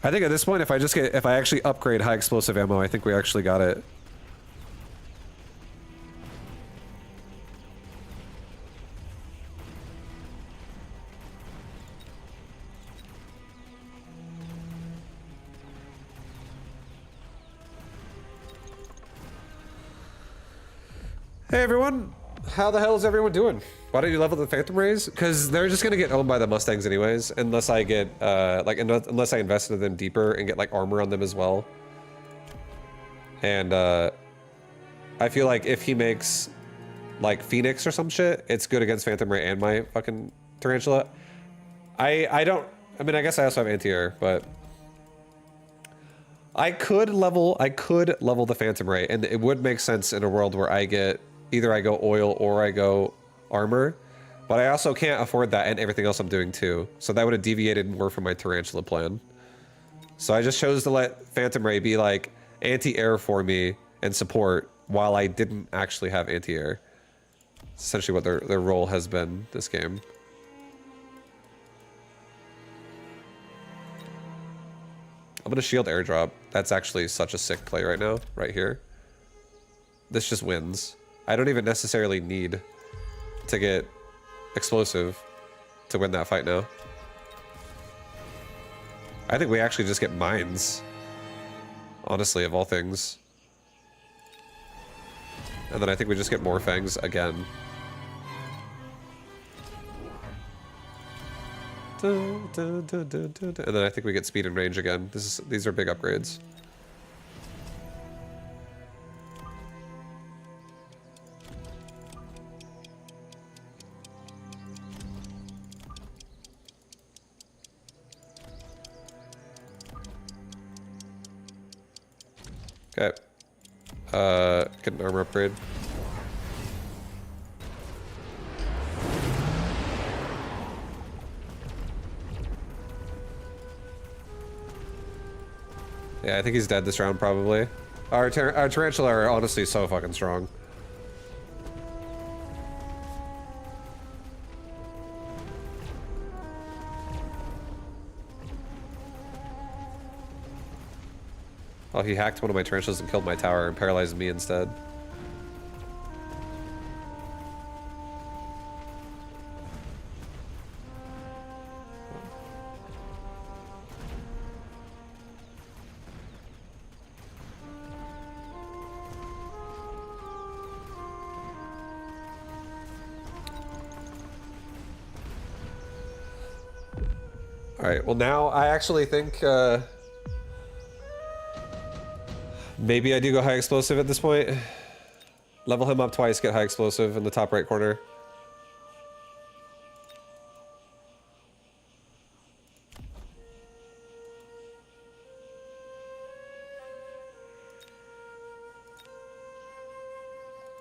I think at this point, if I actually upgrade high explosive ammo, I think we actually got it. Hey everyone, how the hell is everyone doing? Why don't you level the Phantom Rays? Because they're just gonna get owned by the Mustangs anyways, unless I get unless I invest in them deeper and get like armor on them as well. And I feel like if he makes like Phoenix or some shit, it's good against Phantom Ray and my fucking Tarantula. I mean I guess I also have anti-air, but I could level the Phantom Ray, and it would make sense in a world where I get either I go oil or I go armor, but I also can't afford that and everything else I'm doing too. So that would have deviated more from my Tarantula plan. So I just chose to let Phantom Ray be like anti-air for me and support while I didn't actually have anti-air. It's essentially what their role has been this game. I'm gonna shield airdrop. That's actually such a sick play right now, right here. This just wins. I don't even necessarily need to get explosive to win that fight now. I think we actually just get mines. Honestly, of all things. And then I think we just get more fangs again. And then I think we get speed and range again. These are big upgrades. Okay. Get an armor upgrade. Yeah, I think he's dead this round, probably. Our Tarantula are honestly so fucking strong. Oh, he hacked one of my Tarantulas and killed my tower and paralyzed me instead. Alright, well now I actually think maybe I do go high explosive at this point. Level him up twice, get high explosive in the top right corner.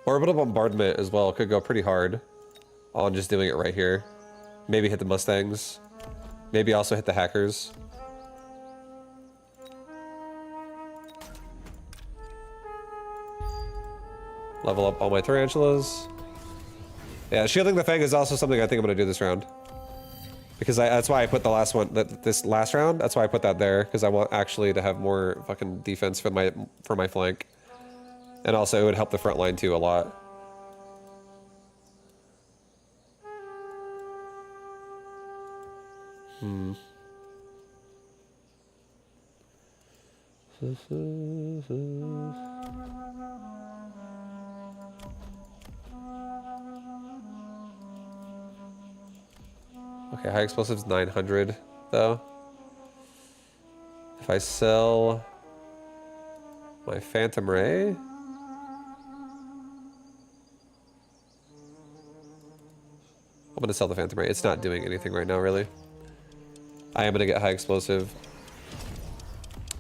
Orbital bombardment as well could go pretty hard on just doing it right here. Maybe hit the Mustangs. Maybe also hit the hackers. Level up all my tarantulas. Yeah, shielding the Fang is also something I think I'm gonna do this round. Because that's why I put the last one, this last round, that's why I put that there, because I want actually to have more fucking defense for my flank. And also it would help the front line too a lot. Okay, high explosives 900 though. If I sell my Phantom Ray, I'm gonna sell the Phantom Ray. It's not doing anything right now, really. I am gonna get high explosive.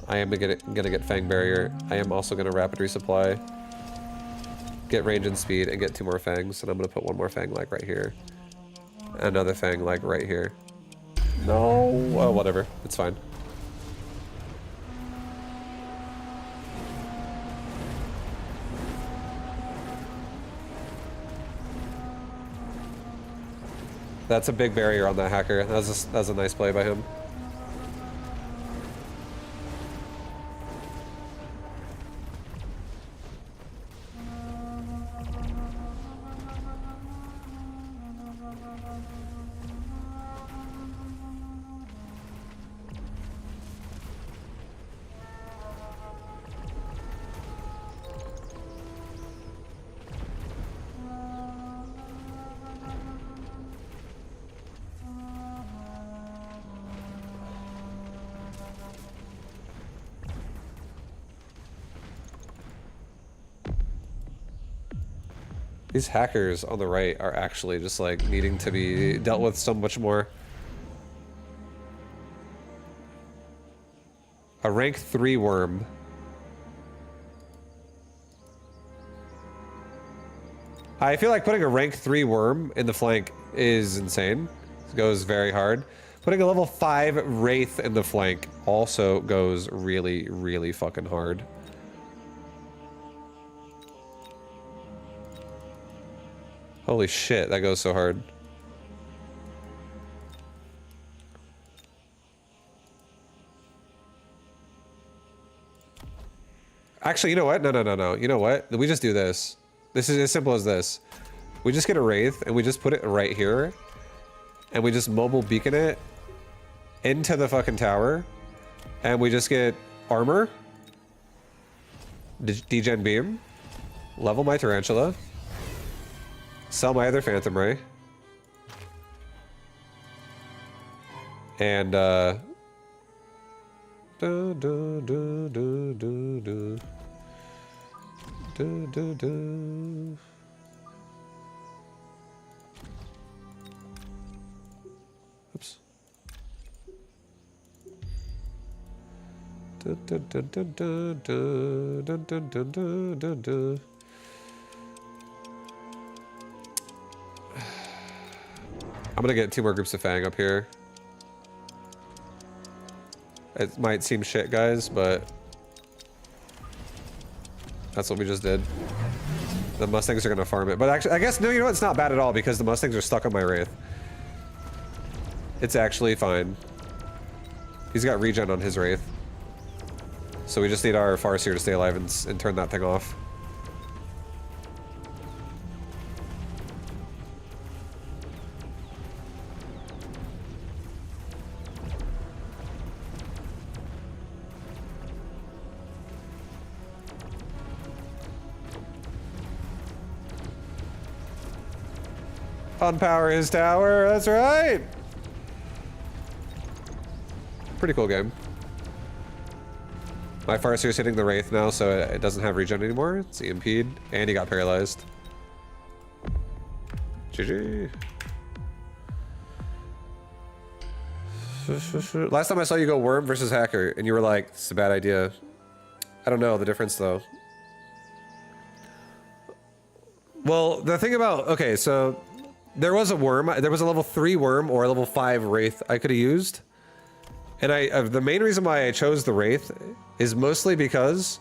I am gonna get Fang Barrier. I am also gonna rapid resupply. Get range and speed and get 2 more Fangs, and I'm gonna put 1 more Fang like right here. Another Fang like right here. No, well, whatever. It's fine. That's a big barrier on that hacker. That was a nice play by him. These hackers on the right are actually just like needing to be dealt with so much more. A rank 3 worm. I feel like putting a rank 3 worm in the flank is insane. It goes very hard. Putting a level 5 wraith in the flank also goes really, really fucking hard. Holy shit, that goes so hard. Actually, you know what? No. You know what? We just do this. This is as simple as this. We just get a Wraith, and we just put it right here. And we just mobile beacon it into the fucking tower. And we just get armor. Degen beam. Level my Tarantula. Sell my other Phantom Ray. And, Oops. I'm gonna get 2 more groups of Fang up here. It might seem shit, guys, but that's what we just did. The Mustangs are gonna farm it, but actually, I guess, no, you know what? It's not bad at all because the Mustangs are stuck on my Wraith. It's actually fine. He's got regen on his Wraith. So we just need our Farseer to stay alive and turn that thing off. Unpower his tower, that's right! Pretty cool game. My Farseer's hitting the Wraith now, so it doesn't have regen anymore. It's EMP'd, and he got paralyzed. GG. Last time I saw you go Worm versus Hacker, and you were like, "It's a bad idea." I don't know the difference, though. Well, the thing about... Okay, so... There was a Worm. There was a level 3 Worm or a level 5 Wraith I could have used. And the main reason why I chose the Wraith is mostly because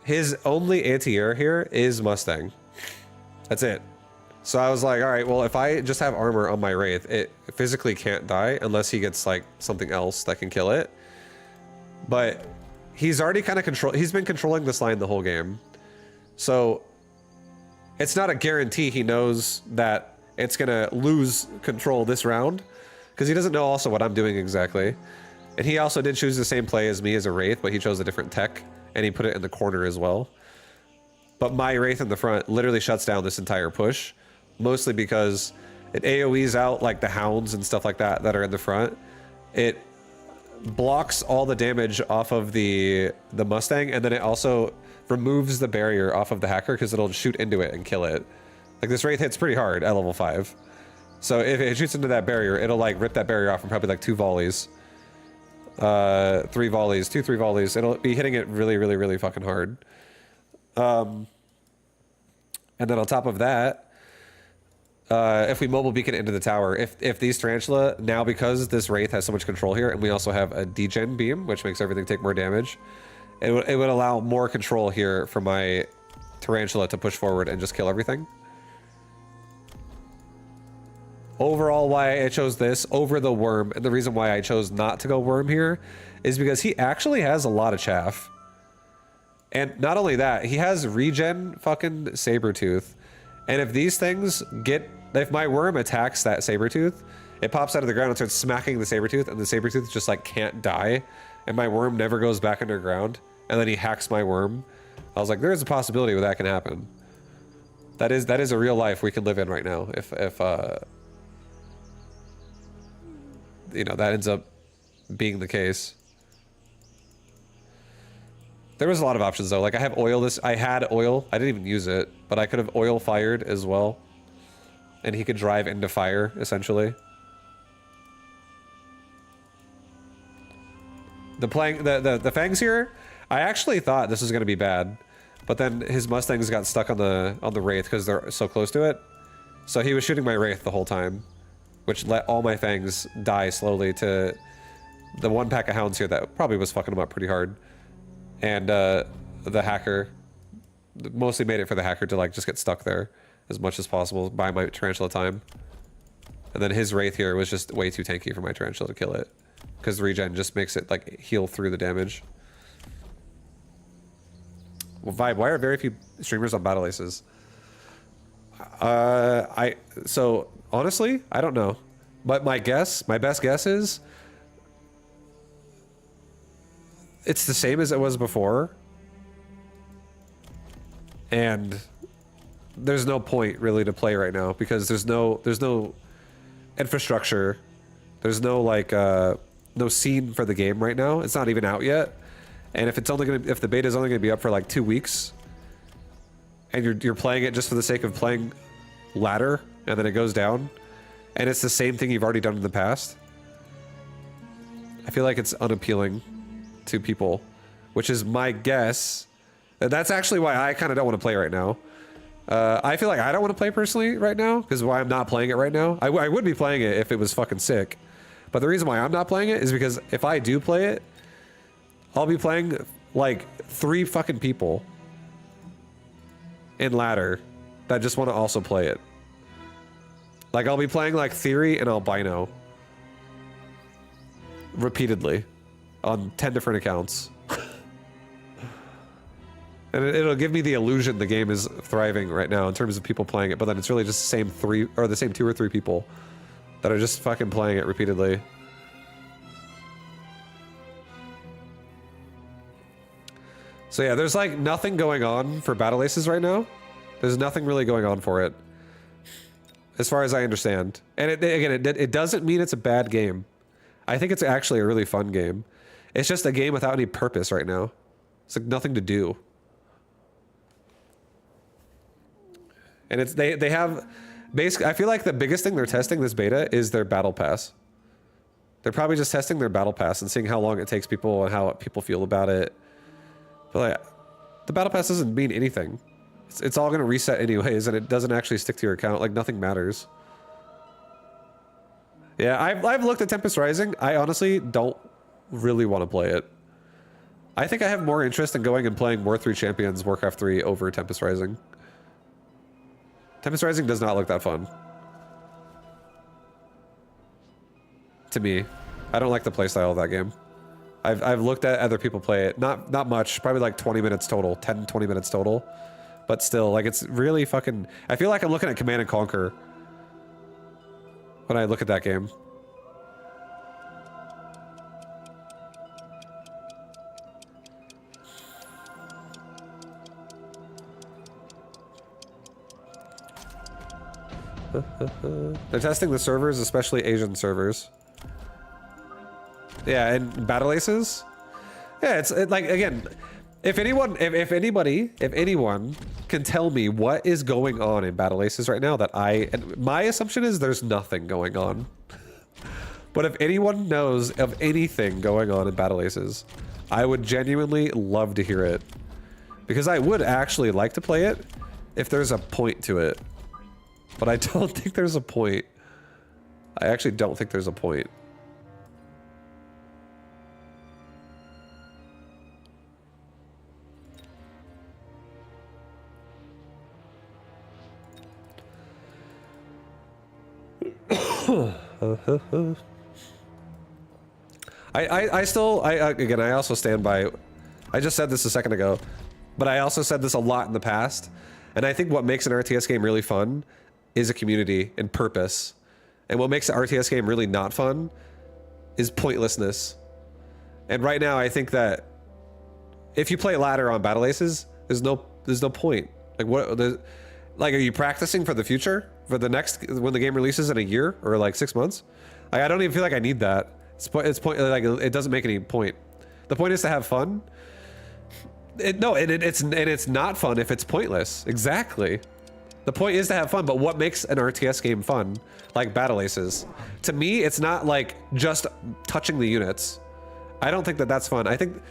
his only anti-air here is Mustang. That's it. So I was like, all right, well, if I just have armor on my Wraith, it physically can't die unless he gets like something else that can kill it. But he's already kind of he's been controlling this line the whole game. So it's not a guarantee he knows that it's gonna lose control this round, because he doesn't know also what I'm doing exactly. And he also did choose the same play as me as a Wraith, but he chose a different tech, and he put it in the corner as well. But my Wraith in the front literally shuts down this entire push, mostly because it AoEs out like the hounds and stuff like that that are in the front. It blocks all the damage off of the Mustang, and then it also removes the barrier off of the hacker because it'll shoot into it and kill it. Like, this Wraith hits pretty hard at level 5. So if it shoots into that barrier, it'll like rip that barrier off in probably like 2 volleys. 3 volleys, 2-3 volleys. It'll be hitting it really, really, really fucking hard. And then on top of that, if we mobile beacon into the tower, if these Tarantula, now because this Wraith has so much control here, and we also have a degen beam, which makes everything take more damage, it would allow more control here for my Tarantula to push forward and just kill everything. Overall, why I chose this over the worm, and the reason why I chose not to go worm here, is because he actually has a lot of chaff. And not only that, he has regen fucking Sabretooth. And if these things if my worm attacks that Sabretooth, it pops out of the ground and starts smacking the Sabretooth, and the Sabretooth just like can't die, and my worm never goes back underground, and then he hacks my worm. I was like, there is a possibility where that can happen. That is a real life we can live in right now if you know, that ends up being the case. There was a lot of options though. Like, I have oil I had oil. I didn't even use it, but I could have oil fired as well. And he could drive into fire, essentially. The Fangs here, I actually thought this was gonna be bad. But then his Mustangs got stuck on the Wraith because they're so close to it. So he was shooting my Wraith the whole time, which let all my Fangs die slowly to the one pack of hounds here that probably was fucking them up pretty hard. And the hacker mostly made it for the hacker to like just get stuck there as much as possible by my Tarantula time. And then his Wraith here was just way too tanky for my Tarantula to kill it, because the regen just makes it like heal through the damage. Well, Vibe, why are very few streamers on Battle Aces? So honestly, I don't know. But my best guess is it's the same as it was before. And there's no point really to play right now because there's no infrastructure. There's no like no scene for the game right now. It's not even out yet. And if the beta is only gonna be up for like 2 weeks, and you're playing it just for the sake of playing ladder, and then it goes down, and it's the same thing you've already done in the past, I feel like it's unappealing to people, which is my guess. And that's actually why I kind of don't want to play right now. I feel like I don't want to play personally right now, because why I'm not playing it right now. I would be playing it if it was fucking sick. But the reason why I'm not playing it is because if I do play it, I'll be playing like 3 fucking people in ladder that just want to also play it. Like, I'll be playing like Theory and Albino repeatedly on 10 different accounts. And it'll give me the illusion the game is thriving right now in terms of people playing it, but then it's really just the same 2 or 3 people that are just fucking playing it repeatedly. So yeah, there's like nothing going on for Battle Aces right now. There's nothing really going on for it, as far as I understand. And it doesn't mean it's a bad game. I think it's actually a really fun game. It's just a game without any purpose right now. It's like nothing to do. And it's they have basically, I feel like the biggest thing they're testing this beta is their battle pass. They're probably just testing their battle pass and seeing how long it takes people and how people feel about it. But like, the battle pass doesn't mean anything. It's all gonna reset anyways, and it doesn't actually stick to your account. Like, nothing matters. Yeah, I've looked at Tempest Rising. I honestly don't really want to play it. I think I have more interest in going and playing War 3 Champions Warcraft 3 over Tempest Rising. Tempest Rising does not look that fun. To me. I don't like the playstyle of that game. I've looked at other people play it. Not much, probably like 20 minutes total, 10, 20 minutes total. But still, like it's really fucking... I feel like I'm looking at Command and Conquer when I look at that game. They're testing the servers, especially Asian servers. Yeah, and Battle Aces. Yeah, it's like, again, if anyone can tell me what is going on in Battle Aces right now, and my assumption is there's nothing going on. But if anyone knows of anything going on in Battle Aces, I would genuinely love to hear it. Because I would actually like to play it if there's a point to it. But I don't think there's a point. I actually don't think there's a point. Again, I also stand by, I just said this a second ago, but I also said this a lot in the past, and I think what makes an RTS game really fun is a community and purpose, and what makes an RTS game really not fun is pointlessness. And right now, I think that if you play ladder on Battle Aces, there's no point. Like what? Like, are you practicing for the future? For the next, when the game releases in a year or like 6 months? I don't even feel like I need that. Like, it doesn't make any point. The point is to have fun. It's not fun if it's pointless. Exactly. The point is to have fun, but what makes an RTS game fun? Like Battle Aces. To me, it's not like just touching the units. I don't think that that's fun. I think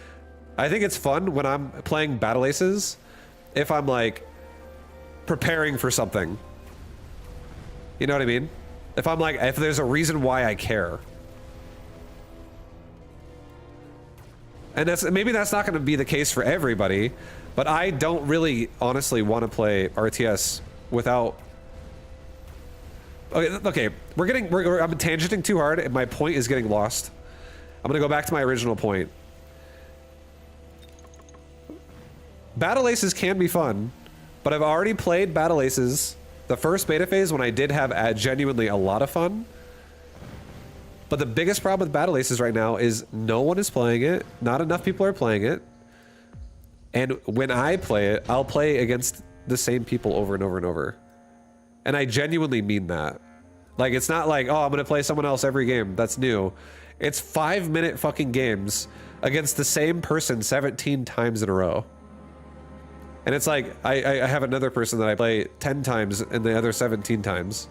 it's fun when I'm playing Battle Aces if I'm like preparing for something. You know what I mean? If there's a reason why I care. And maybe that's not going to be the case for everybody, but I don't really honestly want to play RTS without... Okay, I'm tangenting too hard and my point is getting lost. I'm going to go back to my original point. Battle Aces can be fun, but I've already played Battle Aces, the first beta phase, when I did have genuinely a lot of fun. But the biggest problem with Battle Aces right now is no one is playing it. Not enough people are playing it. And when I play it, I'll play against the same people over and over and over. And I genuinely mean that. Like, it's not like, oh, I'm going to play someone else every game. That's new. It's 5-minute fucking games against the same person 17 times in a row. And it's like, I have another person that I play 10 times and the other 17 times.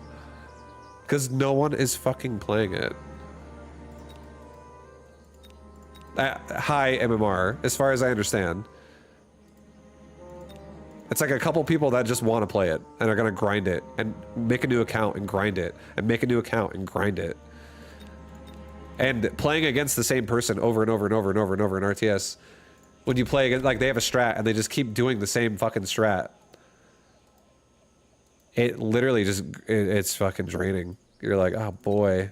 Because no one is fucking playing it. High MMR, as far as I understand. It's like a couple people that just want to play it and are going to grind it and make a new account and grind it and make a new account and grind it. And playing against the same person over and over and over and over and over in RTS, when you play against, like, they have a strat and they just keep doing the same fucking strat, it literally just, it's fucking draining. You're like, oh boy.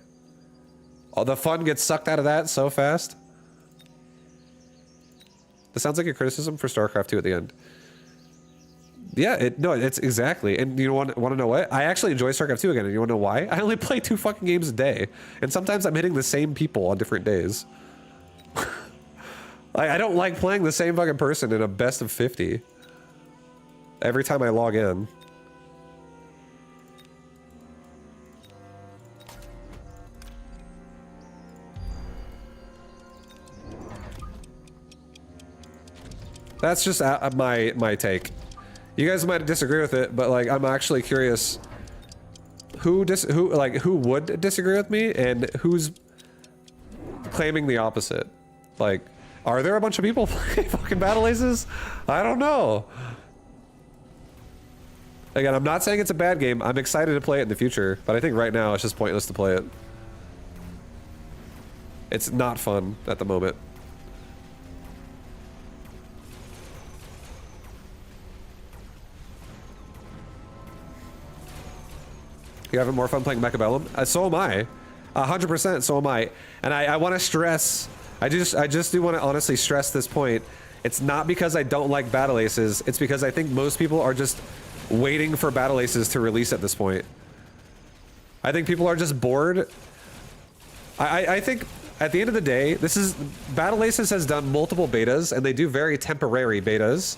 Oh, the fun gets sucked out of that so fast. This sounds like a criticism for StarCraft 2 at the end. Yeah, it's exactly. And you want to know what? I actually enjoy StarCraft 2 again, and you want to know why? I only play 2 fucking games a day. And sometimes I'm hitting the same people on different days. I don't like playing the same fucking person in a best of 50 every time I log in. That's just my take. You guys might disagree with it, but like, I'm actually curious who would disagree with me and who's claiming the opposite. Like, are there a bunch of people playing fucking Battle Aces? I don't know. Again, I'm not saying it's a bad game. I'm excited to play it in the future, but I think right now it's just pointless to play it. It's not fun at the moment. You're having more fun playing Mecha Bellum? So am I. 100%, so am I. And I want to stress, I just do want to honestly stress this point. It's not because I don't like Battle Aces, it's because I think most people are just waiting for Battle Aces to release at this point. I think people are just bored. I think at the end of the day, Battle Aces has done multiple betas, and they do very temporary betas.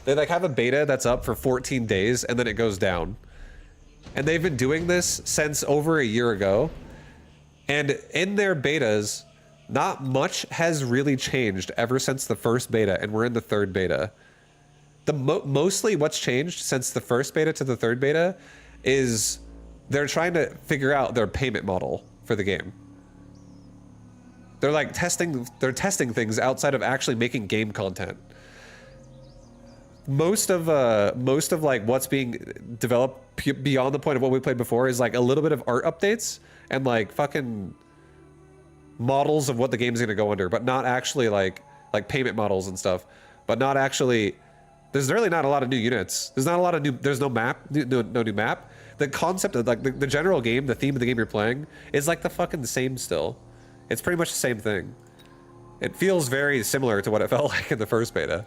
They like have a beta that's up for 14 days, and then it goes down. And they've been doing this since over a year ago. And in their betas, not much has really changed ever since the first beta, and we're in the third beta. Mostly what's changed since the first beta to the third beta is they're trying to figure out their payment model for the game. They're like testing things outside of actually making game content. Most of like what's being developed beyond the point of what we played before is like a little bit of art updates and like fucking models of what the game's gonna go under, but not actually like payment models and stuff. But not actually. There's really not a lot of new units. There's not a lot of new. There's no map. No new map. The concept of like the general game, the theme of the game you're playing is like the fucking same still. It's pretty much the same thing. It feels very similar to what it felt like in the first beta.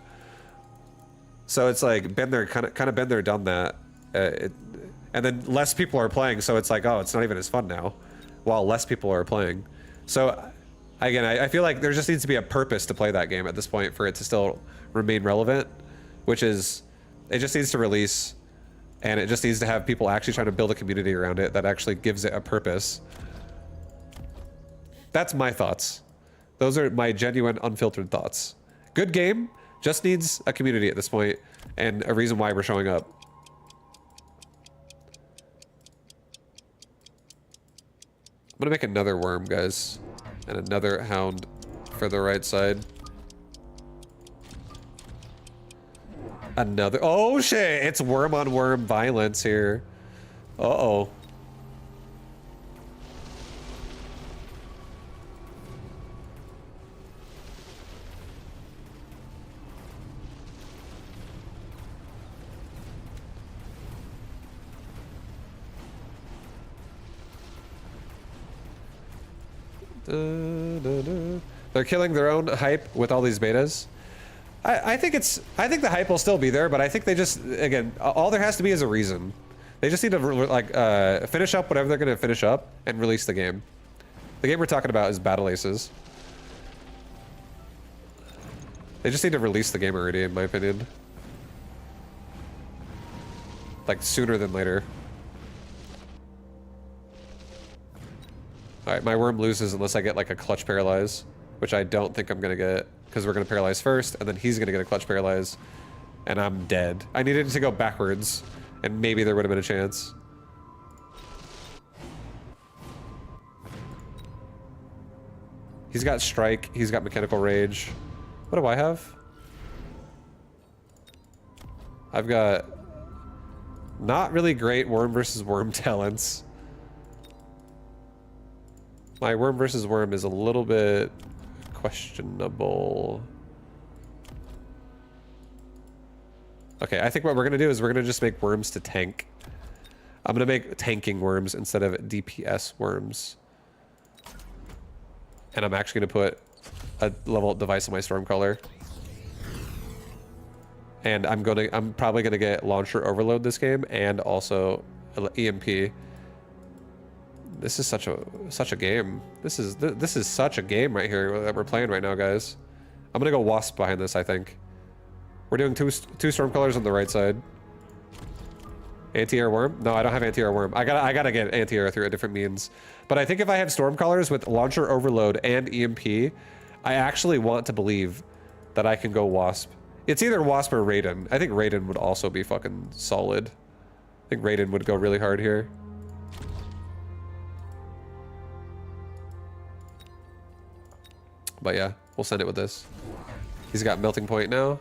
So it's like been there, kind of been there, done that. And then less people are playing, so it's like, oh, it's not even as fun now, while less people are playing. So again, I feel like there just needs to be a purpose to play that game at this point for it to still remain relevant, which is it just needs to release, and it just needs to have people actually trying to build a community around it that actually gives it a purpose. That's my thoughts. Those are my genuine, unfiltered thoughts. Good game, just needs a community at this point, and a reason why we're showing up. I'm gonna make another worm, guys, and another hound for the right side. Another, oh shit, it's worm on worm violence here. Uh-oh. They're killing their own hype with all these betas. I think the hype will still be there, but I think they just, again, all there has to be is a reason. They just need to like finish up whatever they're gonna finish up and release the game. The game we're talking about is Battle Aces. They just need to release the game already, in my opinion. Like sooner than later. Alright, my worm loses unless I get like a clutch paralyze, which I don't think I'm gonna get, because we're gonna paralyze first, and then he's gonna get a clutch paralyze, and I'm dead. I needed it to go backwards, and maybe there would have been a chance. He's got strike, he's got mechanical rage. What do I have? I've got not really great worm versus worm talents. My worm versus worm is a little bit questionable. Okay, I think what we're gonna do is we're gonna just make worms to tank. I'm gonna make tanking worms instead of DPS worms. And I'm actually gonna put a level up device on my Stormcaller. And I'm probably gonna get launcher overload this game and also EMP. This is such a game. This is such a game right here that we're playing right now, guys. I'm gonna go wasp behind this, I think. We're doing two Stormcallers on the right side. Anti-air worm? No, I don't have anti-air worm. I gotta get anti-air through a different means. But I think if I have Stormcallers with launcher overload and EMP, I actually want to believe that I can go wasp. It's either wasp or Raiden. I think Raiden would also be fucking solid. I think Raiden would go really hard here. But yeah, we'll send it with this. He's got melting point now.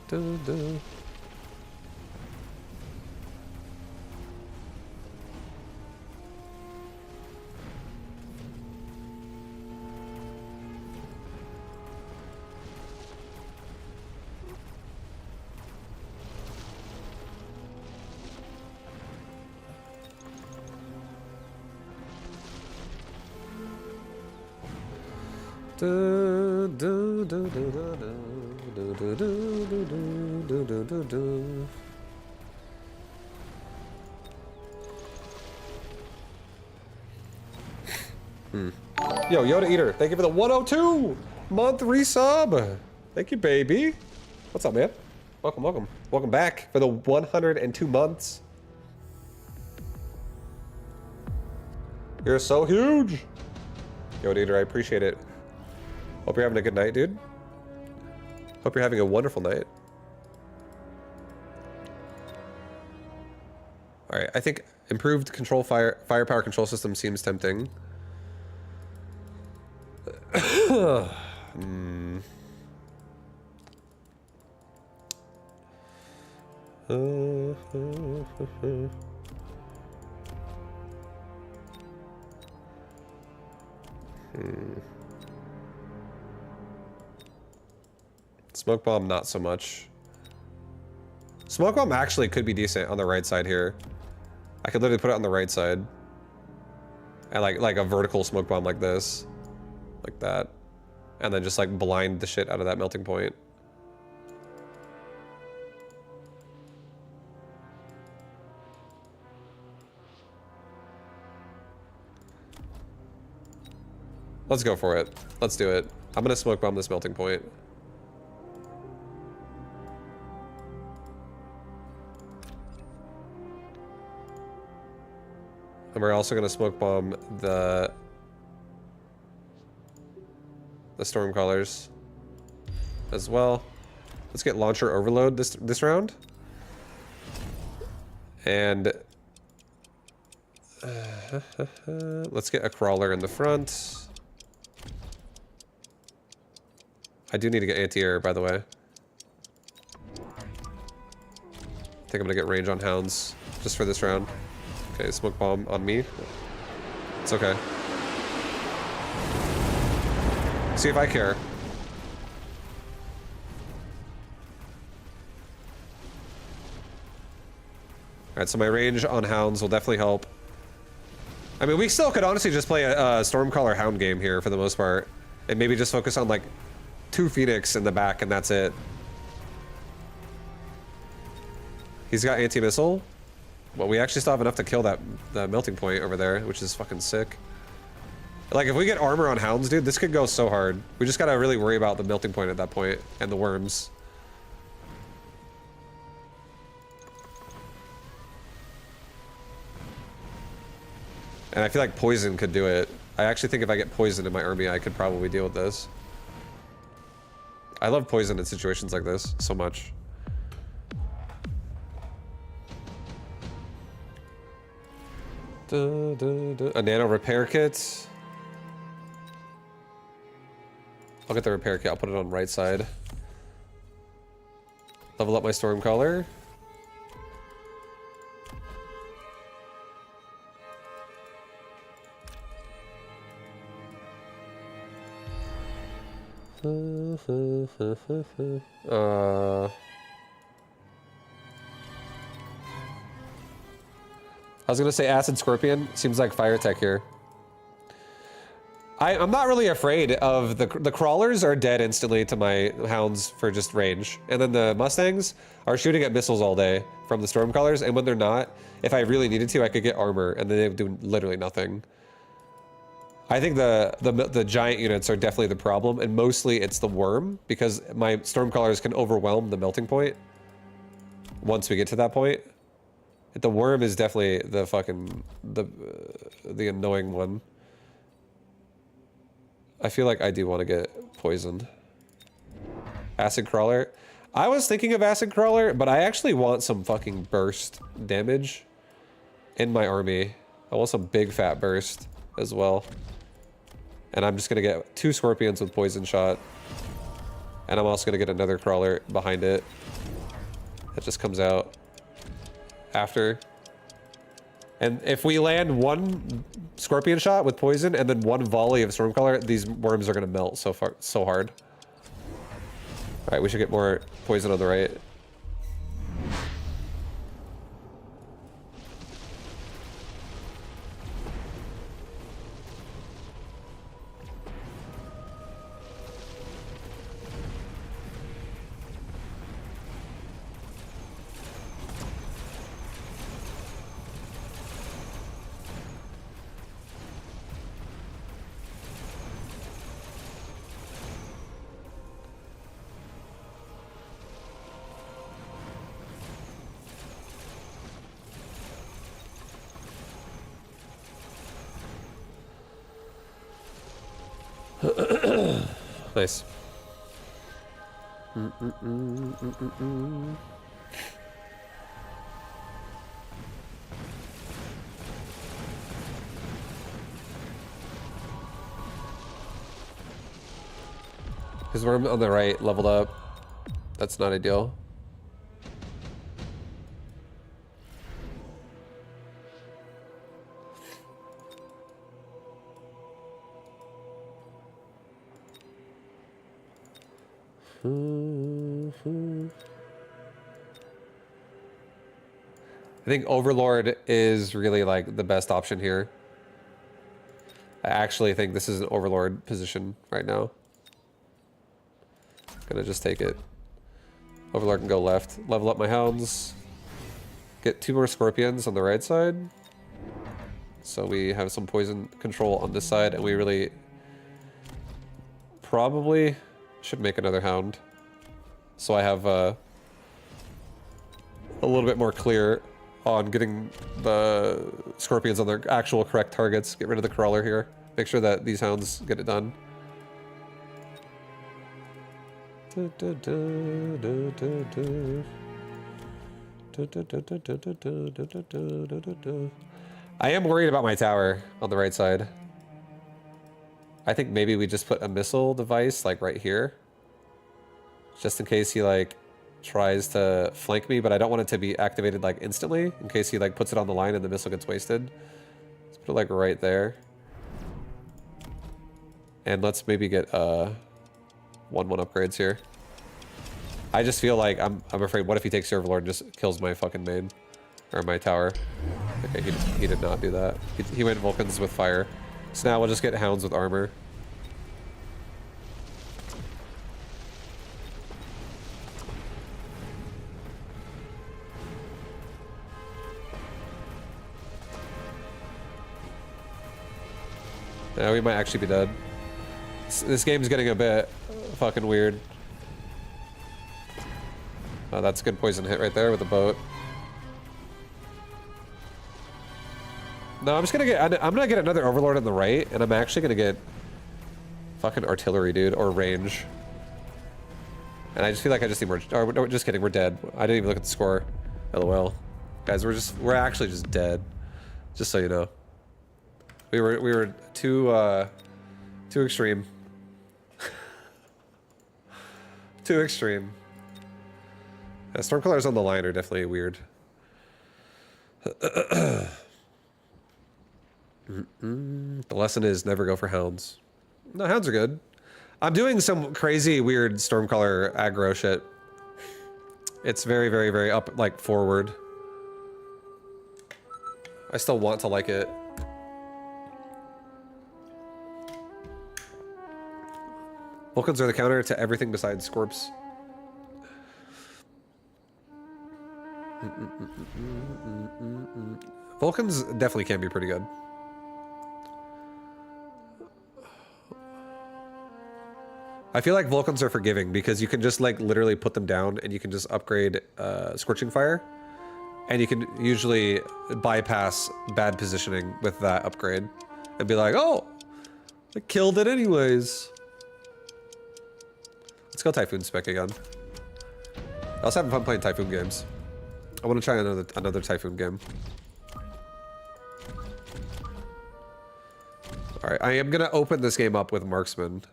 Dun, dun. Du, du, du, du, du, du, du, du, du, du, du, du. Yo, Yoda Eater, thank you for the 102-month resub. Thank you, baby. What's up, man? Welcome, welcome. Welcome back for the 102 months. You're so huge. Yoda Eater, I appreciate it. Hope you're having a good night, dude. Hope you're having a wonderful night. All right, I think improved control firepower control system seems tempting. Smoke bomb, not so much. Smoke bomb actually could be decent on the right side here. I could literally put it on the right side. And like a vertical smoke bomb like this. Like that. And then just like blind the shit out of that melting point. Let's go for it. Let's do it. I'm gonna smoke bomb this melting point. And we're also gonna smoke bomb the storm callers as well. Let's get launcher overload this round. And let's get a crawler in the front. I do need to get anti-air, by the way. I think I'm gonna get range on hounds just for this round. Okay, smoke bomb on me. It's okay. See if I care. Alright, so my range on hounds will definitely help. I mean, we still could honestly just play a Stormcaller Hound game here for the most part. And maybe just focus on like 2 Phoenix in the back and that's it. He's got anti-missile. Well, we actually still have enough to kill the melting point over there, which is fucking sick. Like, if we get armor on hounds, dude, this could go so hard. We just gotta really worry about the melting point at that point and the worms. And I feel like poison could do it. I actually think if I get poison in my army, I could probably deal with this. I love poison in situations like this so much. A nano repair kit. I'll get the repair kit. I'll put it on right side. Level up my Stormcaller. I was gonna say Acid Scorpion. Seems like fire tech here. I'm not really afraid of the crawlers are dead instantly to my hounds for just range. And then the Mustangs are shooting at missiles all day from the Stormcallers, and when they're not, if I really needed to, I could get armor, and then they do literally nothing. I think the giant units are definitely the problem, and mostly it's the worm, because my Stormcallers can overwhelm the melting point once we get to that point. The worm is definitely the fucking the annoying one. I feel like I do want to get poisoned. Acid Crawler. I was thinking of Acid Crawler, but I actually want some fucking burst damage in my army. I want some big fat burst as well. And I'm just gonna get 2 Scorpions with poison shot. And I'm also gonna get another Crawler behind it. That just comes out after. And if we land 1 Scorpion shot with poison and then 1 volley of Stormcaller, these worms are gonna melt so hard. Alright, we should get more poison on the right. Nice. His worm on the right leveled up. That's not ideal. I think Overlord is really like the best option here. I actually think this is an Overlord position right now. Gonna just take it. Overlord can go left. Level up my hounds. Get 2 more scorpions on the right side. So we have some poison control on this side, and we really probably should make another hound. So I have a little bit more clear on getting the scorpions on their actual correct targets. Get rid of the crawler here. Make sure that these hounds get it done. I am worried about my tower on the right side. I think maybe we just put a missile device like right here. Just in case he like tries to flank me, but I don't want it to be activated like instantly in case he like puts it on the line and the missile gets wasted. Let's put it like right there. And let's maybe get 1/1 upgrades here. I just feel like I'm afraid what if he takes the Overlord and just kills my fucking main or my tower. Okay, he did not do that. He went Vulcans with fire. So now we'll just get hounds with armor. Yeah, we might actually be dead. This game's getting a bit fucking weird. Oh, that's a good poison hit right there with the boat. No, I'm gonna get another Overlord on the right, and I'm actually gonna get fucking artillery, dude, or range. And I just feel like I just need more. Oh, no, just kidding, we're dead. I didn't even look at the score. LOL, guys, we're actually just dead. Just so you know, we were too extreme. Too extreme. Yeah, Stormcallers on the line are definitely weird. The lesson is never go for hounds. No, hounds are good. I'm doing some crazy, weird Stormcaller aggro shit. It's very, very, very up, like, forward. I still want to like it. Vulcans are the counter to everything besides Scorps. Vulcans definitely can be pretty good. I feel like Vulcans are forgiving because you can just like literally put them down and you can just upgrade Scorching Fire. And you can usually bypass bad positioning with that upgrade. And be like, oh, I killed it anyways. Let's go Typhoon Spec again. I was having fun playing Typhoon games. I want to try another Typhoon game. Alright, I am gonna open this game up with Marksman.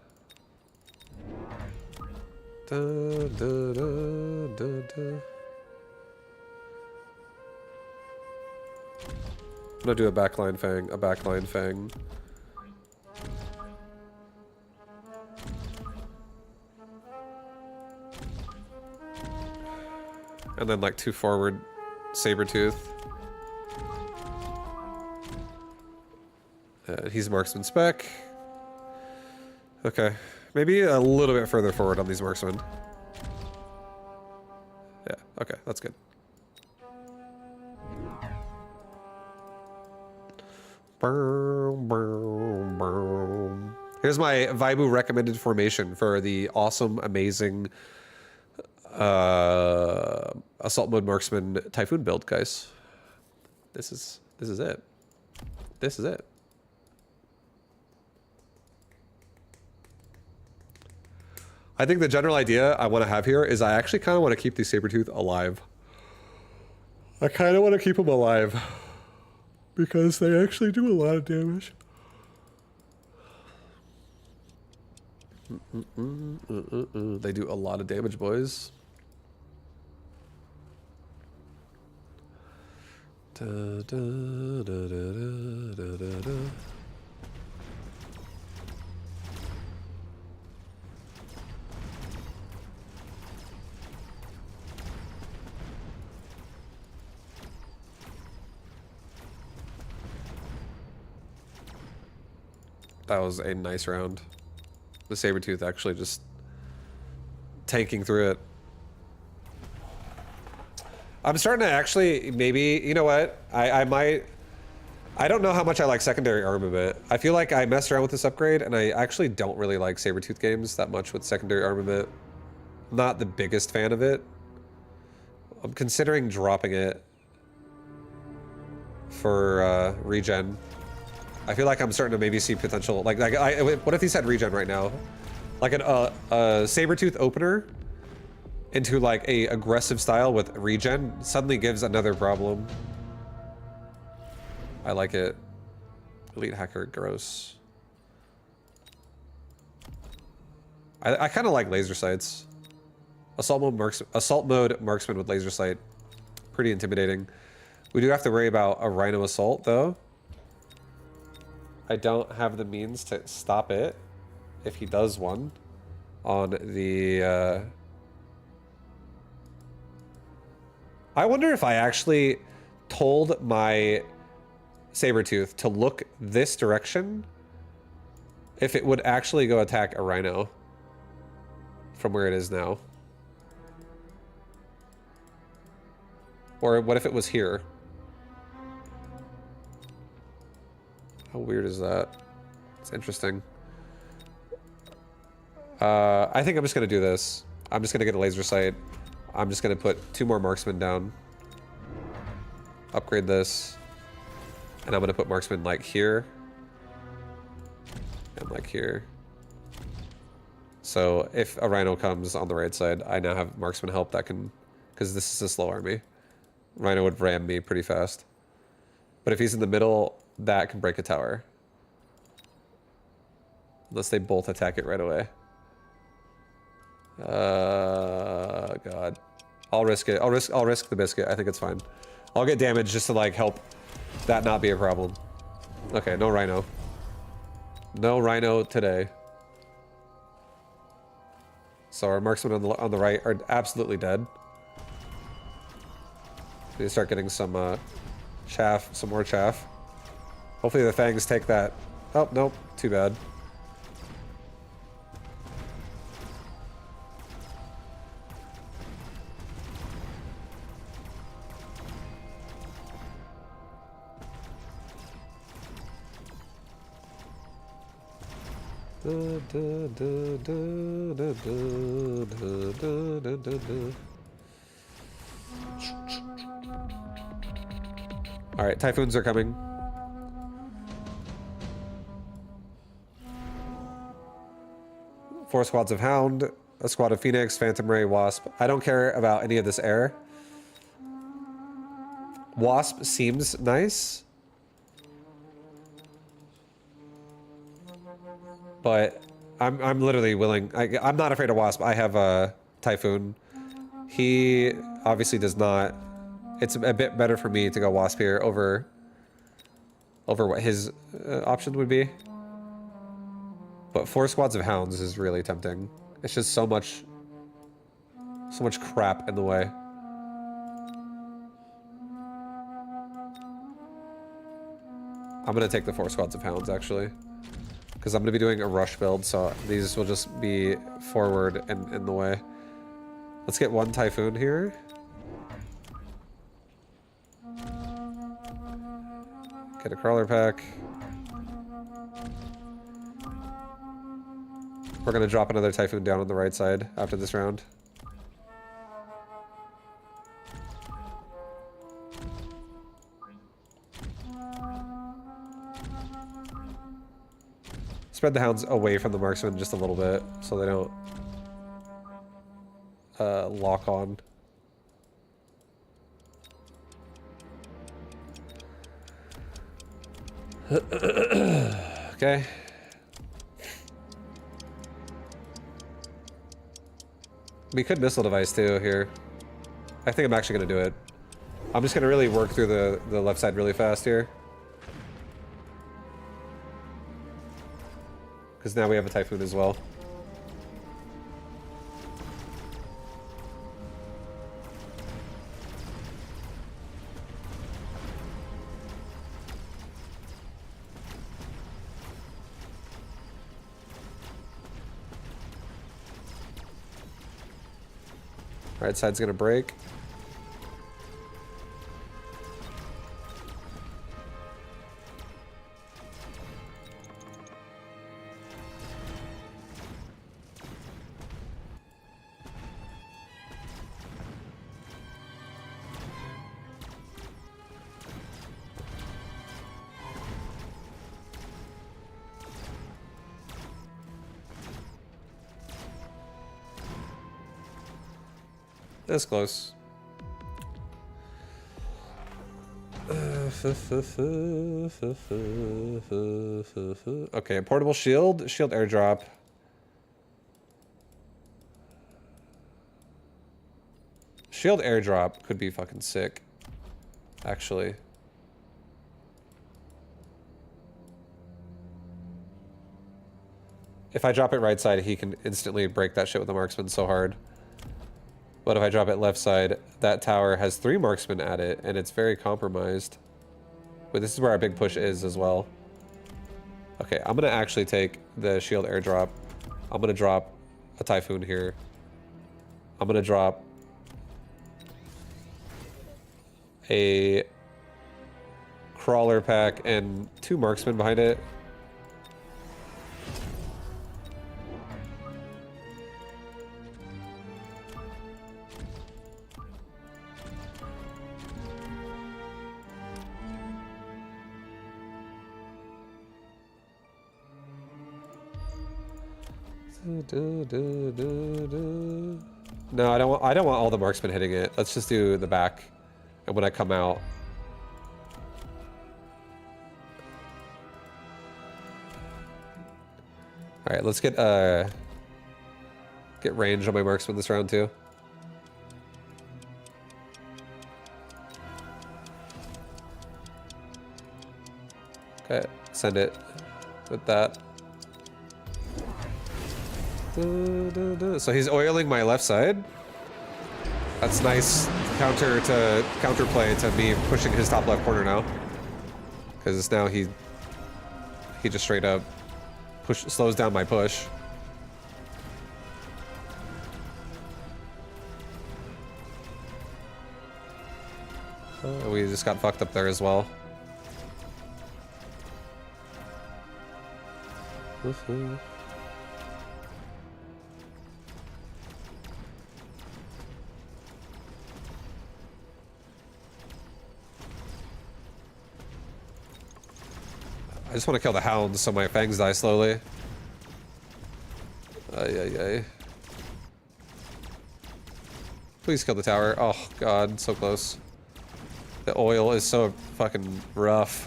Da, da, da, da, da. I'm gonna do a backline fang. And then like 2 forward Sabertooth. He's Marksman spec. Okay. Maybe a little bit further forward on these marksmen. Yeah, okay, that's good. Boom, boom, boom. Here's my Vaibu recommended formation for the awesome, amazing Assault Mode Marksman Typhoon build, guys. This is it. This is it. I think the general idea I want to have here is I actually kind of want to keep these Sabertooth alive. I kind of want to keep them alive because they actually do a lot of damage. They do a lot of damage, boys. Da, da, da, da, da, da, da. That was a nice round. The Sabertooth actually just tanking through it. I'm starting to actually, maybe, you know what? I might, I don't know how much I like secondary armament. I feel like I messed around with this upgrade and I actually don't really like Sabertooth games that much with secondary armament. I'm not the biggest fan of it. I'm considering dropping it for regen. I feel like I'm starting to maybe see potential. Like what if these had regen right now? Like a Sabertooth opener into like a aggressive style with regen suddenly gives another problem. I like it. Elite hacker, gross. I kind of like laser sights. Assault mode marksman with laser sight, pretty intimidating. We do have to worry about a rhino assault though. I don't have the means to stop it if he does one on the... I wonder if I actually told my Sabertooth to look this direction, if it would actually go attack a rhino from where it is now. Or what if it was here? How weird is that? It's interesting. I think I'm just gonna do this. I'm just gonna get a laser sight. I'm just gonna put 2 more marksmen down. Upgrade this. And I'm gonna put marksman like here. And like here. So if a rhino comes on the right side, I now have marksman help that can... Because this is a slow army. Rhino would ram me pretty fast. But if he's in the middle, that can break a tower. Unless they both attack it right away. God. I'll risk it. I'll risk the biscuit. I think it's fine. I'll get damage just to like help that not be a problem. Okay, no rhino. No rhino today. So our marksmen on the right are absolutely dead. We need to start getting some chaff, some more chaff. Hopefully the fangs take that. Oh, nope, too bad. All right, typhoons are coming. Four squads of Hound, a squad of Phoenix, Phantom Ray, Wasp. I don't care about any of this air. Wasp seems nice. But I'm literally willing. I'm not afraid of Wasp. I have a Typhoon. He obviously does not. It's a bit better for me to go Wasp here over what his option would be. But 4 squads of Hounds is really tempting. It's just so much crap in the way. I'm gonna take the 4 squads of Hounds actually, because I'm gonna be doing a rush build, so these will just be forward and in the way. Let's get 1 Typhoon here. Get a crawler pack. We're gonna drop another Typhoon down on the right side after this round. Spread the Hounds away from the marksman just a little bit so they don't lock on. Okay. We could missile device too here. I think I'm actually gonna do it. I'm just gonna really work through the left side really fast here. Because now we have a Typhoon as well. Right side's gonna break. That's close. Okay, portable shield, shield airdrop. Shield airdrop could be fucking sick, actually. If I drop it right side, he can instantly break that shit with the marksman so hard. But if I drop it left side, that tower has 3 marksmen at it, and it's very compromised. But this is where our big push is as well. Okay, I'm gonna actually take the shield airdrop. I'm gonna drop a Typhoon here. I'm gonna drop a crawler pack and 2 marksmen behind it. No, I don't want all the marksmen hitting it. Let's just do the back. And when I come out. Alright, let's get range on my marksman this round too. Okay, send it with that. So he's oiling my left side. That's nice counterplay to me pushing his top left corner now. Because now he just straight up slows down my push. We just got fucked up there as well. I just want to kill the hounds so my fangs die slowly. Ay. Please kill the tower. Oh god, so close. The oil is so fucking rough.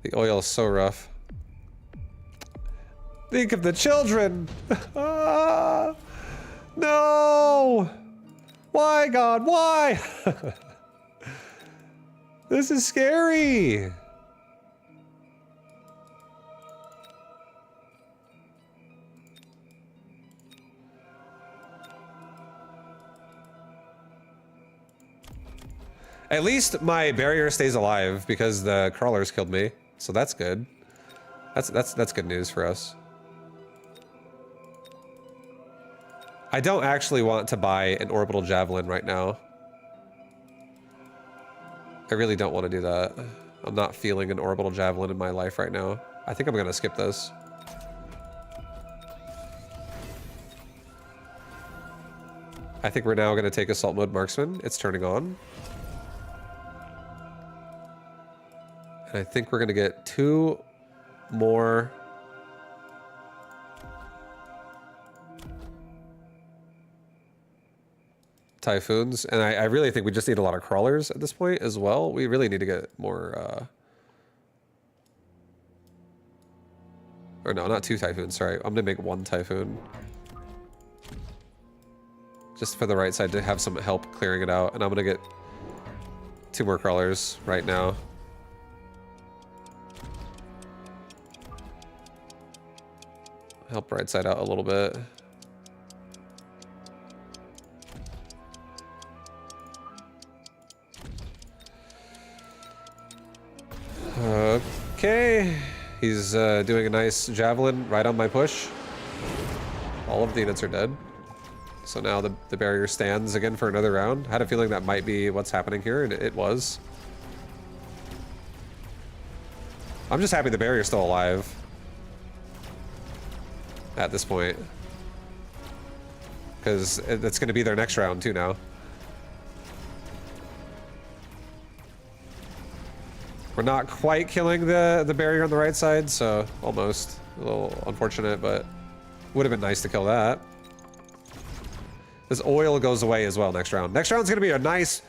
The oil is so rough. Think of the children! Ah, no! Why, God, why? This is scary! At least my barrier stays alive because the crawlers killed me, so that's good. That's good news for us. I don't actually want to buy an orbital javelin right now. I really don't want to do that. I'm not feeling an orbital javelin in my life right now. I think I'm gonna skip this. I think we're now gonna take assault mode marksman. It's turning on. And I think we're gonna get 2 more. typhoons, and I really think we just need a lot of crawlers at this point as well. We really need to get more. Or no, not 2 typhoons. Sorry, I'm gonna make 1 typhoon. Just for the right side to have some help clearing it out, and I'm gonna get 2 more crawlers right now. Help right side out a little bit. Okay, he's doing a nice javelin right on my push. All of the units are dead. So now the barrier stands again for another round. I had a feeling that might be what's happening here, and it was. I'm just happy the barrier's still alive at this point, because it's going to be their next round too now. We're not quite killing the barrier on the right side, so almost. A little unfortunate, but would have been nice to kill that. This oil goes away as well next round. Next round's gonna be a nice,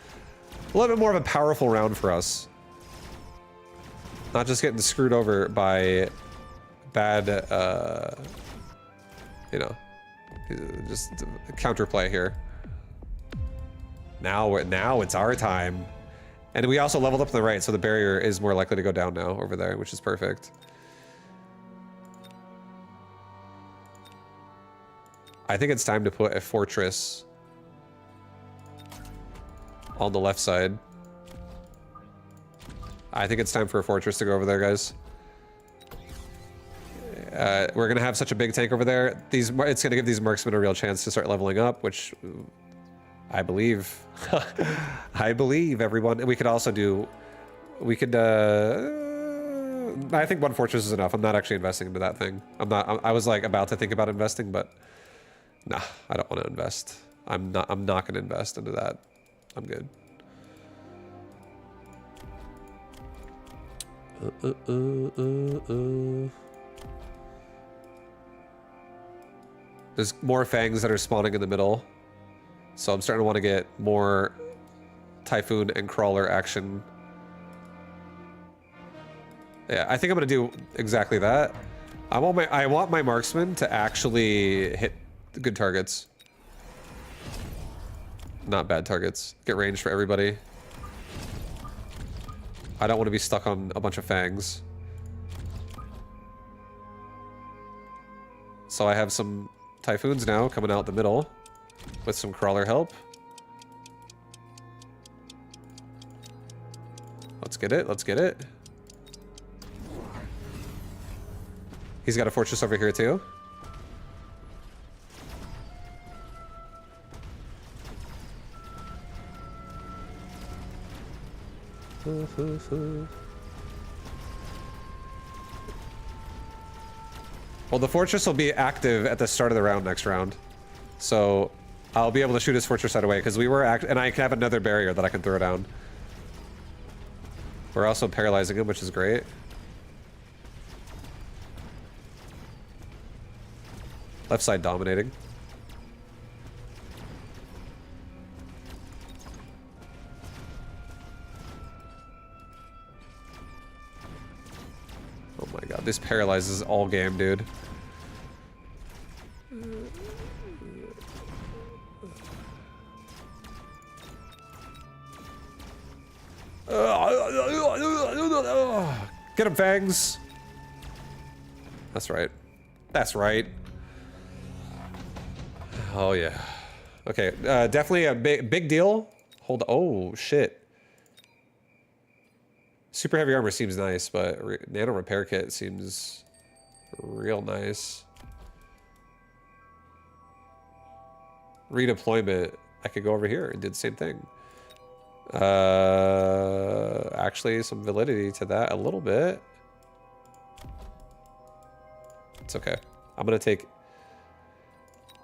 a little bit more of a powerful round for us. Not just getting screwed over by bad, you know, just counterplay here. Now it's our time. And we also leveled up to the right, so the barrier is more likely to go down now over there, which is perfect. I think it's time to put a fortress on the left side. I think it's time for a fortress to go over there, guys. We're gonna have such a big tank over there. It's gonna give these marksmen a real chance to start leveling up, which I believe. I believe, everyone. And we could also do. We could. I think 1 fortress is enough. I'm not actually investing into that thing. I'm not. I was like about to think about investing, but nah, I don't want to invest. I'm not going to invest into that. I'm good. There's more fangs that are spawning in the middle, so I'm starting to want to get more typhoon and crawler action. Yeah, I think I'm gonna do exactly that. I want my marksman to actually hit the good targets, not bad targets. Get range for everybody. I don't want to be stuck on a bunch of fangs. So I have some typhoons now coming out the middle with some crawler help. Let's get it. Let's get it. He's got a fortress over here too. Well, the fortress will be active at the start of the round next round, so I'll be able to shoot his fortress right away because we were and I can have another barrier that I can throw down. We're also paralyzing him, which is great. Left side dominating. Oh my god, this paralyzes all game, dude. Get him, fangs. That's right. That's right. Oh yeah. Okay, definitely a big deal. Hold. Oh shit. Super heavy armor seems nice, but nano repair kit seems real nice. Redeployment. I could go over here and do the same thing. Actually, some validity to that a little bit. It's okay. I'm gonna take.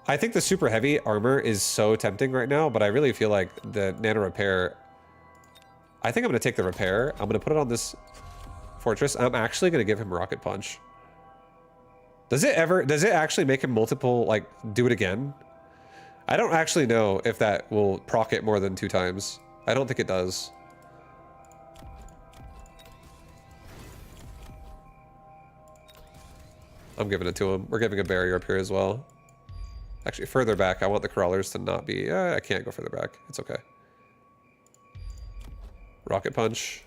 I think the super heavy armor is so tempting right now, but I really feel like the nano repair. I think I'm gonna take the repair. I'm gonna put it on this fortress. I'm actually gonna give him rocket punch. Does it actually make him multiple, like, do it again? I don't actually know if that will proc it more than 2 times. I don't think it does. I'm giving it to him. We're giving a barrier up here as well. Actually, further back, I want the crawlers to not be... I can't go further back. It's okay. Rocket punch.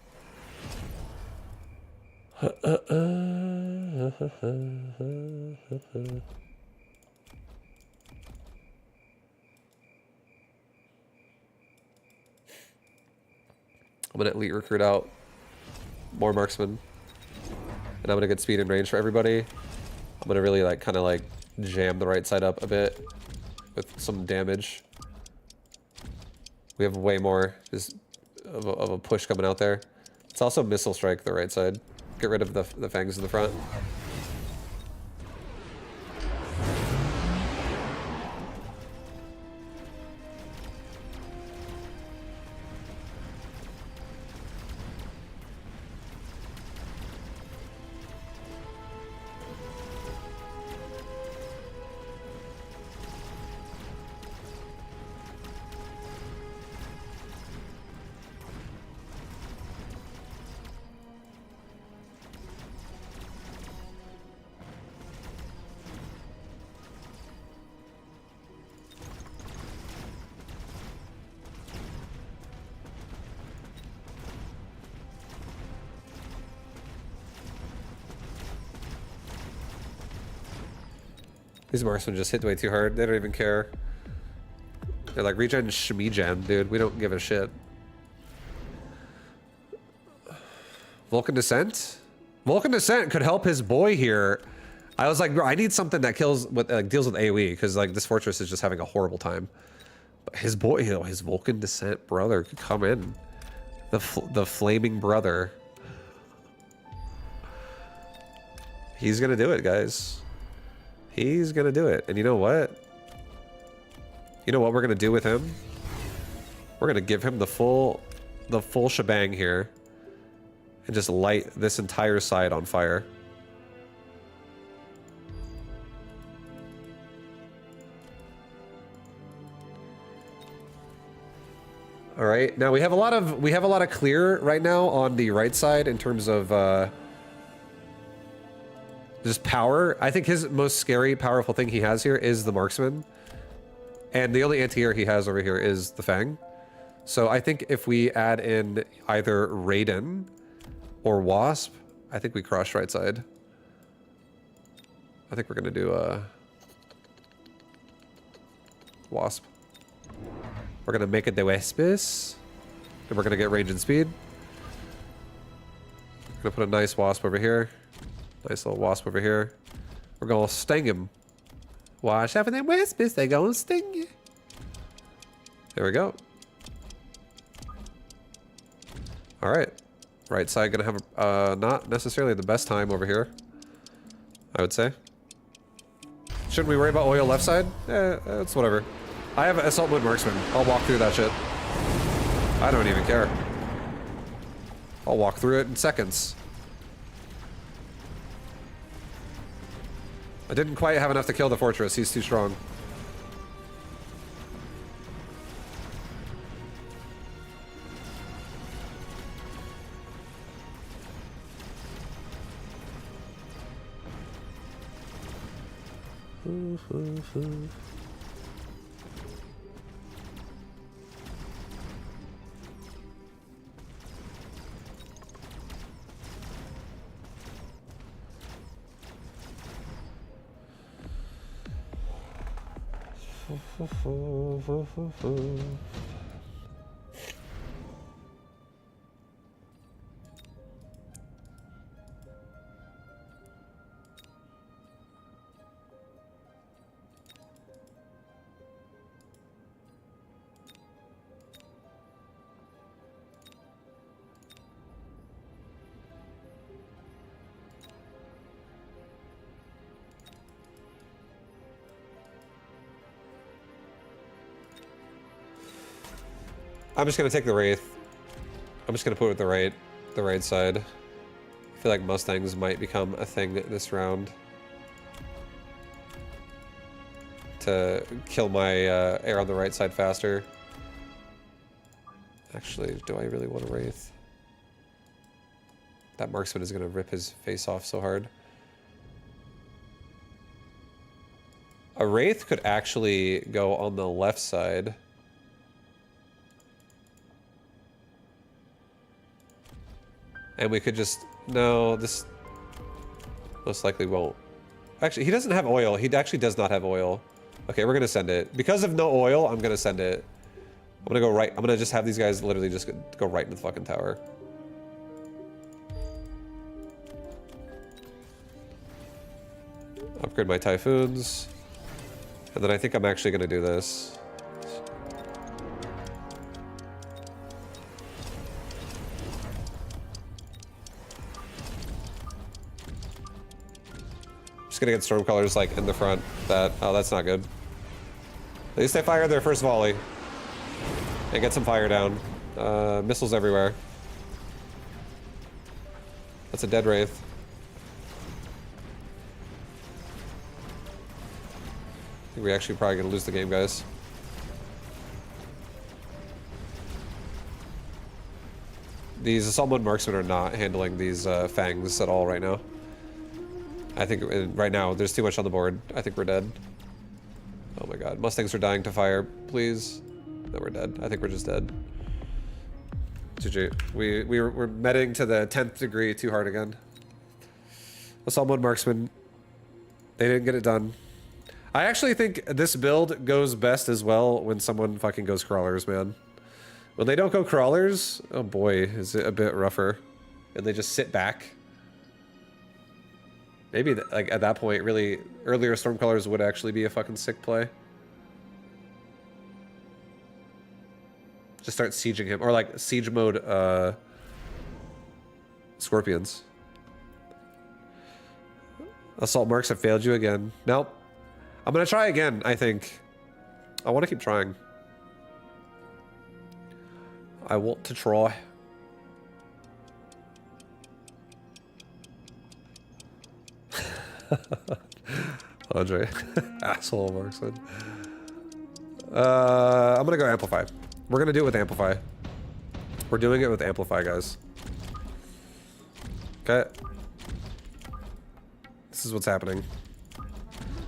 I'm gonna elite recruit out more marksmen. And I'm gonna get speed and range for everybody. I'm gonna really like kind of like jam the right side up a bit with some damage. We have way more just of a push coming out there. It's also missile strike the right side. Get rid of the fangs in the front. These marksmen just hit way too hard. They don't even care. They're like, regen shmeegen, dude. We don't give a shit. Vulcan Descent? Vulcan Descent could help his boy here. I was like, bro, I need something that kills with deals with AoE, because like this fortress is just having a horrible time. But his boy, you know, his Vulcan Descent brother could come in. The flaming brother. He's gonna do it, guys. He's gonna do it. And you know what? You know what we're gonna do with him? We're gonna give him the full shebang here. And just light this entire side on fire. All right. Now we have a lot of clear right now on the right side in terms of just power. I think his most scary, powerful thing he has here is the marksman. And the only anti-air he has over here is the Fang. So I think if we add in either Raiden or Wasp, I think we crush right side. I think we're gonna do Wasp. We're gonna make it the Waspus. And we're gonna get range and speed. Gonna put a nice Wasp over here. Nice little Wasp over here. We're gonna sting him. Watch out for them Waspus, they gonna sting you. There we go. Alright. Right side gonna have not necessarily the best time over here, I would say. Shouldn't we worry about oil left side? It's whatever. I have an assault mode marksman. I'll walk through that shit. I don't even care. I'll walk through it in seconds. I didn't quite have enough to kill the fortress. He's too strong. I'm just gonna take the Wraith. I'm just gonna put it with the right side. I feel like Mustangs might become a thing this round. to kill my air on the right side faster. Actually, do I really want a Wraith? That marksman is going to rip his face off so hard. A Wraith could actually go on the left side. And we could just... No, this most likely won't. Actually, he doesn't have oil. He actually does not have oil. Okay, we're going to send it. Because of no oil, I'm going to send it. I'm going to go right. I'm going to just have these guys literally just go right into the fucking tower. Upgrade my Typhoons. And then I think I'm actually going to do this. Just gonna get Stormcallers like in the front. Oh, that's not good. At least they fired their first volley. And get some fire down. Missiles everywhere. That's a dead Wraith. I think we're actually probably gonna lose the game, guys. These Assault Mode Marksmen are not handling these Fangs at all right now. I think right now there's too much on the board. I think we're dead. Oh my god. Mustangs are dying to fire. Please. No, we're dead. I think we're just dead. GG. We're meting to the 10th degree too hard again. Assault Mode Marksman. They didn't get it done. I actually think this build goes best as well when someone fucking goes Crawlers, man. When they don't go Crawlers, oh boy, is it a bit rougher. And they just sit back. Maybe, like, at that point, really, earlier Stormcallers would actually be a fucking sick play. Just start sieging him. Or, like, siege mode, Scorpions. Assault marks have failed you again. Nope. I'm gonna try again, I think. I want to keep trying. I want to try. Andre. Asshole marksman. I'm gonna go Amplify. We're gonna do it with Amplify. We're doing it with Amplify, guys. Okay. This is what's happening.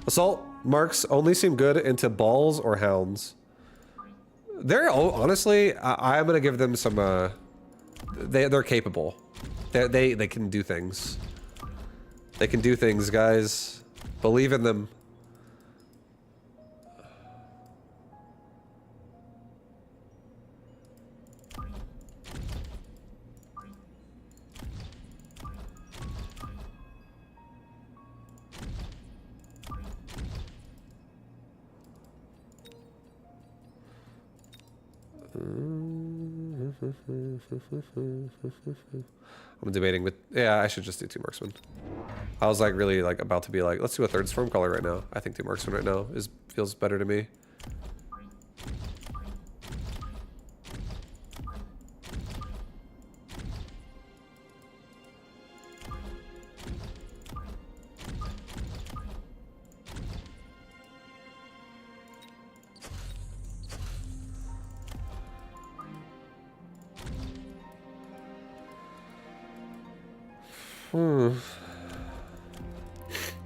Assault marks only seem good into balls or hounds. They're honestly, I'm gonna give them some. They're capable. They can do things. They can do things, guys. Believe in them. I'm debating with, yeah, I should just do 2 marksmen. I was like really like about to be like, let's do a 3rd Stormcaller right now. I think 2 marksmen right now feels better to me.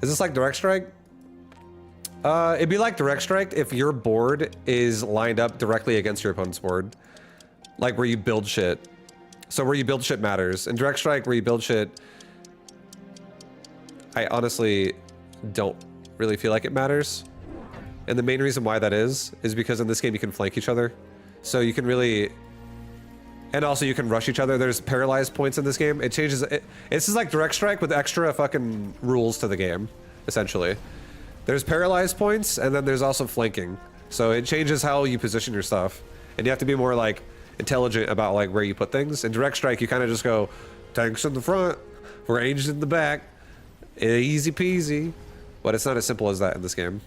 Is this like Direct Strike? It'd be like Direct Strike if your board is lined up directly against your opponent's board. Like where you build shit. So where you build shit matters. In Direct Strike, where you build shit, I honestly don't really feel like it matters. And the main reason why that is because in this game you can flank each other. So you can really... And also you can rush each other. There's paralyzed points in this game. It changes... This is like Direct Strike with extra fucking rules to the game, essentially. There's paralyzed points, and then there's also flanking. So it changes how you position your stuff. And you have to be more, like, intelligent about, like, where you put things. In Direct Strike, you kind of just go, tanks in the front, ranged in the back, easy peasy. But it's not as simple as that in this game.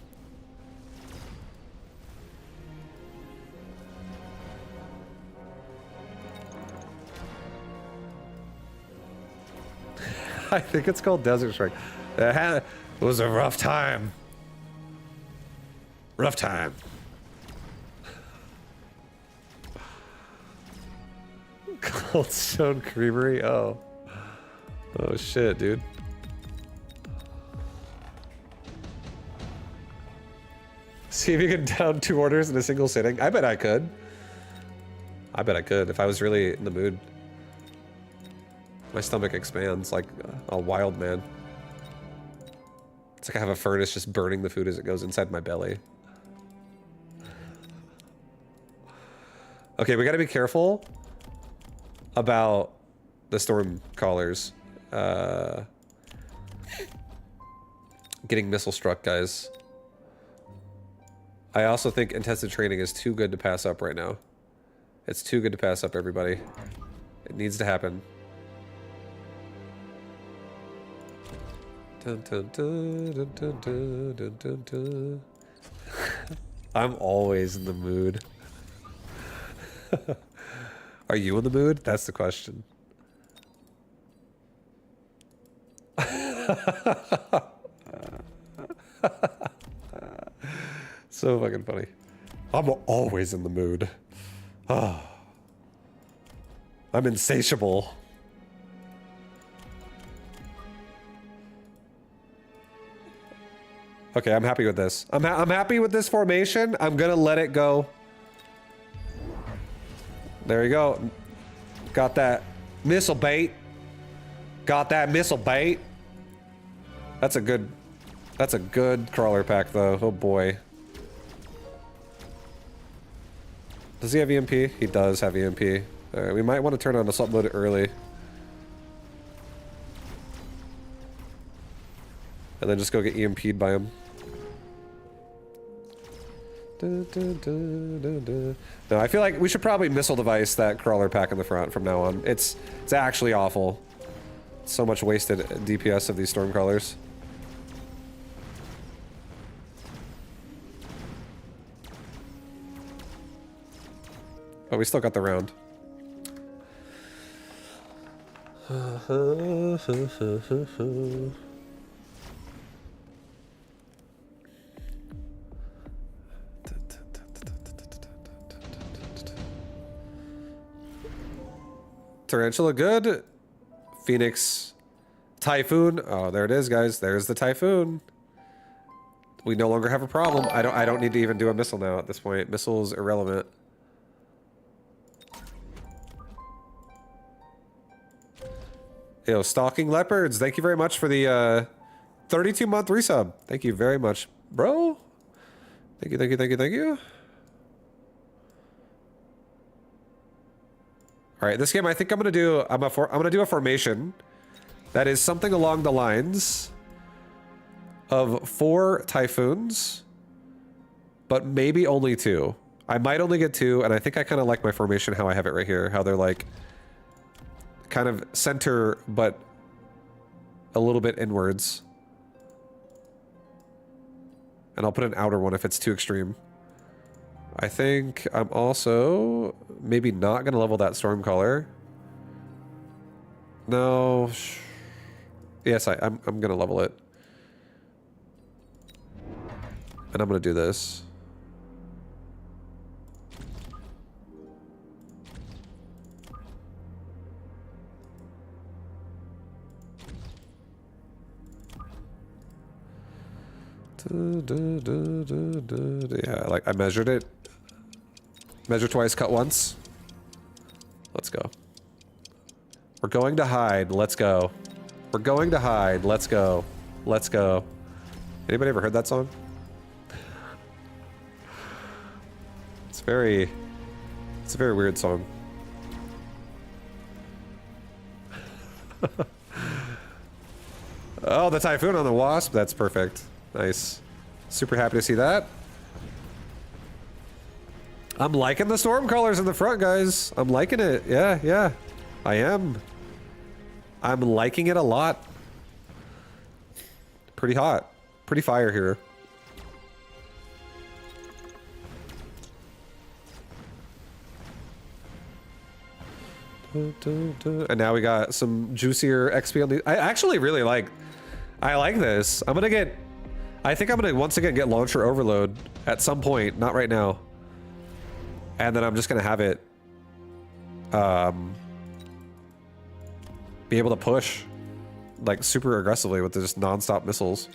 I think it's called Desert Strike. It was a rough time. Rough time. Cold Stone Creamery? Oh. Oh shit, dude. See if you can down 2 orders in a single sitting. I bet I could. I bet I could if I was really in the mood. My stomach expands like a wild man. It's like I have a furnace just burning the food as it goes inside my belly. Okay, we gotta be careful about the storm callers. Getting missile struck, guys. I also think intensive training is too good to pass up right now. It's too good to pass up, everybody. It needs to happen. Dun, dun, dun, dun, dun, dun, dun, dun, dun. I'm always in the mood. Are you in the mood? That's the question. So fucking funny. I'm always in the mood. Oh. I'm insatiable. Okay, I'm happy with this. I'm happy with this formation. I'm gonna let it go. There you go. Got that missile bait. Got that missile bait. That's a good crawler pack though. Oh boy. Does he have EMP? He does have EMP. Alright, we might want to turn on assault mode early. And then just go get EMP'd by him. No, I feel like we should probably missile device that crawler pack in the front from now on. It's actually awful. So much wasted DPS of these storm crawlers. Oh, we still got the round. Tarantula good. Phoenix. Typhoon. Oh, there it is, guys. There's the Typhoon. We no longer have a problem. I don't need to even do a missile now at this point. Missile's irrelevant. Yo, Stalking Leopards, thank you very much for the 32-month resub. Thank you very much, bro. Thank you, thank you, thank you, thank you. All right, this game I think I'm gonna do. I'm gonna do a formation that is something along the lines of 4 Typhoons, but maybe only 2. I might only get 2, and I think I kind of like my formation how I have it right here. How they're like kind of center, but a little bit inwards. And I'll put an outer one if it's too extreme. I think I'm also maybe not going to level that Stormcaller. No. Yes, I'm going to level it. And I'm going to do this. Yeah, like I measured it. Measure twice, cut once. Let's go. We're going to hide. Let's go. We're going to hide. Let's go. Let's go. Anybody ever heard that song? It's a very weird song. Oh, the Typhoon on the Wasp. That's perfect. Nice. Super happy to see that. I'm liking the storm colors in the front, guys. I'm liking it. Yeah, yeah. I am. I'm liking it a lot. Pretty hot. Pretty fire here. And now we got some juicier XP on the... I actually really like... I like this. I'm I think I'm gonna once again get launcher overload at some point, not right now. And then I'm just gonna have it be able to push like super aggressively with just non-stop missiles.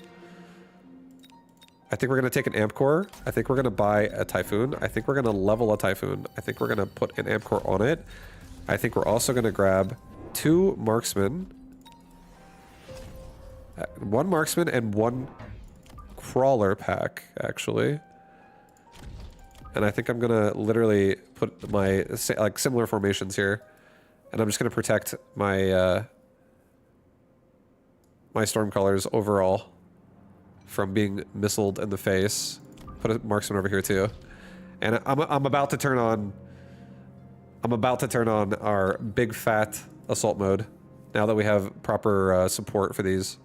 I think we're gonna take an amp core. I think we're gonna buy a typhoon. I think we're gonna level a typhoon. I think we're gonna put an amp core on it. I think we're also gonna grab 2 marksmen. 1 marksman and 1 crawler pack, actually. And I think I'm gonna literally put my like similar formations here, and I'm just gonna protect my my storm colors overall from being missiled in the face. Put a marksman over here too, and I'm about to turn on. I'm about to turn on our big fat assault mode now that we have proper support for these.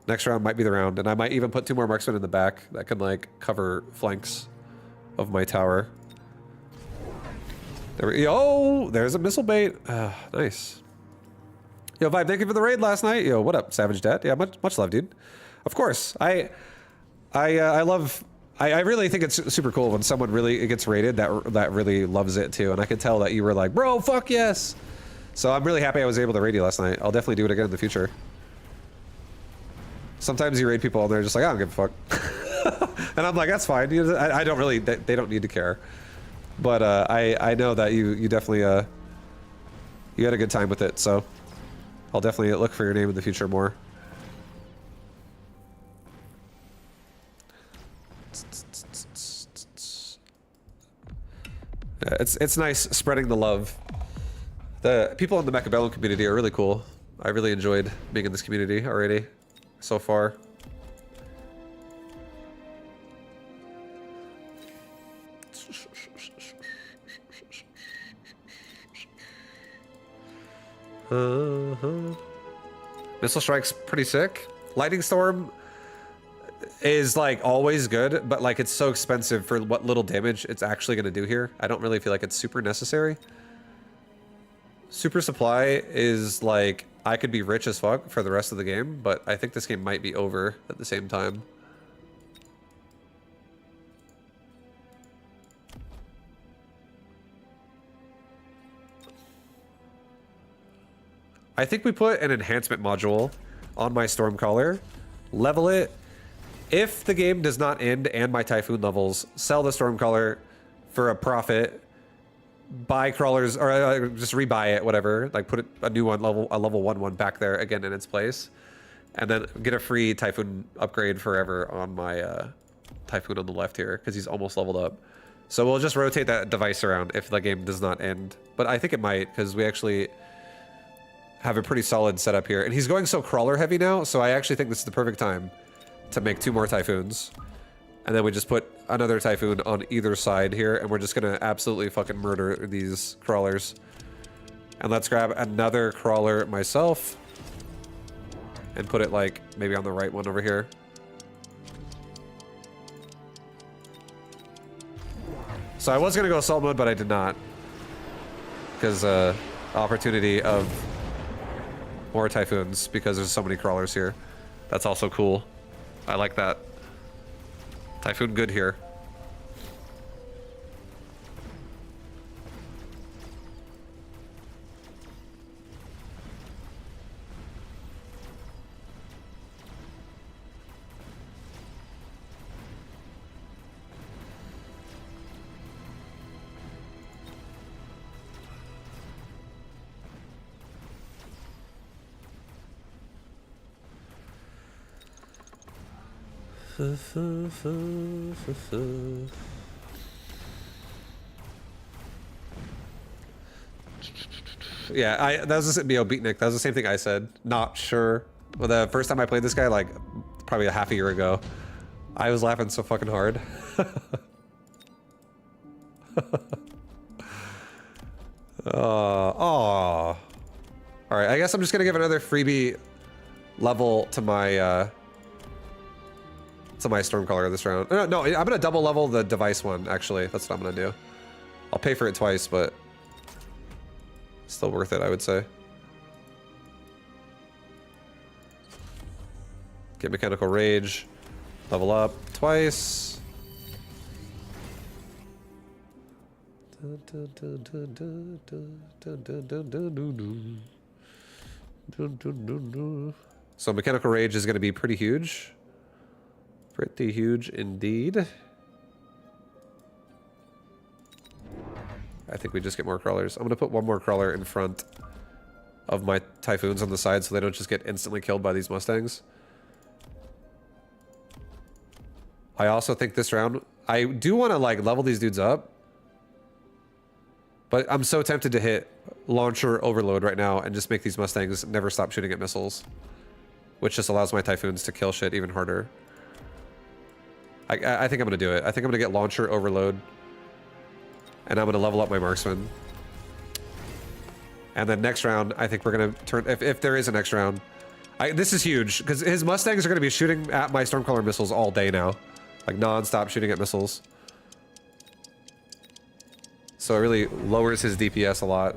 Next round might be the round, and I might even put 2 more marksmen in the back that can like cover flanks of my tower. There we go. Oh, there's a missile bait. Nice. Yo, Vibe, thank you for the raid last night. Yo, what up, Savage Dad? Yeah, much love, dude. Of course. I really think it's super cool when someone really gets raided that really loves it too, and I could tell that you were like, bro, fuck yes. So I'm really happy I was able to raid you last night. I'll definitely do it again in the future. Sometimes you raid people and they're just like, I don't give a fuck. And I'm like, that's fine. I don't really, they don't need to care. But I know that you definitely, you had a good time with it, so I'll definitely look for your name in the future more. Yeah, it's nice spreading the love. The people in the Mecha community are really cool. I really enjoyed being in this community already so far. Missile strike's pretty sick. Lightning storm is like always good, but like it's so expensive for what little damage it's actually going to do here. I don't really feel like it's super necessary. Super supply is like, I could be rich as fuck for the rest of the game, but I think this game might be over at the same time. I think we put an enhancement module on my Stormcaller, level it. If the game does not end and my Typhoon levels, sell the Stormcaller for a profit, buy crawlers, or just rebuy it, whatever. Like put a new one, a level 1 back there again in its place. And then get a free Typhoon upgrade forever on my Typhoon on the left here, because he's almost leveled up. So we'll just rotate that device around if the game does not end. But I think it might, because we actually have a pretty solid setup here. And he's going so crawler heavy now, so I actually think this is the perfect time to make 2 more Typhoons. And then we just put another Typhoon on either side here, and we're just gonna absolutely fucking murder these crawlers. And let's grab another crawler myself and put it like maybe on the right one over here. So I was gonna go assault mode, but I did not, because opportunity of more Typhoons, because there's so many crawlers here. That's also cool. I like that. Typhoon good here. Yeah, that was just Beatnik. That was the same thing I said. Not sure. Well, the first time I played this guy, like probably a half a year ago, I was laughing so fucking hard. All right, I guess I'm just gonna give another freebie level to my Stormcaller this round. No, I'm gonna double level the device one. Actually, that's what I'm gonna do. I'll pay for it twice, but still worth it, I would say. Get Mechanical Rage. Level up twice. So Mechanical Rage is going to be pretty huge. Pretty huge indeed. I think we just get more crawlers. I'm going to put one more crawler in front of my Typhoons on the side so they don't just get instantly killed by these Mustangs. I also think this round, I do want to like level these dudes up. But I'm so tempted to hit launcher overload right now and just make these Mustangs never stop shooting at missiles. Which just allows my Typhoons to kill shit even harder. I think I'm going to do it. I think I'm going to get launcher overload. And I'm going to level up my marksman. And then next round, I think we're going to turn... If there is a next round. This is huge, because his Mustangs are going to be shooting at my Stormcaller missiles all day now. Like, non-stop shooting at missiles. So it really lowers his DPS a lot.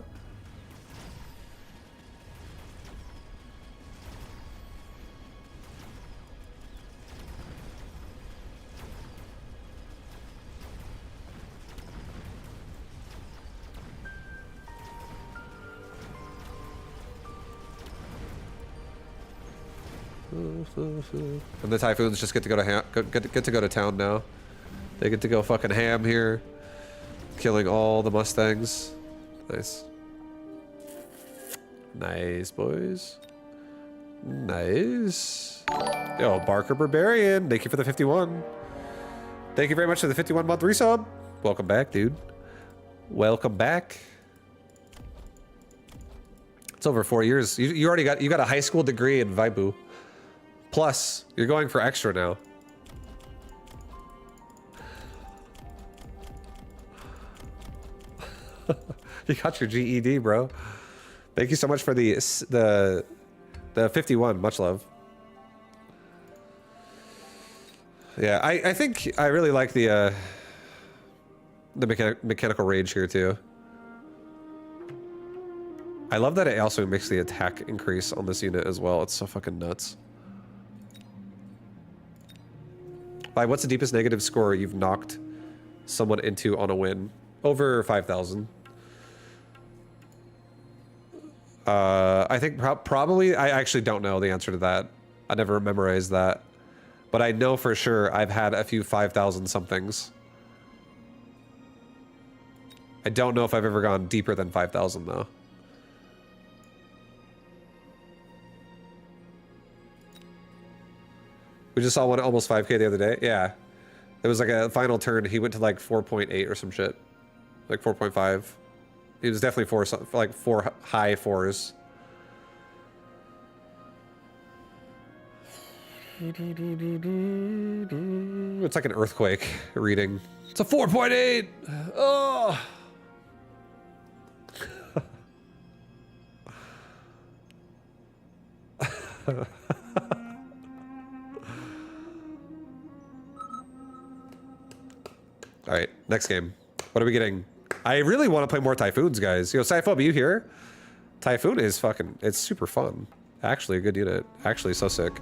And the Typhoons just get to go to town now. They get to go fucking ham here, killing all the Mustangs. Nice, nice boys, nice. Yo, Barker Barbarian, thank you for the 51. Thank you very much for the 51-month resub. Welcome back, dude. Welcome back. It's over 4 years. You already got a high school degree in Vaibu. Plus, you're going for extra now. You got your GED, bro. Thank you so much for the 51. Much love. Yeah, I think I really like the mechanical rage here too. I love that it also makes the attack increase on this unit as well. It's so fucking nuts. What's the deepest negative score you've knocked someone into on a win? Over 5,000. I think probably, I actually don't know the answer to that. I never memorized that. But I know for sure I've had a few 5,000 somethings. I don't know if I've ever gone deeper than 5,000 though. We just saw one almost 5K the other day. Yeah. It was like a final turn. He went to like 4.8 or some shit. Like 4.5. He was definitely like 4 high 4s. It's like an earthquake reading. It's a 4.8! Oh! Alright, next game. What are we getting? I really want to play more Typhoons, guys. Yo, Cyphobe, you here? Typhoon is fucking... It's super fun. Actually, a good unit. Actually, so sick.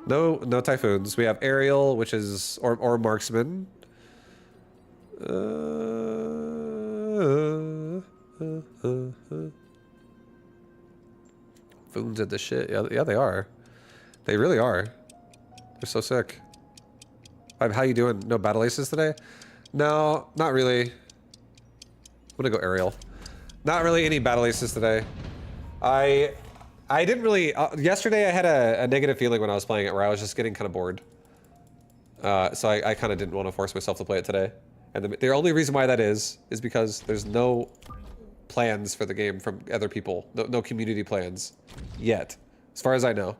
No Typhoons. We have Aerial, which is... Or Marksman. Foons at the shit. Yeah, they are. They really are. They're so sick. How you doing? No battle aces today? No, not really. I'm gonna go Aerial. Not really any battle aces today. I didn't really... yesterday I had a negative feeling when I was playing it where I was just getting kind of bored. So I kind of didn't want to force myself to play it today. And the only reason why that is because there's no plans for the game from other people. No community plans. Yet. As far as I know.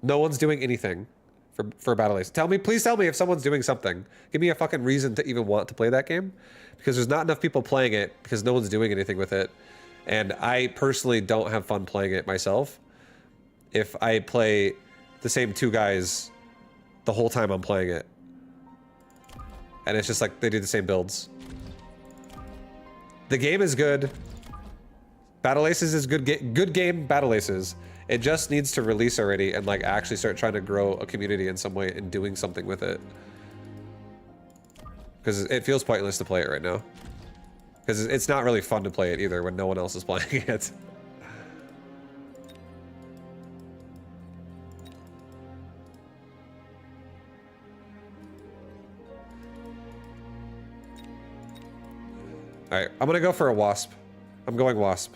No one's doing anything for Battle Ace. Please tell me if someone's doing something. Give me a fucking reason to even want to play that game. Because there's not enough people playing it because no one's doing anything with it. And I personally don't have fun playing it myself. If I play the same 2 guys the whole time I'm playing it. And it's just like they do the same builds. The game is good. Battle Aces is good game, Battle Aces. It just needs to release already and like actually start trying to grow a community in some way and doing something with it. Because it feels pointless to play it right now. Because it's not really fun to play it either when no one else is playing it. Alright, I'm gonna go for a wasp. I'm going wasp.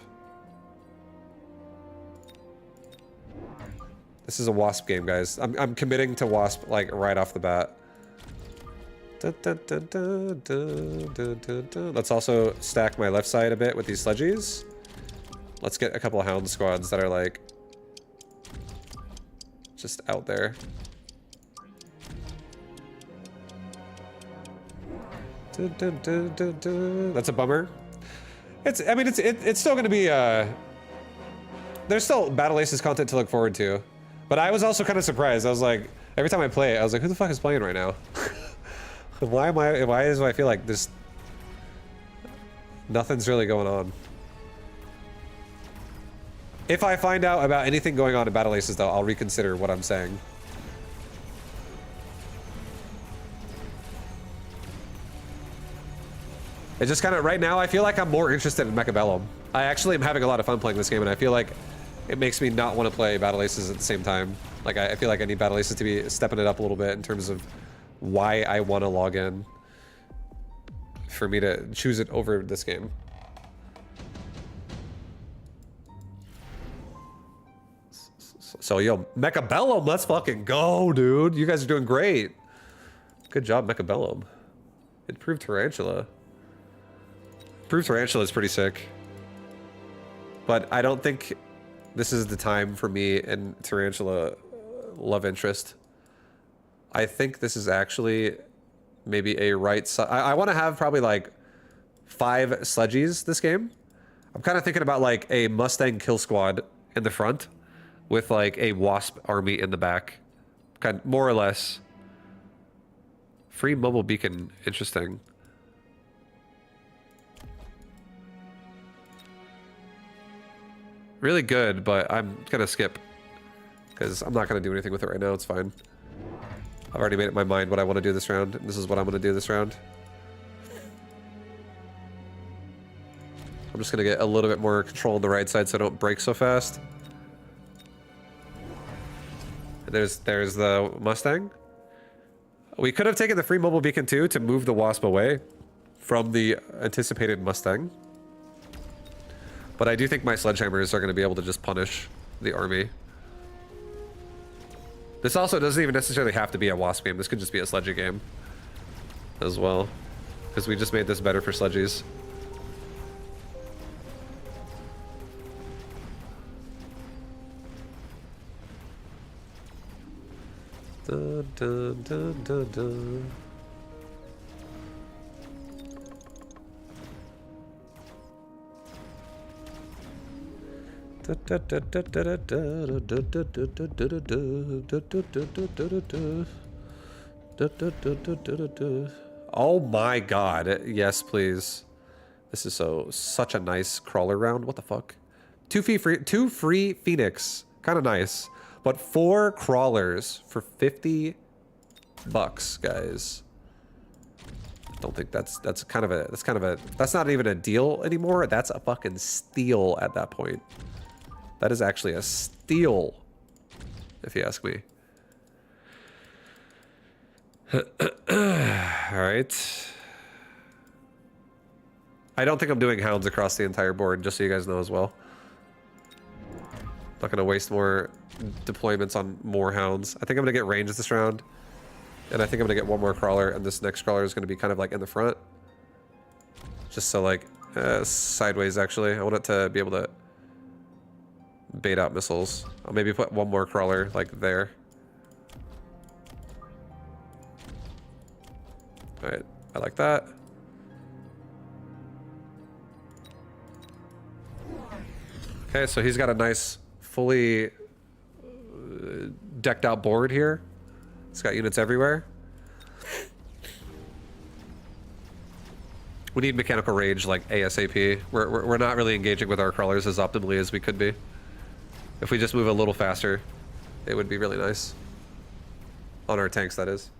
This is a wasp game, guys. I'm committing to wasp like right off the bat. Let's also stack my left side a bit with these sledgies. Let's get a couple of hound squads that are like just out there. That's a bummer. I mean, it's still gonna be there's still Battle Aces content to look forward to. But I was also kind of surprised. I was like, every time I play it, I was like, who the fuck is playing right now? Why do I feel like this nothing's really going on? If I find out about anything going on in Battle Aces though, I'll reconsider what I'm saying. It's just kind of, right now, I feel like I'm more interested in Mecha Bellum. I actually am having a lot of fun playing this game, and I feel like it makes me not want to play Battle Aces at the same time. Like, I feel like I need Battle Aces to be stepping it up a little bit in terms of why I want to log in for me to choose it over this game. So, yo, Mecha Bellum, let's fucking go, dude. You guys are doing great. Good job, Mecha Bellum. Improved Tarantula. Improved Tarantula is pretty sick. But I don't think this is the time for me and Tarantula love interest. I think this is actually maybe a right side. I want to have probably like 5 sledgies this game. I'm kind of thinking about like a Mustang kill squad in the front with like a wasp army in the back. Kind of, more or less. Free mobile beacon, interesting. Really good, but I'm gonna skip because I'm not gonna do anything with it right now. It's fine. I've already made up my mind what I want to do this round. This is what I'm gonna do this round. I'm just gonna get a little bit more control on the right side so I don't break so fast. And there's the Mustang. We could have taken the free mobile beacon too to move the wasp away from the anticipated Mustang. But I do think my sledgehammers are going to be able to just punish the army. This also doesn't even necessarily have to be a wasp game. This could just be a sledgy game as well. Because we just made this better for sledgies. Dun, dun, dun, dun, dun. Oh my god. Yes, please. This is such a nice crawler round. What the fuck? 2 free Phoenix. Kind of nice. But 4 crawlers for $50, guys. Don't think that's not even a deal anymore. That's a fucking steal at that point. That is actually a steal, if you ask me. Alright. I don't think I'm doing hounds across the entire board, just so you guys know as well. Not gonna waste more deployments on more hounds. I think I'm gonna get range this round. And I think I'm gonna get one more crawler, and this next crawler is gonna be kind of like in the front. Just so like, sideways actually. I want it to be able to bait out missiles. I'll maybe put one more crawler like there. Alright, I like that. Okay, so he's got a nice, fully decked out board here. It's got units everywhere. We need mechanical rage like ASAP. We're not really engaging with our crawlers as optimally as we could be. If we just move a little faster, it would be really nice. On our tanks, that is.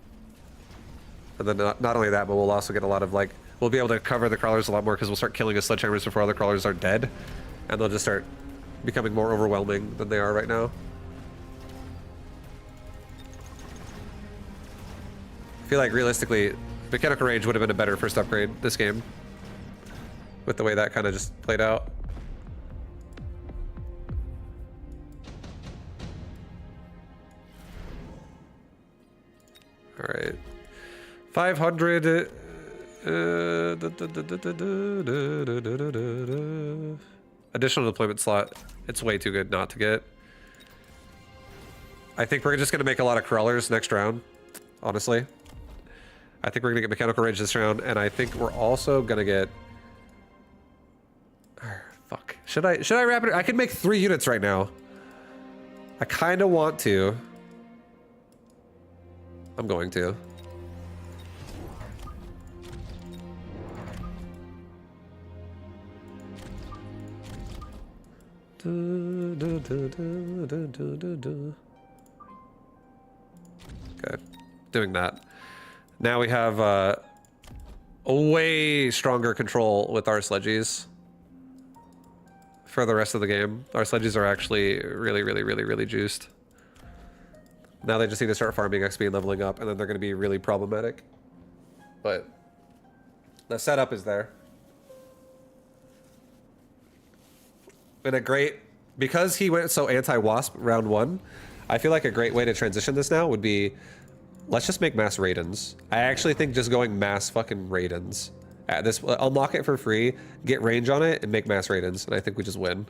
And then not only that, but we'll also get a lot of like, we'll be able to cover the crawlers a lot more because we'll start killing his sledgehammers before other crawlers are dead. And they'll just start becoming more overwhelming than they are right now. I feel like realistically, mechanical range would have been a better first upgrade this game. With the way that kind of just played out. Alright. 500. Additional deployment slot. It's way too good not to get. I think we're just going to make a lot of crawlers next round. Honestly. I think we're going to get mechanical range this round. And I think we're also going to get... Fuck. Should I wrap it? I could make 3 units right now. I kind of want to. I'm going to. Okay, doing that. Now we have a way stronger control with our sledgies for the rest of the game. Our sledgies are actually really juiced. Now they just need to start farming XP and leveling up, and then they're going to be really problematic. But the setup is there. And a great... Because he went so anti-Wasp round 1, I feel like a great way to transition this now would be... Let's just make mass Raidens. I actually think just going mass fucking Raidens. At this, unlock it for free, get range on it, and make mass Raidens. And I think we just win.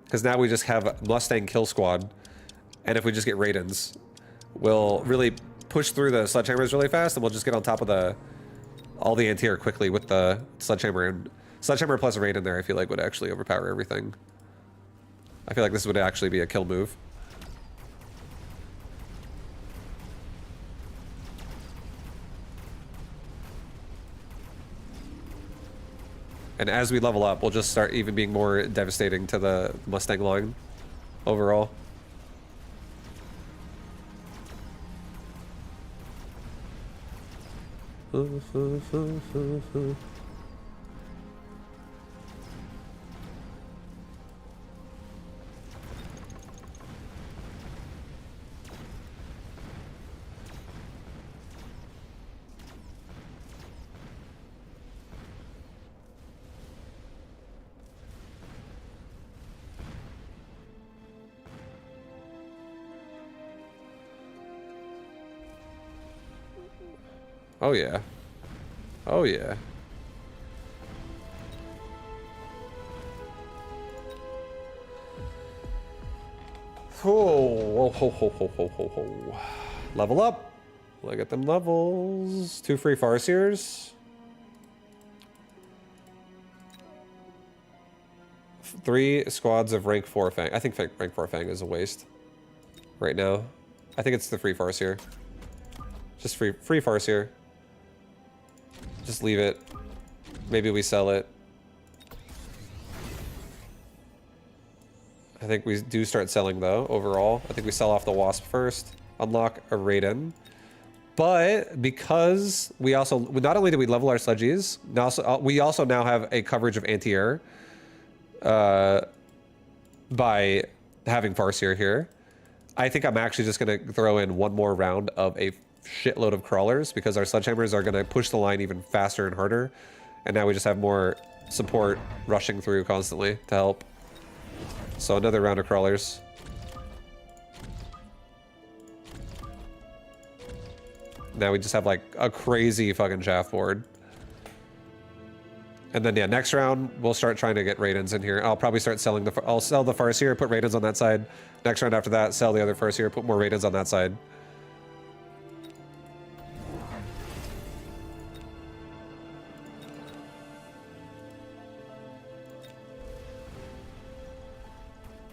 Because now we just have Mustang Kill Squad. And if we just get Raidens... We'll really push through the sledgehammers really fast, and we'll just get on top of all the anti-air quickly with the sledgehammer. And sledgehammer plus raid in there, I feel like would actually overpower everything. I feel like this would actually be a kill move. And as we level up, we'll just start even being more devastating to the Mustang line overall. Oh yeah. Oh yeah. Oh, ho, ho, ho, ho, ho, ho. Level up. Look at them levels. 2 free Farseers. 3 squads of rank 4 Fang. I think rank 4 Fang is a waste right now. I think it's the free Farseer. Just free Farseer. Just leave it. Maybe we sell it. I think we do start selling though, overall. I think we sell off the Wasp first. Unlock a Raiden. But because we also, not only do we level our sledgies, we also now have a coverage of anti-air by having Farseer here. I think I'm actually just going to throw in one more round of a shitload of crawlers because our sledgehammers are going to push the line even faster and harder. And now we just have more support rushing through constantly to help. So another round of crawlers. Now we just have like a crazy fucking shaft board. And then yeah, next round we'll start trying to get Raidens in here. I'll probably start selling I'll sell the Farseer, put Raidens on that side. Next round after that, sell the other Farseer, put more Raidens on that side.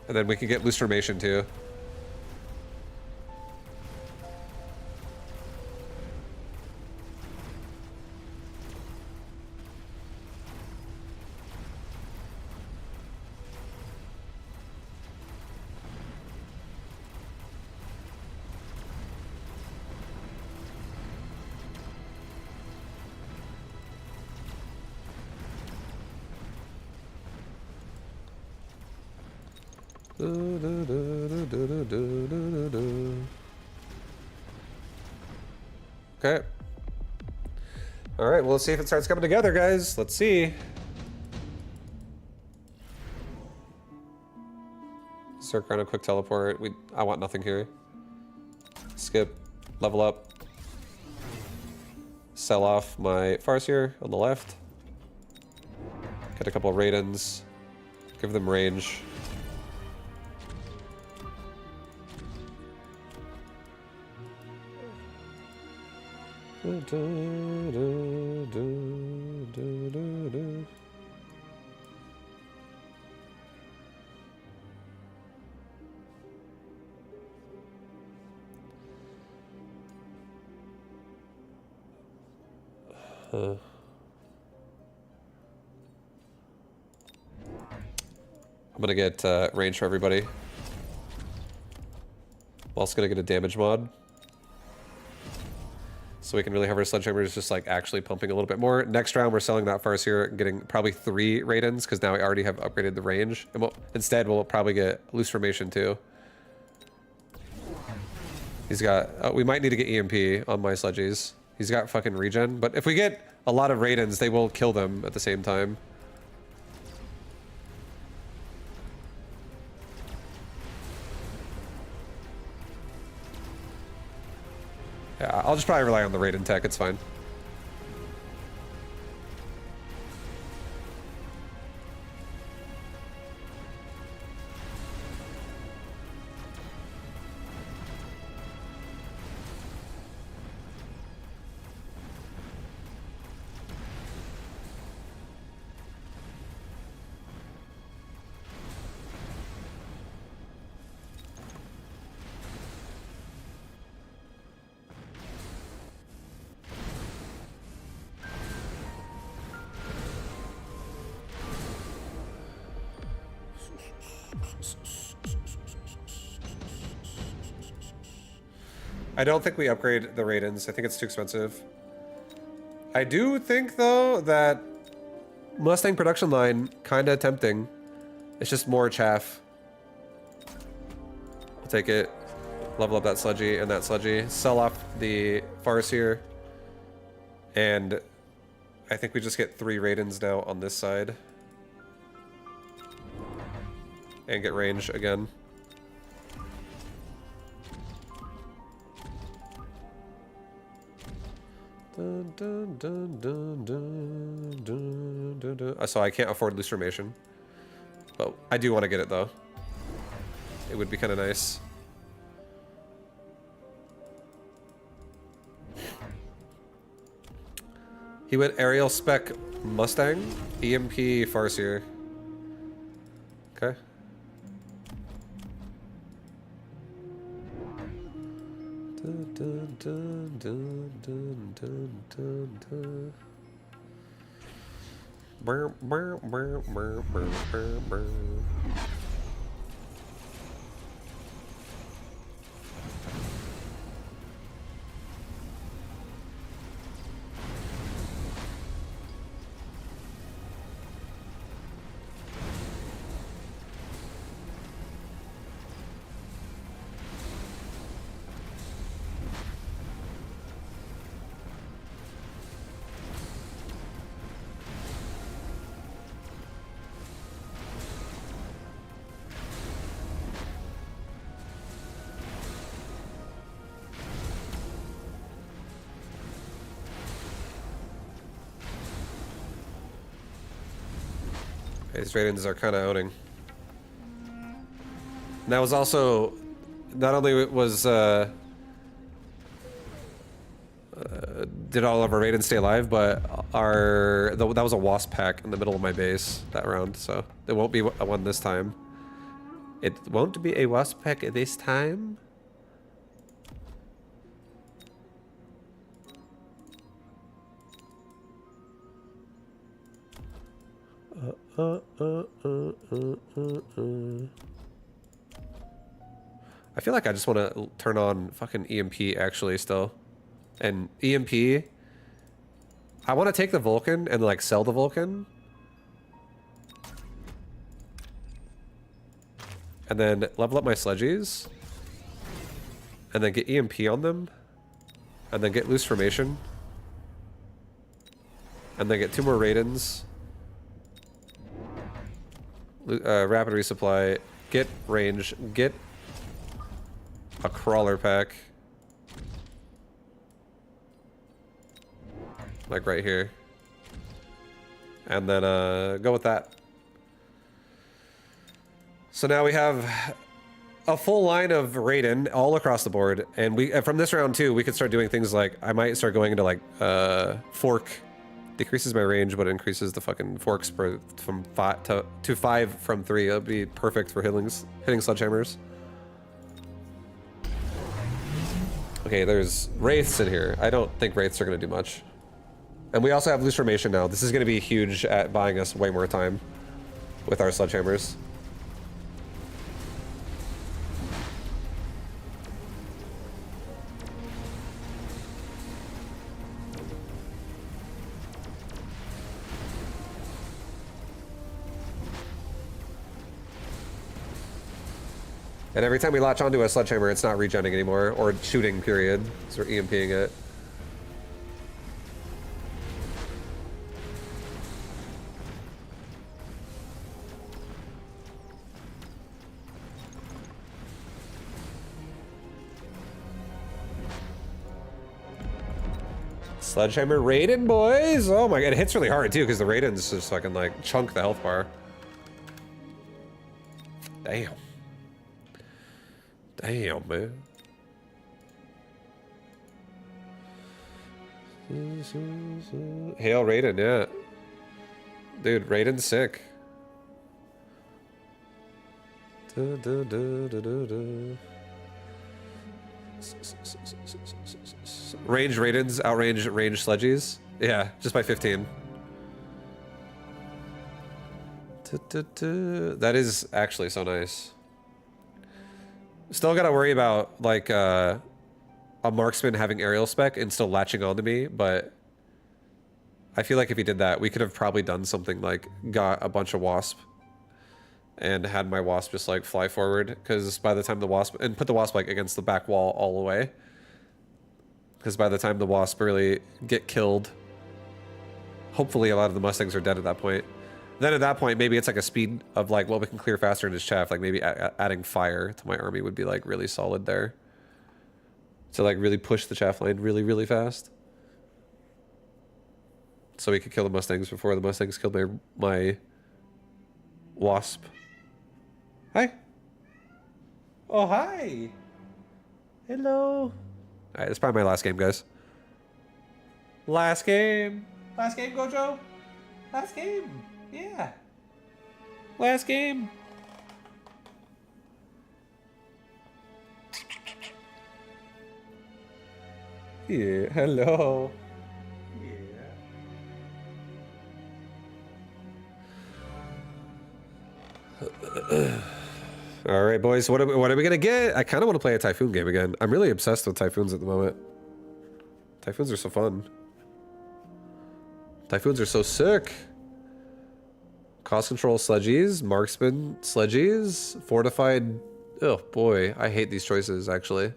And then we can get loose formation too. Okay. All right, well, let's see if it starts coming together, guys. Let's see. Circ around a quick teleport. I want nothing here. Skip. Level up. Sell off my Farseer on the left. Get a couple of Raidens. Give them range. I'm gonna get range for everybody. I'm also gonna get a damage mod. So we can really have our sledgehammers just like actually pumping a little bit more. Next round we're selling that Farseer, getting probably 3 Raidens, because now we already have upgraded the range. And instead we'll probably get loose formation too. He's got, we might need to get EMP on my sledgies. He's got fucking regen, but if we get a lot of Raidens, they will kill them at the same time. Yeah, I'll just probably rely on the Raiden tech, it's fine. I don't think we upgrade the Raidens. I think it's too expensive. I do think, though, that Mustang production line, kind of tempting. It's just more chaff. I'll take it. Level up that sludgy and that sludgy. Sell off the Farseer. And I think we just get 3 Raidens now on this side. And get range again. Dun, dun, dun, dun, dun, dun, dun, dun. So I can't afford loose formation. But I do want to get it though. It would be kind of nice. He went aerial spec Mustang, EMP Farseer. Okay. Dun, dun, dun, dun, dun, dun, dun, dun. Burr, burr, burr, burr, burr, burr, burr. These Raidens are kind of owning. And that was also, not only was, did all of our Raidens stay alive, but that was a Wasp pack in the middle of my base that round, so it won't be one this time. It won't be a Wasp pack this time. I feel like I just want to turn on fucking EMP actually still. And EMP, I want to take the Vulcan and like sell the Vulcan. and then level up my sledgies, and then get EMP on them, and then get loose formation, and then get 2 more Raidens, rapid resupply, get range, get a crawler pack, like right here, and then go with that. So now we have a full line of Raiden all across the board, and we from this round too, we could start doing things like I might start going into like fork, decreases my range but increases the fucking forks from 5 to 5 from 3. That'd be perfect for hitting sledgehammers. Okay, there's wraiths in here. I don't think wraiths are gonna do much, and we also have loose formation now. This is gonna be huge at buying us way more time with our sledgehammers. And every time we latch onto a sledgehammer, it's not regenning anymore, or shooting, period. So we're EMPing it. Sledgehammer Raiden, boys! Oh my god, it hits really hard too, because the Raidens just fucking like chunk the health bar. Damn. Damn, man. Hail Raiden, yeah. Dude, Raiden's sick. Range Raidens outrange range sledgies. Yeah, just by 15. That is actually so nice. Still gotta worry about like a marksman having aerial spec and still latching onto me, but I feel like if he did that, we could have probably done something like got a bunch of wasp and had my wasp just like fly forward, because by the time the wasp, and put the wasp like against the back wall all the way, because by the time the wasp really get killed, hopefully a lot of the mustangs are dead at that point. Then at that point, maybe it's like a speed of like, well, we can clear faster in his chaff. Like maybe adding fire to my army would be like really solid there. To like really push the chaff line really, really fast. So we could kill the mustangs before the mustangs killed my wasp. Hi. Oh, hi. Hello. All right, it's probably my last game, guys. Last game. Last game, Gojo. Last game. Yeah. Last game. Yeah, hello. Yeah. All right, boys. What are we gonna get? I kind of want to play a Typhoon game again. I'm really obsessed with Typhoons at the moment. Typhoons are so fun. Typhoons are so sick. Cost control sledgies, marksman sledgies, fortified. Oh boy, I hate these choices actually.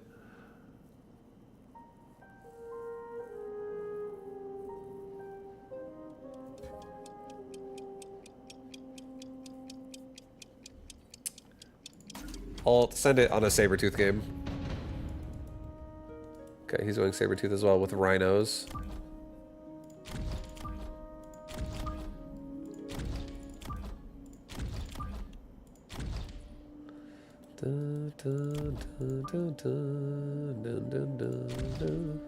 I'll send it on a Sabretooth game. Okay, he's going Sabretooth as well with rhinos. Dun, dun, dun, dun, dun, dun, dun, dun, dun.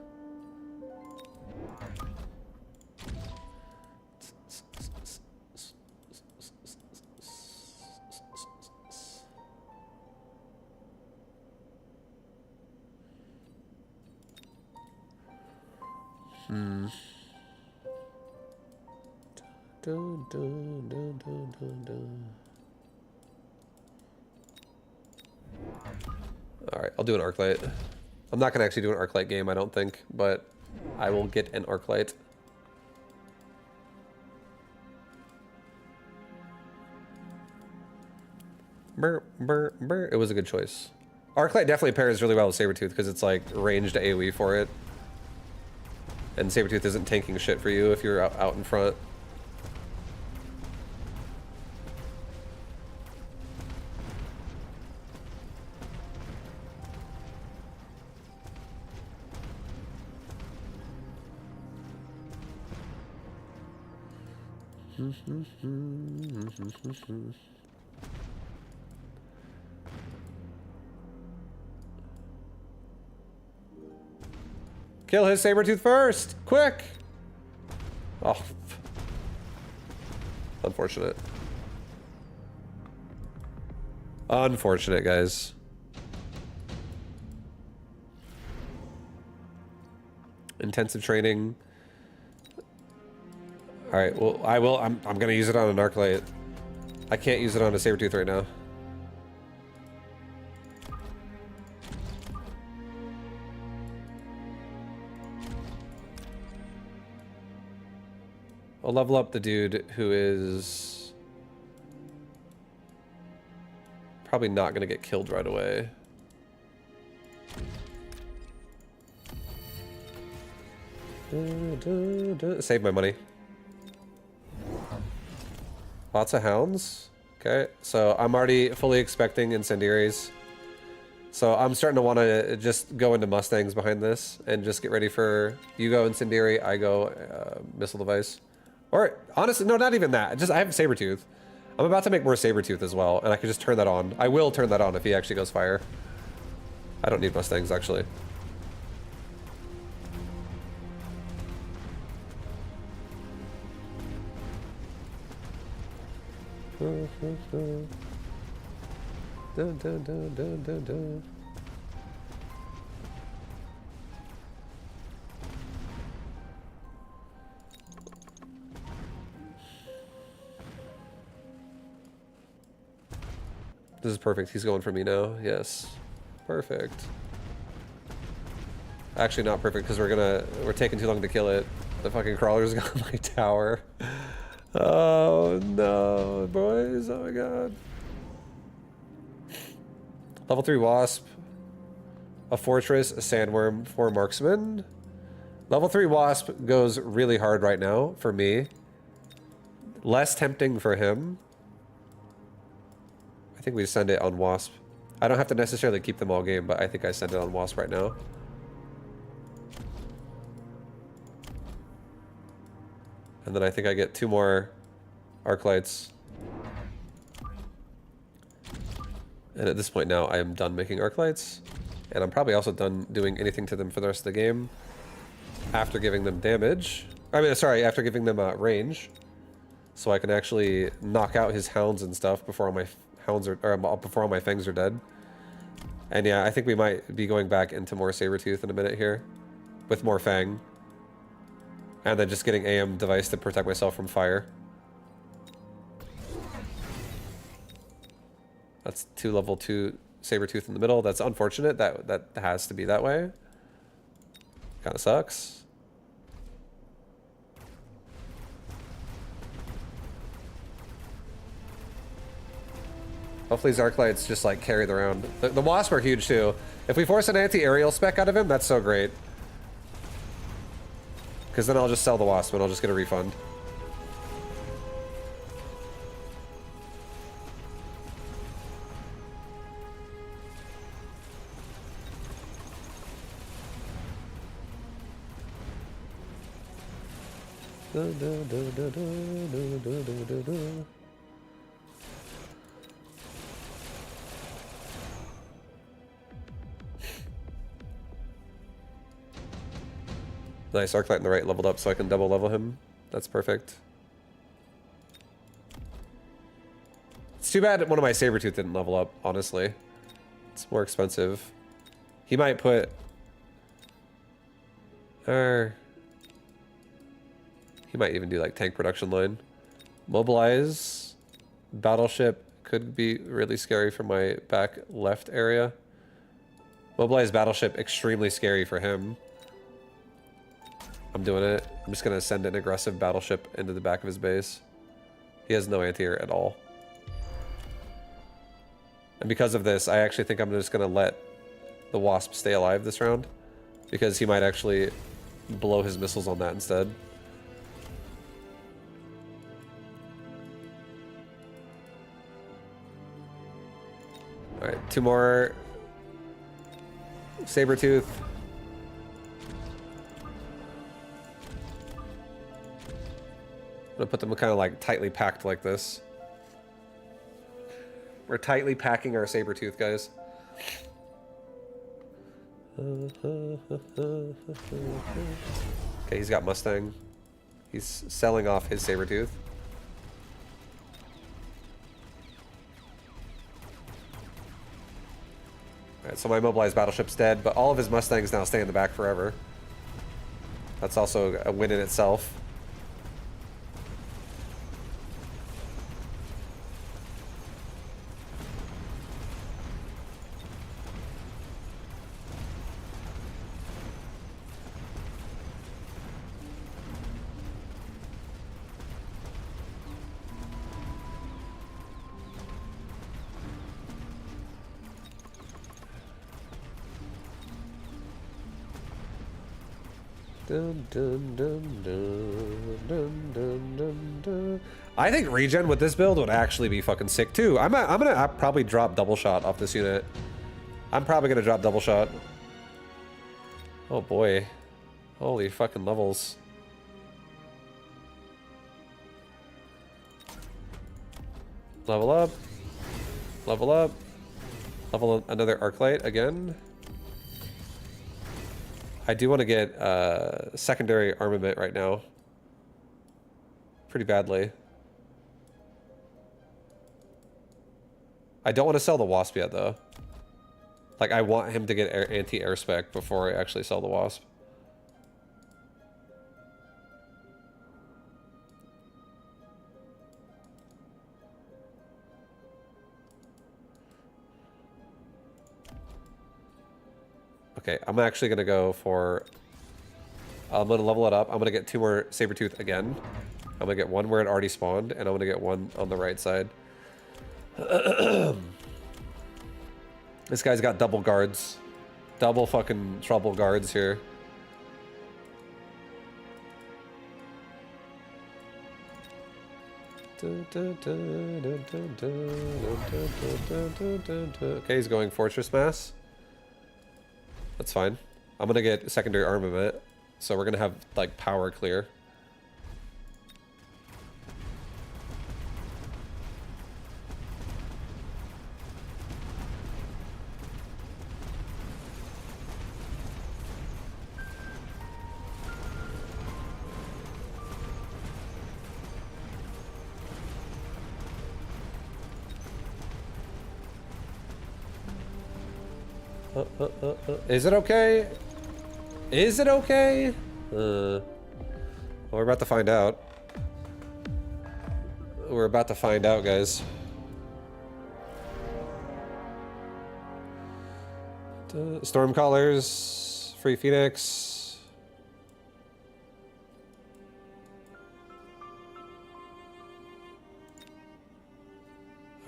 Dun, dun, dun, dun, dun, dun. Alright, I'll do an Arclight. I'm not gonna actually do an Arclight game, I don't think, but I will get an Arclight. It was a good choice. Arclight definitely pairs really well with Sabretooth because it's like ranged AoE for it. And Sabretooth isn't tanking shit for you if you're out in front. Kill his Sabretooth first! Quick! Oh. Unfortunate. Unfortunate, guys. Intensive training. Alright, well, I'm gonna use it on an Arclight. I can't use it on a Sabretooth right now. I'll level up the dude who is probably not gonna get killed right away. Save my money. Lots of hounds. Okay, so I'm already fully expecting incendiaries. So I'm starting to want to just go into Mustangs behind this and just get ready for you go incendiary, I go missile device. Or honestly, no, not even that. Just I have Sabretooth. I'm about to make more Sabretooth as well, and I can just turn that on. I will turn that on if he actually goes fire. I don't need Mustangs actually. Dun, dun, dun, dun, dun, dun. This is perfect. He's going for me now. Yes. Perfect. Actually not perfect because we're taking too long to kill it. The fucking crawler's got my tower. Oh no, boys. Oh my god. Level 3 Wasp. A Fortress, a Sandworm, 4 Marksman. Level 3 Wasp goes really hard right now for me. Less tempting for him. I think we send it on Wasp. I don't have to necessarily keep them all game, but I think I send it on Wasp right now. And then I think I get 2 more Arclights. And at this point now, I am done making Arclights. And I'm probably also done doing anything to them for the rest of the game. After giving them damage. I mean, sorry, after giving them range. So I can actually knock out his hounds and stuff before all my hounds are, or before all my fangs are dead. And yeah, I think we might be going back into more Sabretooth in a minute here. With more Fang. And then just getting AM device to protect myself from fire. That's 2 level 2 Sabretooth in the middle. That's unfortunate. That has to be that way. Kinda sucks. Hopefully his Arclights just like carry the round. The Wasp are huge too. If we force an anti-aerial spec out of him, that's so great. Because then I'll just sell the Wasp and I'll just get a refund. Nice, Arclight in the right leveled up so I can double level him. That's perfect. It's too bad one of my Sabretooth didn't level up, honestly. It's more expensive. He might put... he might even do like tank production line. Mobilize. Battleship could be really scary for my back left area. Mobilize Battleship, extremely scary for him. I'm doing it. I'm just gonna send an aggressive Battleship into the back of his base. He has no anti-air at all. And because of this, I actually think I'm just gonna let the Wasp stay alive this round, because he might actually blow his missiles on that instead. Alright, 2 more. Sabertooth. I'm gonna put them kind of like tightly packed like this. We're tightly packing our Sabertooth, guys. Okay, he's got Mustang. He's selling off his Sabertooth. Alright, so my mobilized battleship's dead, but all of his Mustangs now stay in the back forever. That's also a win in itself. Dun, dun, dun, dun, dun, dun, dun, dun. I think regen with this build would actually be fucking sick too. I'm gonna probably drop double shot off this unit. I'm probably gonna drop double shot. Oh boy. Holy fucking levels. Level up. Level up. Level another arc light again. I do want to get secondary armament right now. Pretty badly. I don't want to sell the Wasp yet, though. Like, I want him to get anti-air spec before I actually sell the Wasp. Okay, I'm actually gonna go for... I'm gonna level it up. I'm gonna get 2 more Sabertooth again. I'm gonna get 1 where it already spawned, and I'm gonna get 1 on the right side. This guy's got double guards. Double fucking trouble guards here. Okay, he's going Fortress Mass. That's fine. I'm gonna get secondary armament, so we're gonna have like power clear. Is it okay? Is it okay? Well, we're about to find out. We're about to find out, guys. Stormcallers, Free Phoenix.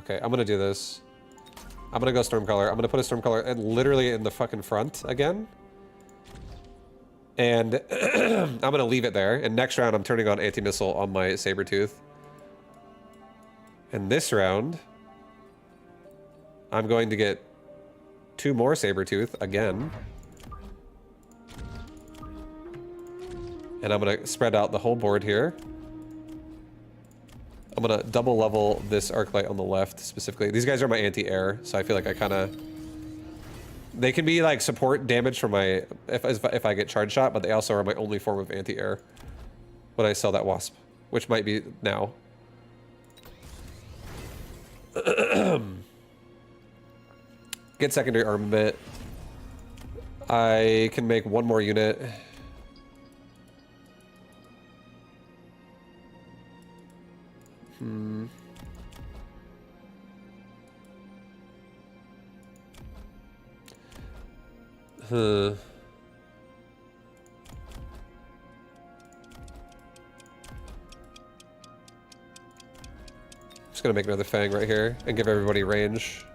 Okay, I'm gonna do this. I'm gonna go Stormcaller. I'm gonna put a Stormcaller literally in the fucking front again. And I'm gonna leave it there. And next round, I'm turning on anti-missile on my Sabertooth. And this round, I'm going to get 2 more Sabertooth again. And I'm gonna spread out the whole board here. I'm gonna double level this arc light on the left specifically. These guys are my anti-air, so I feel like I kind of... They can be like support damage for my... If I get charge shot, but they also are my only form of anti-air when I sell that Wasp, which might be now. Get secondary armament. I can make 1 more unit. Just gonna make another Fang right here and give everybody range.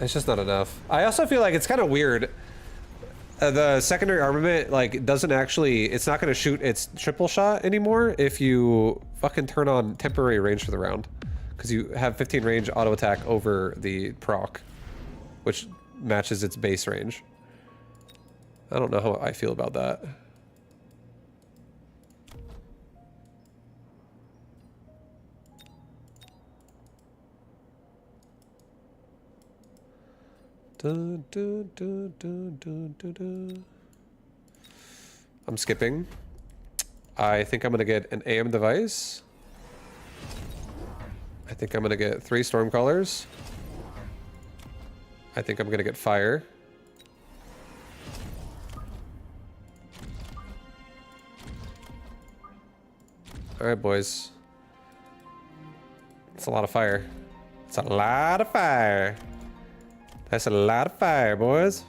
It's just not enough. I also feel like it's kind of weird. The secondary armament, like, doesn't actually... It's not going to shoot its triple shot anymore if you fucking turn on temporary range for the round. Because you have 15 range auto attack over the proc, which matches its base range. I don't know how I feel about that. Dun, dun, dun, dun, dun, dun, dun. I'm skipping. I think I'm gonna get an AM device. I think I'm gonna get 3 Stormcallers. I think I'm gonna get fire. Alright, boys. That's a lot of fire. It's a lot of fire. That's a lot of fire, boys.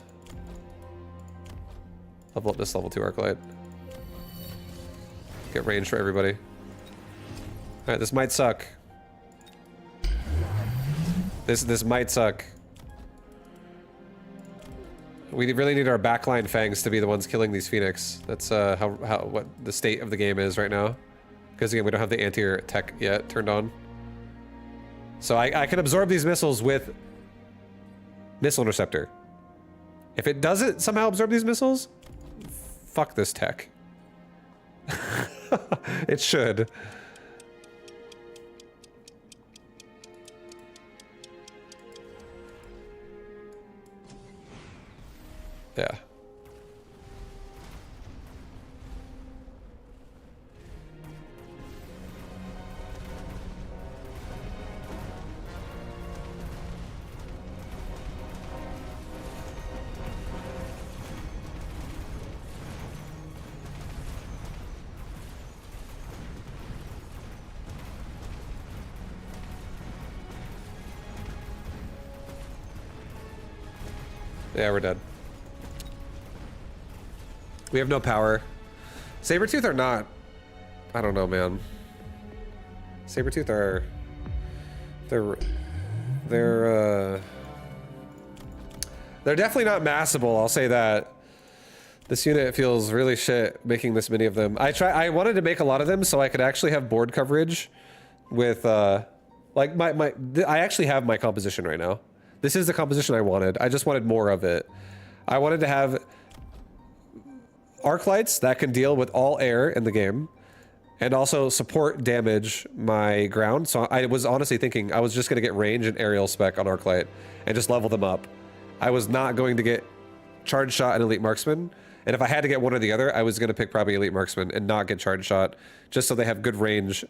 Level up this level 2 arc light. Get range for everybody. Alright, this might suck. This might suck. We really need our backline fangs to be the ones killing these Phoenix. That's what the state of the game is right now. Because again, we don't have the anti-air tech yet turned on. So I can absorb these missiles with Missile Interceptor. If it doesn't somehow absorb these missiles, fuck this tech. It should. Yeah. Yeah, we're dead. We have no power. Sabretooth are not... I don't know, man. Sabretooth are... They're definitely not massable, I'll say that. This unit feels really shit making this many of them. I wanted to make a lot of them so I could actually have board coverage with, like, I actually have my composition right now. This is the composition I wanted. I just wanted more of it. I wanted to have arc lights that can deal with all air in the game and also support damage my ground. So I was honestly thinking I was just going to get range and aerial spec on arc light and just level them up. I was not going to get charge shot and elite marksman. And if I had to get one or the other, I was going to pick probably elite marksman and not get charge shot just so they have good range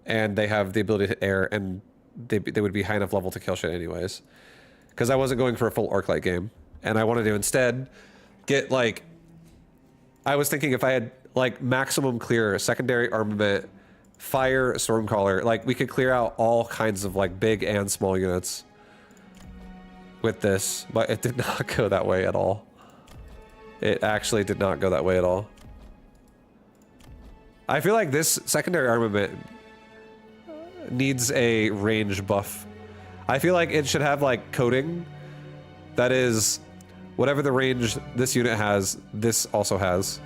and they have the ability to hit air and they would be high enough level to kill shit anyways. Because I wasn't going for a full arc light game. And I wanted to instead get, like... I was thinking if I had, like, maximum clear, secondary armament, fire, Stormcaller, like, we could clear out all kinds of, like, big and small units with this. But it did not go that way at all. It actually did not go that way at all. I feel like this secondary armament needs a range buff. I feel like it should have, like, coding that is whatever the range this unit has, this also has.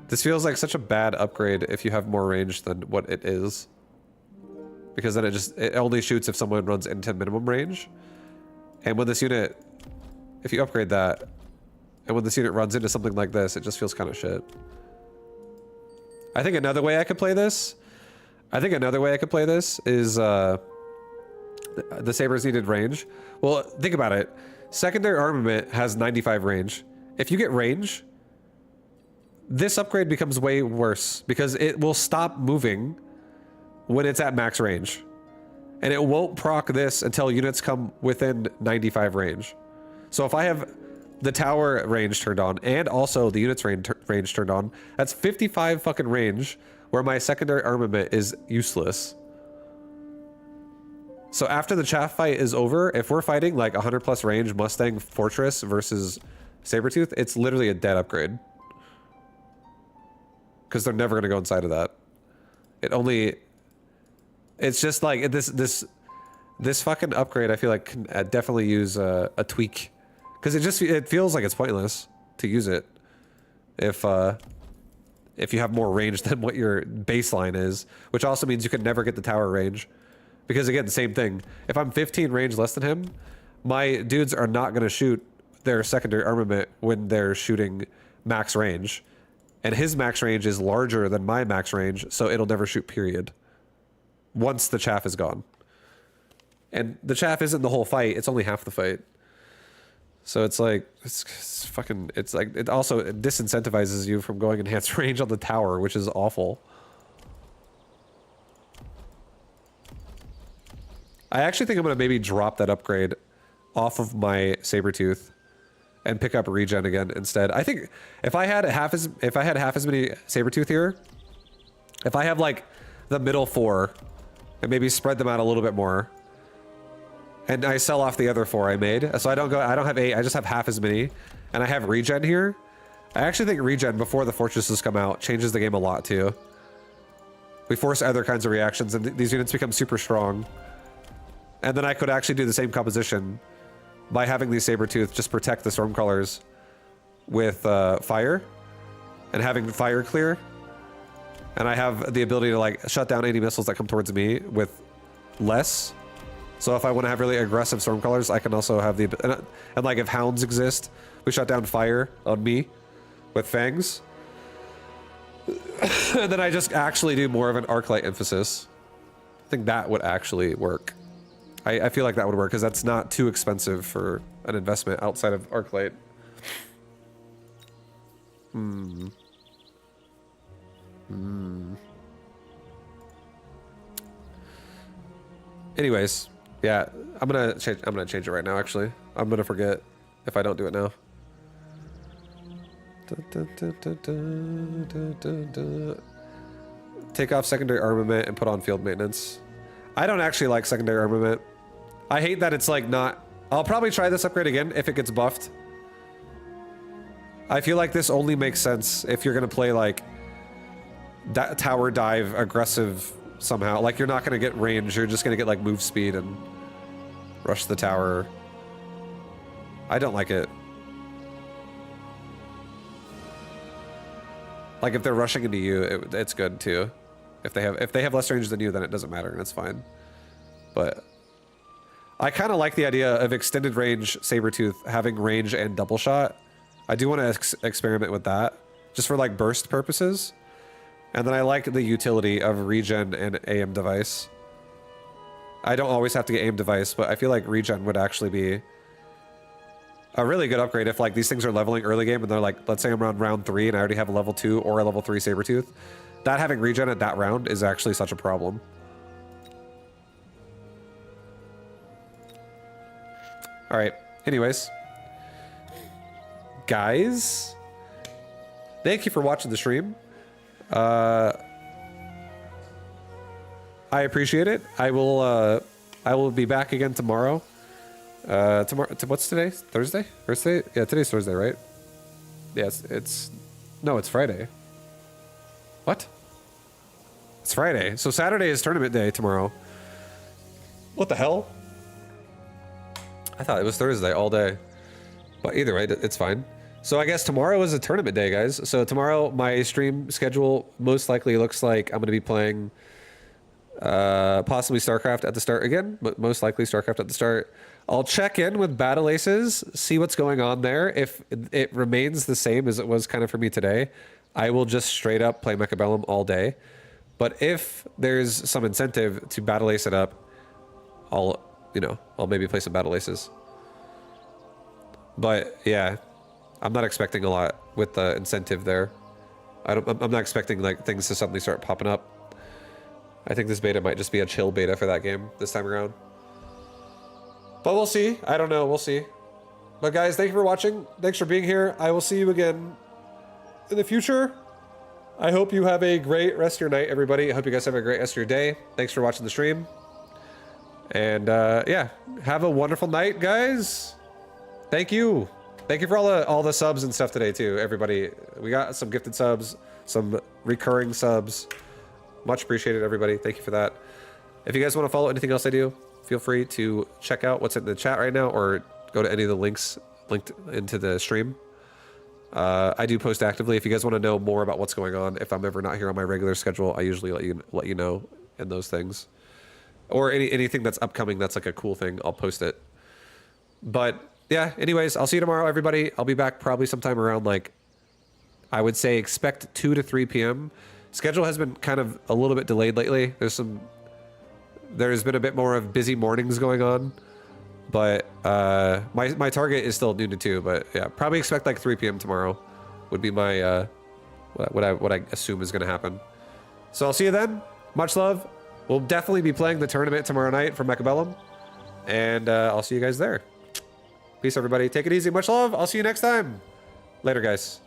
This feels like such a bad upgrade if you have more range than what it is. Because then it only shoots if someone runs into minimum range. And when this unit, if you upgrade that, and when this unit runs into something like this, it just feels kind of shit. I think another way I could play this is, the sabers needed range. Well, think about it. Secondary armament has 95 range. If you get range, this upgrade becomes way worse because it will stop moving when it's at max range. And it won't proc this until units come within 95 range. So if I have the tower range turned on and also the units range turned on, that's 55 fucking range where my secondary armament is useless. So after the chaff fight is over, if we're fighting like 100 plus range Mustang Fortress versus Sabretooth, it's literally a dead upgrade. Because they're never going to go inside of that. It's just like, This fucking upgrade, I feel like, can definitely use a tweak. Because it feels like it's pointless to use it if you have more range than what your baseline is, which also means you can never get the tower range. Because again, same thing. If I'm 15 range less than him, my dudes are not going to shoot their secondary armament when they're shooting max range. And his max range is larger than my max range, so it'll never shoot, period. Once the chaff is gone. And the chaff isn't the whole fight, it's only half the fight. So it's like, it's fucking, it's like, it also disincentivizes you from going enhanced range on the tower, which is awful. I actually think I'm going to maybe drop that upgrade off of my Sabertooth and pick up regen again instead. I think if I had half as many Sabertooth here, if I have like the middle 4 and maybe spread them out a little bit more, and I sell off the other 4 I made, so I don't have 8, I just have half as many, and I have regen here. I actually think regen before the fortresses come out changes the game a lot too. We force other kinds of reactions and these units become super strong. And then I could actually do the same composition by having these Sabertooth just protect the Stormcrawlers with fire and having fire clear. And I have the ability to like shut down any missiles that come towards me with less. So if I want to have really aggressive Stormcrawlers, I can also have the... And like if Hounds exist, we shut down fire on me with Fangs. And then I just actually do more of an Arclight emphasis. I think that would actually work. I feel like that would work because that's not too expensive for an investment outside of Arclight. Anyways, yeah, I'm gonna change it right now. Actually, I'm gonna forget if I don't do it now. Take off secondary armament and put on field maintenance. I don't actually like secondary armament. I hate that it's like not... I'll probably try this upgrade again if it gets buffed. I feel like this only makes sense if you're gonna play like tower dive aggressive somehow. Like you're not gonna get range, you're just gonna get like move speed and rush the tower. I don't like it. Like if they're rushing into you, it's good too. If they have less range than you, then it doesn't matter and it's fine. But I kind of like the idea of extended range Sabertooth having range and double shot. I do want to experiment with that just for like burst purposes. And then I like the utility of regen and aim device. I don't always have to get aim device, but I feel like regen would actually be a really good upgrade if like these things are leveling early game and they're like, let's say I'm around round 3 and I already have a level 2 or a level 3 Sabertooth. That having regen at that round is actually such a problem. All right, anyways. Guys, thank you for watching the stream. I appreciate it. I will be back again tomorrow. What's today? Thursday? Thursday? Yeah, today's Thursday, right? Yes, no, it's Friday. What? It's Friday. So Saturday is tournament day tomorrow. What the hell? I thought it was Thursday all day. But either way, it's fine. So I guess tomorrow is a tournament day, guys. So tomorrow, my stream schedule most likely looks like I'm going to be playing possibly StarCraft at the start again, but most likely StarCraft at the start. I'll check in with Battle Aces, see what's going on there. If it remains the same as it was kind of for me today, I will just straight up play Mechabellum all day. But if there's some incentive to Battle Ace it up, I'll maybe play some Battle Aces. But yeah, I'm not expecting a lot with the incentive there. I'm not expecting like things to suddenly start popping up. I think this beta might just be a chill beta for that game this time around. But we'll see. I don't know. We'll see. But guys, thank you for watching. Thanks for being here. I will see you again in the future. I hope you have a great rest of your night, everybody. I hope you guys have a great rest of your day. Thanks for watching the stream. And yeah, have a wonderful night, guys. Thank you. Thank you for all the subs and stuff today too, everybody. We got some gifted subs, some recurring subs. Much appreciated, everybody. Thank you for that. If you guys want to follow anything else I do, feel free to check out what's in the chat right now, or go to any of the links linked into the stream. I do post actively. If you guys want to know more about what's going on, if I'm ever not here on my regular schedule, I usually let you know in those things. Or anything that's upcoming that's like a cool thing, I'll post it. But yeah, anyways, I'll see you tomorrow, everybody. I'll be back probably sometime around, like, I would say expect 2 to 3 p.m. Schedule has been kind of a little bit delayed lately. There's been a bit more of busy mornings going on. But my target is still noon to 2. But yeah, probably expect like 3 p.m. tomorrow would be my what I assume is going to happen. So I'll see you then. Much love. We'll definitely be playing the tournament tomorrow night for Mecha Bellum. And I'll see you guys there. Peace, everybody. Take it easy. Much love. I'll see you next time. Later, guys.